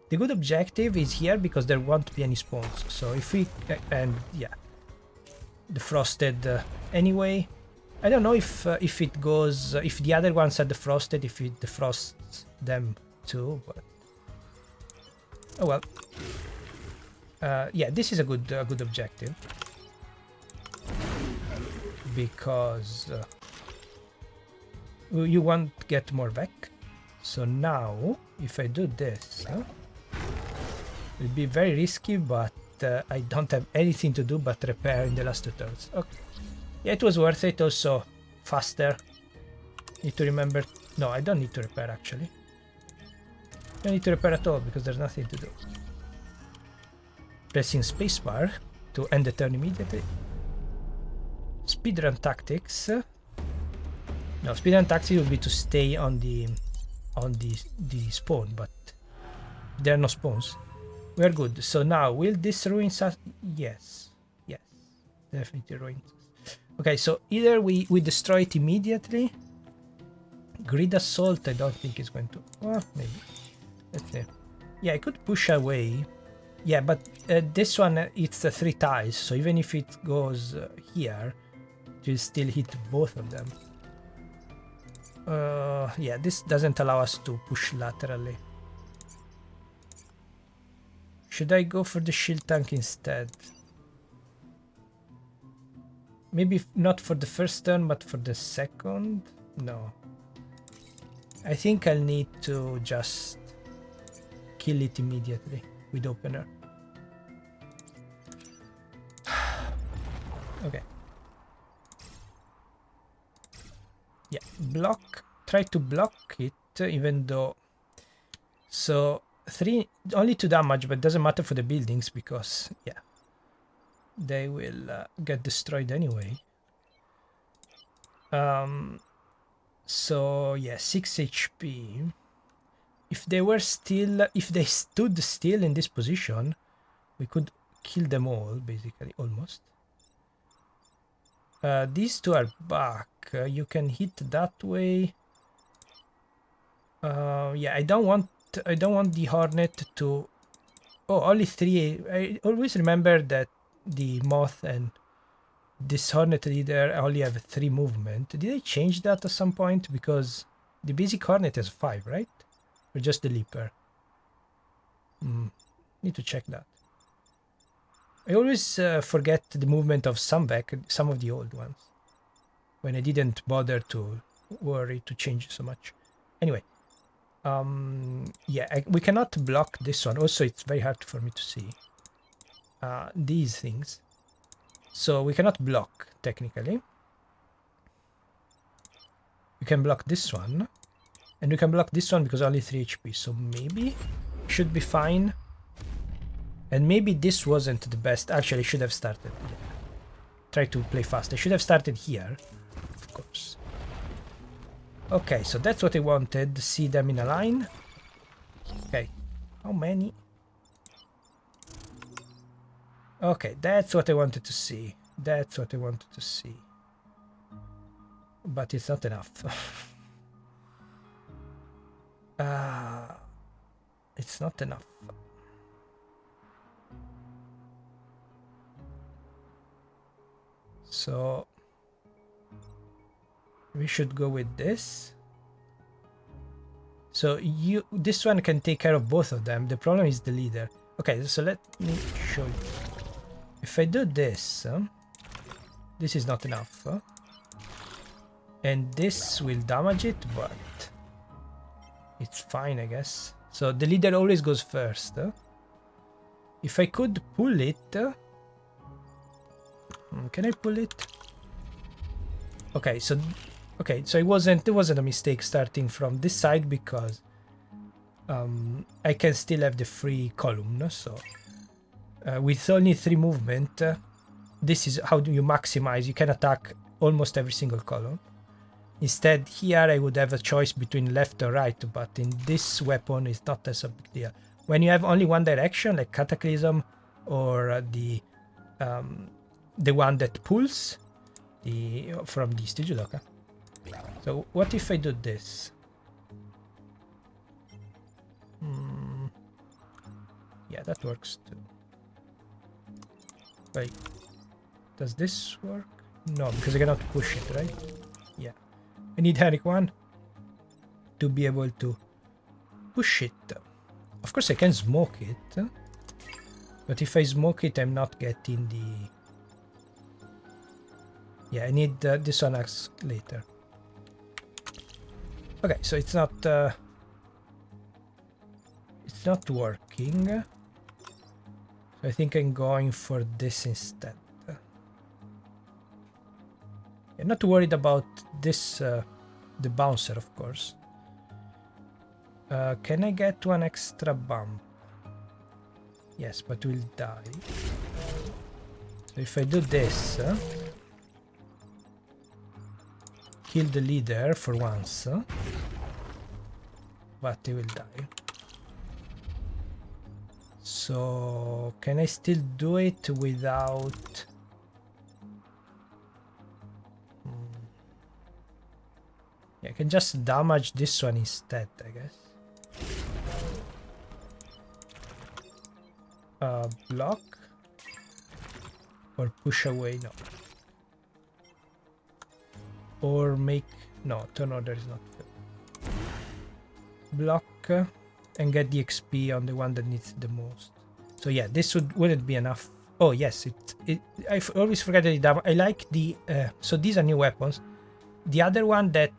The good objective is here because there won't be any spawns. So if we... and yeah. Defrosted anyway. I don't know if it goes... if the other ones are defrosted, if it defrosts them too, but... Oh well. Yeah, this is a good objective. Because you won't get more back. So now, if I do this... it'll be very risky, but I don't have anything to do but repair in the last 2 turns. Okay. Yeah, it was worth it. Also, faster. Need to remember... No, I don't need to repair, actually. I don't need to repair at all, because there's nothing to do. Pressing spacebar to end the turn immediately. Speedrun tactics. No, speedrun tactics would be to stay on the spawn, but there are no spawns. We are good. So now, will this ruin us? Yes. Yes. Definitely ruins us. Okay, so either we destroy it immediately. Grid assault, I don't think it's going to... Well, maybe. Let's see. Yeah, I could push away. Yeah, but this one, it's 3 ties. So even if it goes here, it will still hit both of them. Yeah, this doesn't allow us to push laterally. Should I go for the shield tank instead? Maybe not for the first turn, but for the second? No. I think I'll need to just kill it immediately with opener. Okay. Yeah, block. Try to block it, even though... So... 3, only 2 damage, but doesn't matter for the buildings because, yeah, they will get destroyed anyway. So yeah, 6 HP. If they were still, if they stood still in this position, we could kill them all, basically, almost. These 2 are back. You can hit that way. Yeah, I don't want the Hornet to... Oh, only 3. I always remember that the Moth and this Hornet leader only have 3 movement. Did I change that at some point? Because the basic Hornet has 5, right? Or just the Leaper? Need to check that. I always forget the movement of some of the old ones, when I didn't bother to worry to change so much. Anyway. Yeah, we cannot block this one. Also, it's very hard for me to see these things. So we cannot block, technically. can block this one. And we can block this one because only 3 HP. So maybe should be fine. And maybe this wasn't the best. Actually, I should have started. Yeah. Try to play fast. I should have started here. Of course. Okay, so that's what I wanted. See them in a line. Okay. How many? Okay, that's what I wanted to see. That's what I wanted to see. But it's not enough. It's not enough. So we should go with this. So this one can take care of both of them. The problem is the leader. Okay, so let me show you. If I do this, this is not enough. And this will damage it, but it's fine, I guess. So the leader always goes first. If I could pull it... can I pull it? Okay, so it wasn't a mistake starting from this side because I can still have the free column. So with only 3 movement, this is how do you maximize. You can attack almost every single column. Instead, here I would have a choice between left or right, but in this weapon it's not as a big deal. When you have only one direction, like Cataclysm or the one that pulls from the Stygiloka. So what if I do this? Yeah, that works too. Wait, does this work? No, because I cannot push it, right? Yeah. I need Henrik 1 to be able to push it. Of course I can smoke it, but if I smoke it I'm not getting the... Yeah, I need this one later. Okay, so it's not working. So I think I'm going for this instead. I'm not worried about this, the bouncer, of course. Can I get one extra bump? Yes, but we'll die. So if I do this, kill the leader for once, but he will die. So can I still do it without... Yeah, I can just damage this one instead, I guess. Block or push away? No. Or make... No, turn order is not fair. Block and get the XP on the one that needs the most. So yeah, this wouldn't be enough. Oh yes, I always forget that I like the... so these are new weapons. The other one that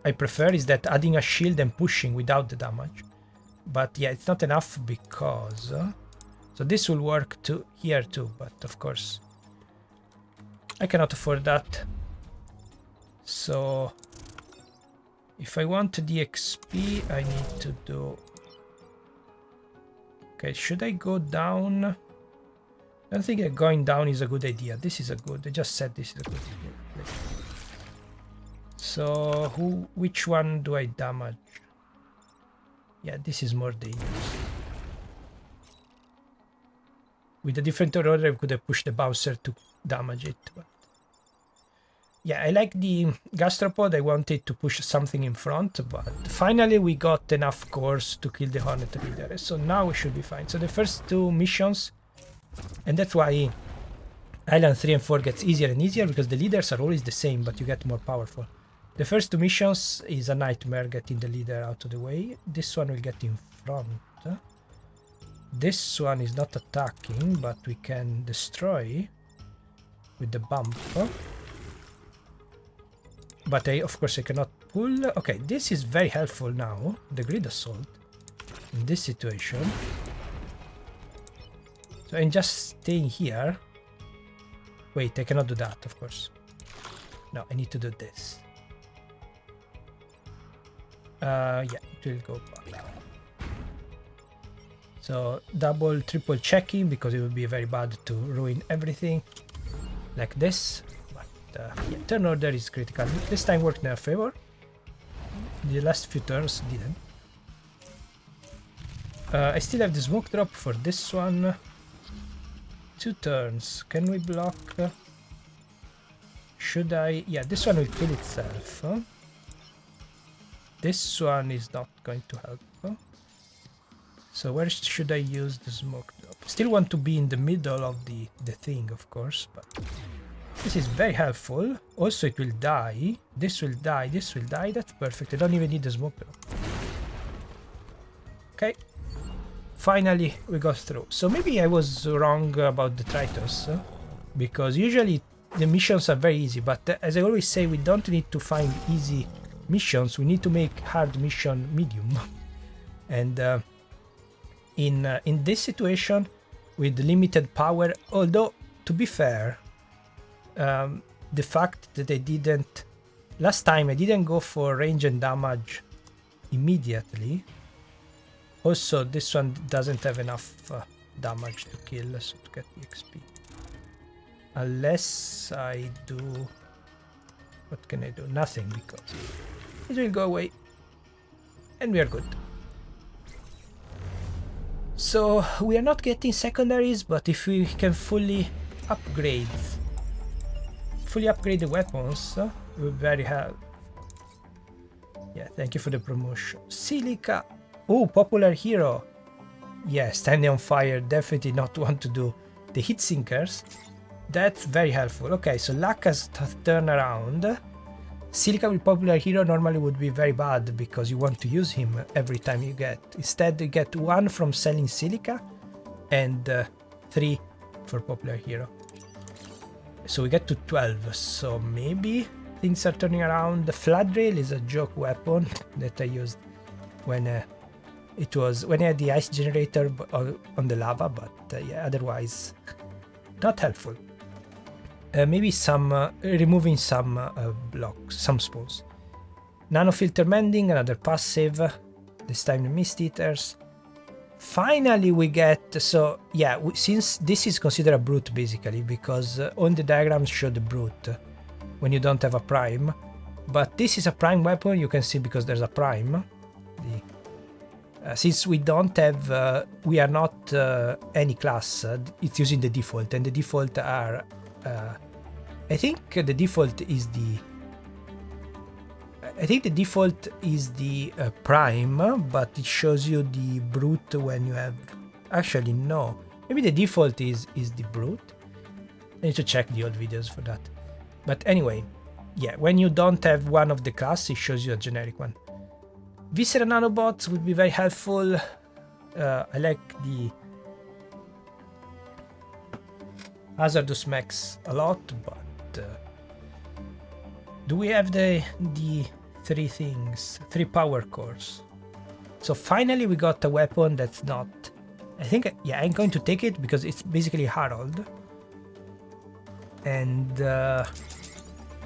I prefer is that adding a shield and pushing without the damage. But yeah, it's not enough because... so this will work here too, but of course I cannot afford that. So if I want the XP, I need to do... Okay, should I go down? I don't think that going down is a good idea. This is a good... I just said this is a good idea. So which one do I damage? Yeah, this is more dangerous. With a different order, I could have pushed the bouncer to damage it. But yeah, I like the gastropod. I wanted to push something in front, but finally we got enough cores to kill the Hornet leader. So now we should be fine. So the first 2 missions, and that's why Island 3 and 4 gets easier and easier, because the leaders are always the same, but you get more powerful. The first 2 missions is a nightmare getting the leader out of the way. This one will get in front. This one is not attacking, but we can destroy with the bump. But of course I cannot pull. Okay, this is very helpful now, the grid assault, in this situation. So I'm just staying here. Wait, I cannot do that, of course. No, I need to do this. Yeah, it will go back. So double, triple checking, because it would be very bad to ruin everything like this. But yeah, turn order is critical. This time worked in our favor. The last few turns didn't. I still have the smoke drop for this one. 2 turns. Can we block? Should I? Yeah, this one will kill itself. Huh? This one is not going to help. Huh? So where should I use the smoke drop? Still want to be in the middle of the thing, of course, but this is very helpful. Also, it will die. This will die. This will die. That's perfect. I don't even need the smoke drop. Okay. Finally, we got through. So maybe I was wrong about the 𝚕𝚗𝚗, because usually the missions are very easy, but as I always say, we don't need to find easy missions. We need to make hard mission medium. And in this situation, with limited power, although to be fair, the fact that I didn't last time I didn't go for range and damage immediately. Also, this one doesn't have enough damage to kill, so to get the XP. Unless I do... What can I do? Nothing, because it will go away. And we are good. So, we are not getting secondaries, but if we can fully upgrade the weapons, we're very helpful. Yeah, thank you for the promotion. Silica. Oh, popular hero. Yeah, standing on fire. Definitely not want to do the hit sinkers. That's very helpful. Okay, so luck has turned around. Silica with popular hero normally would be very bad because you want to use him every time you get. Instead, you get 1 from selling silica and 3 for popular hero. So we get to 12. So maybe things are turning around. The flood rail is a joke weapon that I used when I had the ice generator on the lava, but yeah, otherwise not helpful. Maybe some removing some blocks, some spawns. Nano filter mending, another passive. This time the mist eaters. Finally we get, so yeah, since this is considered a brute basically, because on the diagrams show the brute when you don't have a prime, but this is a prime weapon. You can see because there's a prime. Since we don't have, we are not any class, it's using the default, and the default are, I think the default is the prime, but it shows you the brute when you have, actually no, maybe the default is the brute. I need to check the old videos for that. But anyway, yeah, when you don't have one of the class, it shows you a generic one. Viscera nanobots would be very helpful. I like the hazardous mechs a lot, but do we have the 3 power cores? So finally we got a weapon that's not, I think, yeah, I'm going to take it because it's basically Harold. And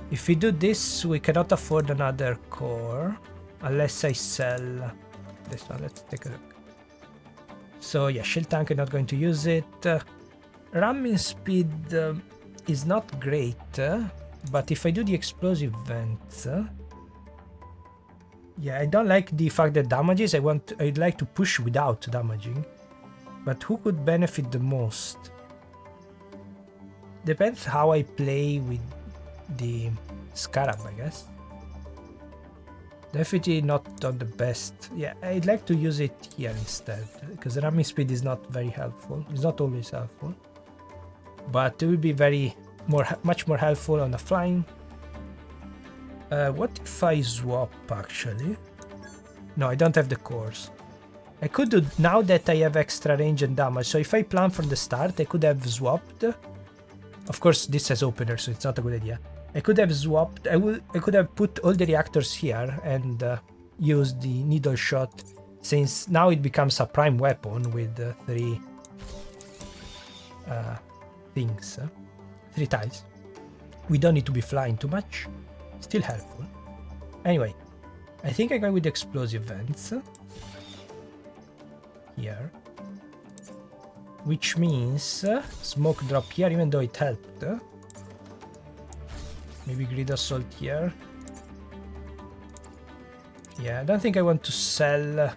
if we do this, we cannot afford another core. Unless I sell this one. Let's take a look. So yeah, shield tank, I'm not going to use it. Ramming speed is not great, but if I do the explosive vents, yeah, I don't like the fact that damages. I'd like to push without damaging. But who could benefit the most? Depends how I play with the Scarab, I guess. Definitely not on the best. Yeah, I'd like to use it here instead, because the ramming speed is not very helpful. It's not always helpful, but it will be much more helpful on the flying. What if I swap actually? No, I don't have the cores. I could do, now that I have extra range and damage, so if I plan from the start, I could have swapped. Of course, this has opener, so it's not a good idea. I could have swapped, I could have put all the reactors here and used the needle shot, since now it becomes a prime weapon with 3 things, 3 tiles. We don't need to be flying too much, still helpful. Anyway, I think I go with explosive vents here, which means smoke drop here, even though it helped. Maybe grid assault here. Yeah, I don't think I want to sell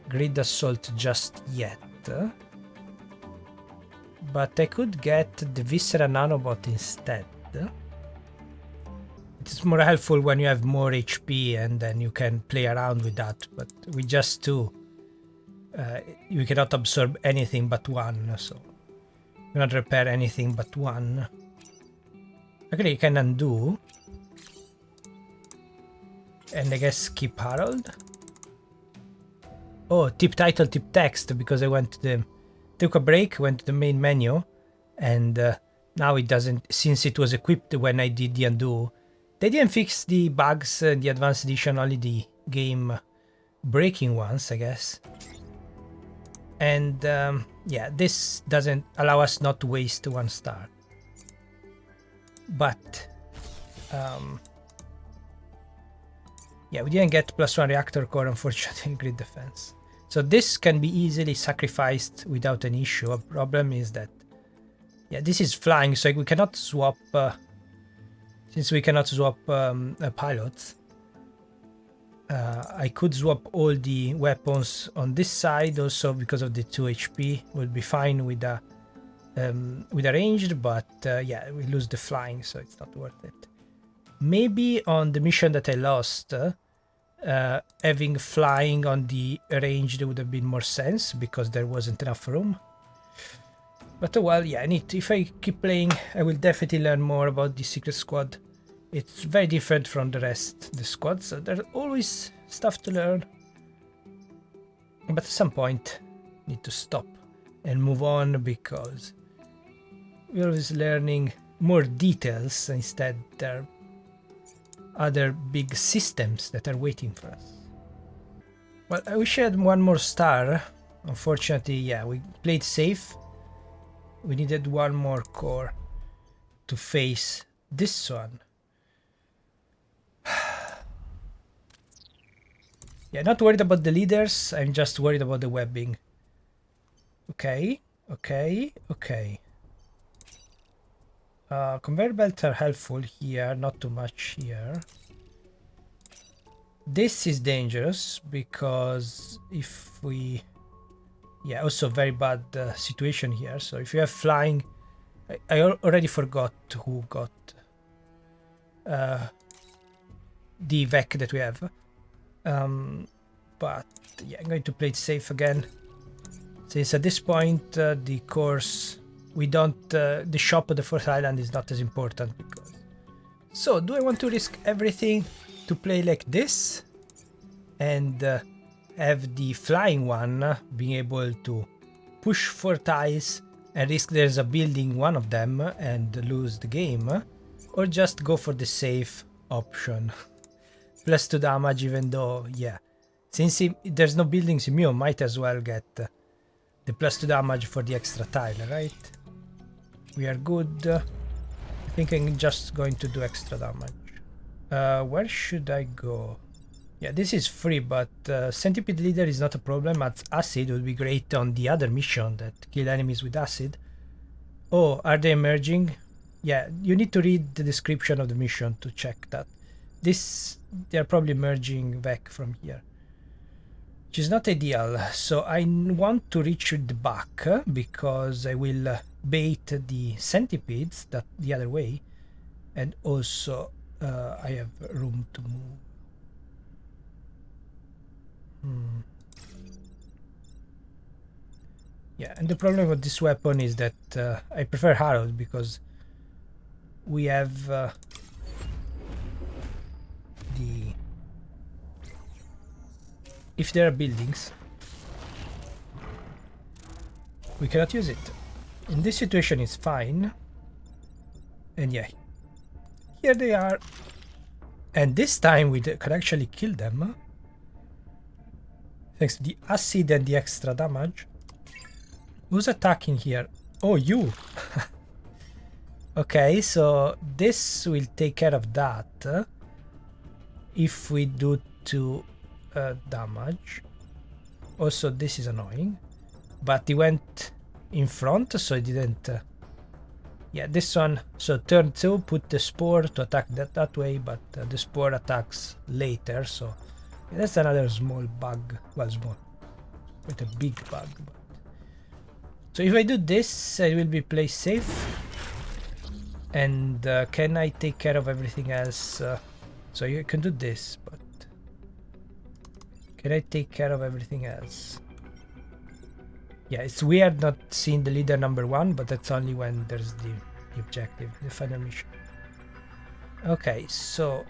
grid assault just yet. But I could get the Viscera nanobot instead. It's more helpful when you have more HP and then you can play around with that. But with just 2, you cannot absorb anything but 1, so you cannot repair anything but 1. Actually, you can undo. And I guess keep Harold. Oh, tip title, tip text, because I went to the... Took a break, went to the main menu, and now it doesn't, since it was equipped when I did the undo. They didn't fix the bugs in the advanced edition, only the game breaking ones, I guess. And yeah, this doesn't allow us not to waste 1 star. But yeah, we didn't get +1 reactor core, unfortunately, in grid defense. So this can be easily sacrificed without an issue. A problem is that, yeah, this is flying, so we cannot swap, since we cannot swap pilots. I could swap all the weapons on this side also because of the 2 HP. We'll be fine with a ranged, but yeah, we lose the flying, so it's not worth it. Maybe on the mission that I lost, having flying on the ranged would have been more sense because there wasn't enough room. But well, yeah, if I keep playing, I will definitely learn more about the Secret Squad. It's very different from the rest, the squads, so there's always stuff to learn. But at some point, need to stop and move on because we're always learning more details. Instead, there are other big systems that are waiting for us. Well, I wish I had 1 more star. Unfortunately, yeah, we played safe. We needed 1 more core to face this one. Yeah, not worried about the leaders, I'm just worried about the webbing. Okay, okay, okay. Conveyor belts are helpful here, not too much here. This is dangerous because if we... Yeah, also very bad situation here. So if you have flying... I already forgot who got the VEC that we have. But yeah, I'm going to play it safe again. Since at this point the course... We don't, the shop of the 4th island is not as important because... So, do I want to risk everything to play like this? And have the flying one being able to push 4 tiles and risk there's a building one of them and lose the game? Or just go for the safe option? +2 damage, even though, yeah. Since there's no buildings immune, might as well get the +2 damage for the extra tile, right? We are good. I think I'm just going to do extra damage. Where should I go? Yeah, this is free, but Centipede Leader is not a problem, as acid would be great on the other mission that kill enemies with acid. Oh, are they emerging? Yeah, you need to read the description of the mission to check that. They're probably emerging back from here. Which is not ideal, so I want to reach the back because I will bait the centipedes that the other way, and also I have room to move. Yeah, and the problem with this weapon is that I prefer Harold because we have the... If there are buildings, we cannot use it. In this situation it's fine. And yeah, here they are. And this time we can actually kill them. Thanks to the acid and the extra damage. Who's attacking here? Oh, you! Okay, so this will take care of that. if we do 2 damage. Also, this is annoying, but he went in front, so he didn't. Yeah, this one. So turn 2, put the spore to attack that way, but the spore attacks later. So yeah, that's another small bug. Well, small, quite a big bug. But. So if I do this, I will be placed safe. And can I take care of everything else? So you can do this, but can I take care of everything else? Yeah, it's weird not seeing the leader number 1, but that's only when there's the objective, the final mission. Okay, so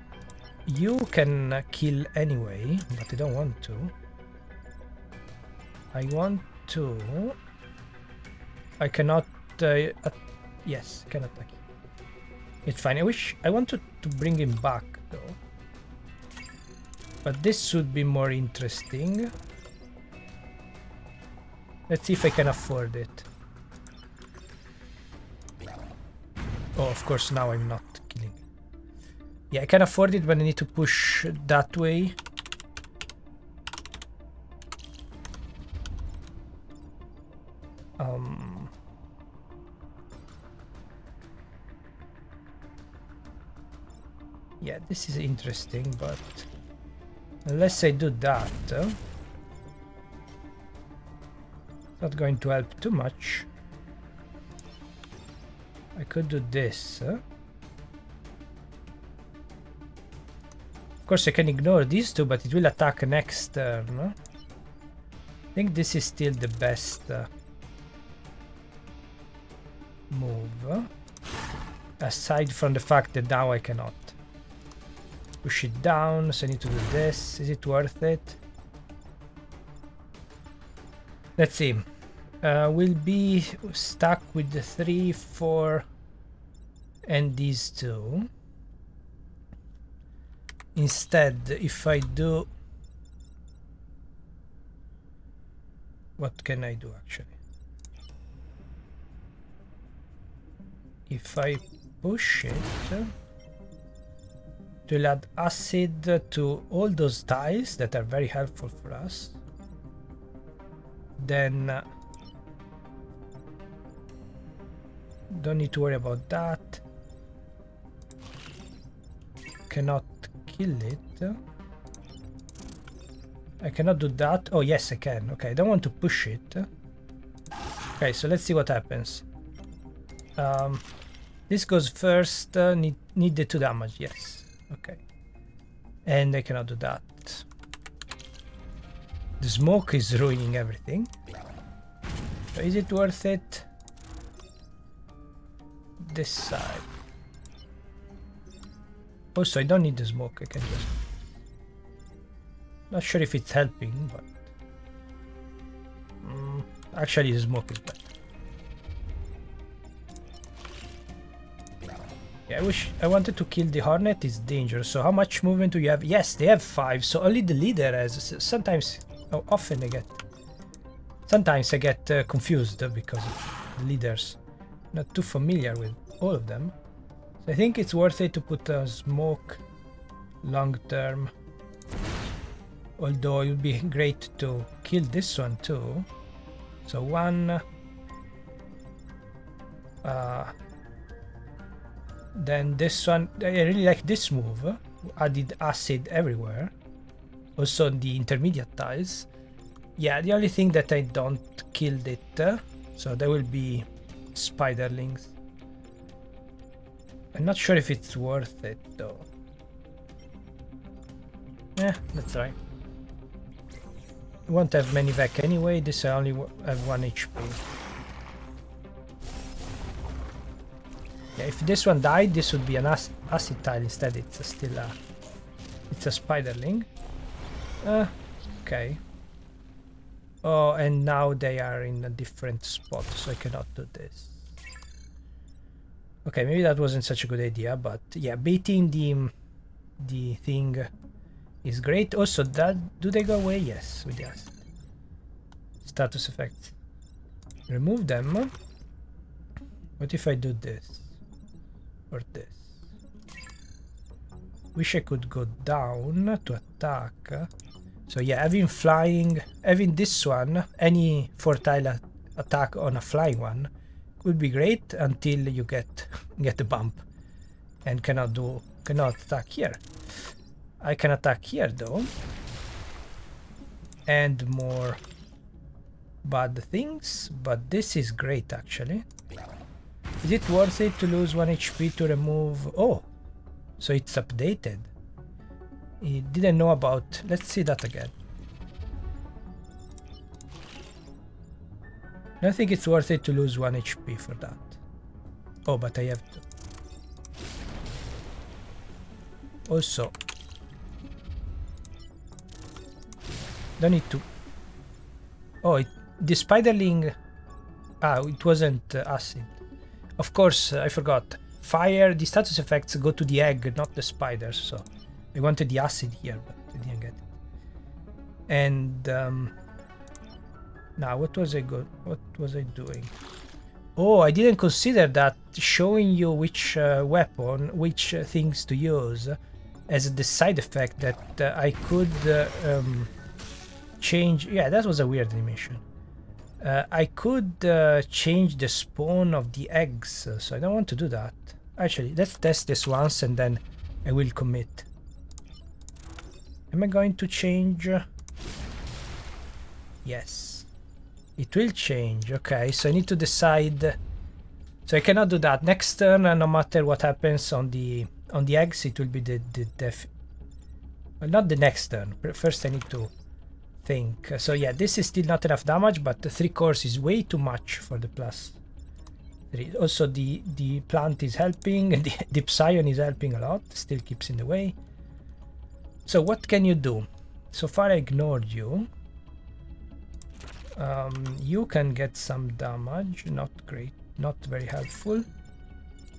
you can kill anyway, but I don't want to. I want to. I cannot. Yes, I can attack you. It's fine. I wanted to bring him back though. But this should be more interesting. Let's see if I can afford it. Oh, of course, now I'm not killing. Yeah, I can afford it, but I need to push that way. Yeah, this is interesting, but unless I do that, not going to help too much. I could do this. Of course, I can ignore these two, but it will attack next turn. I think this is still the best move. Aside from the fact that now I cannot push it down, so I need to do this. Is it worth it? Let's see. We'll be stuck with the 3, 4, and these two. Instead, if I do... What can I do actually? If I push it... it will add acid to all those tiles that are very helpful for us. Then don't need to worry about that. Cannot kill it. I cannot do that. Oh yes, I can. Okay, I don't want to push it. Okay, so let's see what happens. This goes first. Need the 2 damage. Yes. Okay, and I cannot do that. The smoke is ruining everything. So is it worth it? This side. Also, I don't need the smoke. I can just... Not sure if it's helping, but... actually, the smoke is better. Yeah, I wanted to kill the Hornet. It's dangerous. So how much movement do you have? Yes, they have 5. So only the leader has. Sometimes, often I get. Sometimes I get confused because of leaders. Not too familiar with all of them. So I think it's worth it to put a smoke long term. Although it would be great to kill this one too. So 1. Then this one, I really like this move. Added acid everywhere. Also the intermediate tiles. Yeah, the only thing that I don't killed it. So there will be spiderlings. I'm not sure if it's worth it though. Yeah, let's try. I won't have many back anyway. This I only have 1 HP. Yeah, if this one died, this would be an acid tile instead. It's still a... It's a spiderling. Okay. Oh, and now they are in a different spot, so I cannot do this. Okay, maybe that wasn't such a good idea, but yeah, baiting the thing is great. Also, do they go away? Yes, with the acid. Status effects. Remove them. What if I do this? Or this? Wish I could go down to attack. So yeah, having this one, any 4-tile attack on a flying one would be great until you get the bump and cannot attack here. I can attack here though, and more bad things, but this is great actually. Is it worth it to lose 1 HP to remove? Oh, so it's updated. He didn't know about. Let's see that again. I don't think it's worth it to lose 1 HP for that. Oh, but I have to. Also, don't need to. Oh, the spiderling. Ah, it wasn't acid. Of course, I forgot. Fire, the status effects go to the egg, not the spiders. So I wanted the acid here, but I didn't get it. And now, what was I doing? Oh, I didn't consider that showing you which weapon, which things to use, as the side effect that I could change. Yeah, that was a weird animation. I could change the spawn of the eggs, so I don't want to do that. Actually, let's test this once and then I will commit. Am I going to change? Yes. It will change. Okay, so I need to decide. So I cannot do that. Next turn, no matter what happens on the eggs, it will be the def. Well, not the next turn. First, I need to think. So yeah, this is still not enough damage, but the 3 cores is way too much for the +3. Also, the plant is helping, and the 𝚘𝚘 is helping a lot. Still keeps in the way. So what can you do? So far, I ignored you. You can get some damage. Not great. Not very helpful.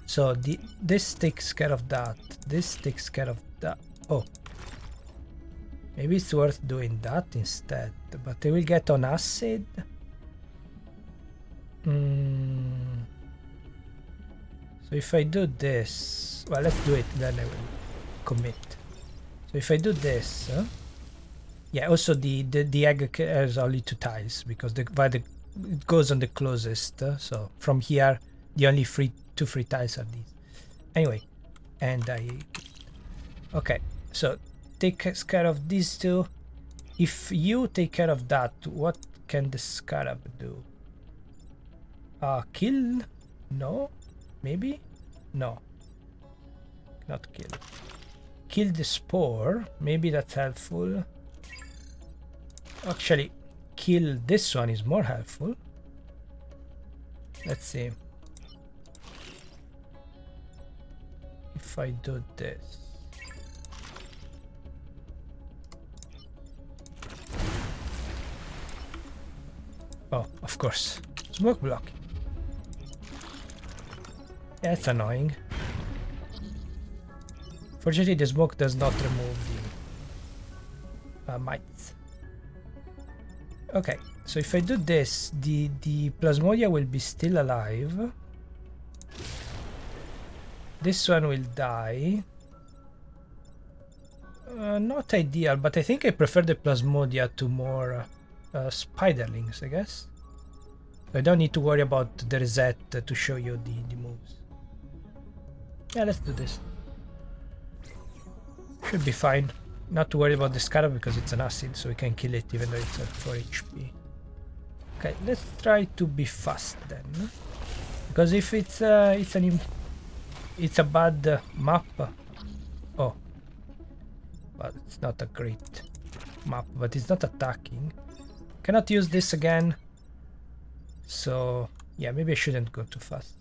So this takes care of that. This takes care of that. Oh. Maybe it's worth doing that instead, but they will get on acid. So if I do this, well, let's do it, then I will commit. So if I do this, yeah, also the egg has only 2 tiles because it goes on the closest. So from here, the only 2 free tiles are these. Anyway, and okay, so takes care of these 2. If you take care of that, what can the scarab do? Kill? No? Maybe? No. Not kill. Kill the spore. Maybe that's helpful. Actually, kill this one is more helpful. Let's see. If I do this. Oh, of course. Smoke block. Yeah, it's annoying. Fortunately, the smoke does not remove the mites. Okay, so if I do this, the Plasmodia will be still alive. This one will die. Not ideal, but I think I prefer the Plasmodia to more spiderlings, I guess. I don't need to worry about the reset to show you the moves. Yeah, let's do this. Should be fine. Not to worry about the scarab because it's an acid, so we can kill it even though it's at 4 HP. Okay, let's try to be fast then. Because if it's a bad map. Oh, well, it's not a great map, but it's not attacking. Cannot use this again. So yeah, maybe I shouldn't go too fast.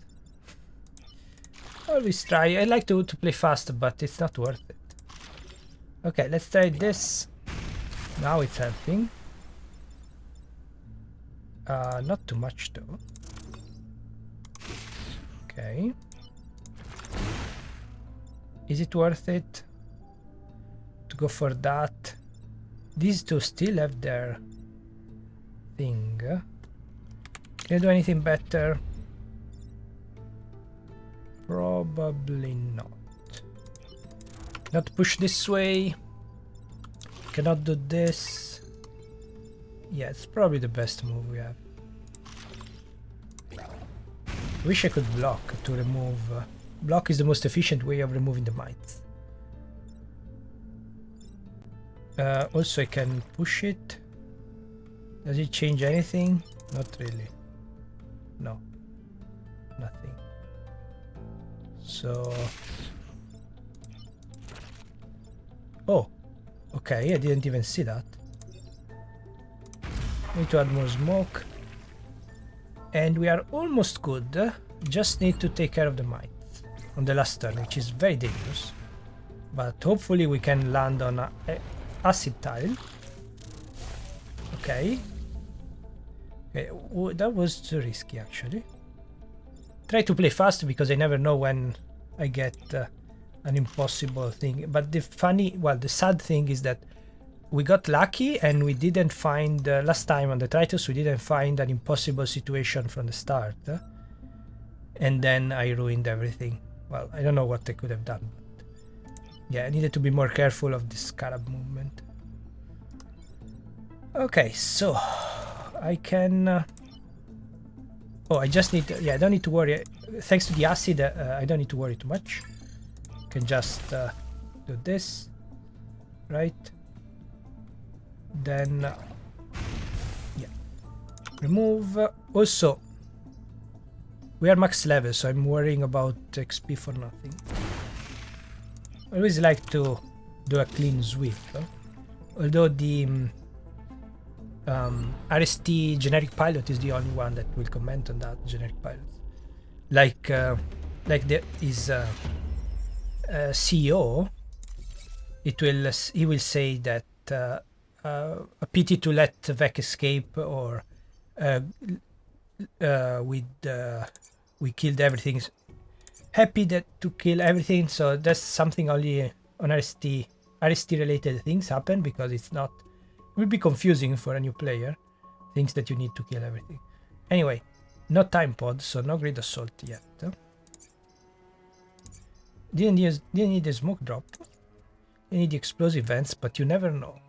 Always try. I like to play fast, but it's not worth it. Okay, let's try this. Now it's helping. Not too much though. Okay. Is it worth it to go for that? These 2 still have their thing. Can I do anything better? Probably not. Not push this way. Cannot do this. Yeah, it's probably the best move we have. Wish I could block to remove. Block is the most efficient way of removing the mites. Also, I can push it. Does it change anything? Not really. No. Nothing. So... Oh. Okay, I didn't even see that. Need to add more smoke. And we are almost good. Just need to take care of the mites on the last turn, which is very dangerous. But hopefully we can land on a acid tile. Okay. Okay, that was too risky actually. Try to play fast because I never know when I get an impossible thing. But the sad thing is that we got lucky and we didn't find, last time on the ₕₑₙ we didn't find an impossible situation from the start. And then I ruined everything. Well, I don't know what I could have done. But yeah, I needed to be more careful of this scarab movement. Okay, so I can... oh, I just need... yeah, I don't need to worry. Thanks to the acid, I don't need to worry too much. I can just do this. Right? Then... yeah. Remove. Also, we are max level, so I'm worrying about XP for nothing. I always like to do a clean sweep. Although the... RST generic pilot is the only one that will comment on that generic pilot. Like there is CEO, he will say that a pity to let Vec escape, or we killed everything. Happy that to kill everything. So that's something only on RST related things happen, because it's not. It will be confusing for a new player. Thinks that you need to kill everything. Anyway, no time pod, so no great assault yet. Didn't need a smoke drop. You need the explosive vents, but you never know.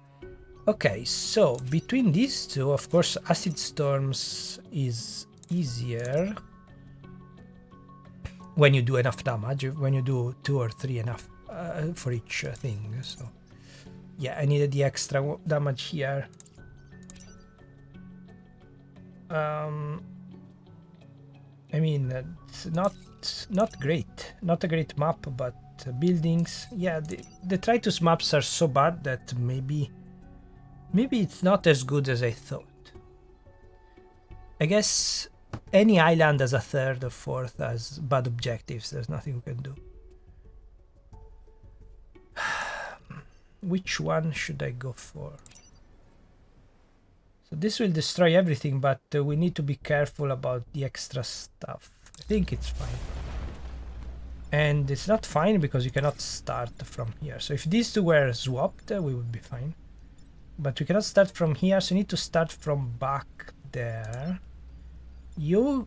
Okay, so between these two, of course, acid storms is easier when you do enough damage. When you do 2 or 3 enough for each thing. So. Yeah, I needed the extra damage here. I mean, it's not great. Not a great map, but buildings. Yeah, the ₕ₂ maps are so bad that maybe it's not as good as I thought. I guess any island has a 3rd or 4th as bad objectives. There's nothing we can do. Which one should I go for? So this will destroy everything, but we need to be careful about the extra stuff. I think it's fine. And it's not fine because you cannot start from here. So if these two were swapped, we would be fine. But we cannot start from here, so you need to start from back there. You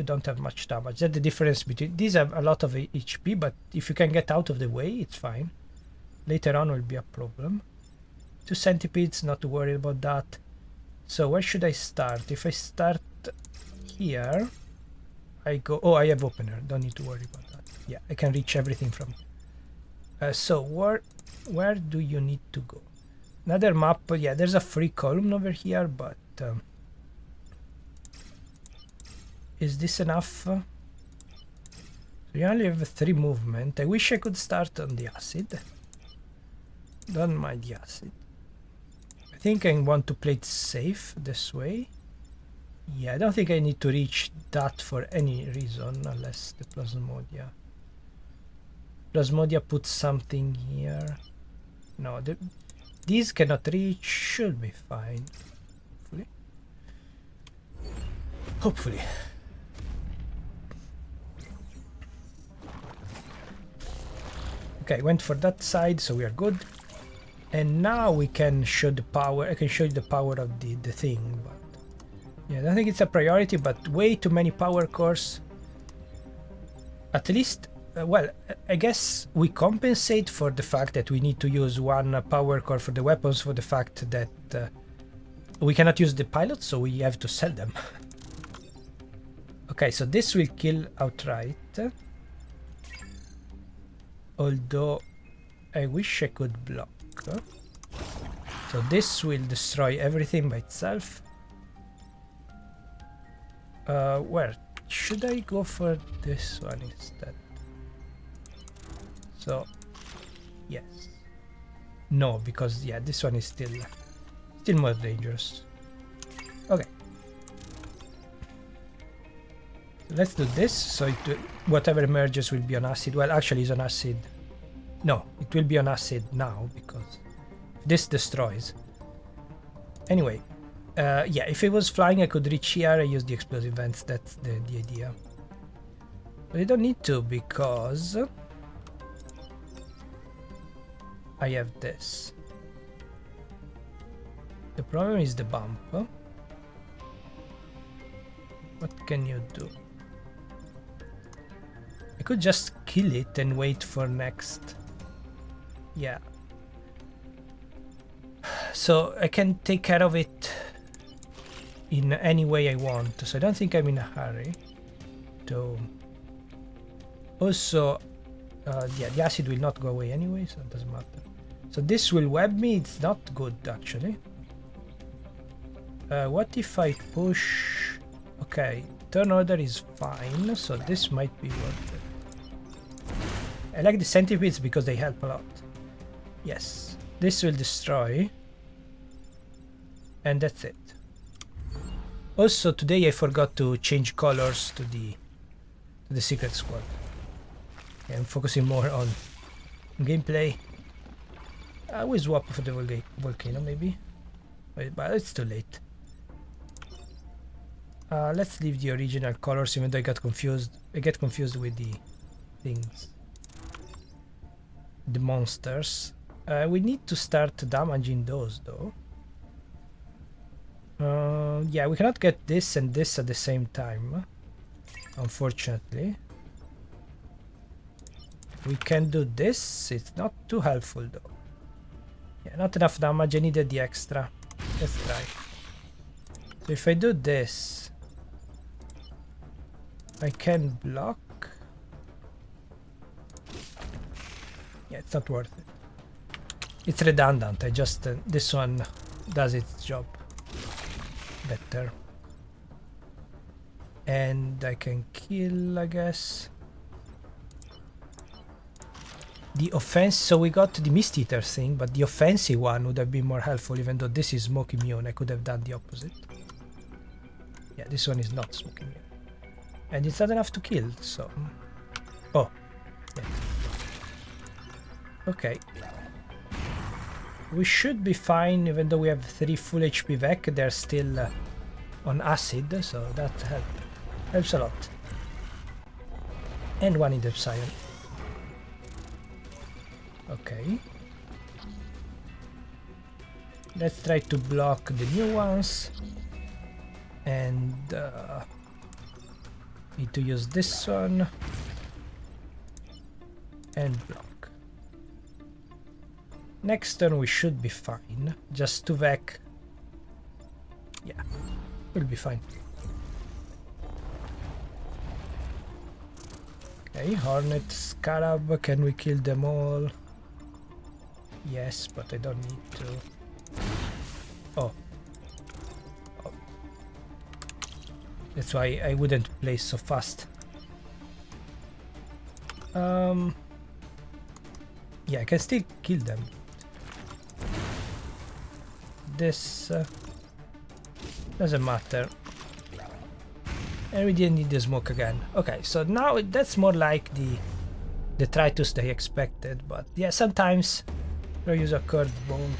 don't have much damage. That's the difference between... these have a lot of HP, but if you can get out of the way, it's fine. Later on will be a problem. 2 centipedes, not to worry about that. So where should I start? If I start here, I go... oh, I have opener. Don't need to worry about that. Yeah, I can reach everything from here. So where do you need to go? Another map. Yeah, there's a free column over here, but is this enough? So you only have 3 movement. I wish I could start on the acid. Don't mind the acid. I think I want to play it safe this way. Yeah, I don't think I need to reach that for any reason, unless the Plasmodia. Plasmodia puts something here. No, these cannot reach. Should be fine. Hopefully. Okay, went for that side, so we are good. And now we can show the power. I can show you the power of the thing, but yeah, I don't think it's a priority, but way too many power cores. At least well, I guess we compensate for the fact that we need to use one power core for the weapons for the fact that we cannot use the pilots, so we have to sell them. Okay, so this will kill outright. Although I wish I could block. So this will destroy everything by itself. Where? Should I go for this one instead? So, yes. No, because yeah, this one is still more dangerous. Okay. Let's do this, so whatever emerges will be on acid. Well, actually it's on acid. No, it will be on acid now, because this destroys. Anyway, yeah, if it was flying I could reach here and use the explosive vents, that's the idea. But I don't need to, because I have this. The problem is the bump. What can you do? I could just kill it and wait for next. Yeah. So I can take care of it in any way I want. So I don't think I'm in a hurry. So also, yeah, the acid will not go away anyway, so it doesn't matter. So this will web me. It's not good actually. What if I push? Okay, turn order is fine, so this might be worth it. I like the centipedes because they help a lot. Yes, this will destroy. And that's it. Also, today I forgot to change colors to the secret squad. Yeah, I'm focusing more on gameplay. I will swap for the volcano maybe, but it's too late. Let's leave the original colors, even though I got confused. I get confused with the things, the monsters. We need to start damaging those though. Yeah, we cannot get this and this at the same time, unfortunately. We can do this. It's not too helpful though. Yeah, not enough damage. I needed the extra. Let's try. So if I do this, I can block. Yeah, it's not worth it. It's redundant. I just this one does its job better. And I can kill, I guess. The offense, so we got the Mist Eater thing, but the offensive one would have been more helpful, even though this is smoke immune. I could have done the opposite. Yeah, this one is not smoke immune. And it's not enough to kill, so... Oh. Yeah. Okay. We should be fine, even though we have 3 full HP Vec, they're still on acid, so that helps a lot. And one in the Epsilon. Okay. Let's try to block the new ones. And need to use this one. And block. Next turn we should be fine. Just 2 Vec. Yeah, we'll be fine. Okay, Hornet, Scarab, can we kill them all? Yes, but I don't need to. Oh. Oh. That's why I wouldn't play so fast. Yeah, I can still kill them. This doesn't matter. And we didn't need the smoke again. Okay, so now that's more like the Tritus they expected, but yeah, sometimes we'll use a curved bone.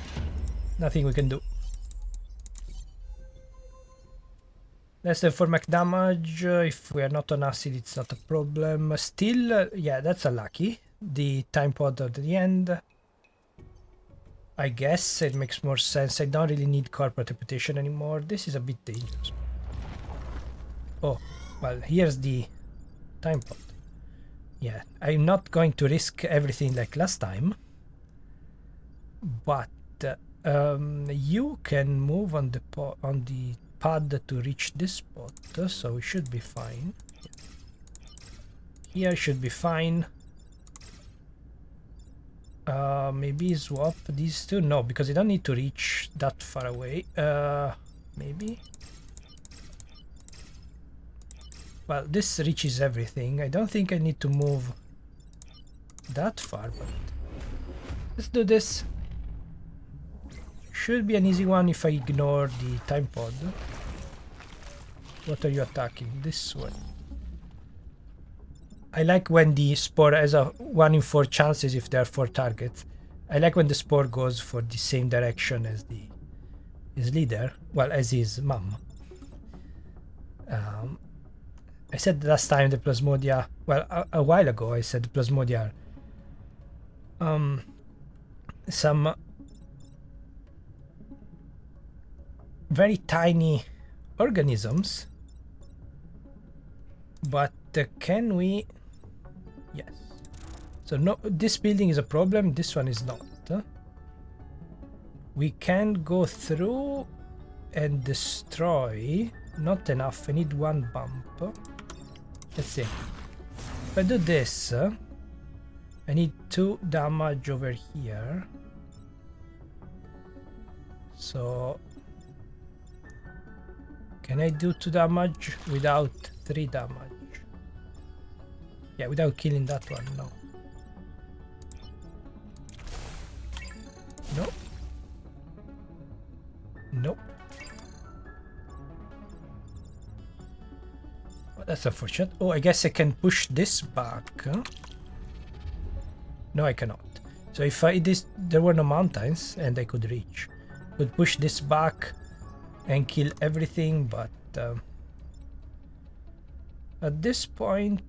Nothing we can do. Less than 4 mech damage. If we are not on acid, it's not a problem. Still, yeah, that's a lucky. The time pod at the end. I guess it makes more sense. I don't really need corporate reputation anymore. This is a bit dangerous. Oh, well, here's the time pod. Yeah, I'm not going to risk everything like last time. But you can move on the pad to reach this spot, so we should be fine. Here should be fine. Maybe swap these two. No, because you don't need to reach that far away. Maybe. Well, this reaches everything. I don't think I need to move that far, but let's do this. Should be an easy one if I ignore the time pod. What are you attacking? This one. I like when the spore has a 1 in 4 chances if there are 4 targets. I like when the spore goes for the same direction as his leader. Well, as his mom. I said last time the Plasmodia, well, a while ago I said the Plasmodia are some very tiny organisms, but can we? Yes. So no, this building is a problem, this one is not. We can go through and destroy. Not enough, I need 1 bump. Let's see. If I do this, I need 2 damage over here. So can I do 2 damage without 3 damage? Yeah, without killing that one, no. Nope. Nope. Well, that's unfortunate. Oh, I guess I can push this back. Huh? No, I cannot. So if there were no mountains and I could reach. Could push this back and kill everything, but at this point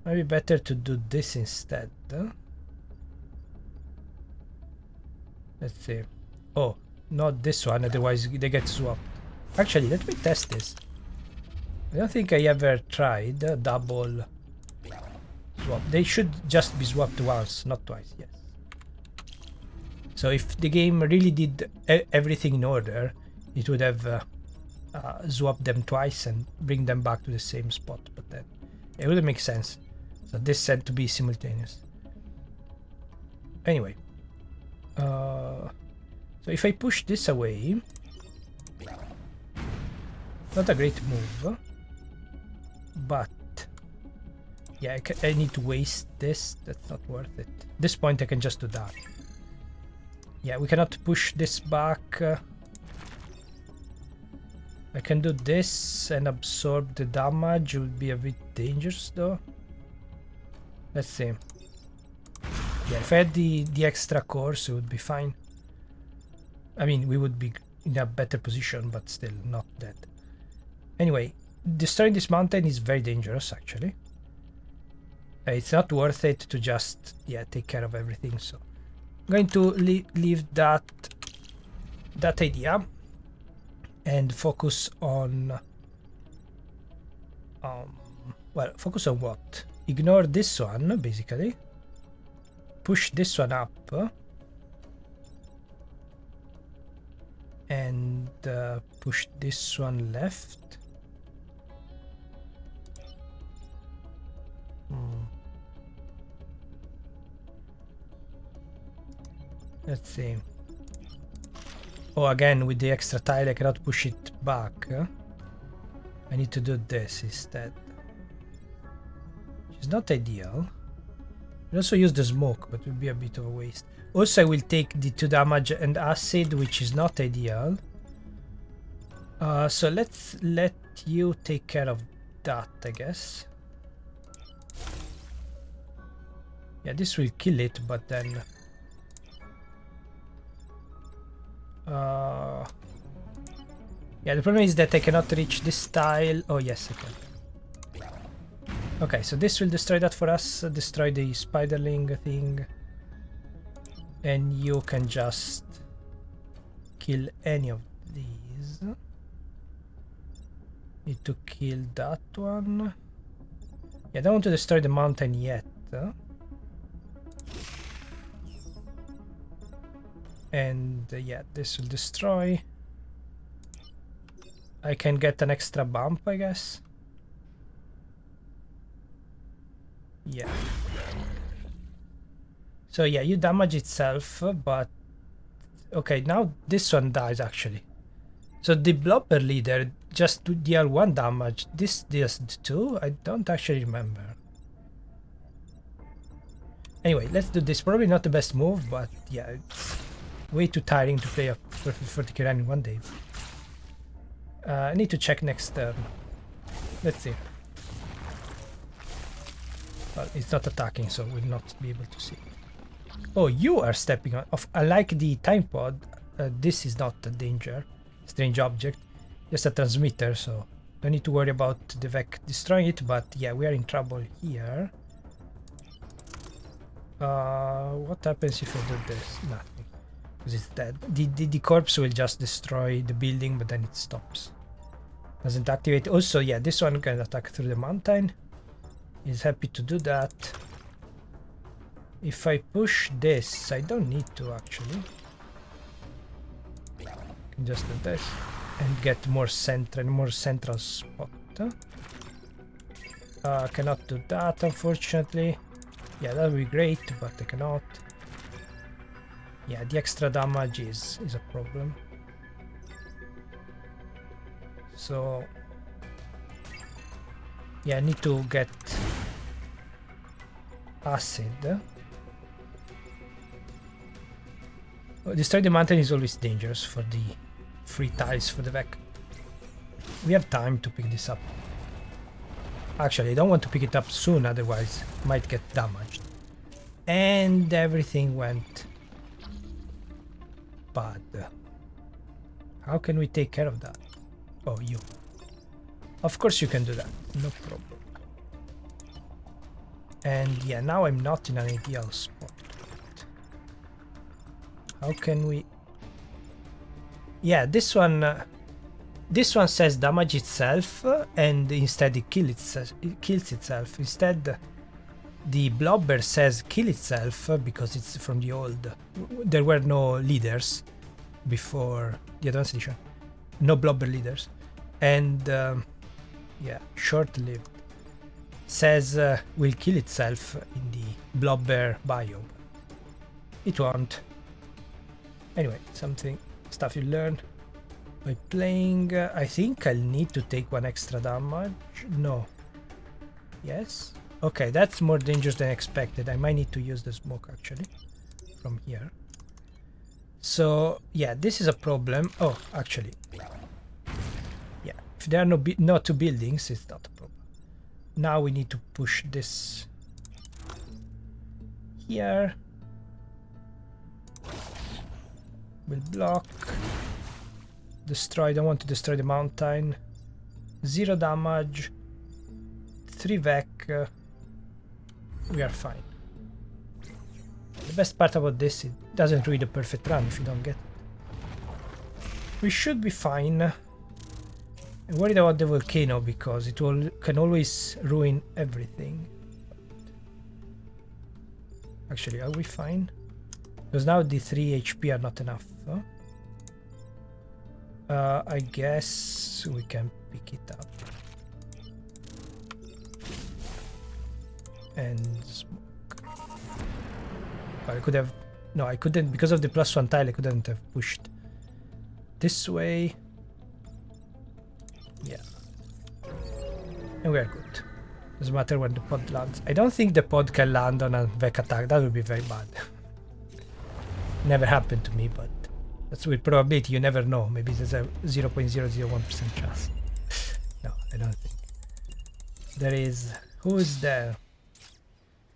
maybe better to do this instead. Let's see. Oh, not this one, otherwise they get swapped. Actually, let me test this. I don't think I ever tried double swap. They should just be swapped once, not twice. Yes. So if the game really did everything in order, it would have swapped them twice and bring them back to the same spot, but then it wouldn't make sense. So this said to be simultaneous. Anyway, so if I push this away, not a great move, but yeah, I need to waste this. That's not worth it. At this point I can just do that. Yeah, we cannot push this back. I can do this and absorb the damage. It would be a bit dangerous though. Let's see. Yeah, if I had the extra cores, it would be fine. I mean, we would be in a better position, but still not dead. Anyway, destroying this mountain is very dangerous, actually. It's not worth it to just, yeah, take care of everything, so I'm going to leave that idea and focus on well, focus on what? Ignore this one, basically. Push this one up. And push this one left. Let's see. Oh, again, with the extra tile, I cannot push it back. I need to do this instead. Which is not ideal. I also use the smoke, but it will be a bit of a waste. Also, I will take the 2 damage and acid, which is not ideal. So let's let you take care of that, I guess. Yeah, this will kill it, but then... yeah, the problem is that I cannot reach this tile. Oh, yes, I can. Okay, so this will destroy that for us. Destroy the spiderling thing. And you can just kill any of these. Need to kill that one. Yeah, I don't want to destroy the mountain yet. And yeah, this will destroy. I can get an extra bump, I guess. Yeah. So yeah, you damage itself, but okay, now this one dies actually. So the blobber leader just deal 1 damage. This does 2. I don't actually remember. Anyway, let's do this. Probably not the best move, but yeah, it's way too tiring to play a Perfect 40k run in 1 day. I need to check next turn. Let's see. Well, it's not attacking, so we'll not be able to see. Oh, you are stepping on. Unlike the time pod, this is not a danger. Strange object. Just a transmitter, so don't need to worry about the Vec destroying it, but yeah, we are in trouble here. What happens if I do this? Nothing. Because it's dead. The corpse will just destroy the building, but then it stops. Doesn't activate. Also, yeah, this one can attack through the mountain. He's happy to do that. If I push this, I don't need to actually. I can just do this and get more central spot. Cannot do that, unfortunately. Yeah, that would be great, but I cannot. Yeah, the extra damage is a problem. So yeah, I need to get acid. Destroy the mountain is always dangerous for the free tiles for the Vec. We have time to pick this up. Actually, I don't want to pick it up soon, otherwise it might get damaged. And everything went bad. How can we take care of that? Oh, you. Of course you can do that, no problem. And yeah, now I'm not in an ideal spot. How can we... Yeah, this one says damage itself, and instead it kills itself. Instead, the blobber says kill itself because it's from the old. There were no leaders before the advanced edition. No blobber leaders. And yeah, short-lived. Says will kill itself in the blobber biome. It won't. Anyway, stuff you learn by playing. I think I'll need to take 1 extra damage. No. Yes? Okay, that's more dangerous than expected. I might need to use the smoke actually from here. So yeah, this is a problem. Oh, actually, yeah, if there are no 2 buildings, it's not a problem. Now we need to push this here. Will block. Destroy. Don't want to destroy the mountain. 0 damage. 3 Vec. We are fine. The best part about this, it doesn't ruin the perfect run if you don't get it. We should be fine. I'm worried about the volcano because it can always ruin everything. Actually, are we fine? Because now the 3 HP are not enough. Huh? I guess we can pick it up. And smoke. Well, I could have... No, I couldn't. Because of the +1 tile, I couldn't have pushed this way. Yeah. And we are good. Doesn't matter when the pod lands. I don't think the pod can land on a Vec attack. That would be very bad. Never happened to me, but that's with probability. You never know. Maybe there's a 0.001% chance. No, I don't think. There is... Who is there?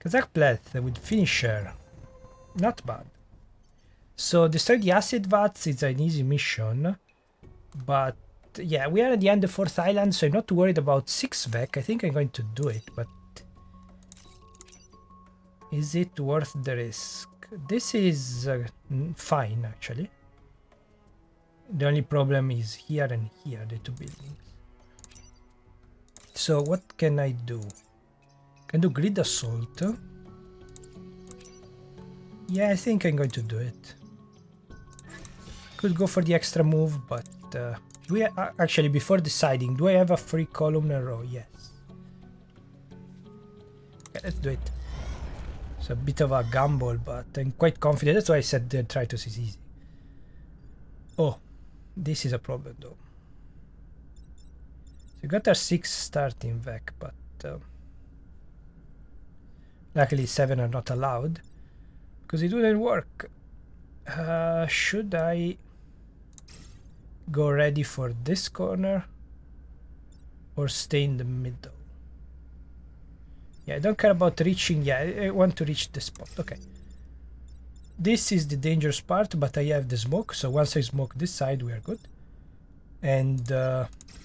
𝚍𝚘𝚗'𝚝 with finisher. Not bad. So destroy the acid vats is an easy mission. But yeah, we are at the end of the 4th island, so I'm not worried about 6 Vec. I think I'm going to do it, but is it worth the risk? This is fine, actually. The only problem is here and here, the 2 buildings. So what can I do? Can do grid assault. Yeah, I think I'm going to do it. Could go for the extra move, but do we actually, before deciding, do I have a free column in a row? Yes. Okay, let's do it. It's a bit of a gamble, but I'm quite confident. That's why I said the Tritos is easy. Oh, this is a problem though. So we got our 6 starting Vec, but luckily 7 are not allowed because it wouldn't work. Should I go ready for this corner or stay in the middle? Yeah, I don't care about reaching. Yeah, I want to reach this spot. Okay. This is the dangerous part, but I have the smoke, so once I smoke this side, we are good. And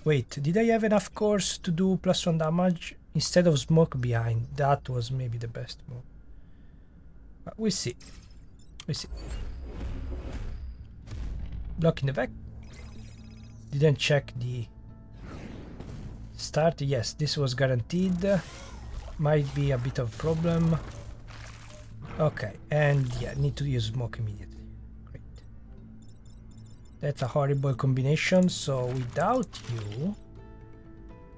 wait, did I have enough cores to do +1 damage instead of smoke behind? That was maybe the best move. But we see. We see. Blocking the back. Didn't check the start. Yes, this was guaranteed. Might be a bit of a problem. Okay, and yeah, need to use smoke immediately. Great. That's a horrible combination, so without you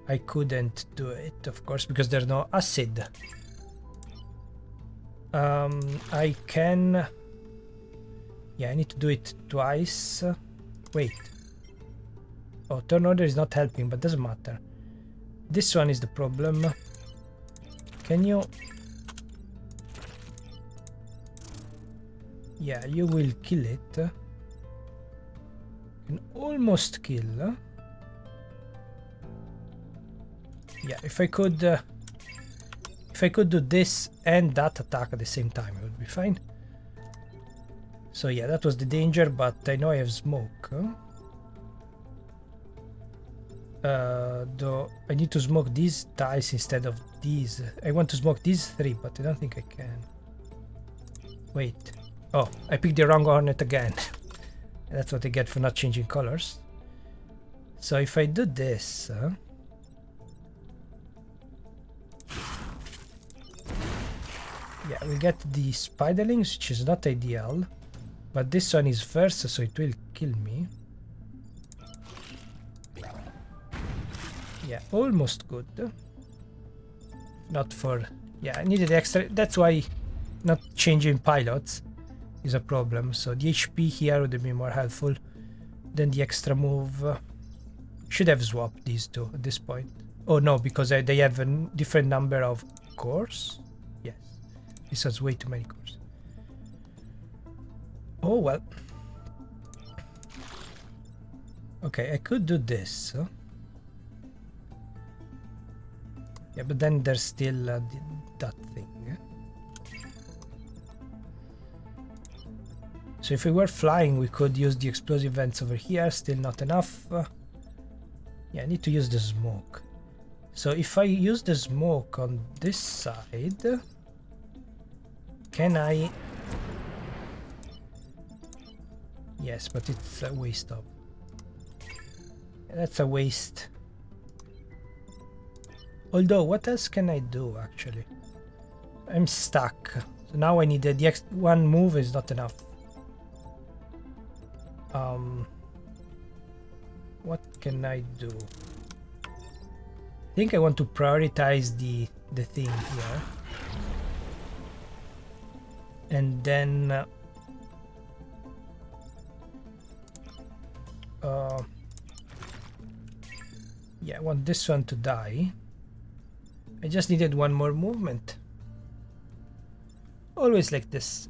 I couldn't do it, of course, because there's no acid. I can... Yeah, I need to do it twice. Wait. Oh, turn order is not helping, but doesn't matter. This one is the problem. Can you... Yeah, you will kill it. Can almost kill. Yeah, if I could do this and that attack at the same time, it would be fine. So yeah, that was the danger, but I know I have smoke. Though I need to smoke these tiles instead of these. I want to smoke these 3, but I don't think I can. Wait. Oh, I picked the wrong hornet again. That's what I get for not changing colors. So if I do this... yeah, we get the spiderlings, which is not ideal. But this one is first, so it will kill me. Yeah, almost good. Not for... Yeah, I needed extra... That's why not changing pilots is a problem. So the HP here would be more helpful than the extra move. Should have swapped these two at this point. Oh no, because they have a different number of cores. Yes, this has way too many cores. Oh well. Okay, I could do this. Yeah, but then there's still that thing. So if we were flying, we could use the explosive vents over here. Still not enough. Yeah, I need to use the smoke. So if I use the smoke on this side, can I... Yes, but it's a waste of... That's a waste. Although, what else can I do, actually? I'm stuck. So now I need the one move is not enough. What can I do? I think I want to prioritize the thing here. And then... yeah, I want this one to die. I just needed one more movement. Always like this.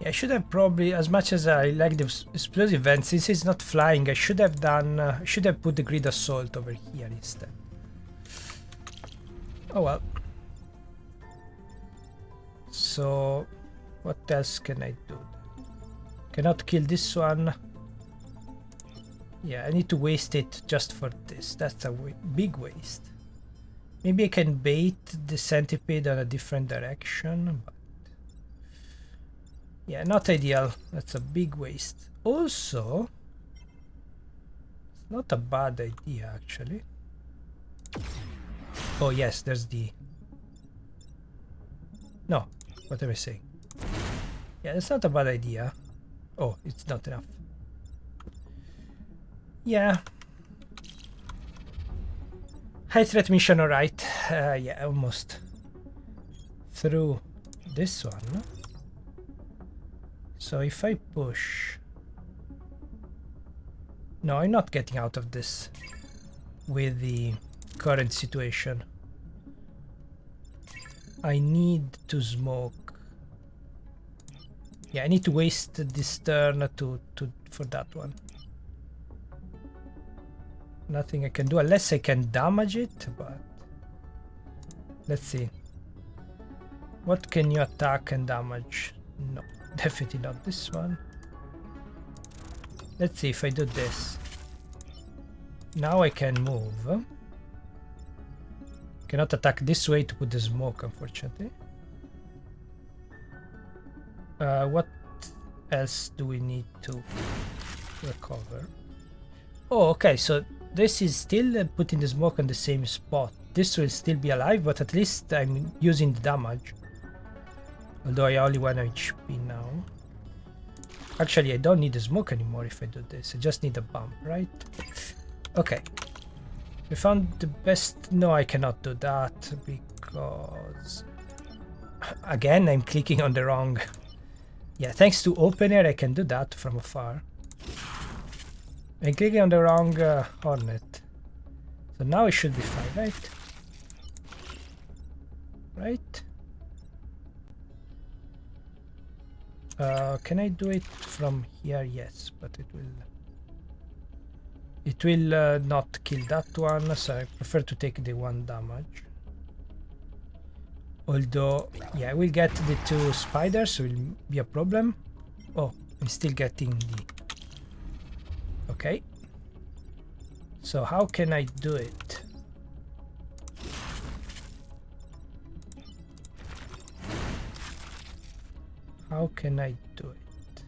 Yeah, I should have probably, as much as I like the explosive vent, since it's not flying, I should have done, should have put the grid assault over here instead. Oh well. So, what else can I do? Cannot kill this one. Yeah, I need to waste it just for this. That's a big waste. Maybe I can bait the centipede on a different direction, but yeah, not ideal. That's a big waste. Also, it's not a bad idea actually. Oh yes, there's the... No, what am I saying? Yeah, that's not a bad idea. Oh, it's not enough. Yeah. High threat mission, alright. Yeah, almost. Through this one. So if I push... No, I'm not getting out of this with the current situation. I need to smoke. Yeah, I need to waste this turn for that one. Nothing I can do unless I can damage it, but let's see. What can you attack and damage? No, definitely not this one. Let's see if I do this. Now I can move. Cannot attack this way to put the smoke, unfortunately. What else do we need to recover? Oh, okay, so this is still putting the smoke on the same spot. This will still be alive, but at least I'm using the damage. Although I only 1 HP now. Actually, I don't need the smoke anymore if I do this. I just need a bump, right? Okay. I found the best... No, I cannot do that because... Again, I'm clicking on the wrong... Yeah, thanks to opener, I can do that from afar. I'm clicking on the wrong hornet. So now it should be fine, right? Right? Can I do it from here? Yes, but it will not kill that one, so I prefer to take the 1 damage. Although, yeah, I will get the 2 spiders, so it will be a problem. Oh, I'm still getting the... Okay. So how can I do it? How can I do it?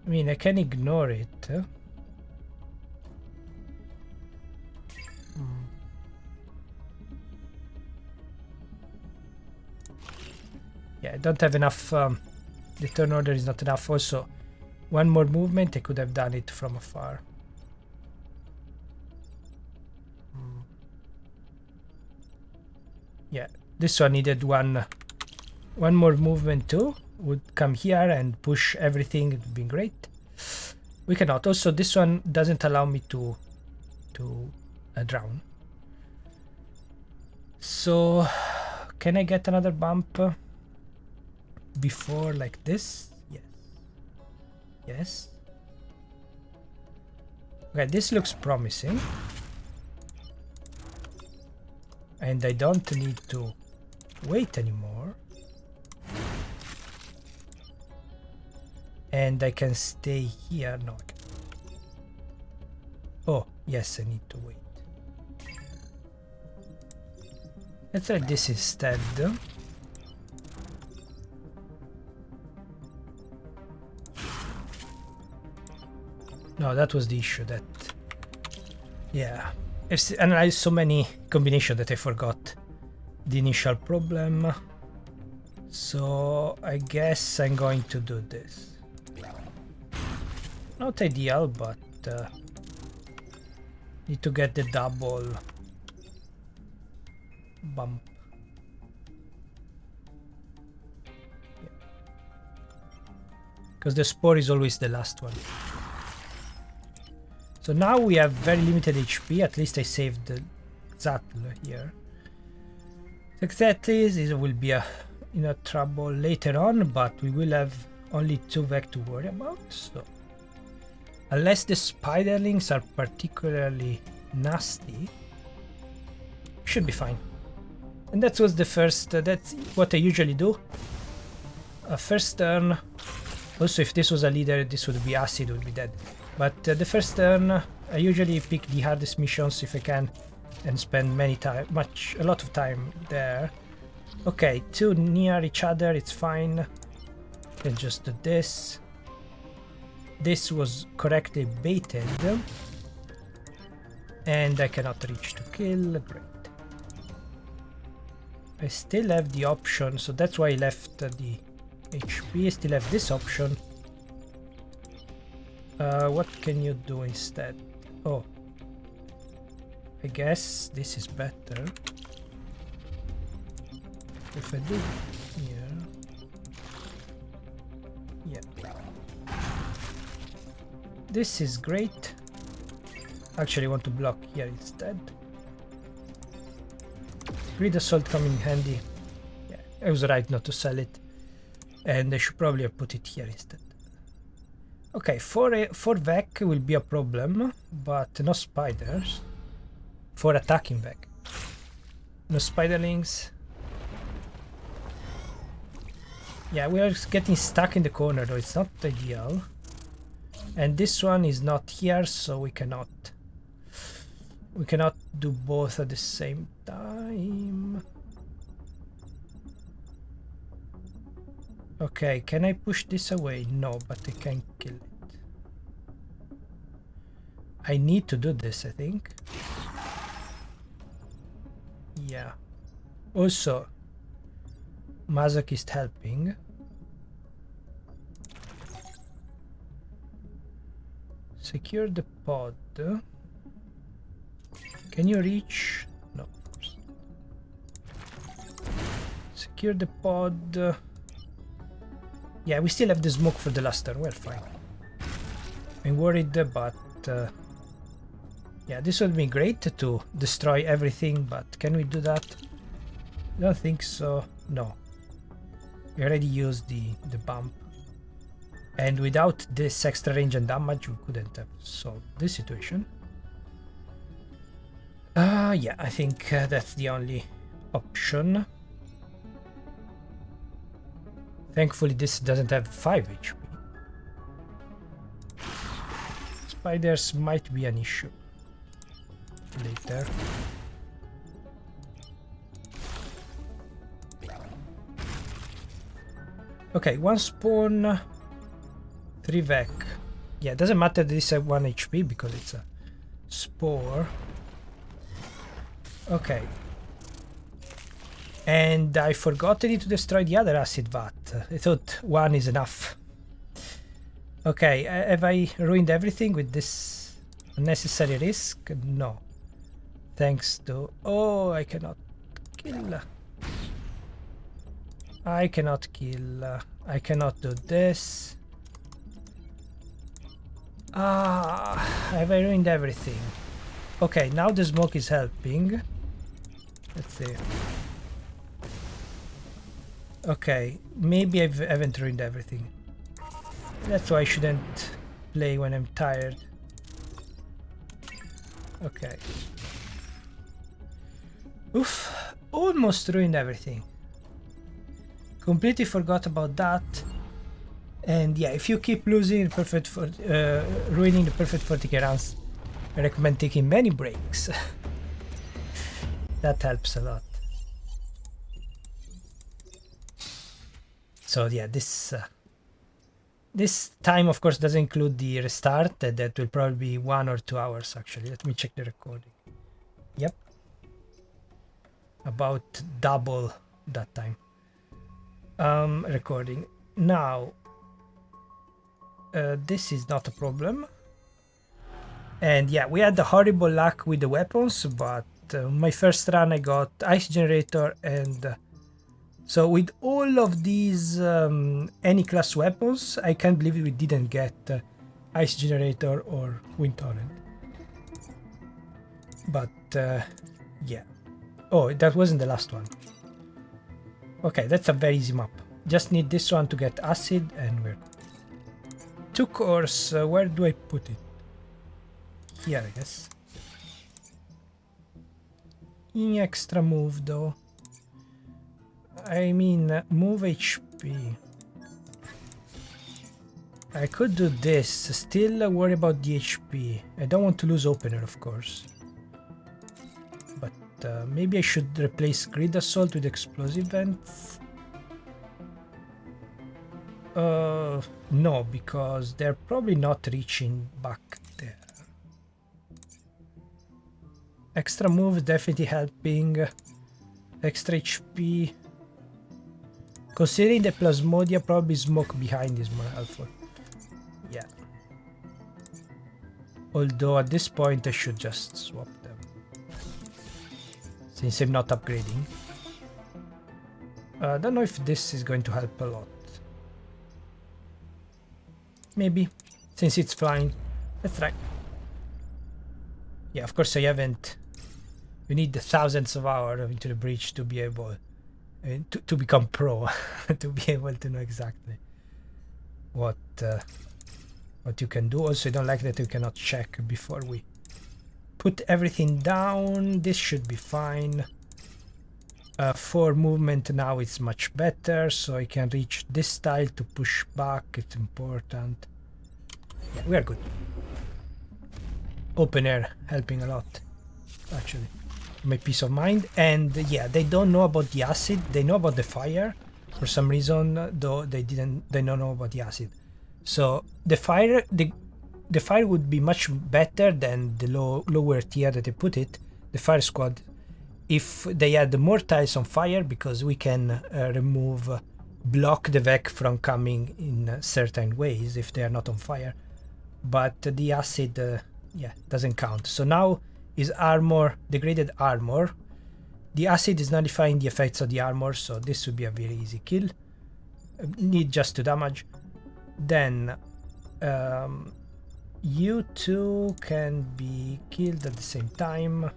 I mean, I can ignore it. Yeah, I don't have enough. The turn order is not enough. Also, 1 more movement, I could have done it from afar. Yeah, this one needed one more movement too. Would come here and push everything. It would be great. We cannot. Also, this one doesn't allow me to drown. So, can I get another bump before like this? Yes. Yes. Okay, this looks promising. And I don't need to wait anymore. And I can stay here. No. Oh, yes, I need to wait. Let's try this instead. No, that was the issue. That... Yeah. I've analyzed so many combinations that I forgot the initial problem. So I guess I'm going to do this. Not ideal, but need to get the double bump. Because the spore is always the last one. So now we have very limited HP. At least I saved the 𝚬𝚘𝚗 here. Exactly, this will be in a trouble later on, but we will have only 2 vec to worry about. So unless the spiderlings are particularly nasty, should be fine. And that was the first. That's what I usually do. First turn. Also, if this was a leader, this would be acid, would be dead. But the first turn, I usually pick the hardest missions if I can, and spend a lot of time there. Okay, 2 near each other, it's fine. Then just do this. This was correctly baited. And I cannot reach to kill. Great. I still have the option, so that's why I left the HP. I still have this option. What can you do instead? Oh, I guess this is better. If I do here, yeah, this is great. Actually, I want to block here instead. ₕ����𝚕𝚟 come in handy. Yeah, I was right not to sell it, and I should probably have put it here instead. Okay, 4 VEC will be a problem, but no spiders. 4 attacking VEC. No spiderlings. Yeah, we are getting stuck in the corner though, it's not ideal. And this one is not here, so we cannot do both at the same time. Okay, can I push this away? No, but I can kill it. I need to do this, I think. Yeah. Also, Masochist helping. Secure the pod. Can you reach? No, of course. Secure the pod. Yeah, we still have the smoke for the last turn. We're fine. I'm worried, but yeah, this would be great to destroy everything, but can we do that? I don't think so. No. We already used the bump. And without this extra range and damage, we couldn't have solved this situation. Yeah, I think that's the only option. Thankfully, this doesn't have 5 HP. Spiders might be an issue later. Okay, 1 spawn, 3 VEC. Yeah, it doesn't matter that this has 1 HP because it's a spore. Okay. And I forgot to destroy the other acid vat. I thought 1 is enough. Okay, have I ruined everything with this unnecessary risk? No. Thanks to... Oh, I cannot kill. I cannot kill. I cannot do this. Ah, have I ruined everything? Okay, now the smoke is helping. Let's see. Okay, maybe I haven't ruined everything. That's why I shouldn't play when I'm tired. Okay. Oof, almost ruined everything. Completely forgot about that. And yeah, if you keep losing ruining the perfect ₕ����𝚕𝚗 runs, I recommend taking many breaks. That helps a lot. So yeah, this time of course doesn't include the restart. That will probably be 1 or 2 hours actually. Let me check the recording. Yep. About double that time. Recording. Now, this is not a problem. And yeah, we had the horrible luck with the weapons, but my first run I got ice generator, and so with all of these any class weapons, I can't believe we didn't get ice generator or wind torrent. But yeah. Oh, that wasn't the last one. Okay, that's a very easy map. Just need this one to get acid and we're good. 2 cores, where do I put it? Here, I guess. Any extra move though? I mean, move HP. I could do this, still worry about the HP. I don't want to lose opener, of course. But maybe I should replace grid assault with explosive vents. No, because they're probably not reaching back there. Extra move definitely helping. Extra HP. Considering the Plasmodia, probably smoke behind is more helpful. Yeah. Although at this point I should just swap them. Since I'm not upgrading. I don't know if this is going to help a lot. Maybe. Since it's flying. Let's try. Yeah, of course I haven't. You need the thousands of hours into the breach to be able to become pro, to be able to know exactly what you can do. Also, I don't like that you cannot check before we put everything down. This should be fine. For movement now it's much better, so I can reach this tile to push back. It's important. Yeah, we are good. Open air helping a lot, actually. My peace of mind. And yeah, they don't know about the acid. They know about the fire for some reason, though they don't know about the acid. So the fire would be much better than the lower tier that they put it, the fire squad, if they had more tiles on fire, because we can block the Vec from coming in certain ways if they are not on fire. But the acid, yeah, doesn't count. So now is armor, degraded armor. The acid is nullifying the effects of the armor, so this would be a very easy kill. Need just 2 damage. Then you two can be killed at the same time.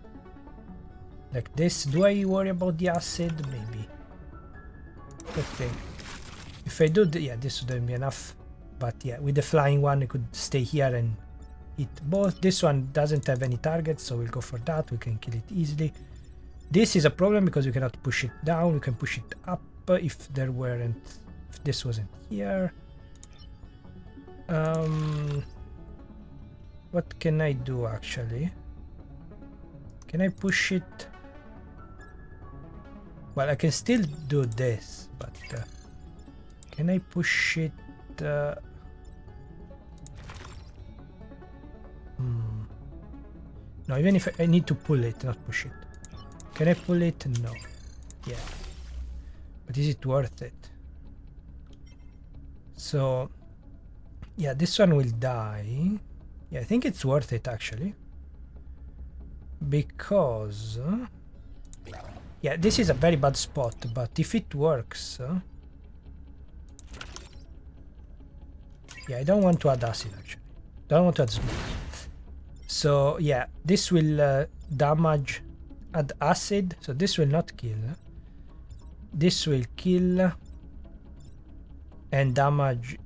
Like this. Do I worry about the acid? Maybe. Let's think. If I do, yeah, this wouldn't be enough. But yeah, with the flying one, I could stay here and hit both. This one doesn't have any targets, so we'll go for that. We can kill it easily. This is a problem because we cannot push it down. We can push it up if this wasn't here. What can I do actually? Can I push it? Well, I can still do this, but can I push it? No, even if I need to pull it, not push it. Can I pull it? No. Yeah. But is it worth it? So, yeah, this one will die. Yeah, I think it's worth it actually. Because... yeah, this is a very bad spot, but if it works... yeah, I don't want to add acid actually. Don't want to add smoke. So yeah, this will damage, add acid, so this will not kill. This will kill and damage,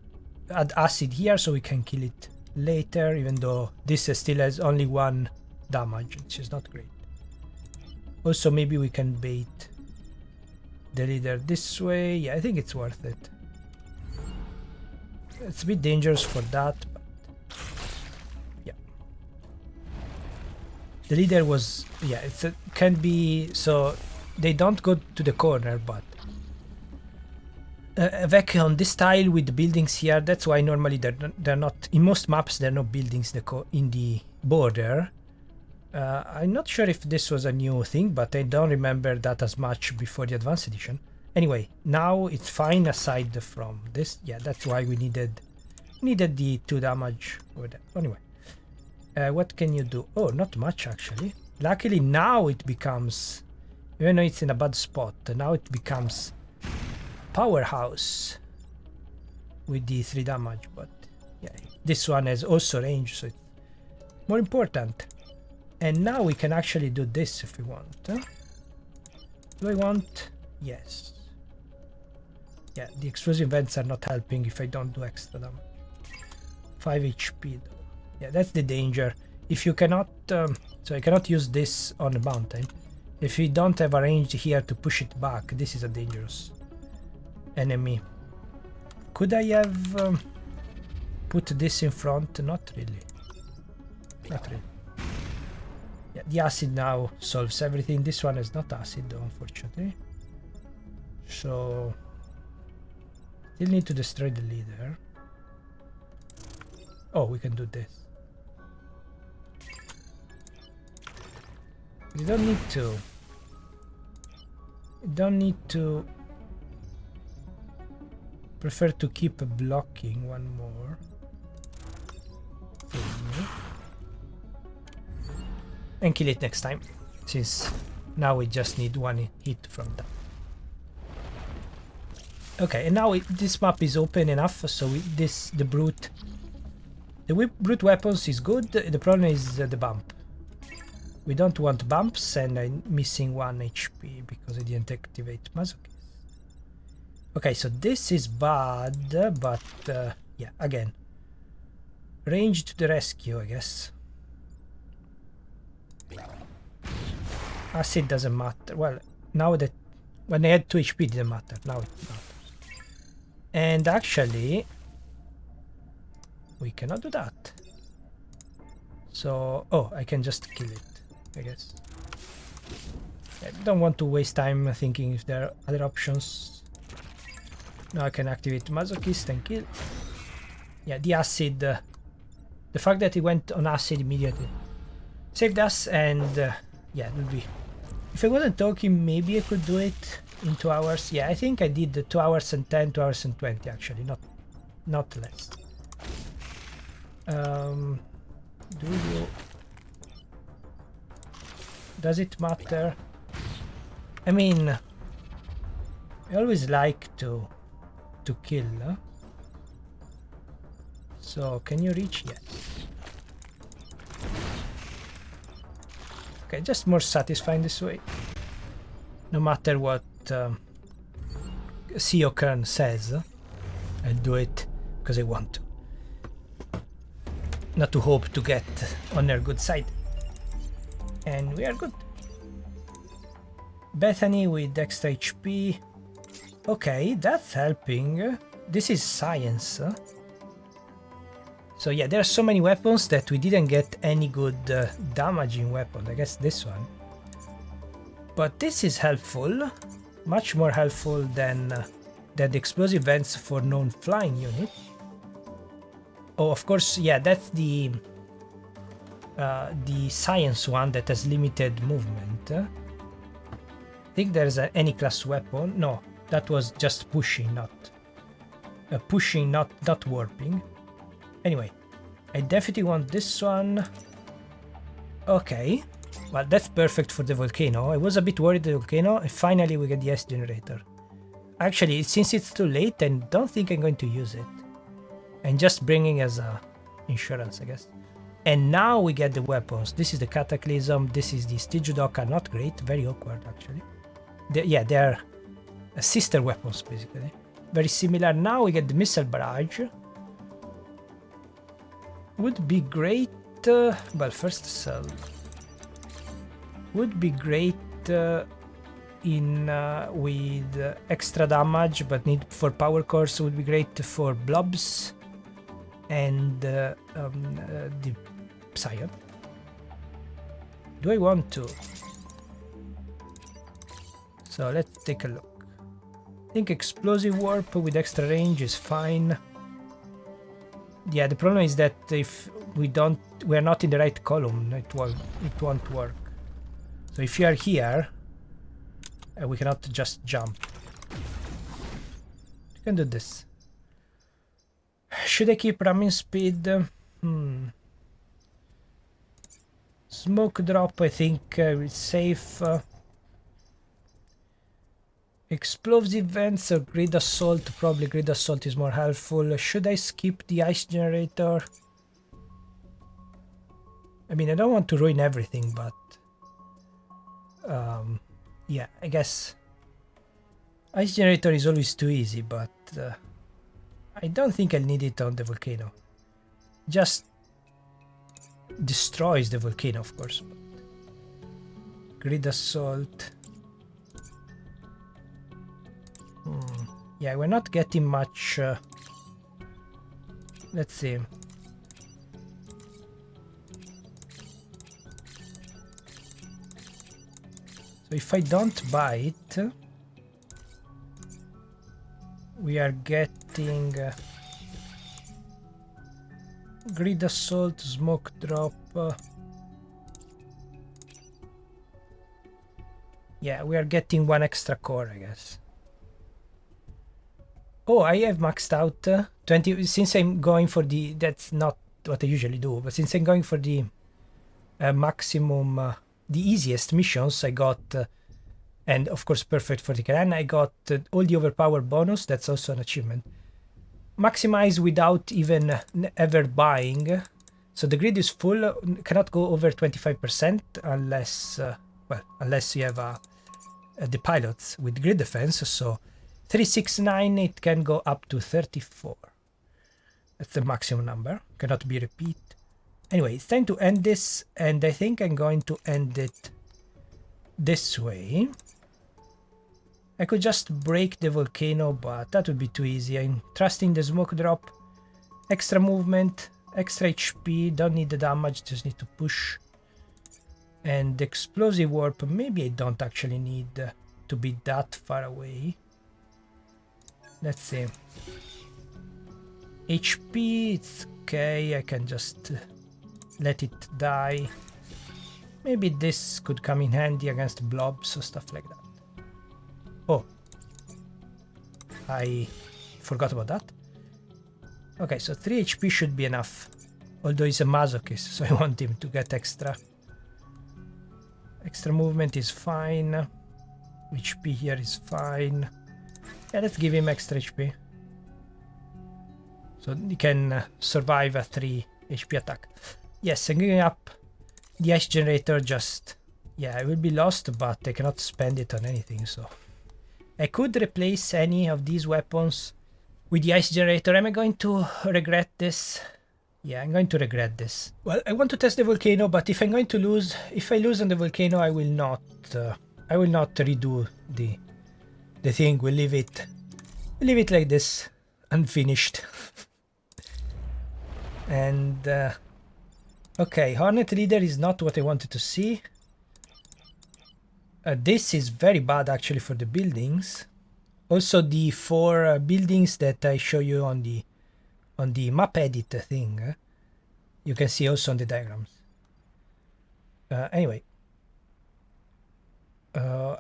add acid here so we can kill it later, even though this still has only 1 damage, which is not great. Also, maybe we can bait the leader this way. Yeah, I think it's worth it. It's a bit dangerous for that, but yeah. The leader was, yeah, can be, so they don't go to the corner, but Vec on this tile with the buildings here, that's why normally they're not, in most maps there are no buildings in the border. I'm not sure if this was a new thing, but I don't remember that as much before the advanced edition. Anyway, now it's fine aside from this. Yeah, that's why we needed the 2 damage with it. Anyway, what can you do? Oh, not much actually. Luckily now it becomes, even though it's in a bad spot, now it becomes powerhouse with the 3 damage. But yeah, this one has also range, so it's more important. And now we can actually do this if we want. Do I want? Yes. Yeah, the explosive vents are not helping if I don't do extra damage. 5 HP though. Yeah, that's the danger. If you cannot, so I cannot use this on the mountain. If you don't have a range here to push it back, this is a dangerous enemy. Could I have put this in front? Not really. Not really. Yeah, the acid now solves everything. This one is not acid though, unfortunately. So still need to destroy the leader. Oh, we can do this. You don't need to. You don't need to. Prefer to keep blocking one more thing. And kill it next time, since now we just need one hit from that. Okay, and now this map is open enough, so the brute weapons is good. The problem is the bump. We don't want bumps, and I'm missing 1 HP because I didn't activate Masochist. Okay, so this is bad, but yeah, again, range to the rescue, I guess. Acid doesn't matter. Well, now that when I had 2 HP, it didn't matter. Now it matters. And actually, we cannot do that. So, oh, I can just kill it, I guess. I don't want to waste time thinking if there are other options. Now I can activate Masochist and kill. Yeah, the acid. The fact that it went on acid immediately saved us, and yeah, it would be. If I wasn't talking, maybe I could do it in 2 hours. Yeah, I think I did 2 hours and 10, 2 hours and 20 actually, not less. Does it matter? I mean, I always like to kill. Huh? So can you reach? Yes. Okay, just more satisfying this way. No matter what 𝚍𝚘𝚗'𝚝 says, I'll do it because I want to. Not to hope to get on their good side. And we are good. Bethany with extra HP. Okay, that's helping. This is science. So yeah, there are so many weapons that we didn't get any good damaging weapon. I guess this one. But this is helpful. Much more helpful than the explosive vents for non-flying unit. Oh, of course, yeah, that's the science one that has limited movement. I think there's any class weapon. No. That was just pushing, not warping. Anyway, I definitely want this one. Okay, well that's perfect for the volcano. I was a bit worried the volcano, and finally we get the ice generator. Actually, since it's too late, I don't think I'm going to use it. I'm just bringing as a insurance, I guess. And now we get the weapons. This is the Cataclysm. This is the ₕₑₙᵚ. Not great, very awkward actually. Yeah, they're sister weapons basically, very similar. Now we get the missile barrage. Would be great. Well, first cell would be great in with extra damage, but need for power cores would be great for blobs and the Psion. Do I want to? So let's take a look. I think explosive warp with extra range is fine. Yeah, the problem is that if we're not in the right column, it won't work. So if you are here, we cannot just jump. You can do this. Should I keep ramming speed? Smoke drop, I think it's safe. Explosive vents or grid assault. Probably grid assault is more helpful. Should I skip the ice generator? I mean, I don't want to ruin everything, but yeah, I guess ice generator is always too easy, but I don't think I'll need it on the volcano. Just destroys the volcano, of course. But grid assault. Yeah, we're not getting much. Let's see. So if I don't buy it, we are getting grid assault, smoke drop. Yeah, we are getting one extra core, I guess. Oh, I have maxed out 20, since I'm going for the, that's not what I usually do, but since I'm going for the maximum, the easiest missions, I got, and of course perfect for the Karan, I got all the overpower bonus, that's also an achievement. Maximize without even ever buying, so the grid is full, cannot go over 25% unless, well, unless you have the pilots with grid defense, so 369, it can go up to 34. That's the maximum number, cannot be repeat. Anyway, it's time to end this, and I think I'm going to end it this way. I could just break the volcano, but that would be too easy. I'm trusting the smoke drop. Extra movement, extra HP, don't need the damage, just need to push. And the explosive warp, maybe I don't actually need to be that far away. Let's see. HP, it's okay, I can just let it die. Maybe this could come in handy against blobs or stuff like that. Oh, I forgot about that. Okay, so 3 HP should be enough. Although he's a masochist, so I want him to get extra. Extra movement is fine. HP here is fine. Yeah, let's give him extra HP. So he can survive a 3 HP attack. Yes, I'm giving up the ice generator just... Yeah, I will be lost, but I cannot spend it on anything, so... I could replace any of these weapons with the ice generator. Am I going to regret this? Yeah, I'm going to regret this. Well, I want to test the volcano, but if I'm going to lose... If I lose on the volcano, I will not redo the thing. We'll leave it like this, unfinished. And okay, Hornet Leader is not what I wanted to see. This is very bad actually for the buildings. Also, the 4 buildings that I show you on the map edit thing, you can see also on the diagrams. Anyway.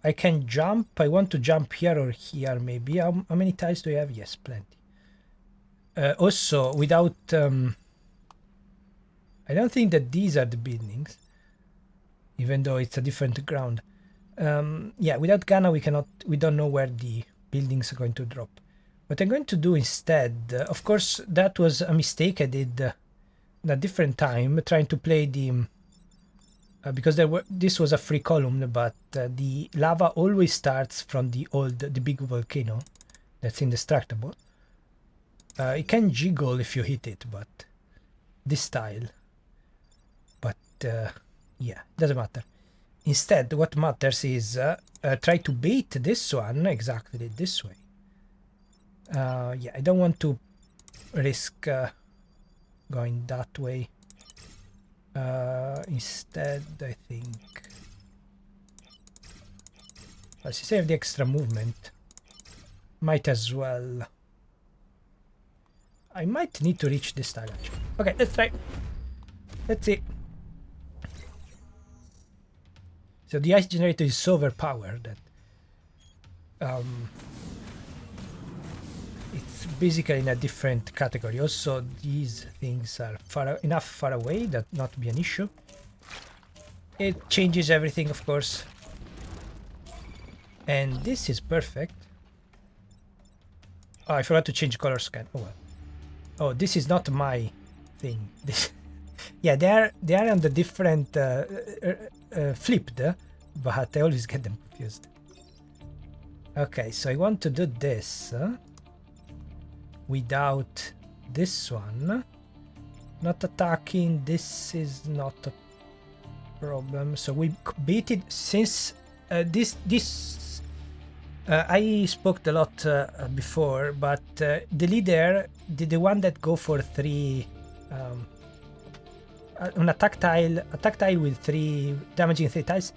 I can jump. I want to jump here or here maybe. How many tiles do I have? Yes, plenty. Also, without... I don't think that these are the buildings, even though it's a different ground. Yeah, without Ghana we don't know where the buildings are going to drop. What I'm going to do instead, of course, that was a mistake I did at a different time, trying to play the... because this was a free column, but the lava always starts from the big volcano that's indestructible. It can jiggle if you hit it, but this style. But yeah, doesn't matter. Instead, what matters is try to bait this one exactly this way. Yeah, I don't want to risk going that way. Instead, I think, well, since I have the extra movement, might as well. I might need to reach this tile actually. Okay, let's try. Let's see. So the ice generator is so overpowered that it's basically in a different category. Also, these things are far away that not be an issue. It changes everything, of course. And this is perfect. Oh, I forgot to change color scan. Oh well. Oh, this is not my thing. This, yeah, they are on the different flipped, but I always get them confused. Okay, so I want to do this without this one. Not attacking. This is not a problem. So we baited since I spoke a lot before, but the leader, the one that go for 3 an attack tile with 3 damaging 3 tiles,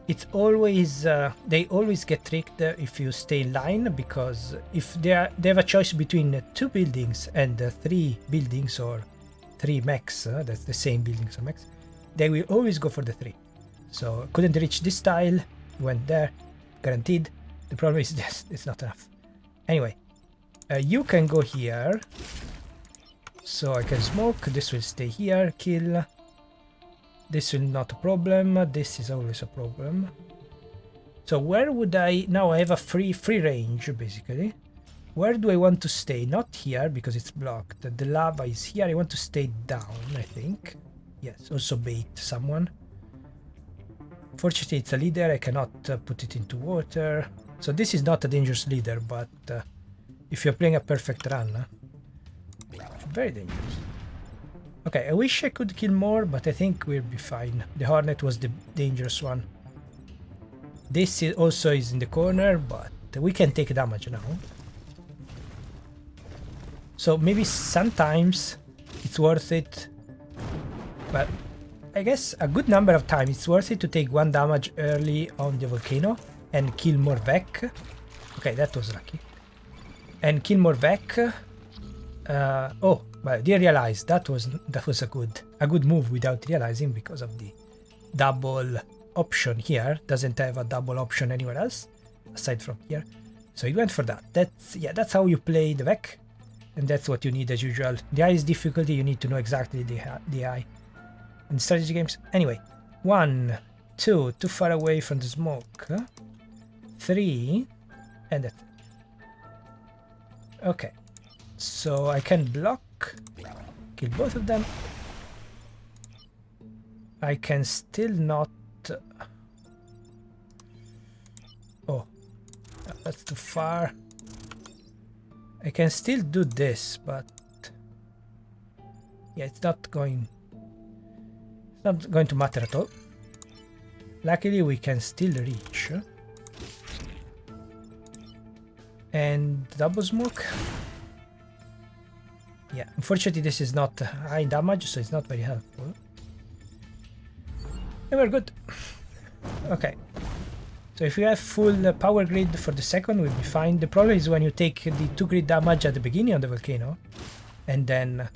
it's always they always get tricked if you stay in line, because if they have a choice between 2 buildings and 3 buildings or 3 mechs, that's the same buildings or mechs, they will always go for the 3. So couldn't reach this tile. went there, guaranteed. The problem is this, it's not enough. Anyway, you can go here, so I can smoke. This will stay here, kill. This will not a problem. This is always a problem. So where would I now? I have a free range basically. Where do I want to stay? Not here because it's blocked. The lava is here. I want to stay down, I think. Yes, also bait someone. Fortunately, it's a leader. I cannot put it into water. So this is not a dangerous leader, but if you're playing a perfect run, it's very dangerous. Okay, I wish I could kill more, but I think we'll be fine. The Hornet was the dangerous one. This is also is in the corner, but we can take damage now. So maybe sometimes it's worth it, but I guess a good number of times it's worth it to take 1 damage early on the volcano and kill more Vec. Okay, that was lucky. And kill more Vec. Oh, but I didn't realize that was a good move without realizing because of the double option here. Doesn't have a double option anywhere else aside from here. So he went for that. That's how you play the Vec, and that's what you need as usual. The eye is difficulty. You need to know exactly the eye. In strategy games. Anyway, 1, 2, too far away from the smoke. 3, and that's it. Okay, so I can block, kill both of them. I can still not. Oh, that's too far. I can still do this, but yeah, it's not going to matter at all. Luckily, we can still reach. And double smoke. Yeah, unfortunately this is not high damage, so it's not very helpful. And we're good. Okay. So if we have full power grid for the second, we'll be fine. The problem is when you take the 2 grid damage at the beginning of the volcano, and then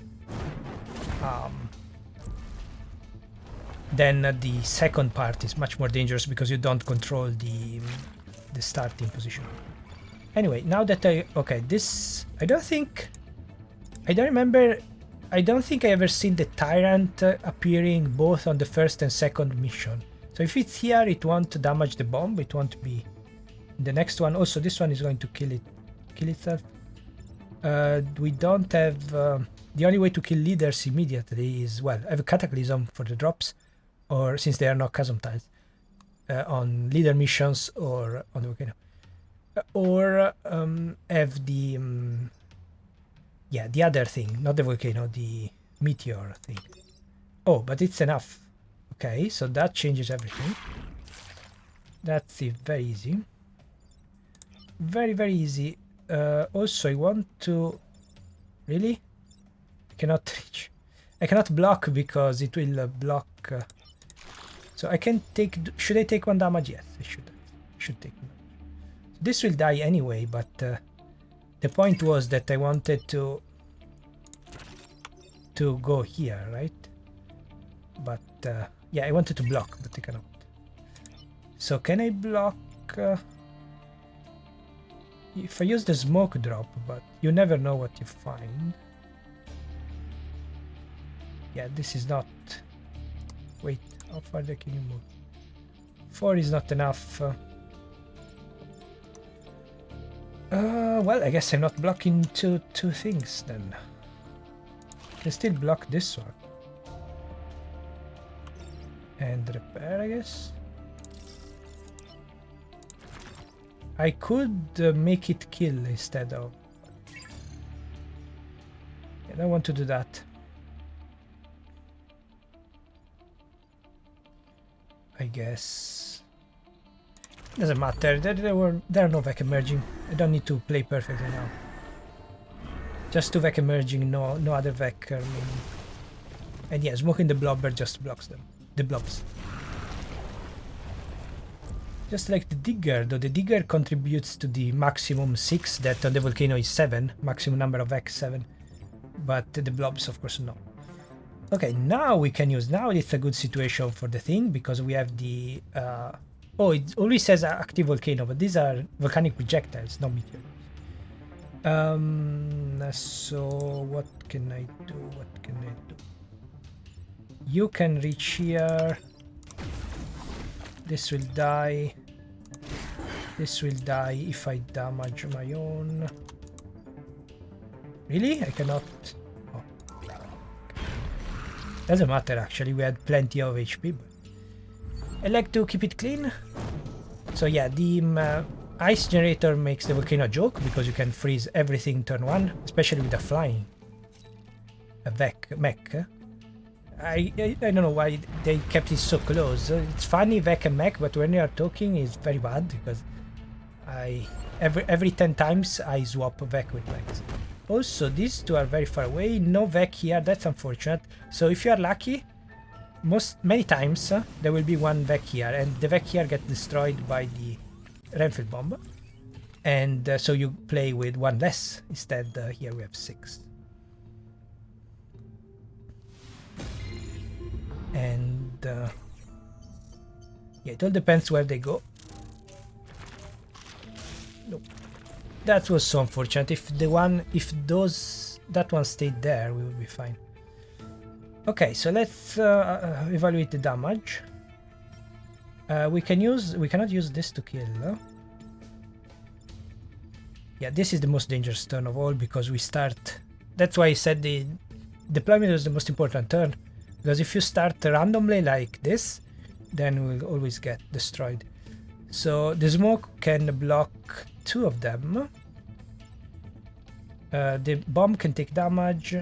the second part is much more dangerous because you don't control the starting position. Anyway, now that this, I don't think I ever seen the Tyrant appearing both on the first and second mission. So if it's here, it won't damage the bomb, it won't be in the next one. Also, this one is going to kill itself. We don't have, the only way to kill leaders immediately is, well, have a Cataclysm for the drops, or since they are not chasm tiles, on leader missions or on the volcano. Or have the the other thing, not the volcano, the meteor thing. Oh, but it's enough. Okay, so that changes everything. That's very easy. Very, very easy. Also, I want to... Really? I cannot reach. I cannot block because it will block... So I can take... Should I take 1 damage? Yes, I should. Should take 1 damage. This will die anyway, but the point was that I wanted to go here, right? But yeah, I wanted to block, but I cannot. So can I block if I use the smoke drop? But you never know what you find. Yeah, this is not... Wait, how farther can you move? 4 is not enough. Well, I guess I'm not blocking two things then. I can still block this one. And repair, I guess. I could make it kill instead of... I don't want to do that. I guess... Doesn't matter, there are no Vec emerging. I don't need to play perfectly now. Just 2 Vec emerging, no other Vec remaining. And yeah, smoking the blobber just blocks them. The blobs. Just like the digger, though the digger contributes to the maximum 6, that on the volcano is 7, maximum number of Vec 7. But the blobs of course no. Okay, now we can use, now it's a good situation for the thing, because we have the Oh, it always says active volcano, but these are volcanic projectiles, not meteors. So what can I do? What can I do? You can reach here. This will die. This will die if I damage my own. Really? I cannot. Oh. Doesn't matter actually. We had plenty of HP. But I like to keep it clean. So yeah, the ice generator makes the volcano a joke because you can freeze everything turn 1, especially with a flying mech. I don't know why they kept it so close. It's funny Vec and mech, but when you are talking it's very bad because every 10 times I swap Vec with mechs. Also, these two are very far away. No Vec here, that's unfortunate. So if you are lucky, many times there will be one Vec here, and the Vec here get destroyed by the Renfield bomb, and so you play with one less. Instead, here we have 6. And yeah, it all depends where they go. Nope. That was so unfortunate. If that one stayed there, we would be fine. Okay, so let's evaluate the damage. We cannot use this to kill. Yeah, this is the most dangerous turn of all because we start. That's why I said the deployment was the most important turn, because if you start randomly like this, then we'll always get destroyed. So the smoke can block 2 of them. The bomb can take damage.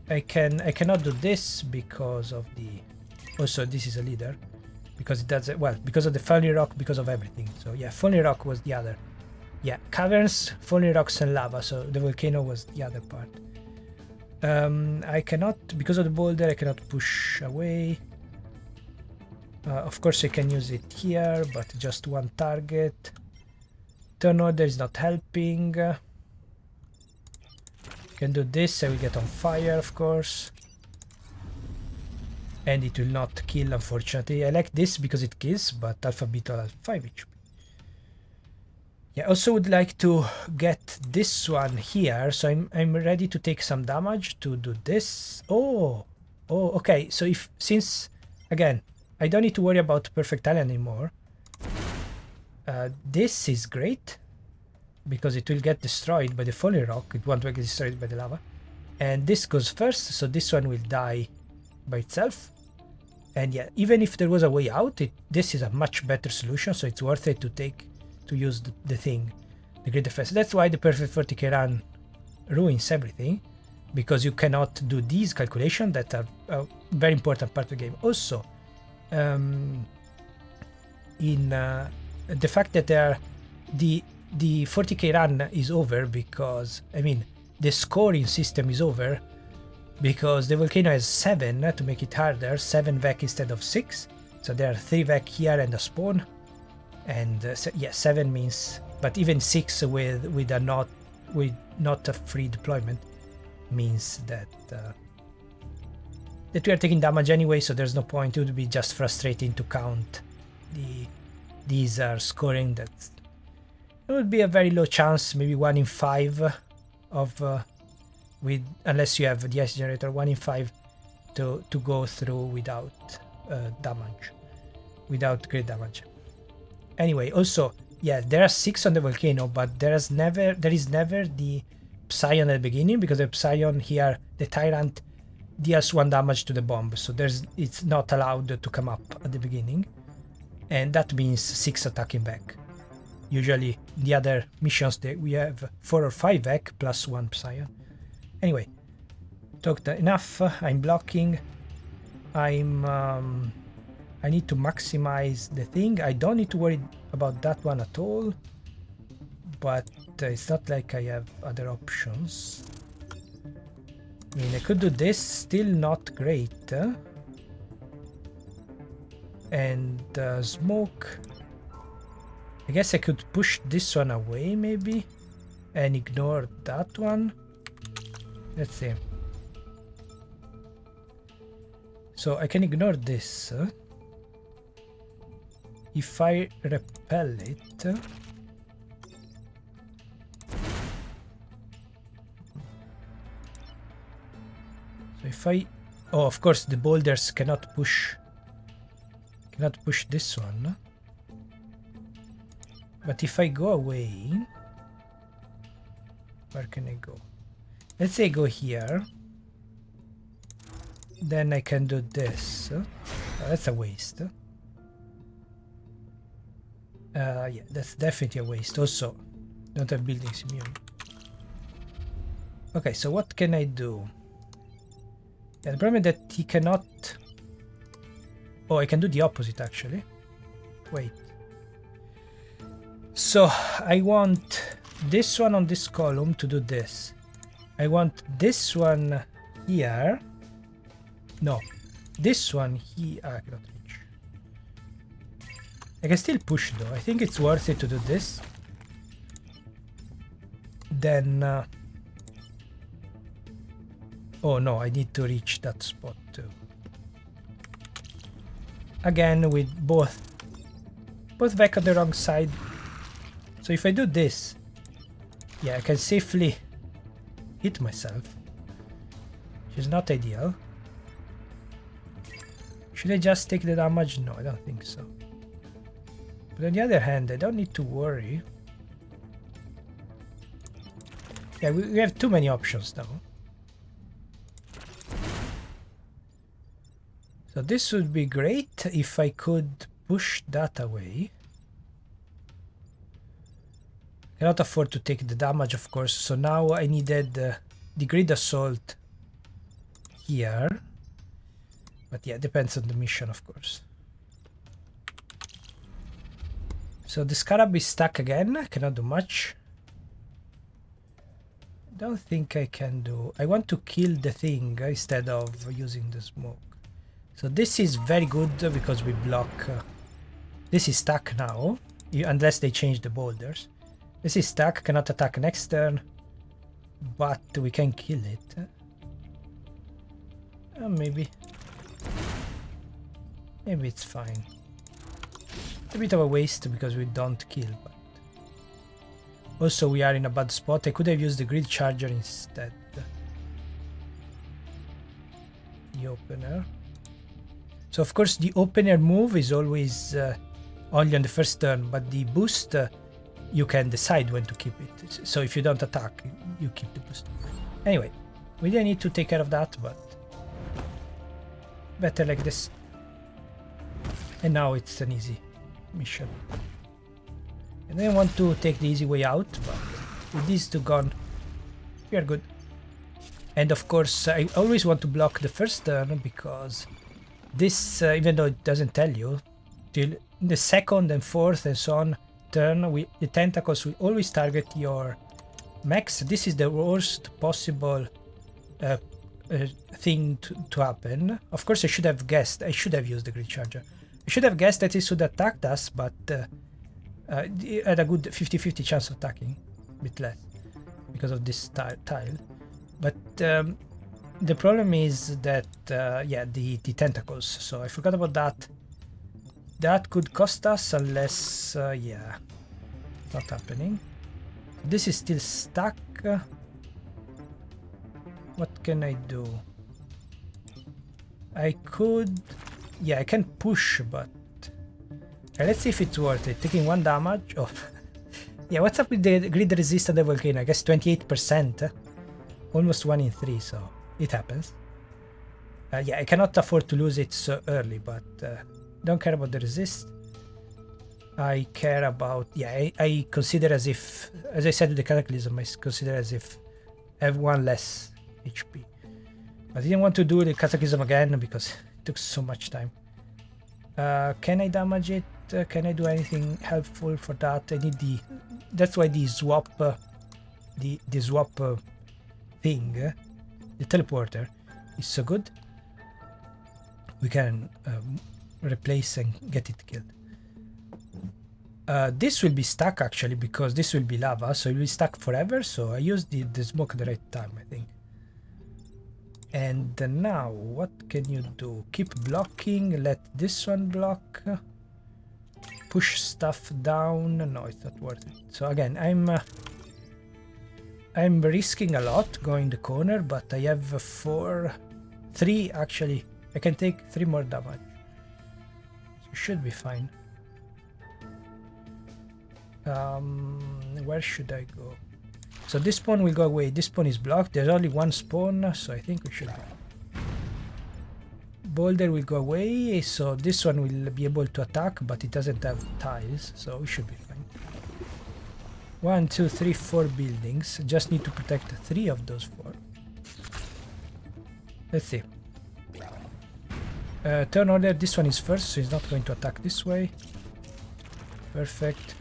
I cannot do this because of the. Also, this is a leader because it does it well because of the falling rock, because of everything. So yeah, falling rock was the other. Yeah, caverns, falling rocks, and lava. So the volcano was the other part. I cannot, because of the boulder, I cannot push away. Of course, I can use it here, but just one target. Turn order is not helping. Can do this, I will get on fire, of course. And it will not kill, unfortunately. I like this because it kills, but Alpha Beetle has 5 HP. Yeah, also would like to get this one here, so I'm ready to take some damage to do this. Oh, okay. So since again, I don't need to worry about Perfect Island anymore. This is great because it will get destroyed by the falling rock. It won't get destroyed by the lava. And this goes first, so this one will die by itself. And yeah, even if there was a way out, this is a much better solution, so it's worth it to use the thing, the Great Defense. That's why the perfect 40k run ruins everything, because you cannot do these calculations that are a very important part of the game. Also, in the fact that the 40k run is over because, I mean, the scoring system is over because the volcano has 7 to make it harder, 7 Vec instead of 6. So there are 3 Vec here and a spawn. And so, yeah, 7 means, but even 6 with not a free deployment means that we are taking damage anyway. So there's no point. It would be just frustrating to count these are scoring. That it would be a very low chance, maybe 1 in 5 of unless you have the ice generator, 1 in 5 to go through without damage, without great damage. Anyway, also, yeah, there are 6 on the volcano, but there is never the Ps(sion) at the beginning, because the Ps(sion) here, the Tyrant, deals 1 damage to the bomb, so it's not allowed to come up at the beginning, and that means 6 attacking back. Usually, the other missions we have 4 or 5 Vec plus 1 Ps(sion). Anyway, talked enough. I'm blocking. I need to maximize the thing. I don't need to worry about that one at all, but it's not like I have other options. I mean, I could do this, still not great. And smoke. I guess I could push this one away maybe and ignore that one. Let's see. So I can ignore this. if I repel it, so if I, oh, of course the boulders cannot push this one, but if I go away, where can I go? Let's say go here, then I can do this. Oh, that's a waste. Yeah, that's definitely a waste. Also, don't have buildings immune. Okay, so what can I do? Yeah, the problem is that he cannot... Oh, I can do the opposite actually. Wait. So, I want this one on this column to do this. I want this one here. No, this one here. I cannot reach. I can still push though. I think it's worth it to do this. Then... oh no, I need to reach that spot too. Again, with both back on the wrong side. So if I do this, yeah, I can safely hit myself, which is not ideal. Should I just take the damage? No, I don't think so. But on the other hand, I don't need to worry. Yeah, we have too many options now. So this would be great if I could push that away. Cannot afford to take the damage, of course, so now I needed the grid assault here. But yeah, depends on the mission, of course. So the scarab is stuck again, cannot do much. Don't think I can do... I want to kill the thing instead of using the smoke. So this is very good because we block... this is stuck now, unless they change the boulders. This is stuck, cannot attack next turn, but we can kill it. Maybe it's fine. It's a bit of a waste because we don't kill, but... Also we are in a bad spot. I could have used the grid charger instead. The opener. So of course the opener move is always only on the first turn, but the boost you can decide when to keep it. So if you don't attack, you keep the boost. Anyway, we didn't need to take care of that, but better like this. And now it's an easy mission. And I want to take the easy way out, but with these two gone, we are good. And of course, I always want to block the first turn because this, even though it doesn't tell you, till the second and fourth and so on turn, the tentacles will always target your mechs. This is the worst possible thing to happen. Of course, I should have guessed. I should have used the grid charger. I should have guessed that it should attack us, but it had a good 50-50 chance of attacking, a bit less, because of this tile. But the problem is that, yeah, the tentacles. So I forgot about that. That could cost us unless, yeah, not happening. This is still stuck. What can I do? I could, yeah, I can push, but let's see if it's worth it. Taking 1 damage. Oh, yeah. What's up with the grid resist of the volcano? I guess 28%, almost 1 in 3. So it happens. Yeah, I cannot afford to lose it so early, but don't care about the resist. I care about, yeah, I consider as if, as I said with the Cataclysm, I consider as if I have 1 less HP. I didn't want to do the Cataclysm again because it took so much time. Can I damage it? Can I do anything helpful for that? I need the, that's why the swap, the swap thing, the teleporter is so good. We can replace and get it killed. This will be stuck actually because this will be lava, so it will be stuck forever. So I used the smoke at the right time, I think. And now, what can you do? Keep blocking, let this one block. push stuff down. No, it's not worth it. So again, I'm risking a lot going the corner, but I have 3 actually. I can take 3 more damage. So it should be fine. Where should I go? So this spawn will go away. This spawn is blocked. There's only 1 spawn, so I think we should be. Boulder will go away, so this one will be able to attack, but it doesn't have tiles, so we should be fine. 1, 2, 3, 4 buildings. Just need to protect 3 of those 4. Let's see. Turn order, this one is first, so he's not going to attack this way. Perfect.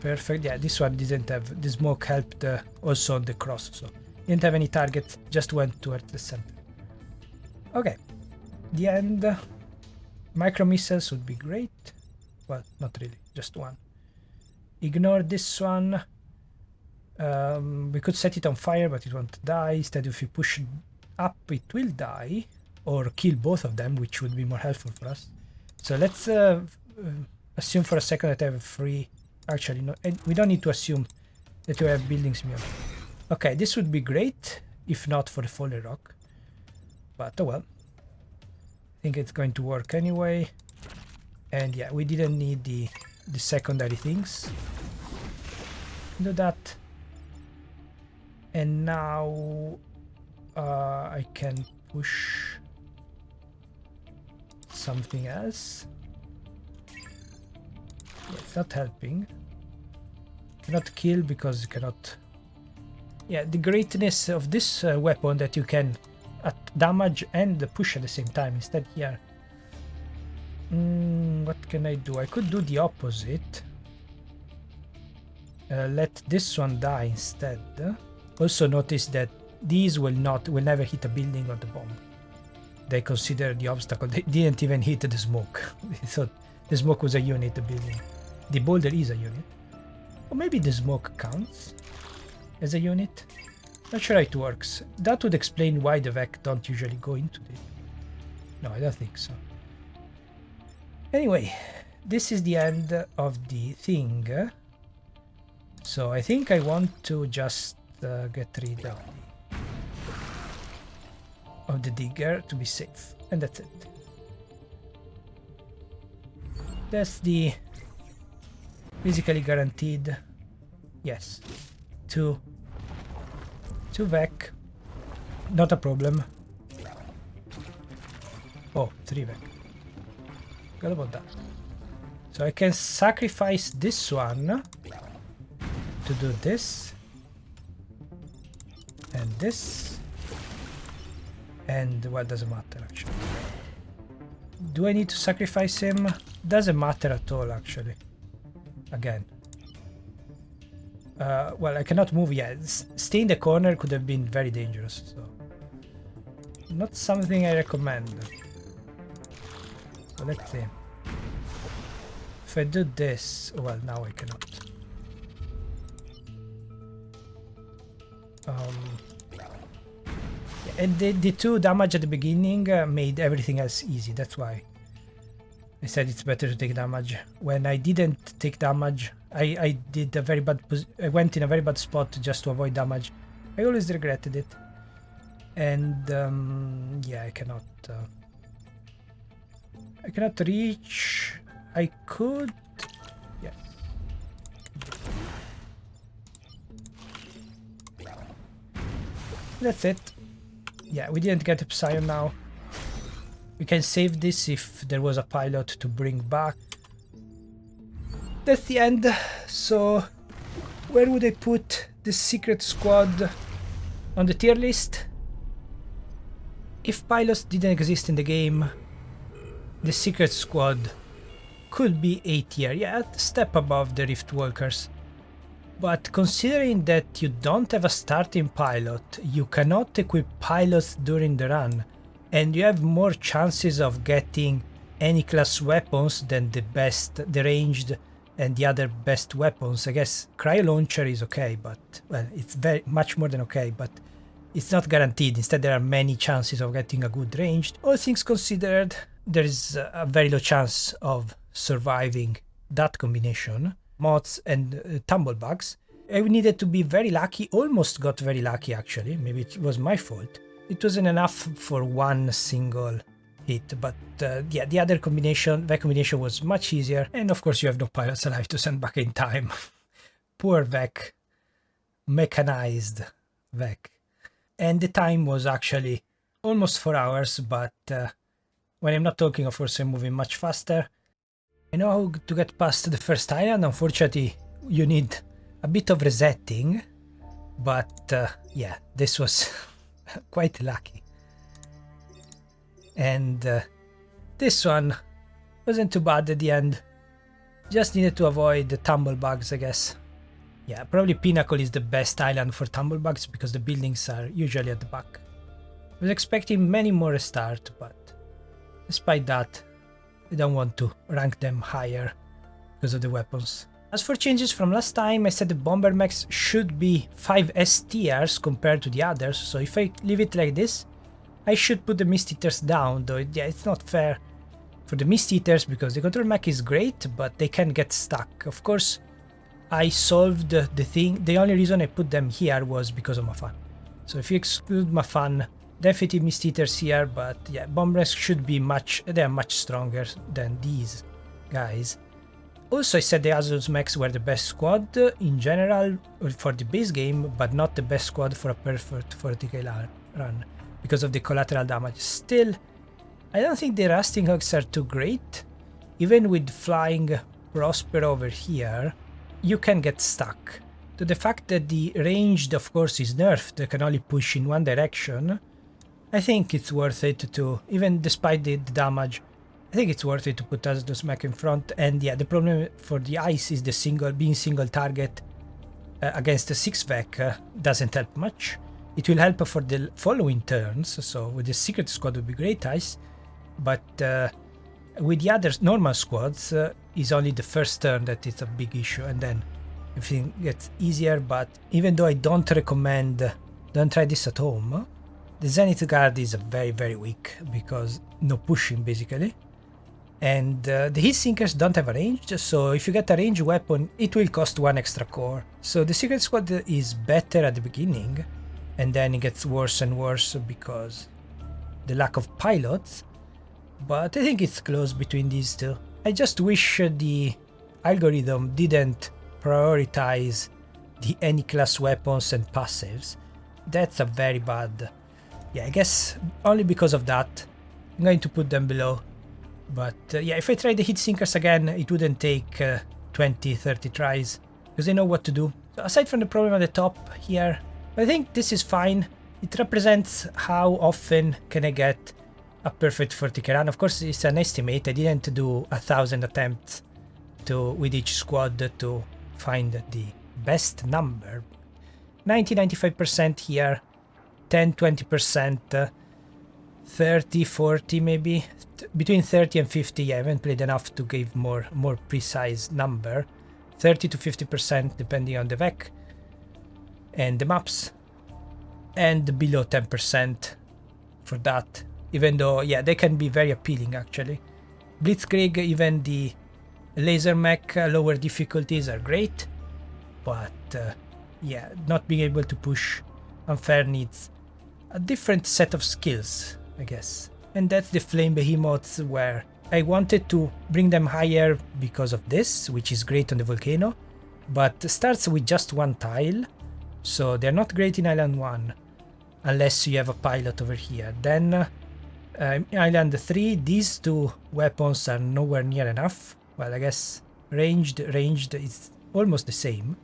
Perfect, yeah, this one didn't have, the smoke helped also on the cross, so didn't have any target, just went towards the center. Okay, the end. Micro missiles would be great. Well, not really, just 1. Ignore this one. We could set it on fire, but it won't die. Instead, if we push up, it will die, or kill both of them, which would be more helpful for us. So let's assume for a second that I have free. Actually, no, we don't need to assume that we have buildings near. Okay, this would be great, if not for the fallen rock. But oh well. I think it's going to work anyway. And yeah, we didn't need the secondary things. Do that. And now I can push something else. Yeah, it's not helping. Cannot kill because you cannot. Yeah, the greatness of this weapon that you can damage and push at the same time. Instead here, what can I do? I could do the opposite. Let this one die instead. Also notice that these will never hit a building or the bomb. They consider the obstacle. They didn't even hit the smoke. They thought the smoke was a unit, the building. The boulder is a unit. Or maybe the smoke counts as a unit. Not sure how it works. That would explain why the VEC don't usually go into it. No, I don't think so. Anyway, this is the end of the thing. So I think I want to just get rid of the digger to be safe. And that's it. That's the physically guaranteed. Yes. 2 VEC. Not a problem. Oh, 3 VEC. Forgot about that. So I can sacrifice this one to do this. And this. And well, doesn't matter actually. Do I need to sacrifice him? Doesn't matter at all actually. Again. Well, I cannot move yet. Stay in the corner could have been very dangerous, so not something I recommend. So let's see. If I do this, well, now I cannot. And the 2 damage at the beginning made everything else easy. That's why I said it's better to take damage. When I didn't take damage, I did a very bad. I went in a very bad spot just to avoid damage. I always regretted it. And yeah, I cannot reach. I could. Yeah. That's it. Yeah, we didn't get a Epsilon now. We can save this if there was a pilot to bring back. That's the end. So, where would I put the secret squad on the tier list? If pilots didn't exist in the game, the secret squad could be A tier, yeah, a step above the Rift Walkers. But considering that you don't have a starting pilot, you cannot equip pilots during the run, and you have more chances of getting any class weapons than the ranged and the other best weapons. I guess Cryo Launcher is okay, but, well, it's very much more than okay, but it's not guaranteed. Instead, there are many chances of getting a good ranged. All things considered, there is a very low chance of surviving that combination, moths and tumblebugs. I needed to be very lucky, almost got very lucky actually, maybe it was my fault. It wasn't enough for one single hit, but yeah, the other combination, that combination was much easier, and of course you have no pilots alive to send back in time. Poor Vec, mechanized Vec. And the time was actually almost 4 hours, but when I'm not talking, of course, I'm moving much faster. I know how to get past the first island. Unfortunately, you need a bit of resetting, but yeah, this was quite lucky. And this one wasn't too bad at the end. Just needed to avoid the tumblebugs, I guess. Yeah, probably Pinnacle is the best island for tumblebugs because the buildings are usually at the back. I was expecting many more restart, but despite that, I don't want to rank them higher because of the weapons. As for changes from last time, I said the bomber mechs should be 5 S tiers compared to the others, so if I leave it like this, I should put the Mist Eaters down, though yeah, it's not fair for the Mist Eaters because the control mech is great, but they can get stuck. Of course, I solved the thing. The only reason I put them here was because of Mafan. So if you exclude Mafan, definitely Mist Eaters here, but yeah, bombers should be they are much stronger than these guys. Also, I said the Azul's mechs were the best squad in general for the base game, but not the best squad for a perfect 40k run because of the collateral damage. Still, I don't think the Rusting Hogs are too great. Even with flying Prosper over here, you can get stuck. To the fact that the ranged, of course, is nerfed, they can only push in one direction, I think it's worth it to, even despite the damage, I think it's worth it to put Azul's mech in front. And yeah, the problem for the ice is the being single target against the 6 Vec doesn't help much. It will help for the following turns, so with the secret squad would be great ice, but with the other normal squads, is only the first turn that it's a big issue, and then everything gets easier. But even though I don't recommend, don't try this at home, the Zenith Guard is very, very weak because no pushing basically. And the heat sinkers don't have a range, so if you get a ranged weapon, it will cost 1 extra core. So the secret squad is better at the beginning, and then it gets worse and worse because the lack of pilots. But I think it's close between these two. I just wish the algorithm didn't prioritize the any class weapons and passives. That's a very bad. Yeah, I guess only because of that, I'm going to put them below. But yeah, if I try the heat sinkers again, it wouldn't take 20-30 tries because I know what to do. So aside from the problem at the top here, I think this is fine. It represents how often can I get a perfect 40k run. Of course, it's an estimate. I didn't do 1,000 attempts with each squad to find the best number. 90-95% here, 10-20%, 30-40 maybe, between 30 and 50. I haven't played enough to give more precise number. 30-50% depending on the Vec and the maps, and below 10% for that. Even though, yeah, they can be very appealing actually. Blitzkrieg, even the laser mech lower difficulties are great, but yeah, not being able to push unfair needs a different set of skills, I guess. And that's the flame behemoths, where I wanted to bring them higher because of this, which is great on the volcano, but starts with just 1 tile, so they're not great in Island 1 unless you have a pilot over here. Then Island 3, these 2 weapons are nowhere near enough. Well, I guess ranged is almost the same.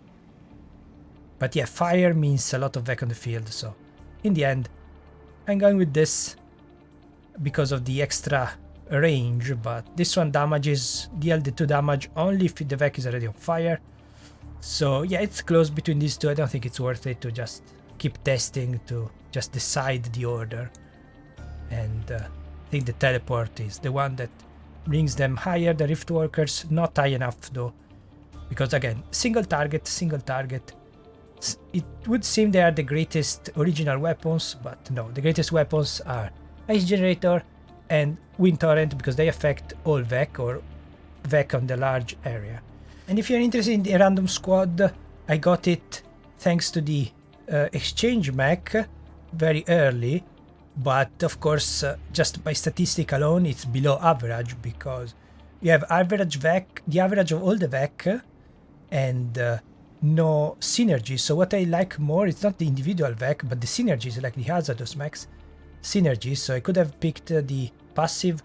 But yeah, fire means a lot of Vec on the field, so in the end, I'm going with this because of the extra range, but this one damages, deal the 2 damage only if the Vec is already on fire. So yeah, it's close between these 2. I don't think it's worth it to just keep testing to just decide the order. And I think the teleport is the one that brings them higher. The rift workers not high enough though, because again, single target. It would seem they are the greatest original weapons, but no, the greatest weapons are Ice Generator, and Wind Torrent because they affect all VEC or VEC on the large area. And if you're interested in the random squad, I got it thanks to the exchange mech very early, but of course just by statistic alone it's below average because you have average VEC, the average of all the VEC, and no synergies. So what I like more, it's not the individual VEC, but the synergies, like the hazardous mechs synergies. So I could have picked the passive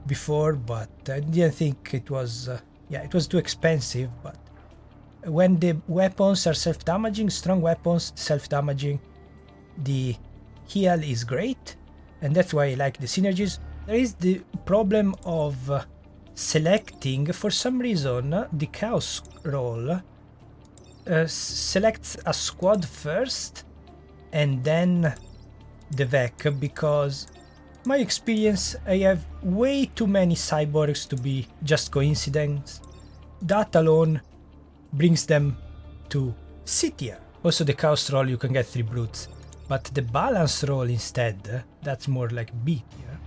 before, but I didn't think it was, yeah, it was too expensive. But when the weapons are self-damaging, strong weapons self-damaging, the heal is great, and that's why I like the synergies. There is the problem of selecting, for some reason, the chaos roll selects a squad first and then the VEC, because my experience, I have way too many cyborgs to be just coincidence. That alone brings them to C tier. Also the chaos roll, you can get 3 brutes, but the balance roll instead, that's more like B tier,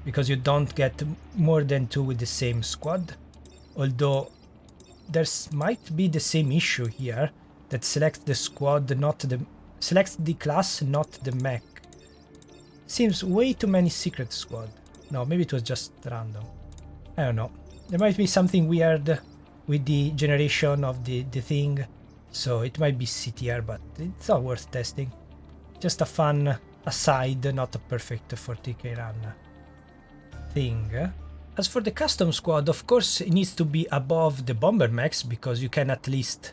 because you don't get more than 2 with the same squad. Although there's might be the same issue here, that selects the squad, not the selects the class, not the mech. Seems way too many secret squad. No, maybe it was just random. I don't know. There might be something weird with the generation of the thing, so it might be C tier, but it's not worth testing. Just a fun aside, not a perfect 40k run thing. As for the custom squad, of course it needs to be above the bomber mechs, because you can at least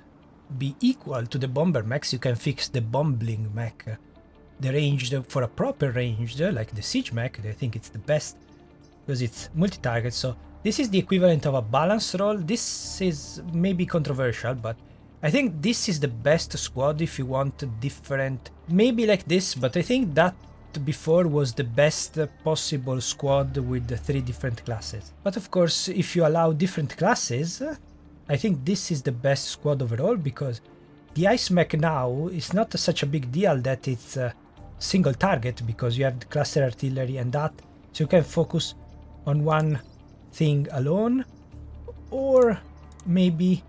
be equal to the bomber mechs. You can fix the bombling mech, the ranged, for a proper ranged, like the siege mech. I think it's the best because it's multi-target. So this is the equivalent of a balance roll. This is maybe controversial, but I think this is the best squad if you want different, maybe like this, but I think that before was the best possible squad with the 3 different classes. But of course, if you allow different classes, I think this is the best squad overall, because the ice mech now is not such a big deal that it's a single target, because you have the cluster artillery and that, so you can focus on one thing alone, or maybe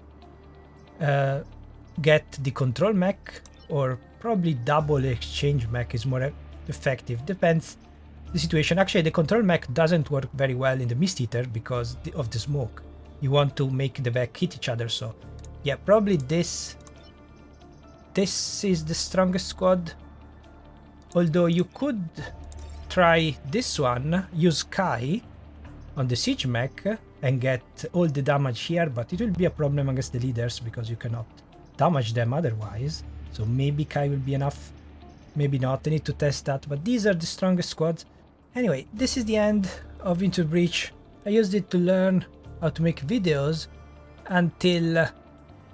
get the control mech, or probably double exchange mech is more effective. Depends the situation. Actually, the control mech doesn't work very well in the Mist Eater because of the smoke. You want to make the VEC hit each other, so yeah, probably this is the strongest squad. Although you could try this one, use Kai on the siege mech and get all the damage here, but it will be a problem against the leaders because you cannot damage them otherwise. So maybe Kai will be enough, maybe not. I need to test that, but these are the strongest squads. Anyway, this is the end of Into the Breach. I used it to learn how to make videos until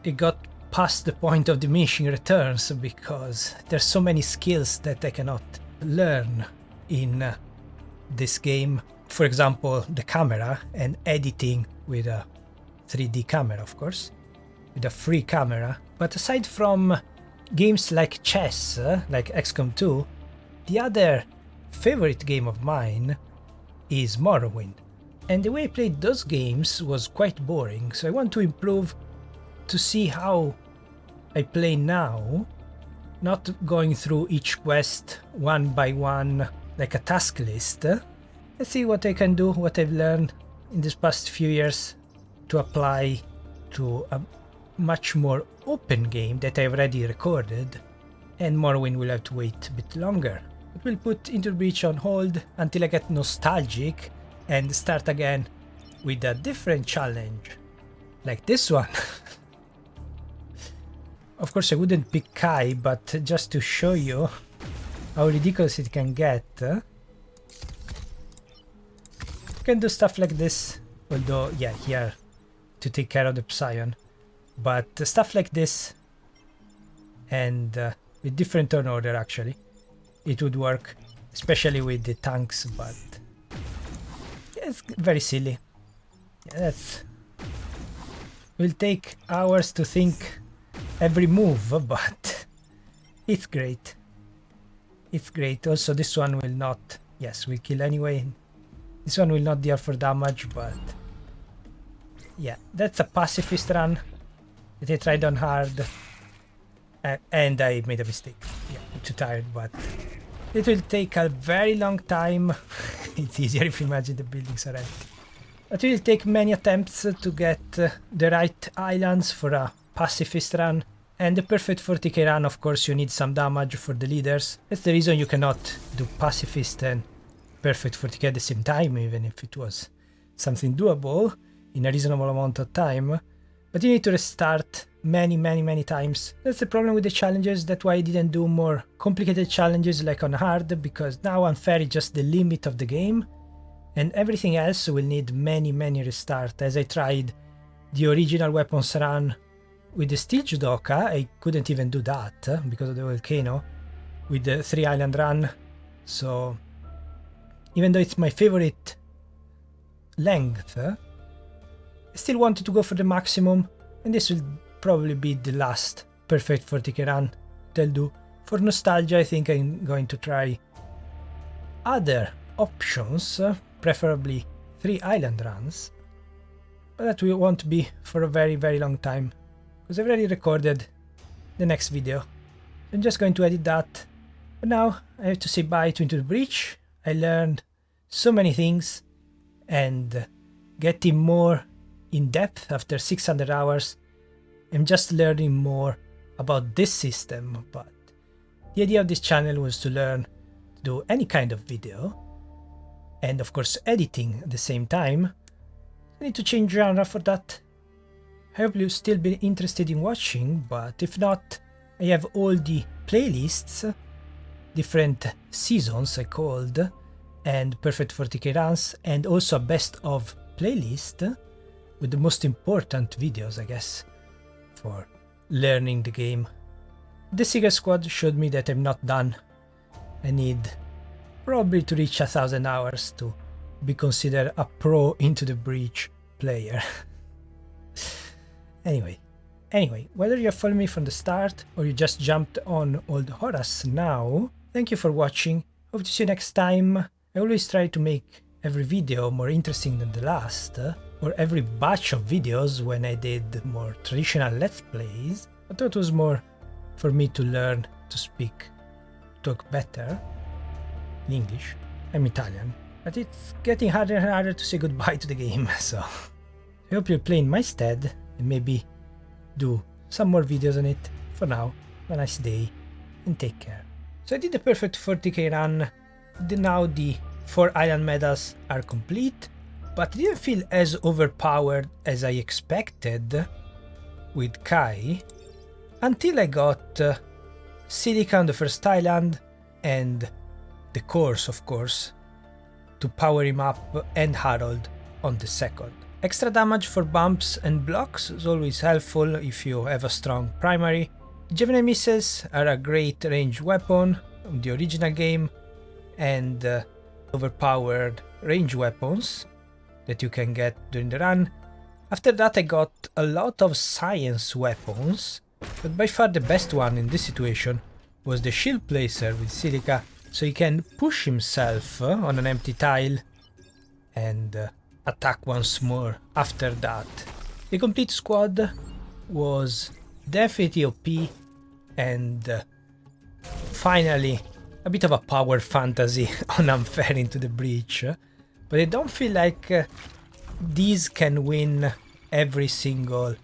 it got past the point of diminishing returns, because there's so many skills that I cannot learn in this game. For example, the camera and editing with a 3D camera, of course, with a free camera. But aside from games like chess, like XCOM 2, the other favorite game of mine is Morrowind. And the way I played those games was quite boring, so I want to improve to see how I play now, not going through each quest one by one like a task list. Let's see what I can do, what I've learned in these past few years to apply to a much more open game that I've already recorded, and Morrowind will have to wait a bit longer. But we'll put Into the Breach on hold until I get nostalgic and start again with a different challenge, like this one. Of course I wouldn't pick Kai, but just to show you how ridiculous it can get. You can do stuff like this, although yeah, here to take care of the Psion, but stuff like this, and with different turn order actually, it would work, especially with the tanks, but it's very silly. Yeah, that's will take hours to think every move, but it's great. It's great. Also, this one will not, yes, we'll kill anyway. This one will not deal for damage, but yeah, that's a pacifist run that I tried on hard, and I made a mistake. Yeah, I'm too tired, but it will take a very long time. It's easier if you imagine the buildings are empty. But it will take many attempts to get the right islands for a pacifist run. And the perfect 40k run, of course, you need some damage for the leaders. That's the reason you cannot do pacifist and perfect 40k at the same time, even if it was something doable in a reasonable amount of time. But you need to restart many times. That's the problem with the challenges. That's why I didn't do more complicated challenges like on hard, because now unfair is just the limit of the game, and everything else will need many restarts. As I tried the original weapons run with the ₕ👗ₙ𝚎, I couldn't even do that because of the volcano with the 3 island run. So even though it's my favorite length, I still wanted to go for the maximum, and this will probably be the last perfect 40k run that I'll do. For nostalgia, I think I'm going to try other options, preferably 3 island runs, but that won't be for a very long time, because I've already recorded the next video. I'm just going to edit that. But now I have to say bye to Into the Breach. I learned so many things, and getting more in depth after 600 hours, I'm just learning more about this system. But the idea of this channel was to learn to do any kind of video, and of course editing at the same time. I need to change genre for that. I hope you'll still be interested in watching, but if not, I have all the playlists, different seasons I called, and perfect 40k runs, and also a best of playlist with the most important videos, I guess, for learning the game. The Secret Squad showed me that I'm not done. I need probably to reach 1000 hours to be considered a pro Into the Breach player. Anyway, whether you have followed me from the start or you just jumped on Old Horus now, thank you for watching. Hope to see you next time. I always try to make every video more interesting than the last, or every batch of videos when I did more traditional Let's Plays. I thought it was more for me to learn to talk better in English. I'm Italian, but it's getting harder and harder to say goodbye to the game, so I hope you'll play in my stead and maybe do some more videos on it. For now, have a nice day and take care. So I did the perfect 40k run. Now the 4 island medals are complete, but it didn't feel as overpowered as I expected with Kai until I got ₕ👗∙ on the first island and the course, of course, to power him up, and Harold on the second. Extra damage for bumps and blocks is always helpful if you have a strong primary. Gemini missiles are a great ranged weapon in the original game, and overpowered range weapons that you can get during the run. After that I got a lot of science weapons, but by far the best one in this situation was the shield placer with silica, so he can push himself on an empty tile and attack once more after that. The complete squad was definitely OP, and finally a bit of a power fantasy on unfair Into the Breach, but I don't feel like these can win every single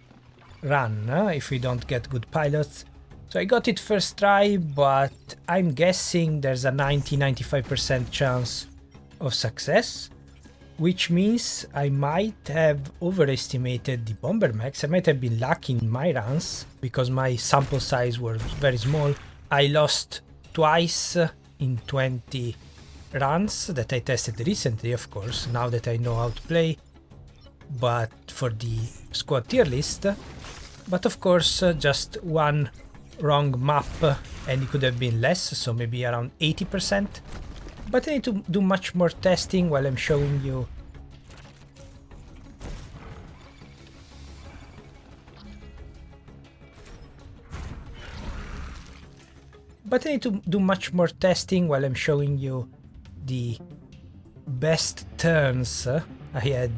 run if we don't get good pilots. So I got it first try, but I'm guessing there's a 90-95% chance of success, which means I might have overestimated the bomber mechs. I might have been lucky in my runs because my sample size was very small. I lost twice in 20 runs that I tested recently, of course, now that I know how to play, but for the squad tier list. But of course, just one wrong map and it could have been less, so maybe around 80%. But I need to do much more testing while I'm showing you the best turns I had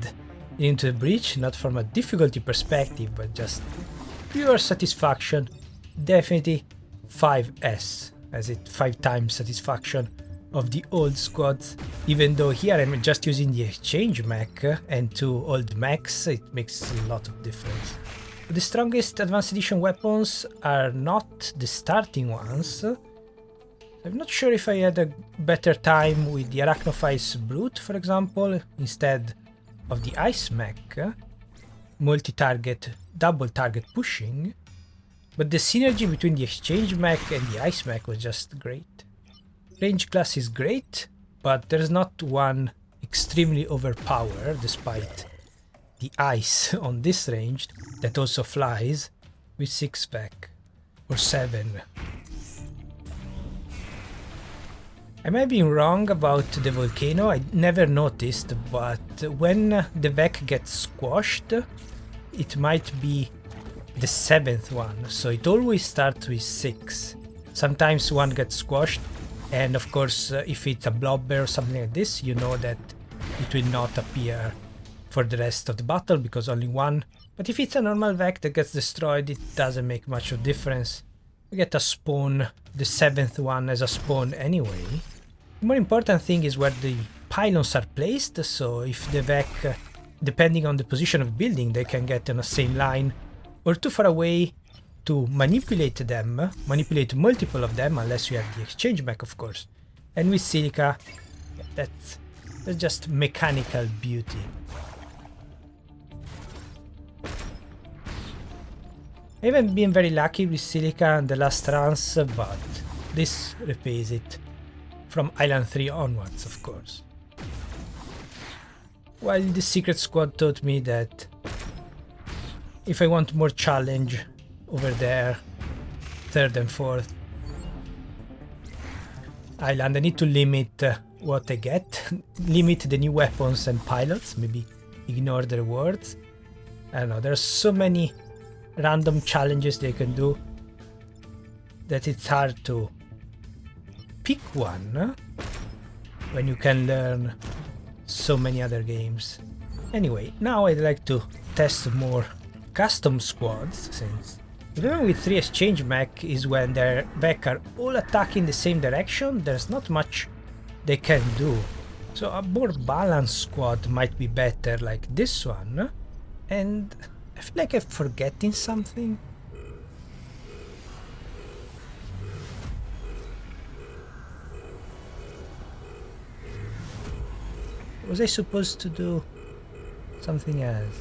into the breach, not from a difficulty perspective, but just pure satisfaction. Definitely 5S, as it 5 times satisfaction of the old squads. Even though here I'm just using the exchange mech and 2 old mechs, it makes a lot of difference. The strongest advanced edition weapons are not the starting ones. I'm not sure if I had a better time with the Arachnophile Brute, for example, instead of the Ice Mech, multi-target, double target pushing, but the synergy between the Exchange Mech and the Ice Mech was just great. Range class is great, but there's not one extremely overpowered, despite the ice on this range that also flies with 6 spec or 7. I might be wrong about the volcano, I never noticed, but when the Vec gets squashed, it might be the 7th one, so it always starts with 6. Sometimes one gets squashed, and of course if it's a blobber or something like this, you know that it will not appear for the rest of the battle because only one. But if it's a normal Vec that gets destroyed, it doesn't make much of a difference. We get a spawn, the 7th one as a spawn anyway. The more important thing is where the pylons are placed, so if the Vec, depending on the position of building, they can get on the same line or too far away to manipulate them, manipulate multiple of them, unless you have the exchange mech, of course. And with Silica, yeah, that's just mechanical beauty. I haven't been very lucky with Silica in the last runs, but this repays it. From Island 3 onwards, of course. While the Secret Squad taught me that if I want more challenge over there, 3rd and 4th island, I need to limit what I get, limit the new weapons and pilots, maybe ignore the rewards. I don't know, there's so many random challenges they can do that it's hard to pick one when you can learn so many other games. Anyway, now I'd like to test more custom squads, since the problem with 3 exchange mech is when their Vec are all attacking the same direction, there's not much they can do. So a more balanced squad might be better, like this one. And I feel like I'm forgetting something. Was I supposed to do something else?